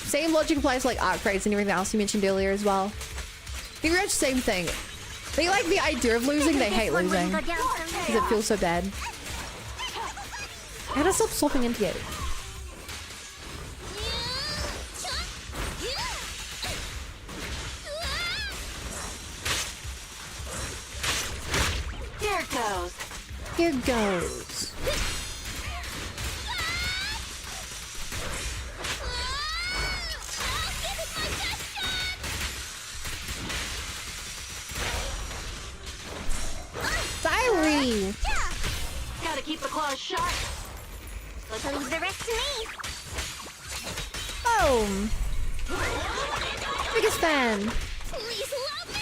Speaker 1: Same logic applies to like art crates and everything else you mentioned earlier as well. Pretty much same thing. They like the idea of losing, they hate losing. Because it feels so bad. I gotta stop swapping into it.
Speaker 20: Here goes.
Speaker 1: Here goes. Diary.
Speaker 20: Gotta keep the claws sharp.
Speaker 6: Let's leave the rest to me.
Speaker 1: Boom. Biggest fan.
Speaker 6: Please love me.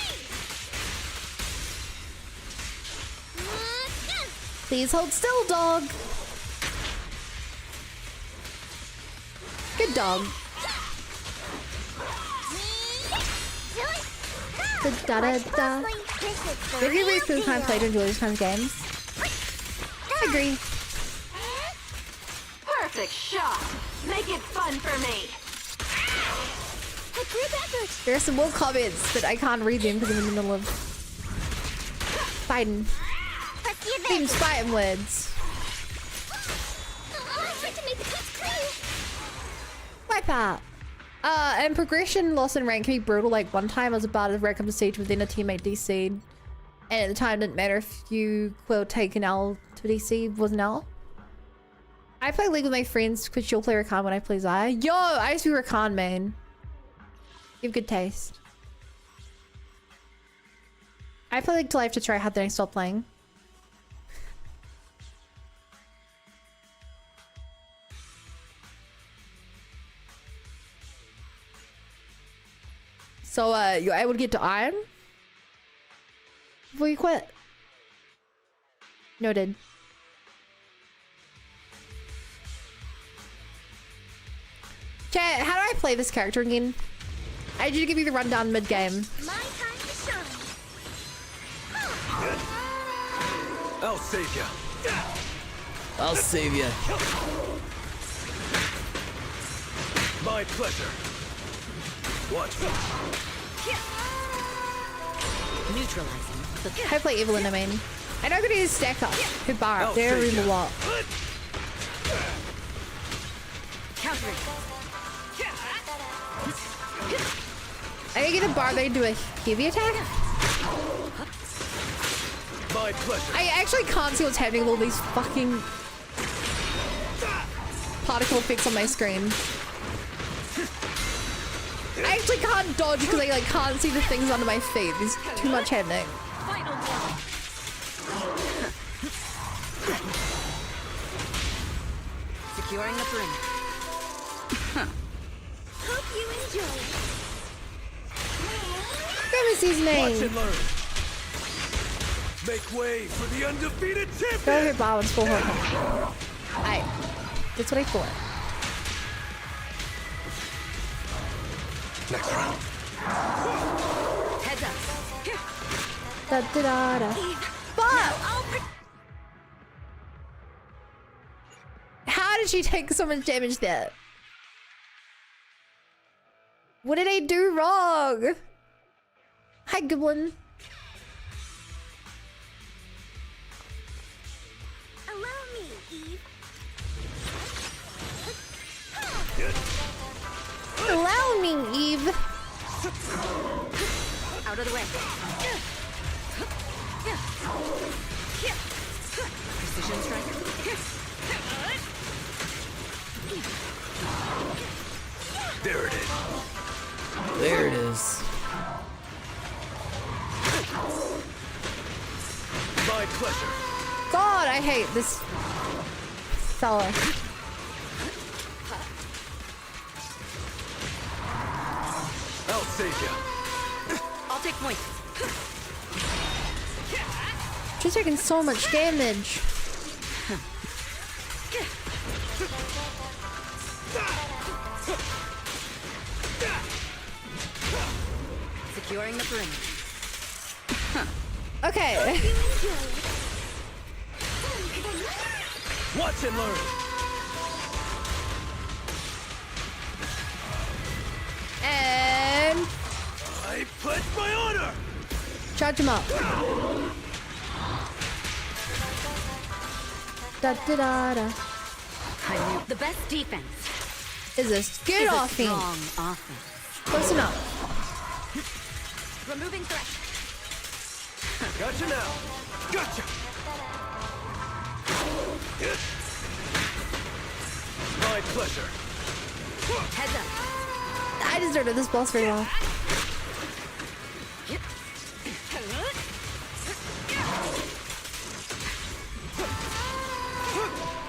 Speaker 1: Please hold still, dog. Good dog. Da da da. Maybe we really kind of play to enjoy these kind of games. I agree.
Speaker 20: Perfect shot. Make it fun for me.
Speaker 1: There are some more comments, but I can't read them because I'm in the middle of fighting. Team fighting words. Wipe out. And progression loss in rank can be brutal. Like one time I was about to rank up the stage within a teammate DC'd. And at the time it didn't matter if you will take an L to DC was an L. I play League with my friends because she'll play Rakan when I play Zaya. Yo, I used to be Rakan main. You have good taste. I play League till I have to try hard, then I stop playing. So, you're able to get to Iron? Before you quit? Noted. Chat, how do I play this character again? I need you to give me the rundown mid-game.
Speaker 16: I'll save you.
Speaker 9: I'll save you.
Speaker 16: My pleasure. Watch me.
Speaker 1: I play Evelyn, I mean. I know I'm gonna use stack up. Her bar up there in the lot. I can get a bar there to do a heavy attack.
Speaker 16: My pleasure.
Speaker 1: I actually can't see what's happening with all these fucking particle effects on my screen. I actually can't dodge because I like can't see the things under my feet. There's too much happening.
Speaker 20: Securing the perimeter.
Speaker 6: Hope you enjoy.
Speaker 1: Grandma's name.
Speaker 16: Watch and learn. Make way for the undefeated
Speaker 1: Go
Speaker 16: champion!
Speaker 1: here, balance for her. Aye. That's what I thought.
Speaker 16: Next round.
Speaker 20: Heads up.
Speaker 1: Da da da da. Fuck! How did she take so much damage there? What did I do wrong? Hi, Goblin.
Speaker 6: Allow me, Eve.
Speaker 1: Allow me, Eve.
Speaker 20: Out of the way. Precision strike.
Speaker 16: There it is.
Speaker 8: There it is.
Speaker 16: My pleasure.
Speaker 1: God, I hate this fella.
Speaker 16: I'll save you.
Speaker 20: I'll take point.
Speaker 1: She's taking so much damage.
Speaker 20: Securing the perimeter.
Speaker 1: Okay.
Speaker 16: Watch and learn.
Speaker 1: And
Speaker 16: I pledge my honor.
Speaker 1: charge him up. Da da da da.
Speaker 20: The best defense
Speaker 1: Is this good
Speaker 20: is a
Speaker 1: offense?
Speaker 20: strong offense.
Speaker 1: Close enough.
Speaker 20: Removing threat.
Speaker 16: Gotcha now. Gotcha. My pleasure.
Speaker 20: Heads up.
Speaker 1: I just don't know this boss very well.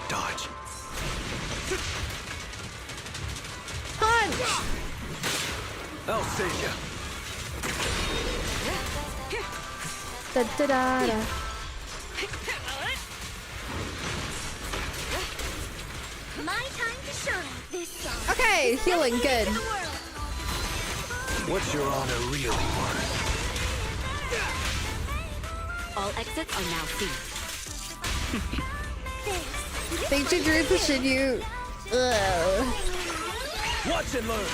Speaker 16: Dodge.
Speaker 1: Punch!
Speaker 16: I'll save you.
Speaker 1: Da da da da.
Speaker 6: My time to shine. This song.
Speaker 1: Okay, healing, good.
Speaker 16: What's your honor really worth?
Speaker 20: All exits are now sealed.
Speaker 1: Thanks to Drew for shit you. Ugh.
Speaker 16: Watch and learn.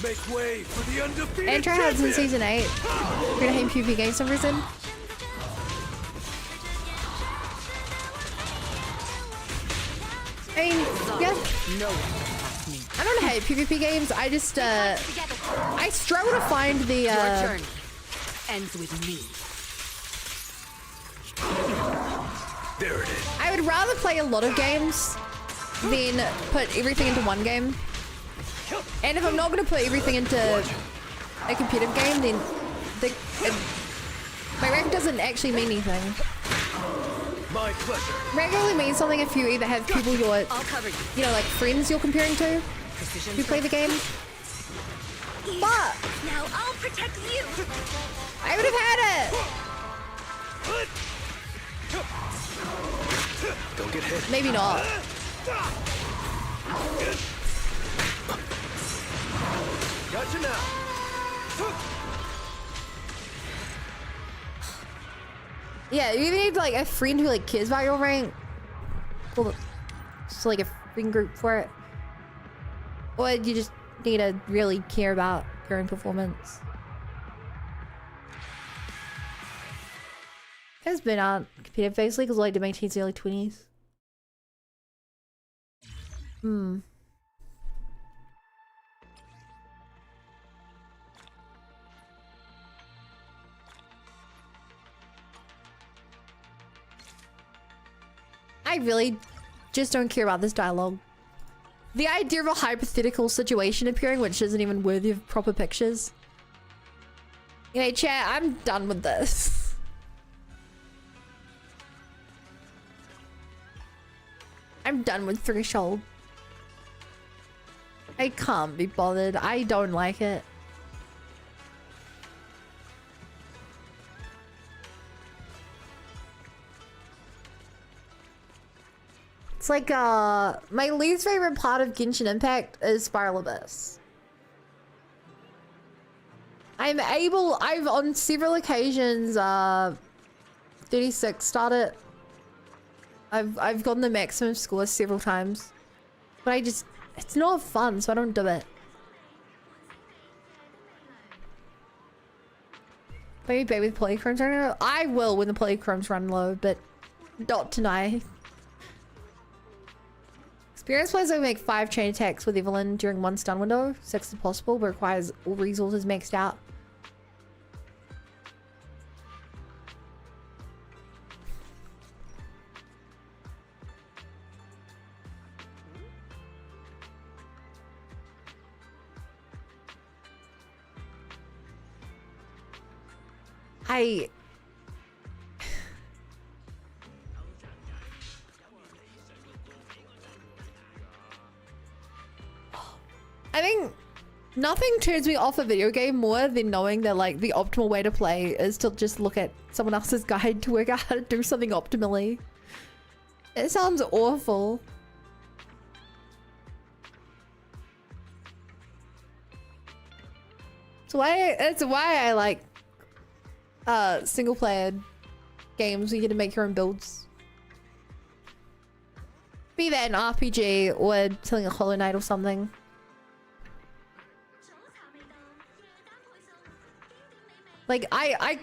Speaker 16: Make way for the undefeated
Speaker 1: And tryhards in
Speaker 16: champion.
Speaker 1: season 8. We're gonna hate PvP games for some reason. I mean, yeah.
Speaker 20: No.
Speaker 1: I don't hate PvP games. I just, I struggle to find the,
Speaker 20: Your journey ends with me.
Speaker 16: There it is.
Speaker 1: I would rather play a lot of games than put everything into one game. And if I'm not going to put everything into a competitive game, then my rank doesn't actually mean anything.
Speaker 16: My pleasure.
Speaker 1: Rank only means something if you either have people you're, you know, like friends you're comparing to who play the game. But
Speaker 6: Now I'll protect you.
Speaker 1: I would have had it.
Speaker 16: Don't get hit.
Speaker 1: Maybe not.
Speaker 16: Gotcha now.
Speaker 1: Yeah, you either need like a friend who like cares about your rank, or so like a friend group for it, or you just need to really care about your own performance. Has been out competitive basically because I like to maintain the early 20s. I really just don't care about this dialogue. The idea of a hypothetical situation appearing which isn't even worthy of proper pictures. Anyway, chat, I'm done with this. I'm done with Threshold. I can't be bothered. I don't like it. It's like my least favorite part of Genshin Impact is Spiral Abyss. I've on several occasions 36 started. I've gotten the maximum score several times. But it's not fun, so I don't do it. Maybe baby with polychromes run low. I will when the polychromes run low, but not tonight. Experienced players will make 5 chain attacks with Evelyn during 1 stun window. 6 is possible, but requires all resources maxed out. I think nothing turns me off a video game more than knowing that like the optimal way to play is to just look at someone else's guide to work out how to do something optimally. It sounds awful. It's why I like single player games where you get to make your own builds. Be that an RPG or something like a Hollow Knight or something. Like I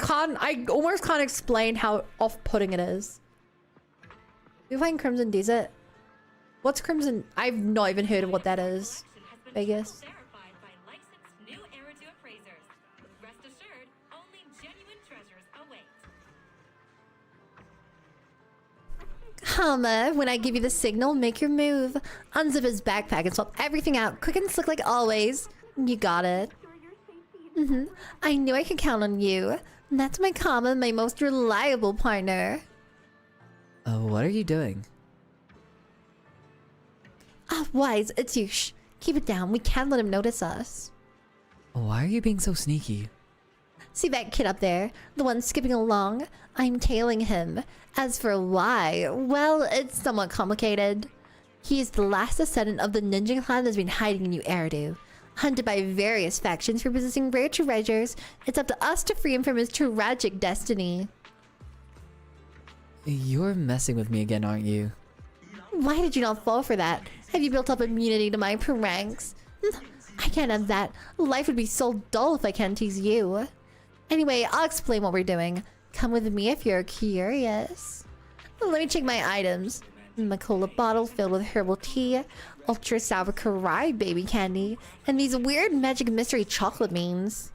Speaker 1: almost can't explain how off-putting it is. You playing Crimson Desert? What's Crimson? I've not even heard of what that is. Vegas. Hama, when I give you the signal, make your move. Unzip his backpack and swap everything out. Quick and slick like always. You got it. I knew I could count on you. That's my Kama, my most reliable partner.
Speaker 8: What are you doing?
Speaker 4: Ah, Wise, it's you. Shh. Keep it down. We can't let him notice us.
Speaker 8: Why are you being so sneaky?
Speaker 4: See that kid up there? The one skipping along? I'm tailing him. As for why, well, it's somewhat complicated. He is the last descendant of the ninja clan that's been hiding in New Eridu. Hunted by various factions for possessing rare treasures, it's up to us to free him from his tragic destiny.
Speaker 8: You're messing with me again, aren't you?
Speaker 4: Why did you not fall for that? Have you built up immunity to my pranks? I can't have that. Life would be so dull if I can't tease you. Anyway, I'll explain what we're doing. Come with me if you're curious. Let me check my items. My cola bottle filled with herbal tea, ultra sour karai baby candy, and these weird magic mystery chocolate beans.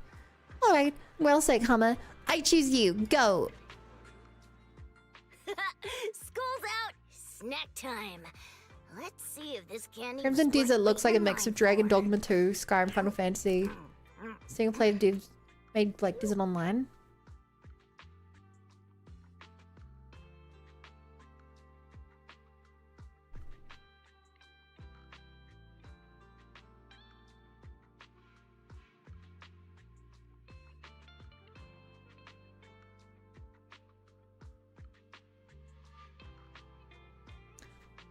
Speaker 4: Alright, well said, Hama. I choose you. Go.
Speaker 6: School's out. Snack time. Let's see if this candy.
Speaker 1: Crimson Desert looks like a mix of Dragon Dogma 2, Skyrim, Final Fantasy. Single player devs made like Desert Online.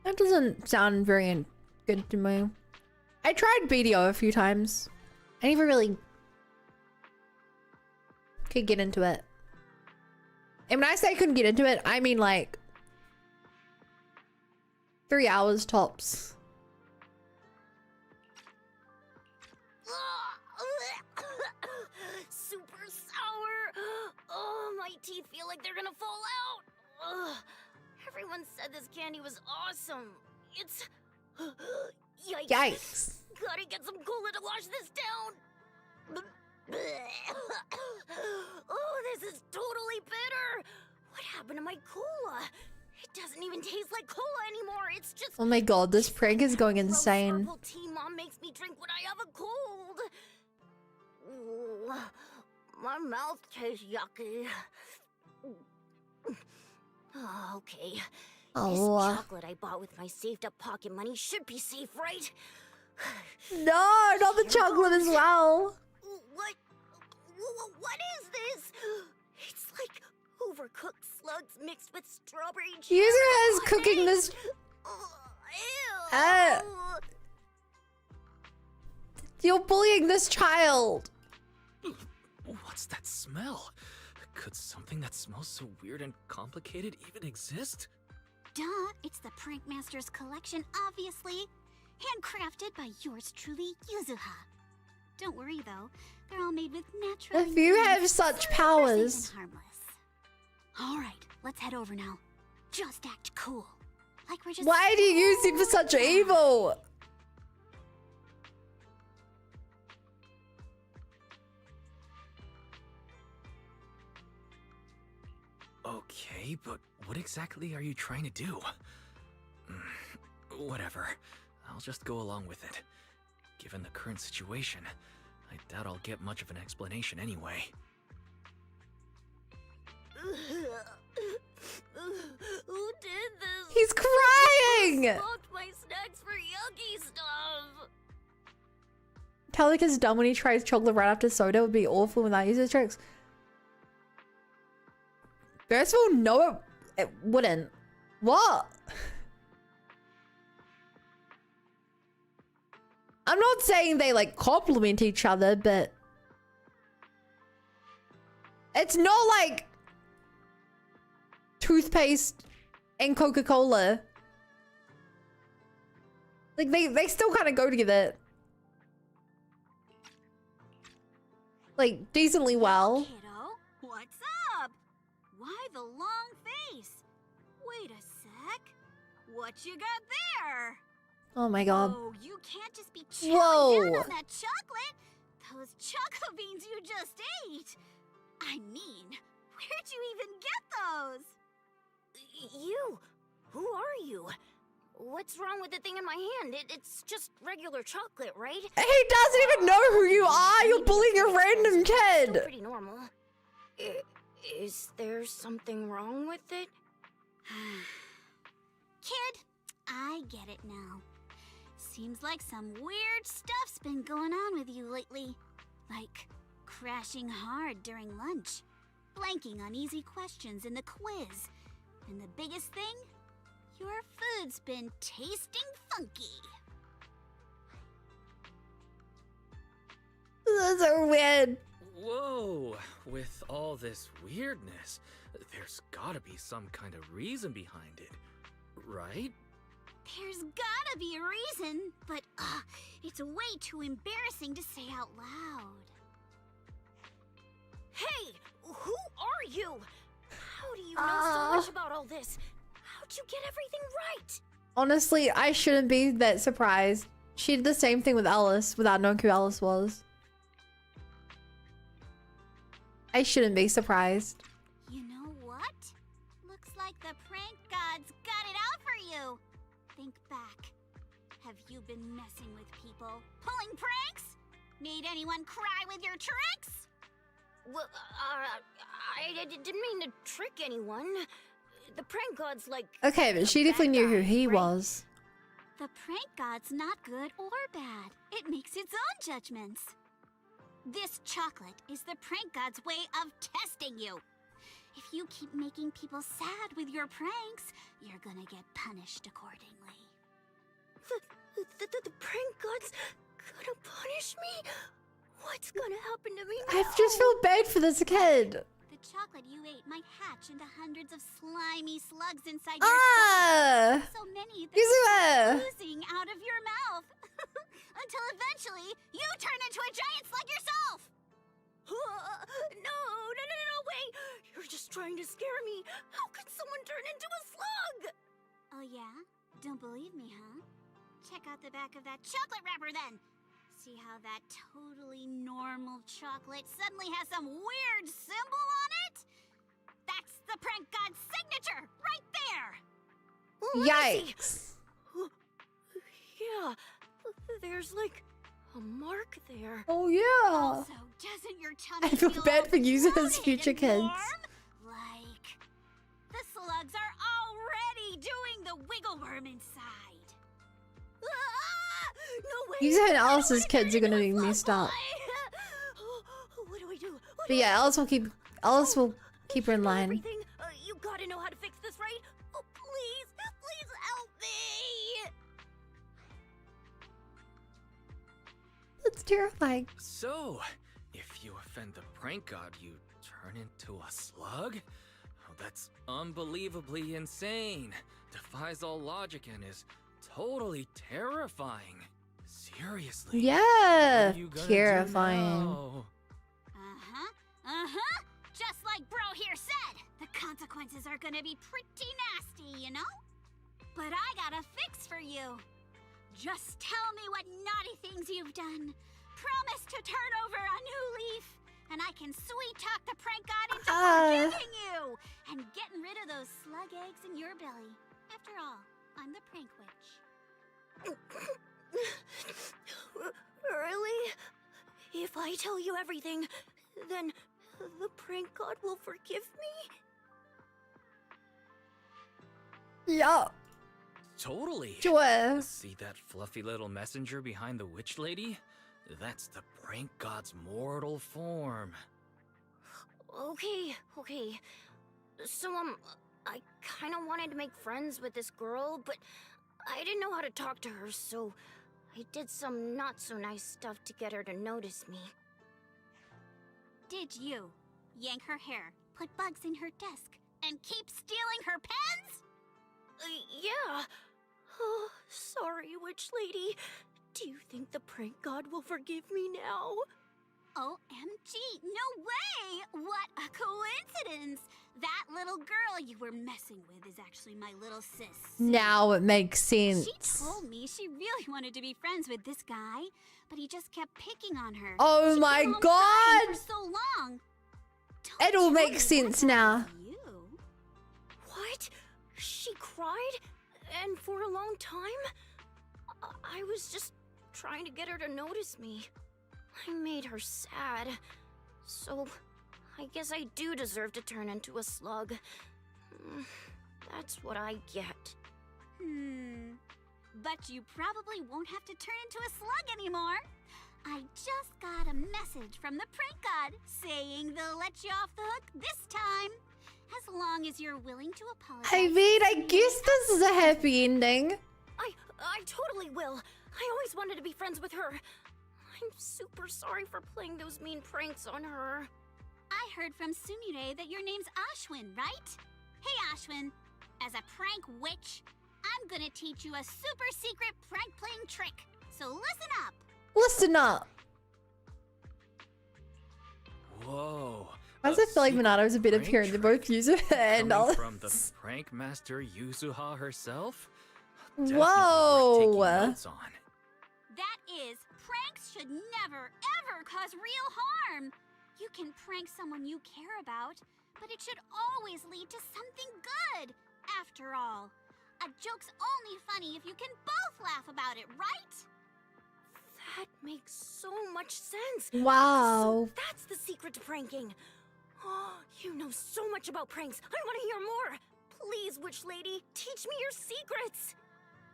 Speaker 1: That doesn't sound very good to me. I tried BDO a few times. I never really could get into it. And when I say I couldn't get into it, I mean like 3 hours tops.
Speaker 6: Super sour. Oh, my teeth feel like they're gonna fall out. Ugh. Everyone said this candy was awesome. It's... Yikes.
Speaker 1: Yikes.
Speaker 6: Gotta get some cola to wash this down. Oh, this is totally bitter. What happened to my cola? It doesn't even taste like cola anymore. It's just...
Speaker 1: Oh my god, this prank is going insane.
Speaker 6: Purple tea mom makes me drink when I have a cold. Ooh, my mouth tastes yucky. Oh, okay.
Speaker 1: Oh.
Speaker 6: This chocolate I bought with my saved up pocket money should be safe, right?
Speaker 1: No, not the chocolate as well.
Speaker 6: What is this? It's like overcooked slugs mixed with strawberry jam.
Speaker 1: User has cooking this.
Speaker 8: You're bullying this child.
Speaker 19: What's that smell? Could something that smells so weird and complicated even exist?
Speaker 18: Duh, it's the Prank Master's collection, obviously. Handcrafted by yours truly, Yuzuha. Don't worry though, they're all made with natural
Speaker 8: If you have
Speaker 18: ingredients,
Speaker 8: such
Speaker 18: super
Speaker 8: powers.
Speaker 18: safe and harmless. Alright, let's head over now. Just act cool. Like we're just
Speaker 8: Why do you use him for such evil?
Speaker 19: Okay, but what exactly are you trying to do? Whatever. I'll just go along with it. Given the current situation, I doubt I'll get much of an explanation anyway.
Speaker 18: Who did this?
Speaker 8: He's crying!
Speaker 18: Swapped my snacks for yucky stuff.
Speaker 8: Calic is dumb when he tries chocolate right after soda. It would be awful without using tricks. First of all, no, it wouldn't. What? I'm not saying they like complement each other, but it's not like toothpaste and Coca-Cola. Like they still kind of go together. Like decently well.
Speaker 18: Kiddo, what's up? Why the long face? Wait a sec. What you got there?
Speaker 8: Oh my god.
Speaker 18: Oh, you can't just be chowing down on that chocolate. Those choco beans you just ate. I mean, where'd you even get those?
Speaker 21: You? Who are you? What's wrong with the thing in my hand? It's just regular chocolate, right?
Speaker 8: He doesn't even know who you are. You're bullying a random kid.
Speaker 21: Still pretty normal. Is there something wrong with it?
Speaker 18: Kid, I get it now. Seems like some weird stuff's been going on with you lately. Like crashing hard during lunch, blanking on easy questions in the quiz, and the biggest thing, your food's been tasting funky.
Speaker 8: Those are weird.
Speaker 19: Whoa, with all this weirdness, there's gotta be some kind of reason behind it, right?
Speaker 18: There's gotta be a reason, but it's way too embarrassing to say out loud.
Speaker 21: Hey, who are you? How do you know so much about all this? How'd you get everything right?
Speaker 8: Honestly, I shouldn't be that surprised. She did the same thing with Alice without knowing who Alice was. I shouldn't be surprised.
Speaker 18: You know what? Looks like the prank gods got it out for you. Think back. Have you been messing with people? Pulling pranks? Made anyone cry with your tricks?
Speaker 21: Well, I didn't mean to trick anyone. The prank god's like...
Speaker 8: Okay, but she definitely knew who he was.
Speaker 18: The prank god's not good or bad. It makes its own judgments. This chocolate is the prank god's way of testing you. If you keep making people sad with your pranks, you're gonna get punished accordingly.
Speaker 21: The prank god's gonna punish me? What's gonna happen to me now?
Speaker 8: I just feel bad for this kid.
Speaker 18: The chocolate you ate might hatch into hundreds of slimy slugs inside your stomach. So many that
Speaker 8: Yuzuha!
Speaker 18: oozing out of your mouth. Until eventually, you turn into a giant slug yourself!
Speaker 21: No, wait! You're just trying to scare me. How could someone turn into a slug?
Speaker 18: Oh yeah? Don't believe me, huh? Check out the back of that chocolate wrapper then! See how that totally normal chocolate suddenly has some weird symbol on it? That's the prank god's signature, right there!
Speaker 8: Yikes.
Speaker 21: Yeah, there's like a mark there.
Speaker 8: Oh yeah.
Speaker 18: Also, doesn't your tummy
Speaker 8: I feel bad for using his
Speaker 18: bloated
Speaker 8: future
Speaker 18: and
Speaker 8: kids.
Speaker 18: warm? Like, the slugs are already doing the wiggle worm inside.
Speaker 21: No way!
Speaker 8: Yuzuha and Alice's kids are gonna be messed up.
Speaker 21: What do I do?
Speaker 8: But yeah, Alice will keep her in line.
Speaker 21: Everything. You gotta know how to fix this, right? Oh, please help me!
Speaker 1: That's terrifying.
Speaker 19: So, if you offend the prank god, you turn into a slug? Oh, that's unbelievably insane. Defies all logic and is totally terrifying. Seriously.
Speaker 1: Yeah,
Speaker 19: what are you gonna do
Speaker 1: terrifying.
Speaker 19: now?
Speaker 18: Just like bro here said, the consequences are gonna be pretty nasty, you know? But I got a fix for you. Just tell me what naughty things you've done. Promise to turn over a new leaf, and I can sweet talk the prank god into forgiving you and getting rid of those slug eggs in your belly. After all, I'm the prank witch.
Speaker 21: Really? If I tell you everything, then the prank god will forgive me?
Speaker 1: Yeah.
Speaker 19: Totally.
Speaker 1: Sure.
Speaker 19: See that fluffy little messenger behind the witch lady? That's the prank god's mortal form.
Speaker 21: Okay. So, I kinda wanted to make friends with this girl, but I didn't know how to talk to her, so I did some not-so-nice stuff to get her to notice me.
Speaker 18: Did you yank her hair, put bugs in her desk, and keep stealing her pens?
Speaker 21: Yeah. Oh, sorry, witch lady. Do you think the prank god will forgive me now?
Speaker 18: OMG, no way! What a coincidence! That little girl you were messing with is actually my little sis.
Speaker 1: Now it makes sense.
Speaker 18: She told me she really wanted to be friends with this guy, but he just kept picking on her.
Speaker 1: Oh
Speaker 18: She
Speaker 1: my
Speaker 18: came home
Speaker 1: God!
Speaker 18: crying for so long.
Speaker 1: It all makes sense now.
Speaker 21: What? She cried? And for a long time? I was just trying to get her to notice me. I made her sad. So, I guess I do deserve to turn into a slug. That's what I get.
Speaker 18: But you probably won't have to turn into a slug anymore. I just got a message from the prank god saying they'll let you off the hook this time. As long as you're willing to apologize.
Speaker 1: I mean, I guess this is a happy ending.
Speaker 21: I totally will. I always wanted to be friends with her. I'm super sorry for playing those mean pranks on her.
Speaker 18: I heard from Sumire that your name's Ashwin, right? Hey Ashwin, as a prank witch, I'm gonna teach you a super secret prank playing trick. So listen up.
Speaker 1: Listen up.
Speaker 19: Whoa.
Speaker 1: Why does I feel like Monato's a better parent than both user and
Speaker 19: Coming
Speaker 1: all?
Speaker 19: from the prank master Yuzuha herself?
Speaker 1: Whoa.
Speaker 19: Notes on.
Speaker 18: That is, pranks should never, ever cause real harm. You can prank someone you care about, but it should always lead to something good. After all, a joke's only funny if you can both laugh about it, right?
Speaker 21: That makes so much sense.
Speaker 1: Wow.
Speaker 21: So that's the secret to pranking. Oh, you know so much about pranks. I want to hear more. Please, witch lady, teach me your secrets.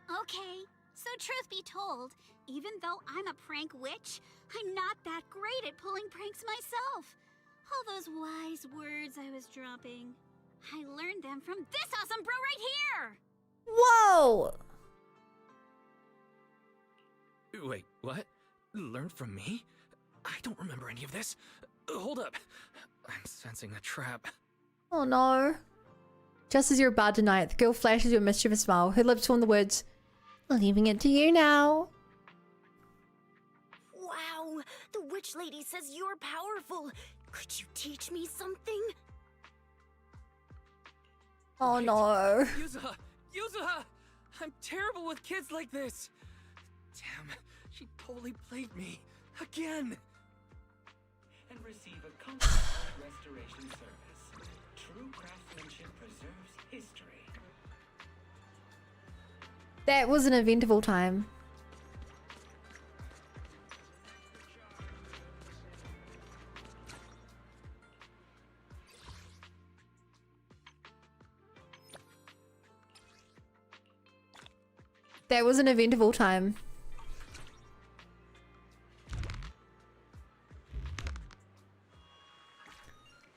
Speaker 18: Okay, so truth be told, even though I'm a prank witch, I'm not that great at pulling pranks myself. All those wise words I was dropping, I learned them from this awesome bro right here!
Speaker 1: Whoa!
Speaker 19: Wait, what? Learned from me? I don't remember any of this. Hold up. I'm sensing a trap.
Speaker 1: Oh no. Just as you're about to night, the girl flashes you a mischievous smile. Her lips form the words, "Leaving it to you now."
Speaker 21: Wow, the witch lady says you're powerful. Could you teach me something?
Speaker 1: Oh no.
Speaker 19: Yuzuha! Yuzuha! I'm terrible with kids like this. Damn, she totally played me. Again.
Speaker 7: And receive a comprehensive restoration service. True craftsmanship preserves history.
Speaker 1: That was an eventful time. That was an eventful time.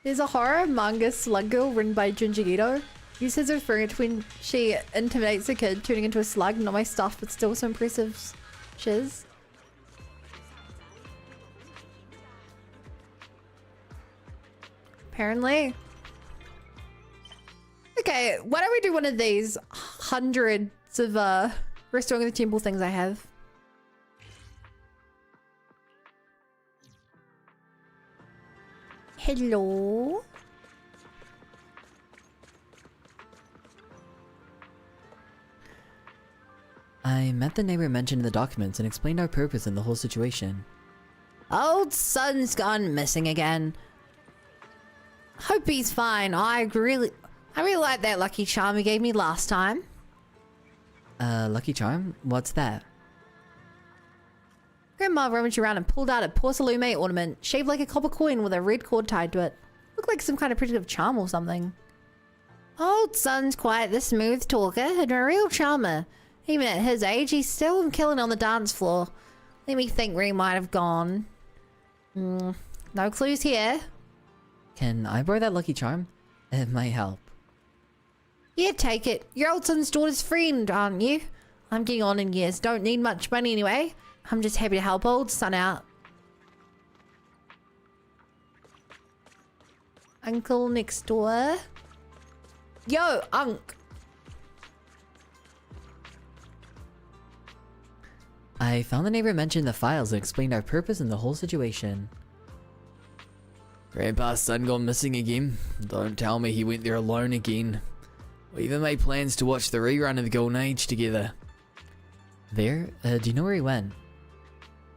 Speaker 1: There's a horror manga Slug Girl written by Junji Ito. Uses referring to when she intimidates a kid turning into a slug. Not my stuff, but still some impressive shiz. Apparently. Okay, why don't we do one of these hundreds of restoring the temple things I have? Hello.
Speaker 8: I met the neighbor mentioned in the documents and explained our purpose in the whole situation.
Speaker 4: Old son's gone missing again. Hope he's fine. I really like that lucky charm he gave me last time.
Speaker 8: Lucky charm? What's that?
Speaker 1: Grandma rummaged around and pulled out a porcelain ornament, shaped like a copper coin with a red cord tied to it. Looked like some kind of protective charm or something.
Speaker 4: Old son's quite the smooth talker and a real charmer. Even at his age, he's still killing on the dance floor. Let me think where he might have gone. No clues here.
Speaker 8: Can I borrow that lucky charm? It might help.
Speaker 4: Yeah, take it. Your old son's daughter's friend, aren't you? I'm getting on in years. Don't need much money anyway. I'm just happy to help old son out.
Speaker 1: Uncle next door. Yo, Unc.
Speaker 8: I found the neighbor mentioned the files and explained our purpose in the whole situation. Grandpa's son gone missing again. Don't tell me he went there alone again. We even made plans to watch the rerun of the Golden Age together. There? Do you know where he went?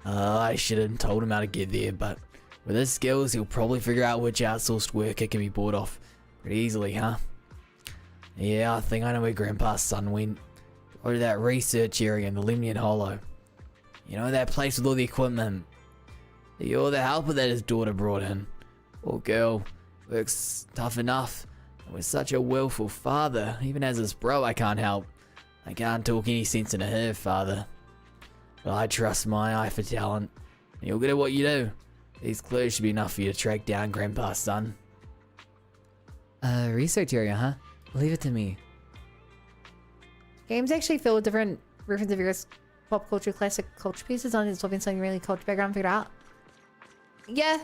Speaker 8: I should have told him how to get there, but with his skills, he'll probably figure out which outsourced work it can be bought off pretty easily, huh? Yeah, I think I know where Grandpa's son went. Or to that research area in the Lemnian Hollow. You know, that place with all the equipment. You're the helper that his daughter brought in. Poor girl, works tough enough. And with such a willful father, even as his bro, I can't help. I can't talk any sense into her father. But I trust my eye for talent. And you're good at what you do. These clues should be enough for you to track down Grandpa's son. Research area, huh? Leave it to me.
Speaker 1: Games actually filled with different references of various pop culture, classic culture pieces on it. It's something really culture background figured out. Yeah.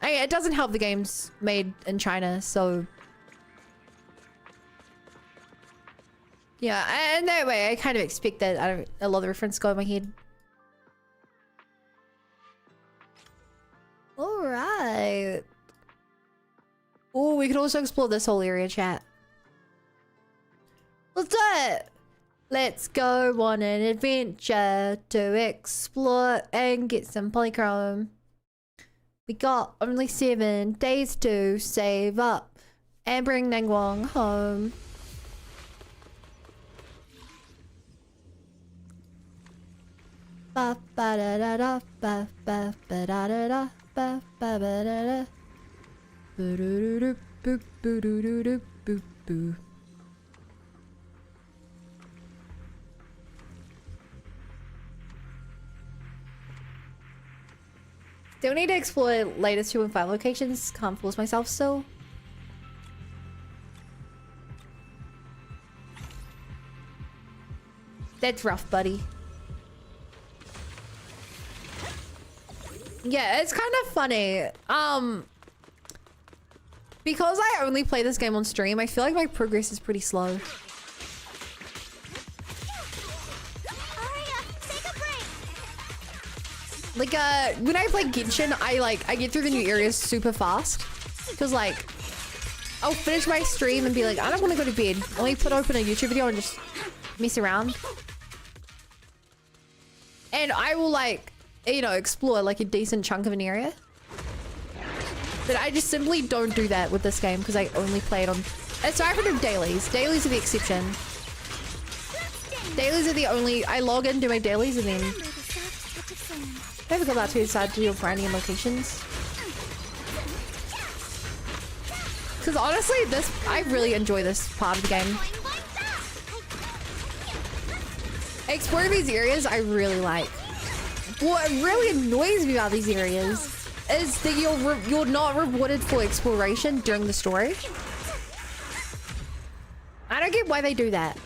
Speaker 1: It doesn't help the game's made in China, so... Yeah, and that way I kind of expect that a lot of the references go in my head. Alright. Oh, we could also explore this whole area, chat. Let's do it! Let's go on an adventure to explore and get some polychrome. We got only 7 days to save up and bring Nangwong home. Ba ba da da da ba ba ba da da da ba ba ba da da. Boo doo doo boo boo doo doo doo boo boo. Still need to explore latest 2 and 5 locations. Can't force myself still. That's rough, buddy. Yeah, it's kind of funny. Because I only play this game on stream, I feel like my progress is pretty slow. Like, when I play Genshin, I get through the new areas super fast. Cause like, I'll finish my stream and be like, I don't want to go to bed. Let me put open a YouTube video and just mess around. And I will like, you know, explore like a decent chunk of an area. But I just simply don't do that with this game because I only play it on... Aside from dailies. Dailies are the exception. Dailies are the only... I log into my dailies and then... I haven't got that to decide to do grinding in locations. Because honestly, I really enjoy this part of the game. Exploring these areas, I really like. What really annoys me about these areas is that you're not rewarded for exploration during the story. I don't get why they do that.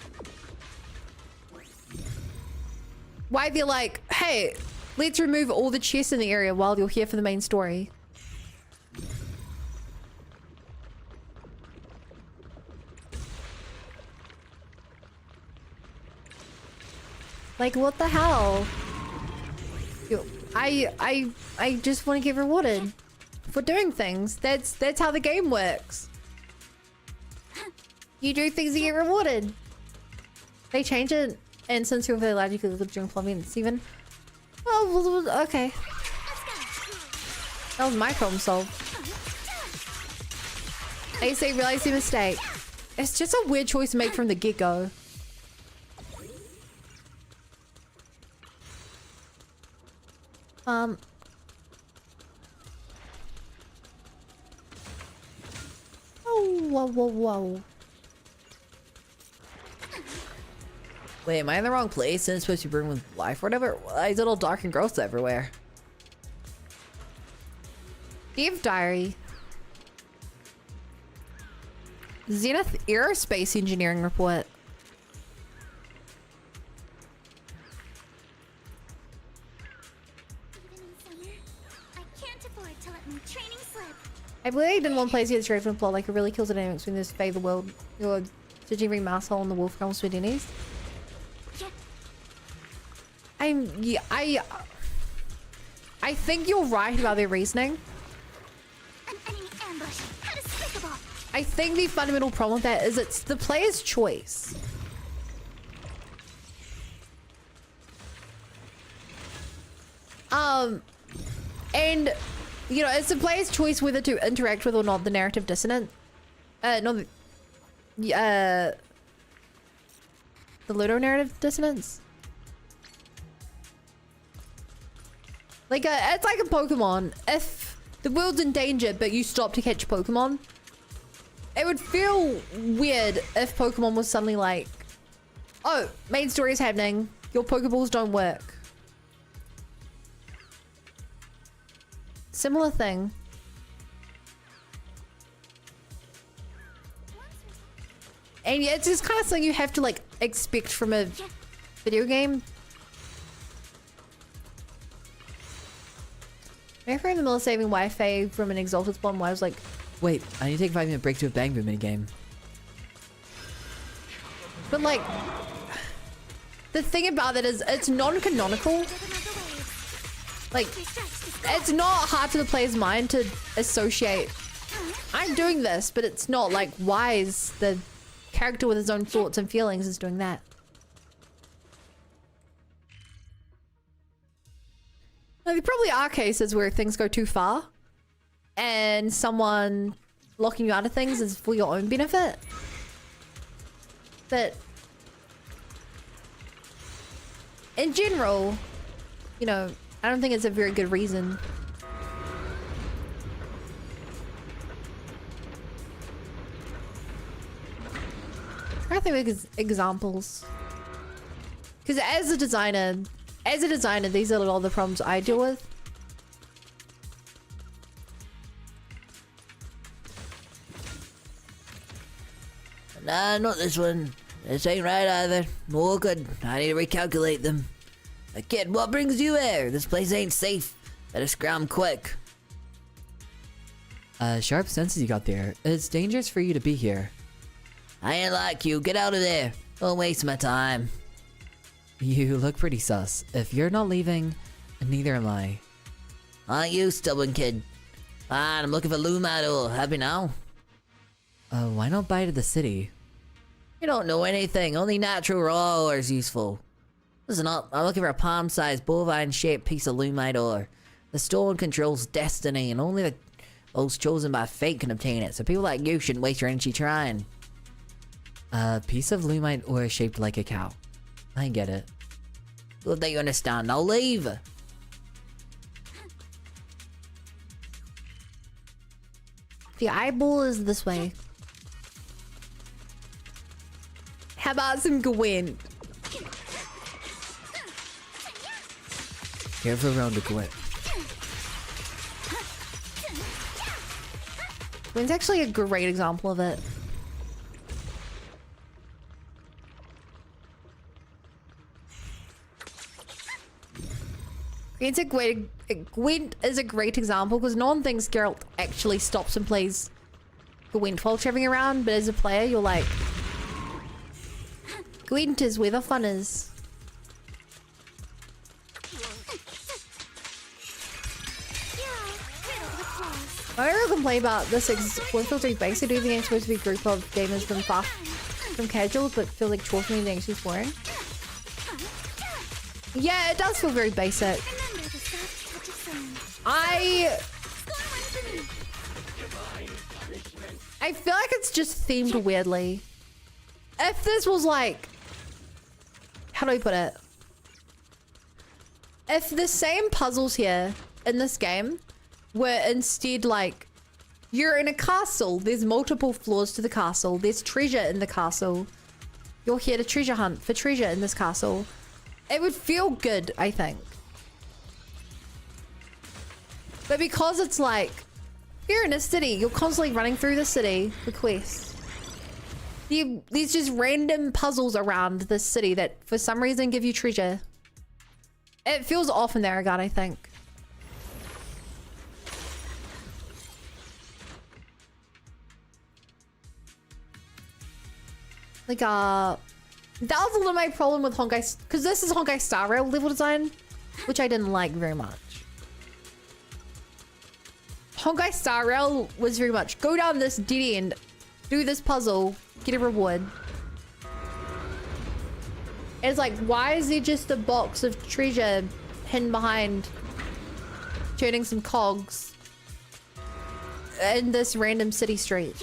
Speaker 1: Why they're like, hey, let's remove all the chests in the area while you're here for the main story. Like, what the hell? Yo, I just want to get rewarded for doing things. That's how the game works. You do things to get rewarded. They change it, and since you're very large, you could live during plumbing, it's even. Oh, well, okay. That was my problem solved. I say realize the mistake. It's just a weird choice to make from the get-go. Oh, whoa.
Speaker 8: Wait, am I in the wrong place? Isn't it supposed to be burning with life or whatever? Why is it all dark and gross everywhere?
Speaker 1: Dev Diary. Zenith Aerospace Engineering Report. I really didn't want to play the straight from plot, like it really kills the dynamics when this fade the world. You're judging every mouse hole in the wolf realm with Denny's. I think you're right about their reasoning. I think the fundamental problem with that is it's the player's choice. And you know, it's the player's choice whether to interact with or not the narrative dissonant. The ludonarrative dissonance. Like, it's like a Pokemon. If the world's in danger, but you stop to catch Pokemon, it would feel weird if Pokemon was suddenly like, oh, main story is happening, your Pokeballs don't work. Similar thing. And yeah, it's just kind of something you have to like expect from a video game. Remember in the middle of saving Wi-Fi from an Exalted spawn where I was like,
Speaker 8: wait, I need to take a 5-minute break to a Bang Boom minigame.
Speaker 1: But like, the thing about it is it's non-canonical. Like, it's not hard for the player's mind to associate. I'm doing this, but it's not like, why is the character with his own thoughts and feelings is doing that? Now, there probably are cases where things go too far and someone locking you out of things is for your own benefit. But in general, you know, I don't think it's a very good reason. I think of examples. Because as a designer, these are all the problems I deal with.
Speaker 9: Nah, not this one. This ain't right either. No good. I need to recalculate them. Kid, what brings you here? This place ain't safe. Better scram quick.
Speaker 8: Sharp senses you got there. It's dangerous for you to be here.
Speaker 9: I ain't like you. Get out of there. Don't waste my time.
Speaker 8: You look pretty sus. If you're not leaving, neither am I.
Speaker 9: Aren't you, stubborn kid? Fine, I'm looking for Lumidor. Happy now?
Speaker 8: Why not buy to the city?
Speaker 9: You don't know anything. Only natural raw ore is useful. Listen up. I'm looking for a palm-sized bovine-shaped piece of Lumidor. The stone controls destiny, and only those chosen by fate can obtain it. So people like you shouldn't waste your energy trying.
Speaker 8: A piece of Lumidor shaped like a cow. I get it.
Speaker 9: Good that you understand. Now leave.
Speaker 1: The eyeball is this way. How about some Gwent?
Speaker 8: Careful around the Gwent.
Speaker 1: Gwent's actually a great example of it. Gwent is a great example because no one thinks Geralt actually stops and plays Gwent while traveling around, but as a player, you're like, Gwent is where the fun is. My real complaint about this one feels very basic. Do you think it's supposed to be a group of gamers from far from casual, but feel like chore for me and actually boring? Yeah, it does feel very basic. I feel like it's just themed weirdly. If this was like, how do I put it? If the same puzzles here in this game were instead like, you're in a castle, there's multiple floors to the castle, there's treasure in the castle, you're here to treasure hunt for treasure in this castle, it would feel good, I think. But because it's like, you're in a city, you're constantly running through the city for quests. There's just random puzzles around this city that for some reason give you treasure. It feels off in that regard, I think. Like, that was a little my problem with Honkai, because this is Honkai Star Rail level design, which I didn't like very much. Honkai Star Rail was very much, go down this dead end, do this puzzle, get a reward. It's like, why is there just a box of treasure hidden behind turning some cogs in this random city street?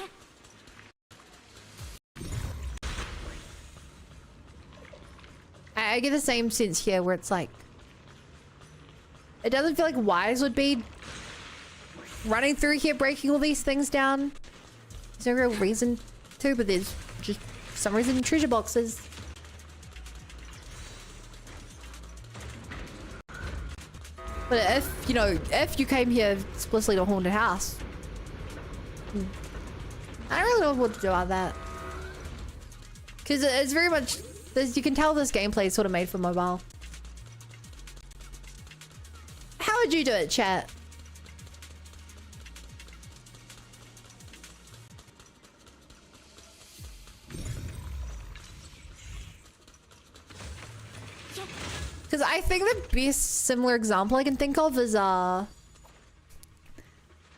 Speaker 1: I get the same sense here where it's like, it doesn't feel like Wise would be running through here breaking all these things down. There's no real reason to, but there's just for some reason treasure boxes. But if, you know, if you came here explicitly to a haunted house, I don't really know what to do about that. Because it's very much, you can tell this gameplay is sort of made for mobile. How would you do it, chat? Because I think the best similar example I can think of is, I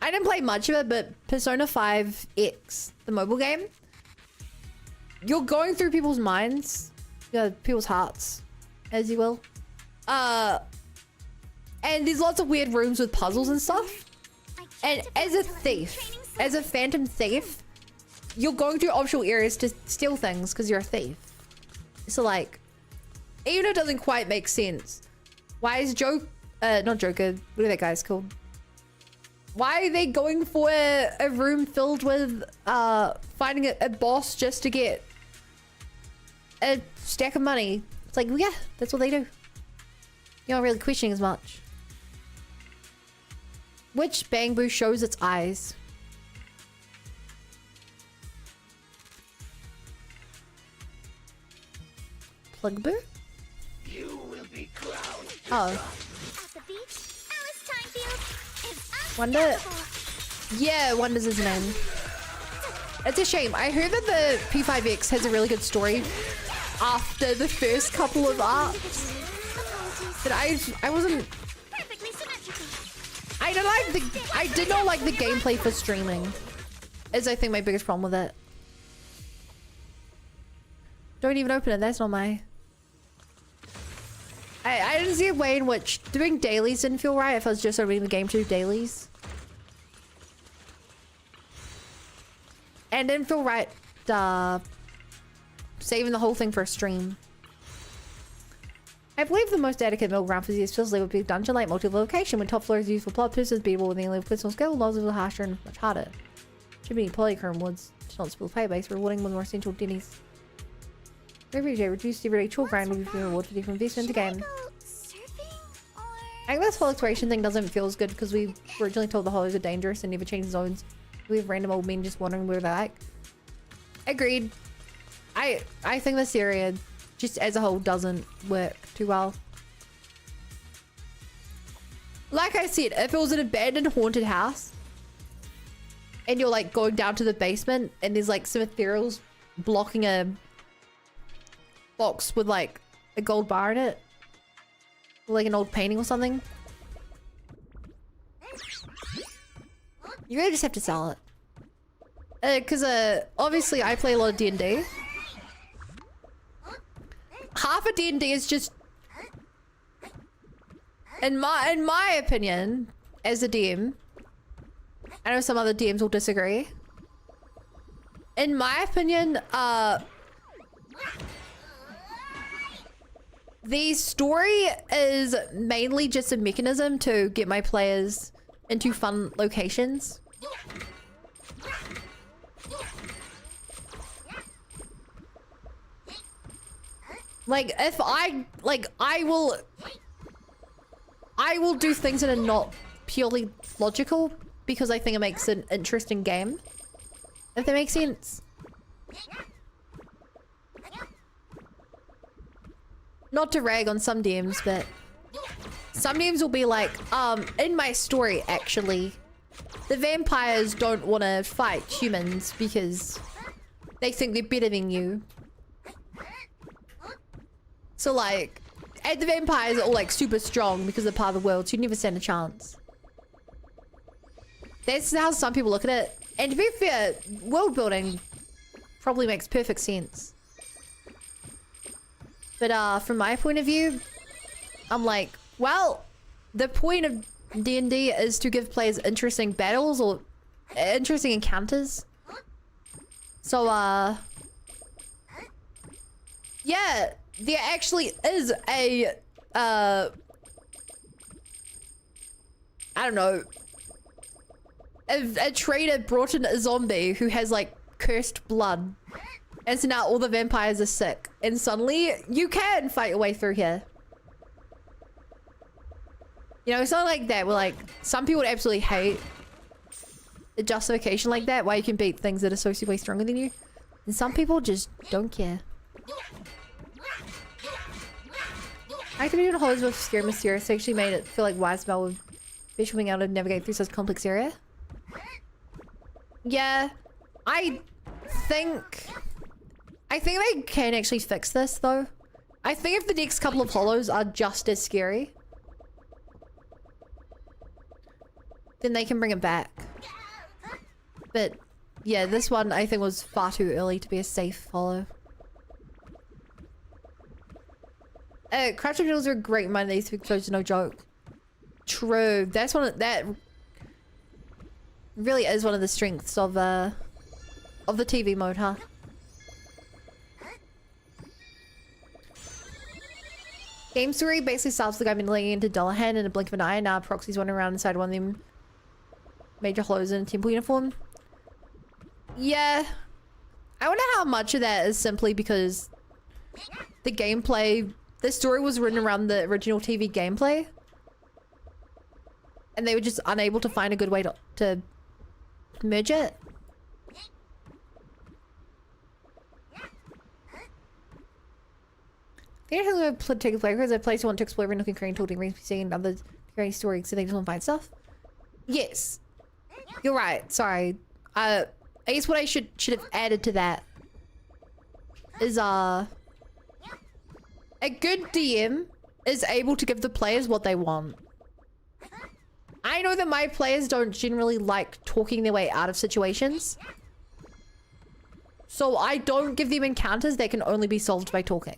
Speaker 1: didn't play much of it, but Persona 5 X, the mobile game. You're going through people's minds, people's hearts, as you will. And there's lots of weird rooms with puzzles and stuff. And as a thief, as a phantom thief, you're going through optional areas to steal things because you're a thief. So like, even though it doesn't quite make sense, why is not Joker, what are that guys called? Why are they going for a room filled with finding a boss just to get a stack of money? It's like, well, yeah, that's what they do. You're not really questioning as much. Which Bang Boo shows its eyes? Plug Boo?
Speaker 6: You will be crowned.
Speaker 1: Oh.
Speaker 6: At the beach, Alice Timefield is
Speaker 1: Wonder? Yeah, Wonder's his name. It's a shame. I heard that the P5X has a really good story after the first couple of arcs. But I wasn't... I did not like the gameplay for streaming. Is I think my biggest problem with it. Don't even open it, that's not my... I didn't see a way in which doing dailies didn't feel right if I was just opening the game to do dailies. And didn't feel right saving the whole thing for a stream. I believe the most adequate middle ground for these feels like a big dungeon like multi-location when top floor is used for plot purposes, beatable with any personal skill, laws are harsher and much harder. Should be polychrome woods, just not spill playbase, rewarding with more essential dennies. Every day, reduced everyday chore grind will be reward for different investment into game. I think this whole exploration thing doesn't feel as good because we were originally told the hollows are dangerous and never change zones. We have random old men just wondering where they're like. Agreed. I think this area just as a whole doesn't work too well. Like I said, if it was an abandoned haunted house and you're like going down to the basement and there's like some ethereals blocking a box with like a gold bar in it, or like an old painting or something, You really just have to sell it. Because obviously I play a lot of D&D. Half of D&D is just, in my opinion, as a DM, I know some other DMs will disagree. In my opinion, the story is mainly just a mechanism to get my players into fun locations. Like, if I will do things that are not purely logical because I think it makes an interesting game. If that makes sense. Not to rag on some DMs, but some DMs will be like, in my story, actually, the vampires don't want to fight humans because they think they're better than you. So like, and the vampires are all like super strong because they're part of the world, so you never stand a chance. That's how some people look at it. And to be fair, world building probably makes perfect sense. But from my point of view, I'm like, well, the point of D&D is to give players interesting battles or interesting encounters. So yeah, there actually is a I don't know, a trader brought in a zombie who has like cursed blood, and so now all the vampires are sick, and suddenly you can fight your way through here. You know, it's not like that. Where like some people would absolutely hate a justification like that, why you can beat things that are so way stronger than you, and some people just don't care. I could be doing holes with Scary Mysterious. They actually made it feel like Wisebell would be being able to navigate through such a complex area. Yeah, I think they can actually fix this though. I think if the next couple of hollows are just as scary, then they can bring it back. But yeah, this one I think was far too early to be a safe hollow. Crouch originals are a great mind. These episodes are no joke. True. That's that really is one of the strengths of the TV mode, huh? Game story basically starts with the guy been laying into Dullahan in a blink of an eye. Now Proxy's wandering around inside one of them major hollows in a temple uniform. Yeah. I wonder how much of that is simply because the gameplay, the story was written around the original TV gameplay, and they were just unable to find a good way to merge it. They don't have a particular player because a place you want to explore every nook and cranny, talking rings, seeing other crazy stories, so they just want to find stuff. Yes, you're right. Sorry. I guess what I should have added to that is a good DM is able to give the players what they want. I know that my players don't generally like talking their way out of situations, so I don't give them encounters that can only be solved by talking.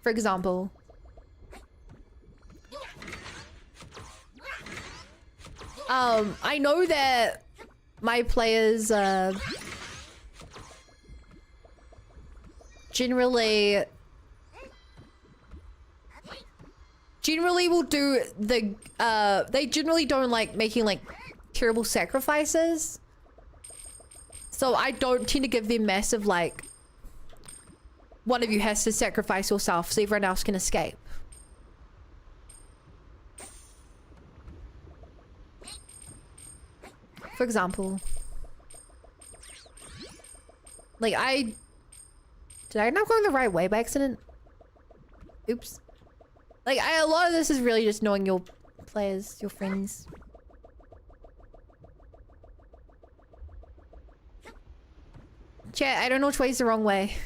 Speaker 1: For example, I know that my players generally will do the they generally don't like making like terrible sacrifices, so I don't tend to give them massive like, one of you has to sacrifice yourself so everyone else can escape. For example, like did I not go the right way by accident? Oops. Like, a lot of this is really just knowing your players, your friends. Chat, I don't know which way is the wrong way.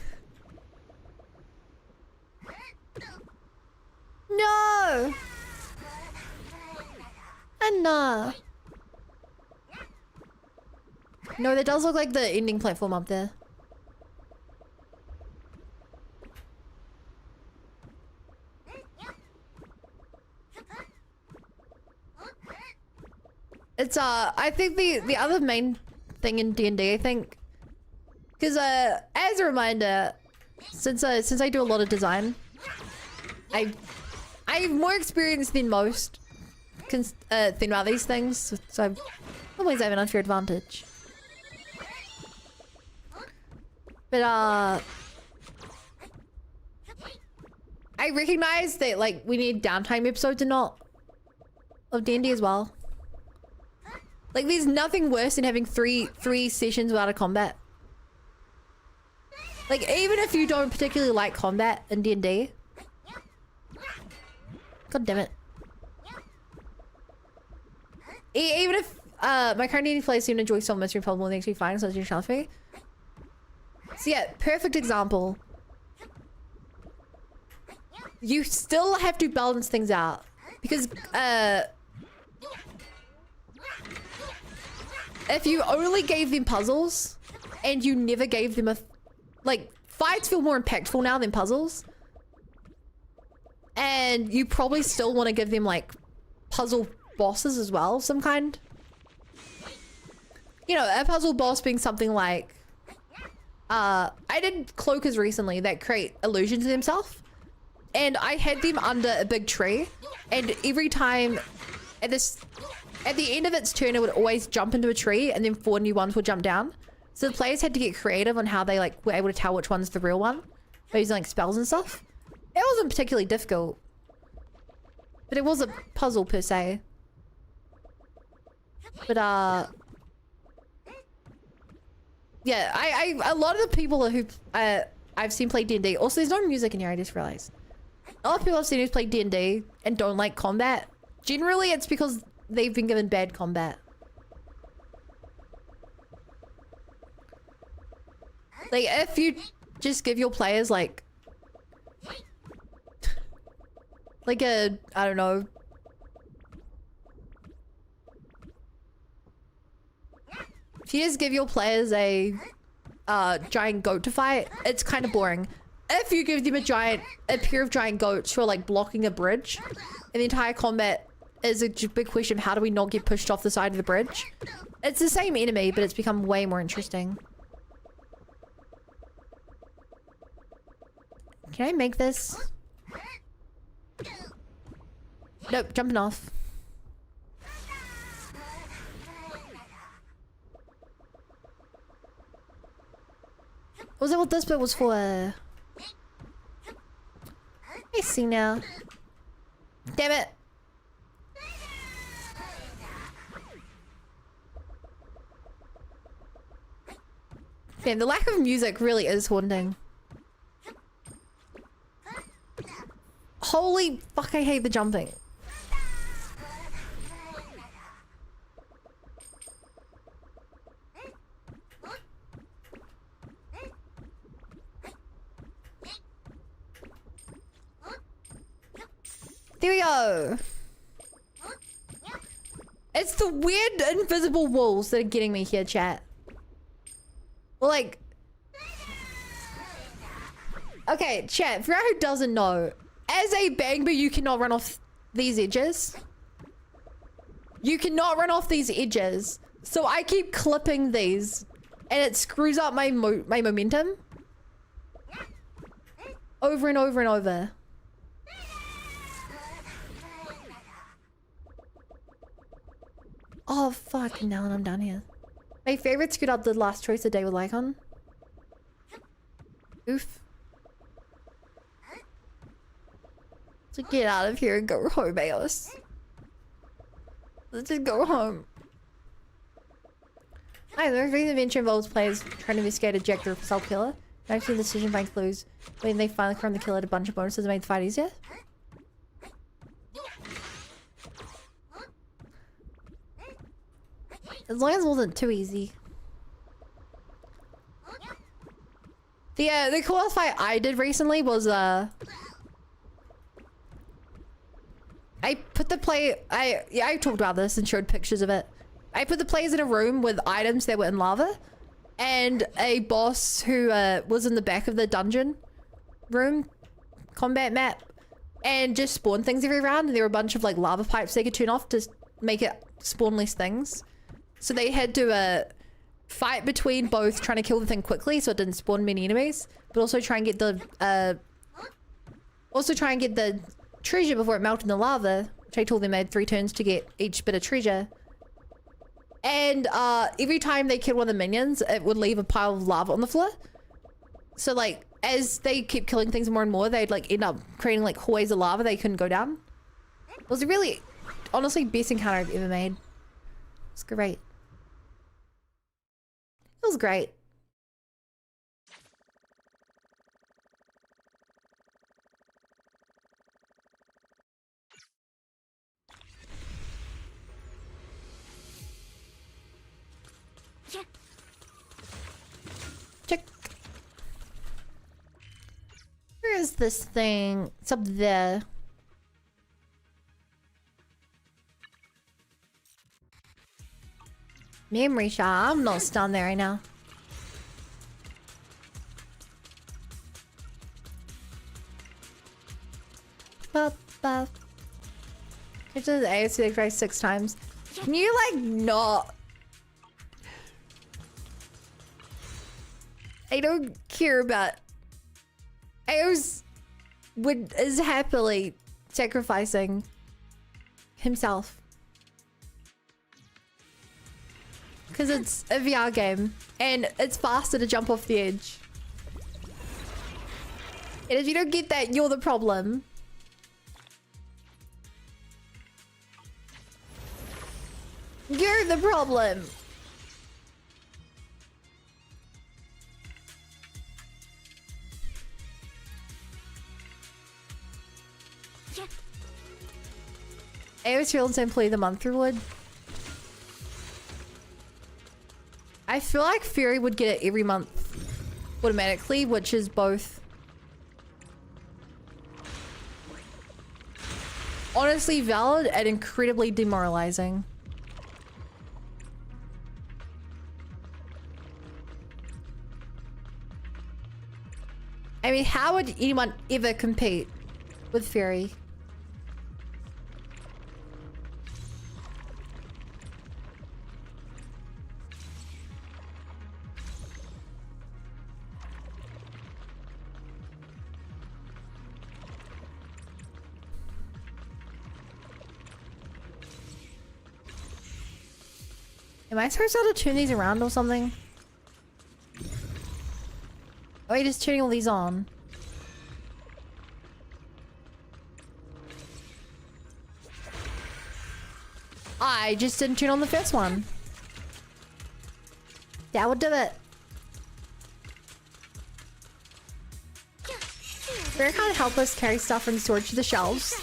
Speaker 1: No! Anna! No, that does look like the ending platform up there. It's I think the other main thing in D&D, I think, because as a reminder, since I do a lot of design, I have more experience than most think about these things, so I always have an unfair advantage. But I recognize that like we need downtime episodes and not of D&D as well. Like there's nothing worse than having three sessions without a combat. Like even if you don't particularly like combat in D&D. God damn it. Even if my current D&D players seem to enjoy some mystery puzzle more than actually finding such a challenge for me. So yeah, perfect example. You still have to balance things out because if you only gave them puzzles and you never gave them like fights feel more impactful now than puzzles, and you probably still want to give them like puzzle bosses as well of some kind. You know, a puzzle boss being something like I did cloakers recently that create illusions to themselves, and I had them under a big tree, and every time at the end of its turn it would always jump into a tree and then 4 new ones would jump down. So the players had to get creative on how they like were able to tell which one's the real one by using like spells and stuff. It wasn't particularly difficult, but it was a puzzle per se. But yeah, I a lot of the people who I've seen play D&D, also there's no music in here, I just realized. A lot of people I've seen who play D&D and don't like combat, generally it's because they've been given bad combat. Like if you just give your players like a, I don't know, if you just give your players a giant goat to fight, it's kind of boring. If you give them a pair of giant goats who are like blocking a bridge, and the entire combat is a big question of how do we not get pushed off the side of the bridge, it's the same enemy, but it's become way more interesting. Can I make this? Nope, jumping off. Was that what this bit was for? I see now. Damn it. Man, the lack of music really is haunting. Holy fuck, I hate the jumping. There we go. It's the weird invisible walls that are getting me here, chat. Well, like... Okay, chat, for anyone who doesn't know, as a Bangba, you cannot run off these edges. You cannot run off these edges. So I keep clipping these, and it screws up my momentum. Over and over and over. Oh, fuck. Now I'm down here. My favorite screwed up the last choice of day with Lycon. Oof. So get out of here and go home, Eos. Let's just go home. Hi, the first adventure involves players trying to investigate a Jack the Self Killer. I've seen the decision by clues. When they finally confirm the killer, a bunch of bonuses that made the fight easier. As long as it wasn't too easy. The coolest fight I did recently was I put the play I talked about this and showed pictures of it. I put the players in a room with items that were in lava, and a boss who was in the back of the dungeon room combat map, and just spawn things every round. And there were a bunch of like lava pipes they could turn off to make it spawn less things. So they had to fight between both trying to kill the thing quickly so it didn't spawn many enemies, but also try and get the treasure before it melted in the lava, which I told them they had 3 turns to get each bit of treasure. And every time they killed one of the minions, it would leave a pile of lava on the floor. So like, as they kept killing things more and more, they'd like end up creating like hallways of lava they couldn't go down. It was a really, honestly, best encounter I've ever made. It's great. It was great. Check. Where is this thing? It's up there. Memory shot. I'm not down there right now. Bup. It does AOC like 6 times. Can you like not? I don't care about. Aos is happily sacrificing himself. Because it's a VR game and it's faster to jump off the edge. And if you don't get that, you're the problem. You're the problem. Aos Real Simply the month reward. I feel like Fury would get it every month automatically, which is both honestly valid and incredibly demoralizing. I mean, how would anyone ever compete with Fury? Am I supposed to turn these around or something? Oh, you're just turning all these on. I just didn't turn on the first one. That would do it. Very kind of help us carry stuff from storage to the shelves.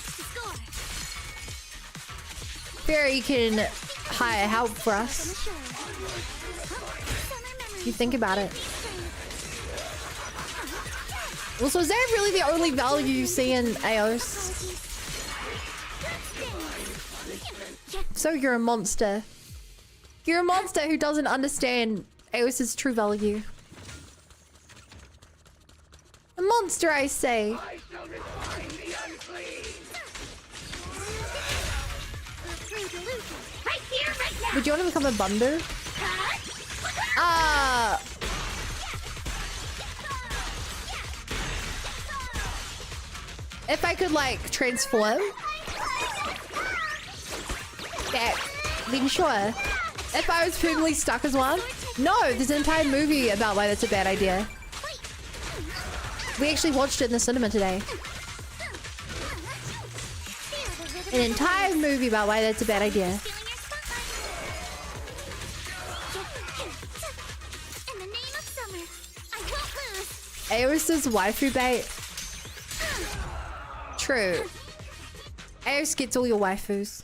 Speaker 1: Barry can hire help for us. You think about it. Also, is that really the only value you see in Aos? So you're a monster. You're a monster who doesn't understand Aos's true value. A monster, I say. Would you want to become a bunder? If I could like transform, yeah, then sure. If I was permanently stuck as one, no. There's an entire movie about why that's a bad idea. We actually watched it in the cinema today. An entire movie about why that's a bad idea. Aos's waifu bait. True. Aos gets all your waifus.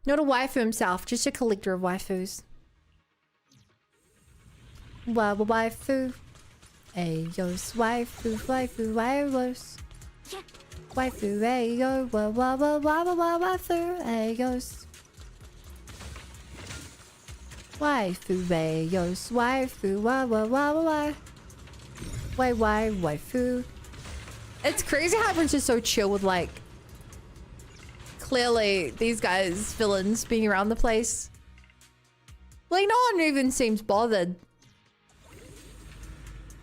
Speaker 1: Not a waifu himself, just a collector of waifus. Waifu. Aos waifu, waifus.
Speaker 3: Waifu, ayo, waifu, ayos. Waifu, ayos, waifu, waifu. It's crazy how everyone's just so chill with, like, clearly these guys, villains, being around the place. Like, no one even seems bothered.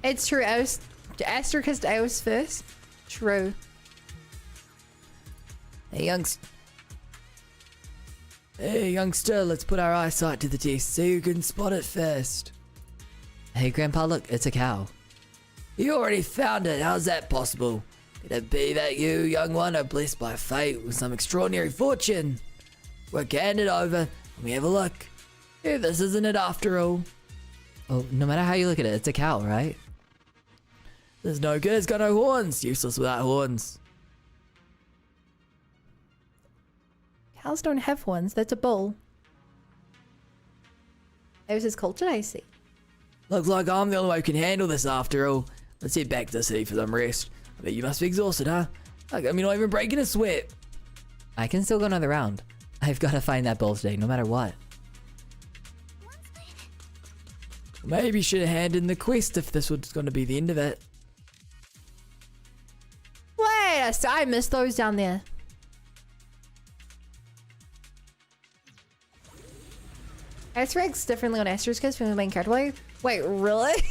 Speaker 3: It's true, Aster kissed Eos first. True.
Speaker 9: Hey, youngster, let's put our eyesight to the test so you can spot it first.
Speaker 8: Hey, Grandpa, look, it's a cow.
Speaker 9: You already found it. How's that possible? Could it be that you, young one, are blessed by fate with some extraordinary fortune? We'll hand it over and we have a look. Yeah, this isn't it after all.
Speaker 8: Well, no matter how you look at it, it's a cow, right?
Speaker 9: There's no good, it's got no horns. Useless without horns.
Speaker 3: Cows don't have horns, that's a bull. There's his culture, I see.
Speaker 9: Looks like I'm the only one who can handle this after all. Let's head back to the city for some rest. I bet you must be exhausted, huh? I mean, not even breaking a sweat.
Speaker 8: I can still go another round. I've got to find that bull today, no matter what.
Speaker 9: Maybe you should have handed in the quest if this was going to be the end of it.
Speaker 3: Wait, I missed those down there. Ice reacts differently on Aster's kiss from the main character. Wait, really?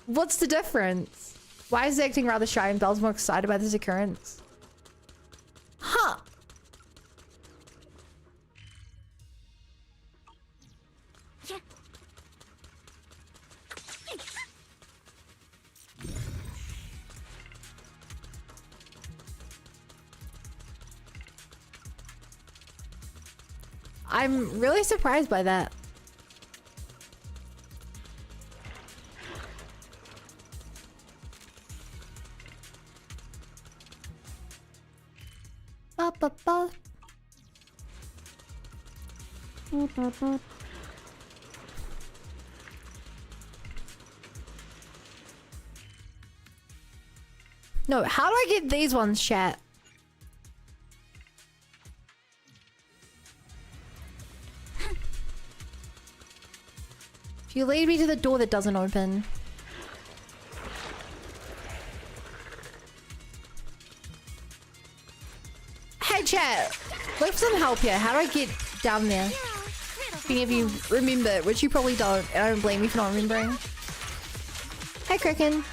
Speaker 3: What's the difference? Why is he acting rather shy and Belle's more excited by this occurrence? Huh. I'm really surprised by that. Ba, ba, ba. Ba, ba, ba. No, how do I get these ones, chat? If you lead me to the door that doesn't open. Hey chat, look for some help here. How do I get down there? If any of you remember, which you probably don't, and I don't blame you for not remembering. Hey Kraken.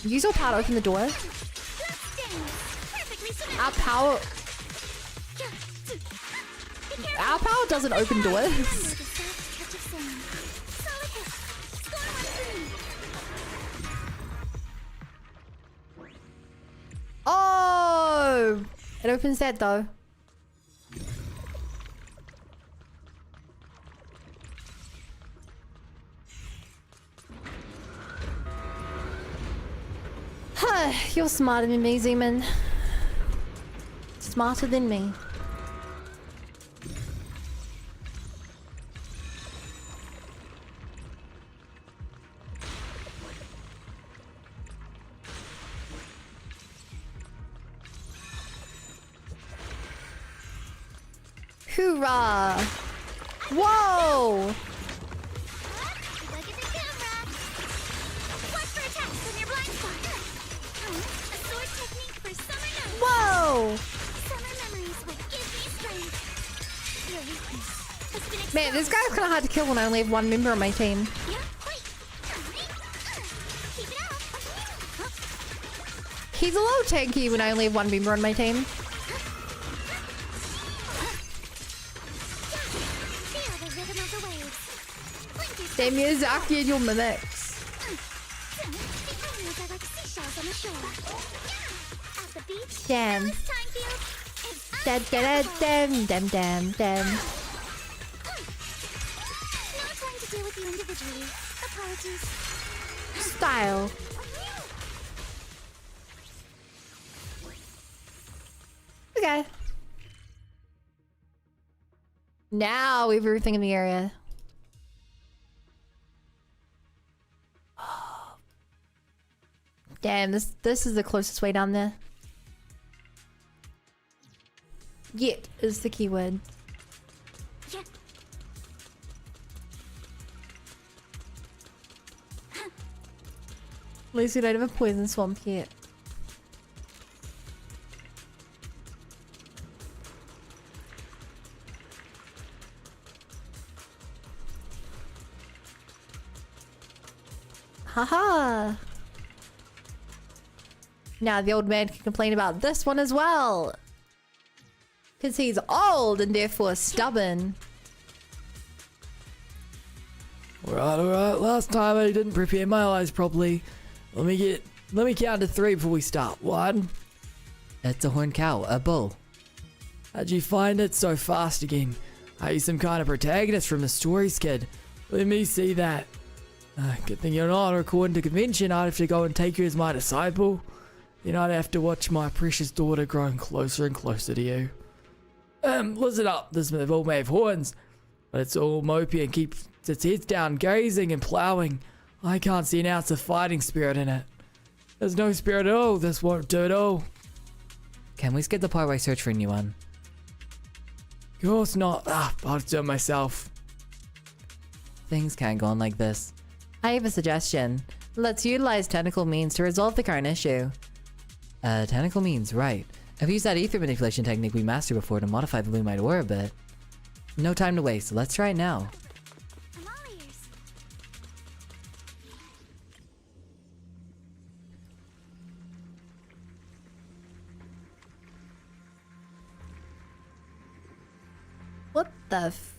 Speaker 3: Use your power to open the door. Our power doesn't open doors. Oh, it opens that though. You're smarter than me, Zeman. Smarter than me. Hoorah! Whoa! Whoa! Man, this guy's kind of hard to kill when I only have one member on my team. He's a little tanky when I only have one member on my team. Damn, Miyazaki and your mimics. Damn. Damn, damn, damn, damn. Style. Okay. Now we have everything in the area.
Speaker 1: Damn, this is the closest way down there. Yet is the keyword. At least we don't have a poison swamp yet. Haha! Now the old man can complain about this one as well. Because he's old and therefore stubborn.
Speaker 9: Alright. Last time I didn't prepare my eyes properly. Let me count to 3 before we start. 1.
Speaker 8: It's a horned cow, a bull.
Speaker 9: How'd you find it so fast again? Are you some kind of protagonist from the stories, kid? Let me see that. Good thing you're not. According to convention, I'd have to go and take you as my disciple. Then I'd have to watch my precious daughter growing closer and closer to you. Listen up. This bull may have horns, but it's all mopey and keeps its head down, grazing and ploughing. I can't see an ounce of fighting spirit in it. There's no spirit at all. This won't do at all.
Speaker 8: Can we skip the part where I search for a new one?
Speaker 9: Of course not. I'll do it myself.
Speaker 8: Things can't go on like this. I have a suggestion. Let's utilize technical means to resolve the current issue. Technical means, right. I've used that ether manipulation technique we mastered before to modify the Lumite aura a bit. No time to waste, let's try it now.
Speaker 18: I'm all ears.
Speaker 1: What the f...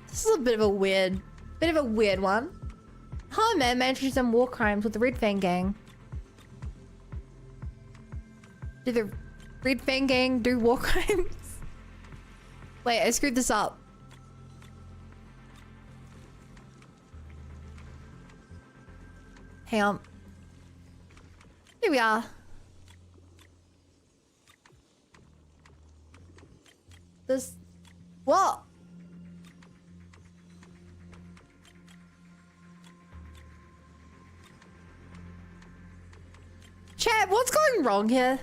Speaker 1: This is a bit of a weird one. Huh, man, managed some war crimes with the Red Fang gang. Did the Red Fang gang do war crimes? Wait, I screwed this up. Hang on. Here we are. This... What? Chat, what's going wrong here?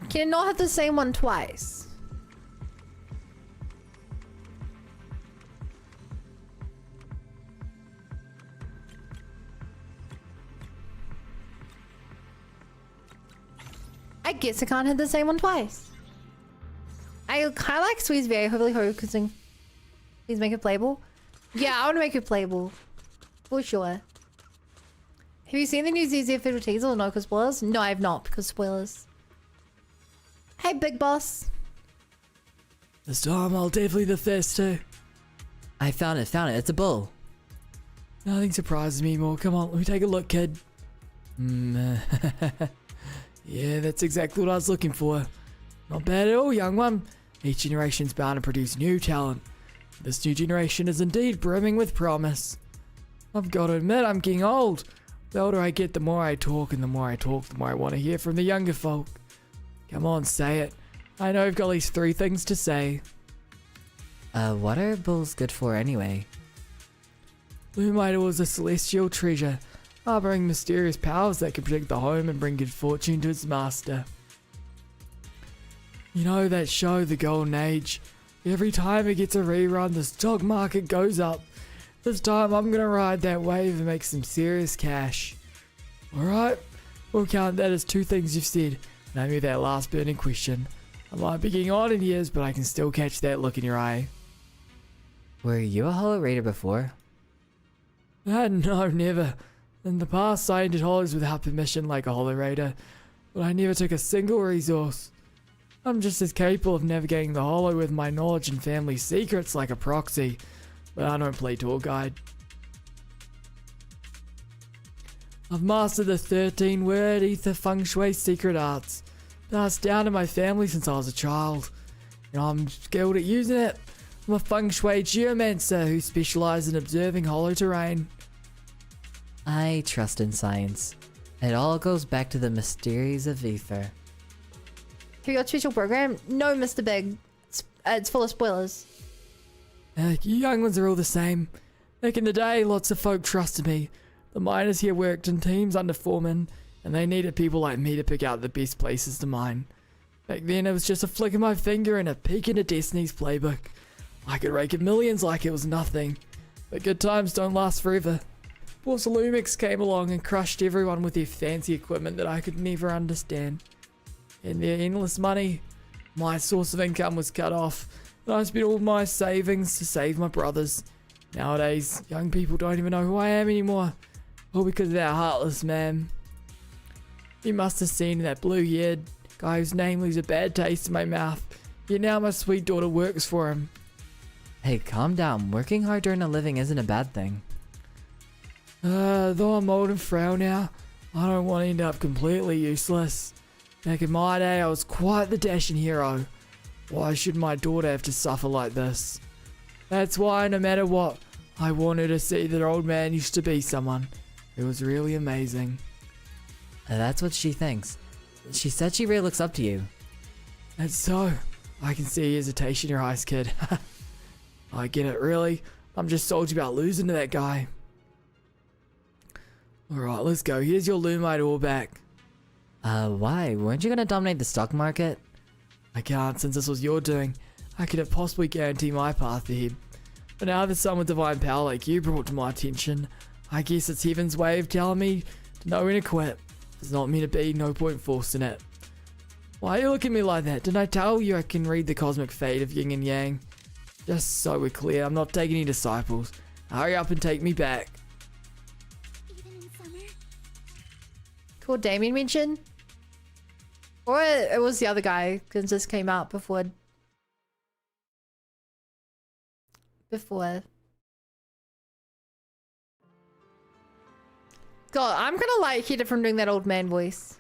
Speaker 1: Can it not have the same one twice? I guess I can't hit the same one twice. I kind of like Sweet's very heavily focusing. Please make it playable. Yeah, I want to make it playable. For sure. Have you seen the new ZZ official teaser or no because spoilers? No, I have not because spoilers. Hey, big boss.
Speaker 9: This time I'll definitely the first too.
Speaker 8: I found it. It's a bull.
Speaker 9: Nothing surprises me more. Come on, let me take a look, kid. Yeah, that's exactly what I was looking for. Not bad at all, young one. Each generation's bound to produce new talent. This new generation is indeed brimming with promise. I've got to admit, I'm getting old. The older I get, the more I talk, and the more I talk, the more I want to hear from the younger folk. Come on, say it. I know you've got at least 3 things to say.
Speaker 8: What are bulls good for anyway?
Speaker 9: Lumite was a celestial treasure, harboring mysterious powers that can protect the home and bring good fortune to its master. You know that show, The Golden Age? Every time it gets a rerun, the stock market goes up. This time I'm gonna ride that wave and make some serious cash. Alright, we'll count that as 2 things you've said. Name me that last burning question. I might be getting on in years, but I can still catch that look in your eye.
Speaker 8: Were you a Hollow Raider before?
Speaker 9: No, never. In the past, I entered hollows without permission like a Hollow Raider, but I never took a single resource. I'm just as capable of navigating the hollow with my knowledge and family secrets like a proxy.
Speaker 5: but I don't play tour guide. I've mastered the 13-word ether feng shui secret arts, passed down to my family since I was a child, and I'm skilled at using it. I'm a feng shui geomancer who specializes in observing hollow terrain.
Speaker 8: I trust in science. It all goes back to the mysteries of ether.
Speaker 1: Have you got a special program? No, Mr. Big. It's full of spoilers.
Speaker 5: You young ones are all the same. Back in the day, lots of folk trusted me. The miners here worked in teams under foremen, and they needed people like me to pick out the best places to mine. Back then, it was just a flick of my finger and a peek into Destiny's playbook. I could rake in millions like it was nothing. But good times don't last forever. Boss Lumix came along and crushed everyone with their fancy equipment that I could never understand. And their endless money, my source of income was cut off, and I spent all my savings to save my brothers. Nowadays, young people don't even know who I am anymore. All because of that heartless man. You must have seen that blue-haired guy whose name leaves a bad taste in my mouth. Yet now my sweet daughter works for him.
Speaker 8: Hey, calm down. Working hard to earn a living isn't a bad thing.
Speaker 5: Though I'm old and frail now, I don't want to end up completely useless. Back in my day, I was quite the dashing hero. Why should my daughter have to suffer like this? That's why, no matter what, I want her to see that old man used to be someone who was really amazing.
Speaker 8: That's what she thinks. She said she really looks up to you.
Speaker 5: That's so. I can see hesitation in your eyes, kid. I get it, really. I'm just salty about losing to that guy. Alright, let's go. Here's your Lumite ore back.
Speaker 8: Why? Weren't you gonna dominate the stock market?
Speaker 5: I can't, since this was your doing. I couldn't possibly guarantee my path ahead. But now that someone with divine power like you brought to my attention, I guess it's heaven's way of telling me to know when to quit. If it's not meant to be, no point forcing it. Why are you looking at me like that? Didn't I tell you I can read the cosmic fate of yin and yang? Just so we're clear, I'm not taking any disciples. Hurry up and take me back.
Speaker 1: Cool, Damien mentioned. Or it was the other guy, because this came out before. God, I'm gonna like hit it from doing that old man voice.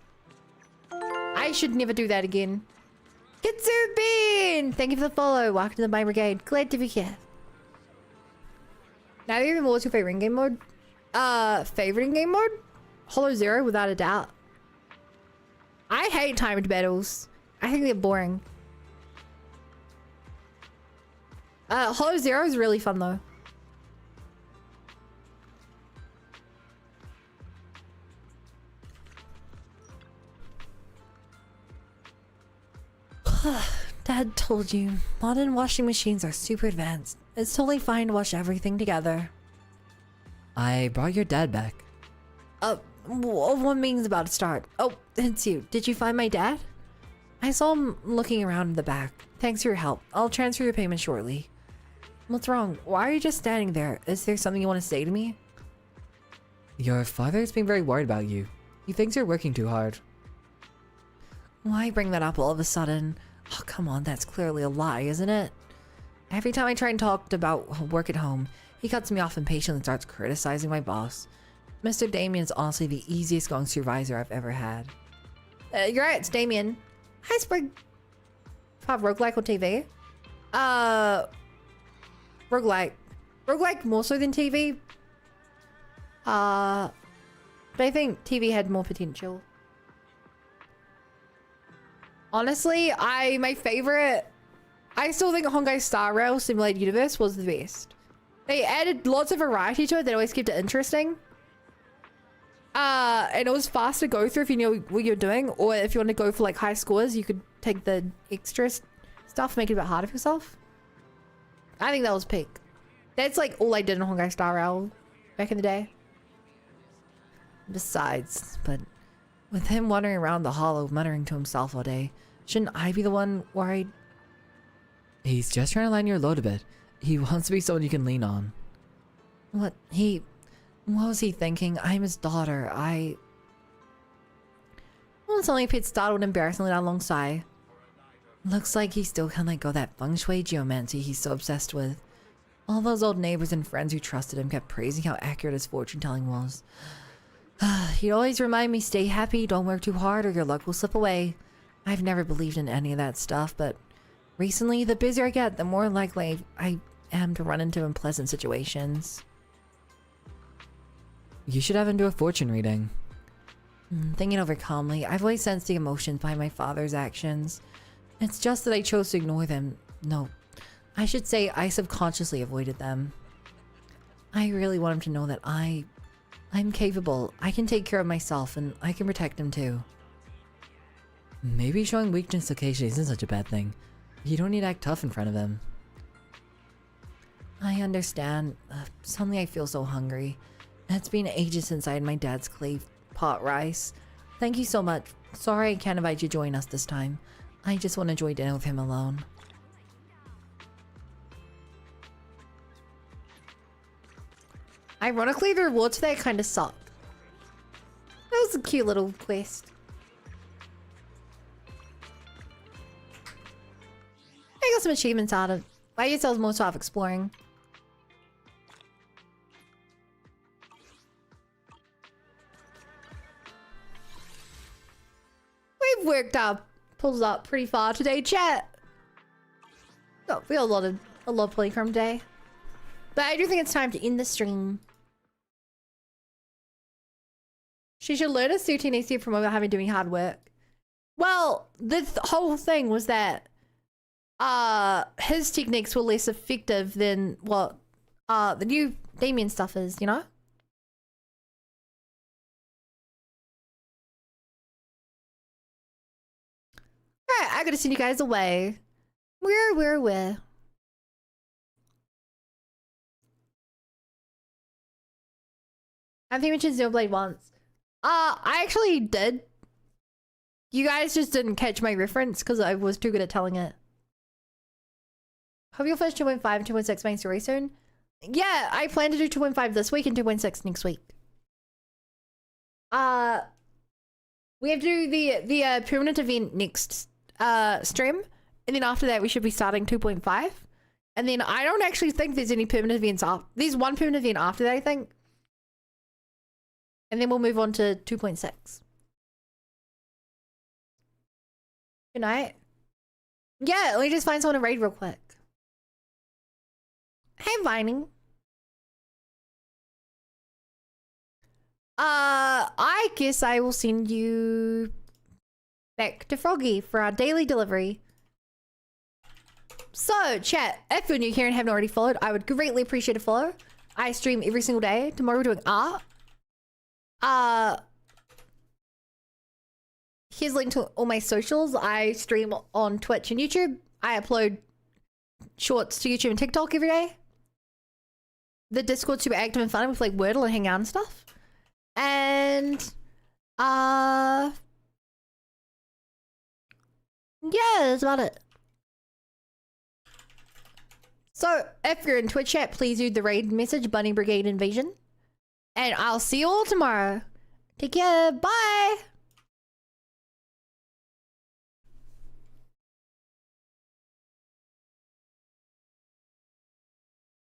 Speaker 1: I should never do that again. Kitsubin! Thank you for the follow. Welcome to the My Brigade. Glad to be here. Now you're even, what's your favorite in-game mode? Favorite in-game mode? Hollow Zero, without a doubt. I hate timed battles. I think they're boring. Hollow Zero is really fun though.
Speaker 3: Dad told you, modern washing machines are super advanced. It's totally fine to wash everything together.
Speaker 8: I brought your dad back.
Speaker 3: One meeting's about to start. Oh, it's you. Did you find my dad? I saw him looking around in the back. Thanks for your help. I'll transfer your payment shortly. What's wrong? Why are you just standing there? Is there something you want to say to me?
Speaker 8: Your father's been very worried about you. He thinks you're working too hard.
Speaker 3: Why bring that up all of a sudden? Oh, come on, that's clearly a lie, isn't it? Every time I try and talk about work at home, he cuts me off impatiently and starts criticizing my boss. Mr. Damien's honestly the easiest going supervisor I've ever had.
Speaker 1: You're right, it's Damien. Hi, Sprig. Have roguelike on TV? Roguelike. Roguelike more so than TV. But I think TV had more potential. Honestly, my favorite... I still think Honkai Star Rail Simulated Universe was the best. They added lots of variety to it that always kept it interesting. And it was fast to go through if you knew what you're doing, or if you want to go for like high scores, you could take the extra stuff, make it a bit harder for yourself. I think that was peak. That's like all I did in Honkai Star Rail back in the day.
Speaker 3: Besides, but with him wandering around the hollow muttering to himself all day, shouldn't I be the one worried?
Speaker 8: He's just trying to lighten your load a bit. He wants to be someone you can lean on.
Speaker 3: What was he thinking? I'm his daughter. Well,
Speaker 1: it's only if he'd startled embarrassingly that long sigh.
Speaker 3: Looks like he still can't let go that feng shui geomancy he's so obsessed with. All those old neighbors and friends who trusted him kept praising how accurate his fortune telling was. He'd always remind me, stay happy, don't work too hard or your luck will slip away. I've never believed in any of that stuff, but recently, the busier I get, the more likely I am to run into unpleasant situations.
Speaker 8: You should have him do a fortune reading.
Speaker 3: Thinking over calmly, I've always sensed the emotions behind my father's actions. It's just that I chose to ignore them. No, I should say I subconsciously avoided them. I really want him to know that I'm capable. I can take care of myself and I can protect him too.
Speaker 8: Maybe showing weakness occasionally isn't such a bad thing. You don't need to act tough in front of him.
Speaker 3: I understand. Suddenly I feel so hungry. It's been ages since I had my dad's clay pot rice. Thank you so much. Sorry I can't invite you to join us this time. I just want to enjoy dinner with him alone. Ironically, the rewards for that kind of sucked. That was a cute little quest. I got some achievements out of it. I guess I was more self-exploring. We've worked up, pulled up pretty far today, chat. Oh, we got a lot of playground today. But I do think it's time to end the stream. She should learn a suit next year from having doing hard work. Well, the whole thing was that his techniques were less effective than what the new Damien stuff is, you know? Alright, I gotta send you guys away. Where? I think I mentioned Xenoblade once. I actually did. You guys just didn't catch my reference because I was too good at telling it. Hope you'll finish 2.5 and 2.6 main story soon. Yeah, I plan to do 2.5 this week and 2.6 next week. We have to do the permanent event next stream, and then after that we should be starting 2.5. And then I don't actually think there's any permanent events after. There's one permanent event after that, I think. And then we'll move on to 2.6. Good night. Yeah, let me just find someone to raid real quick. Hey, Vining. I guess I will send you back to Froggy for our daily delivery. So, chat, if you're new here and haven't already followed, I would greatly appreciate a follow. I stream every single day. Tomorrow we're doing art. Here's a link to all my socials. I stream on Twitch and YouTube. I upload shorts to YouTube and TikTok every day. The Discord's super active and fun. We play Wordle and hang out and stuff. And yeah, that's about it. So if you're in Twitch chat, please do the raid message, Bunny Brigade Invasion. And I'll see you all tomorrow. Take care. Bye.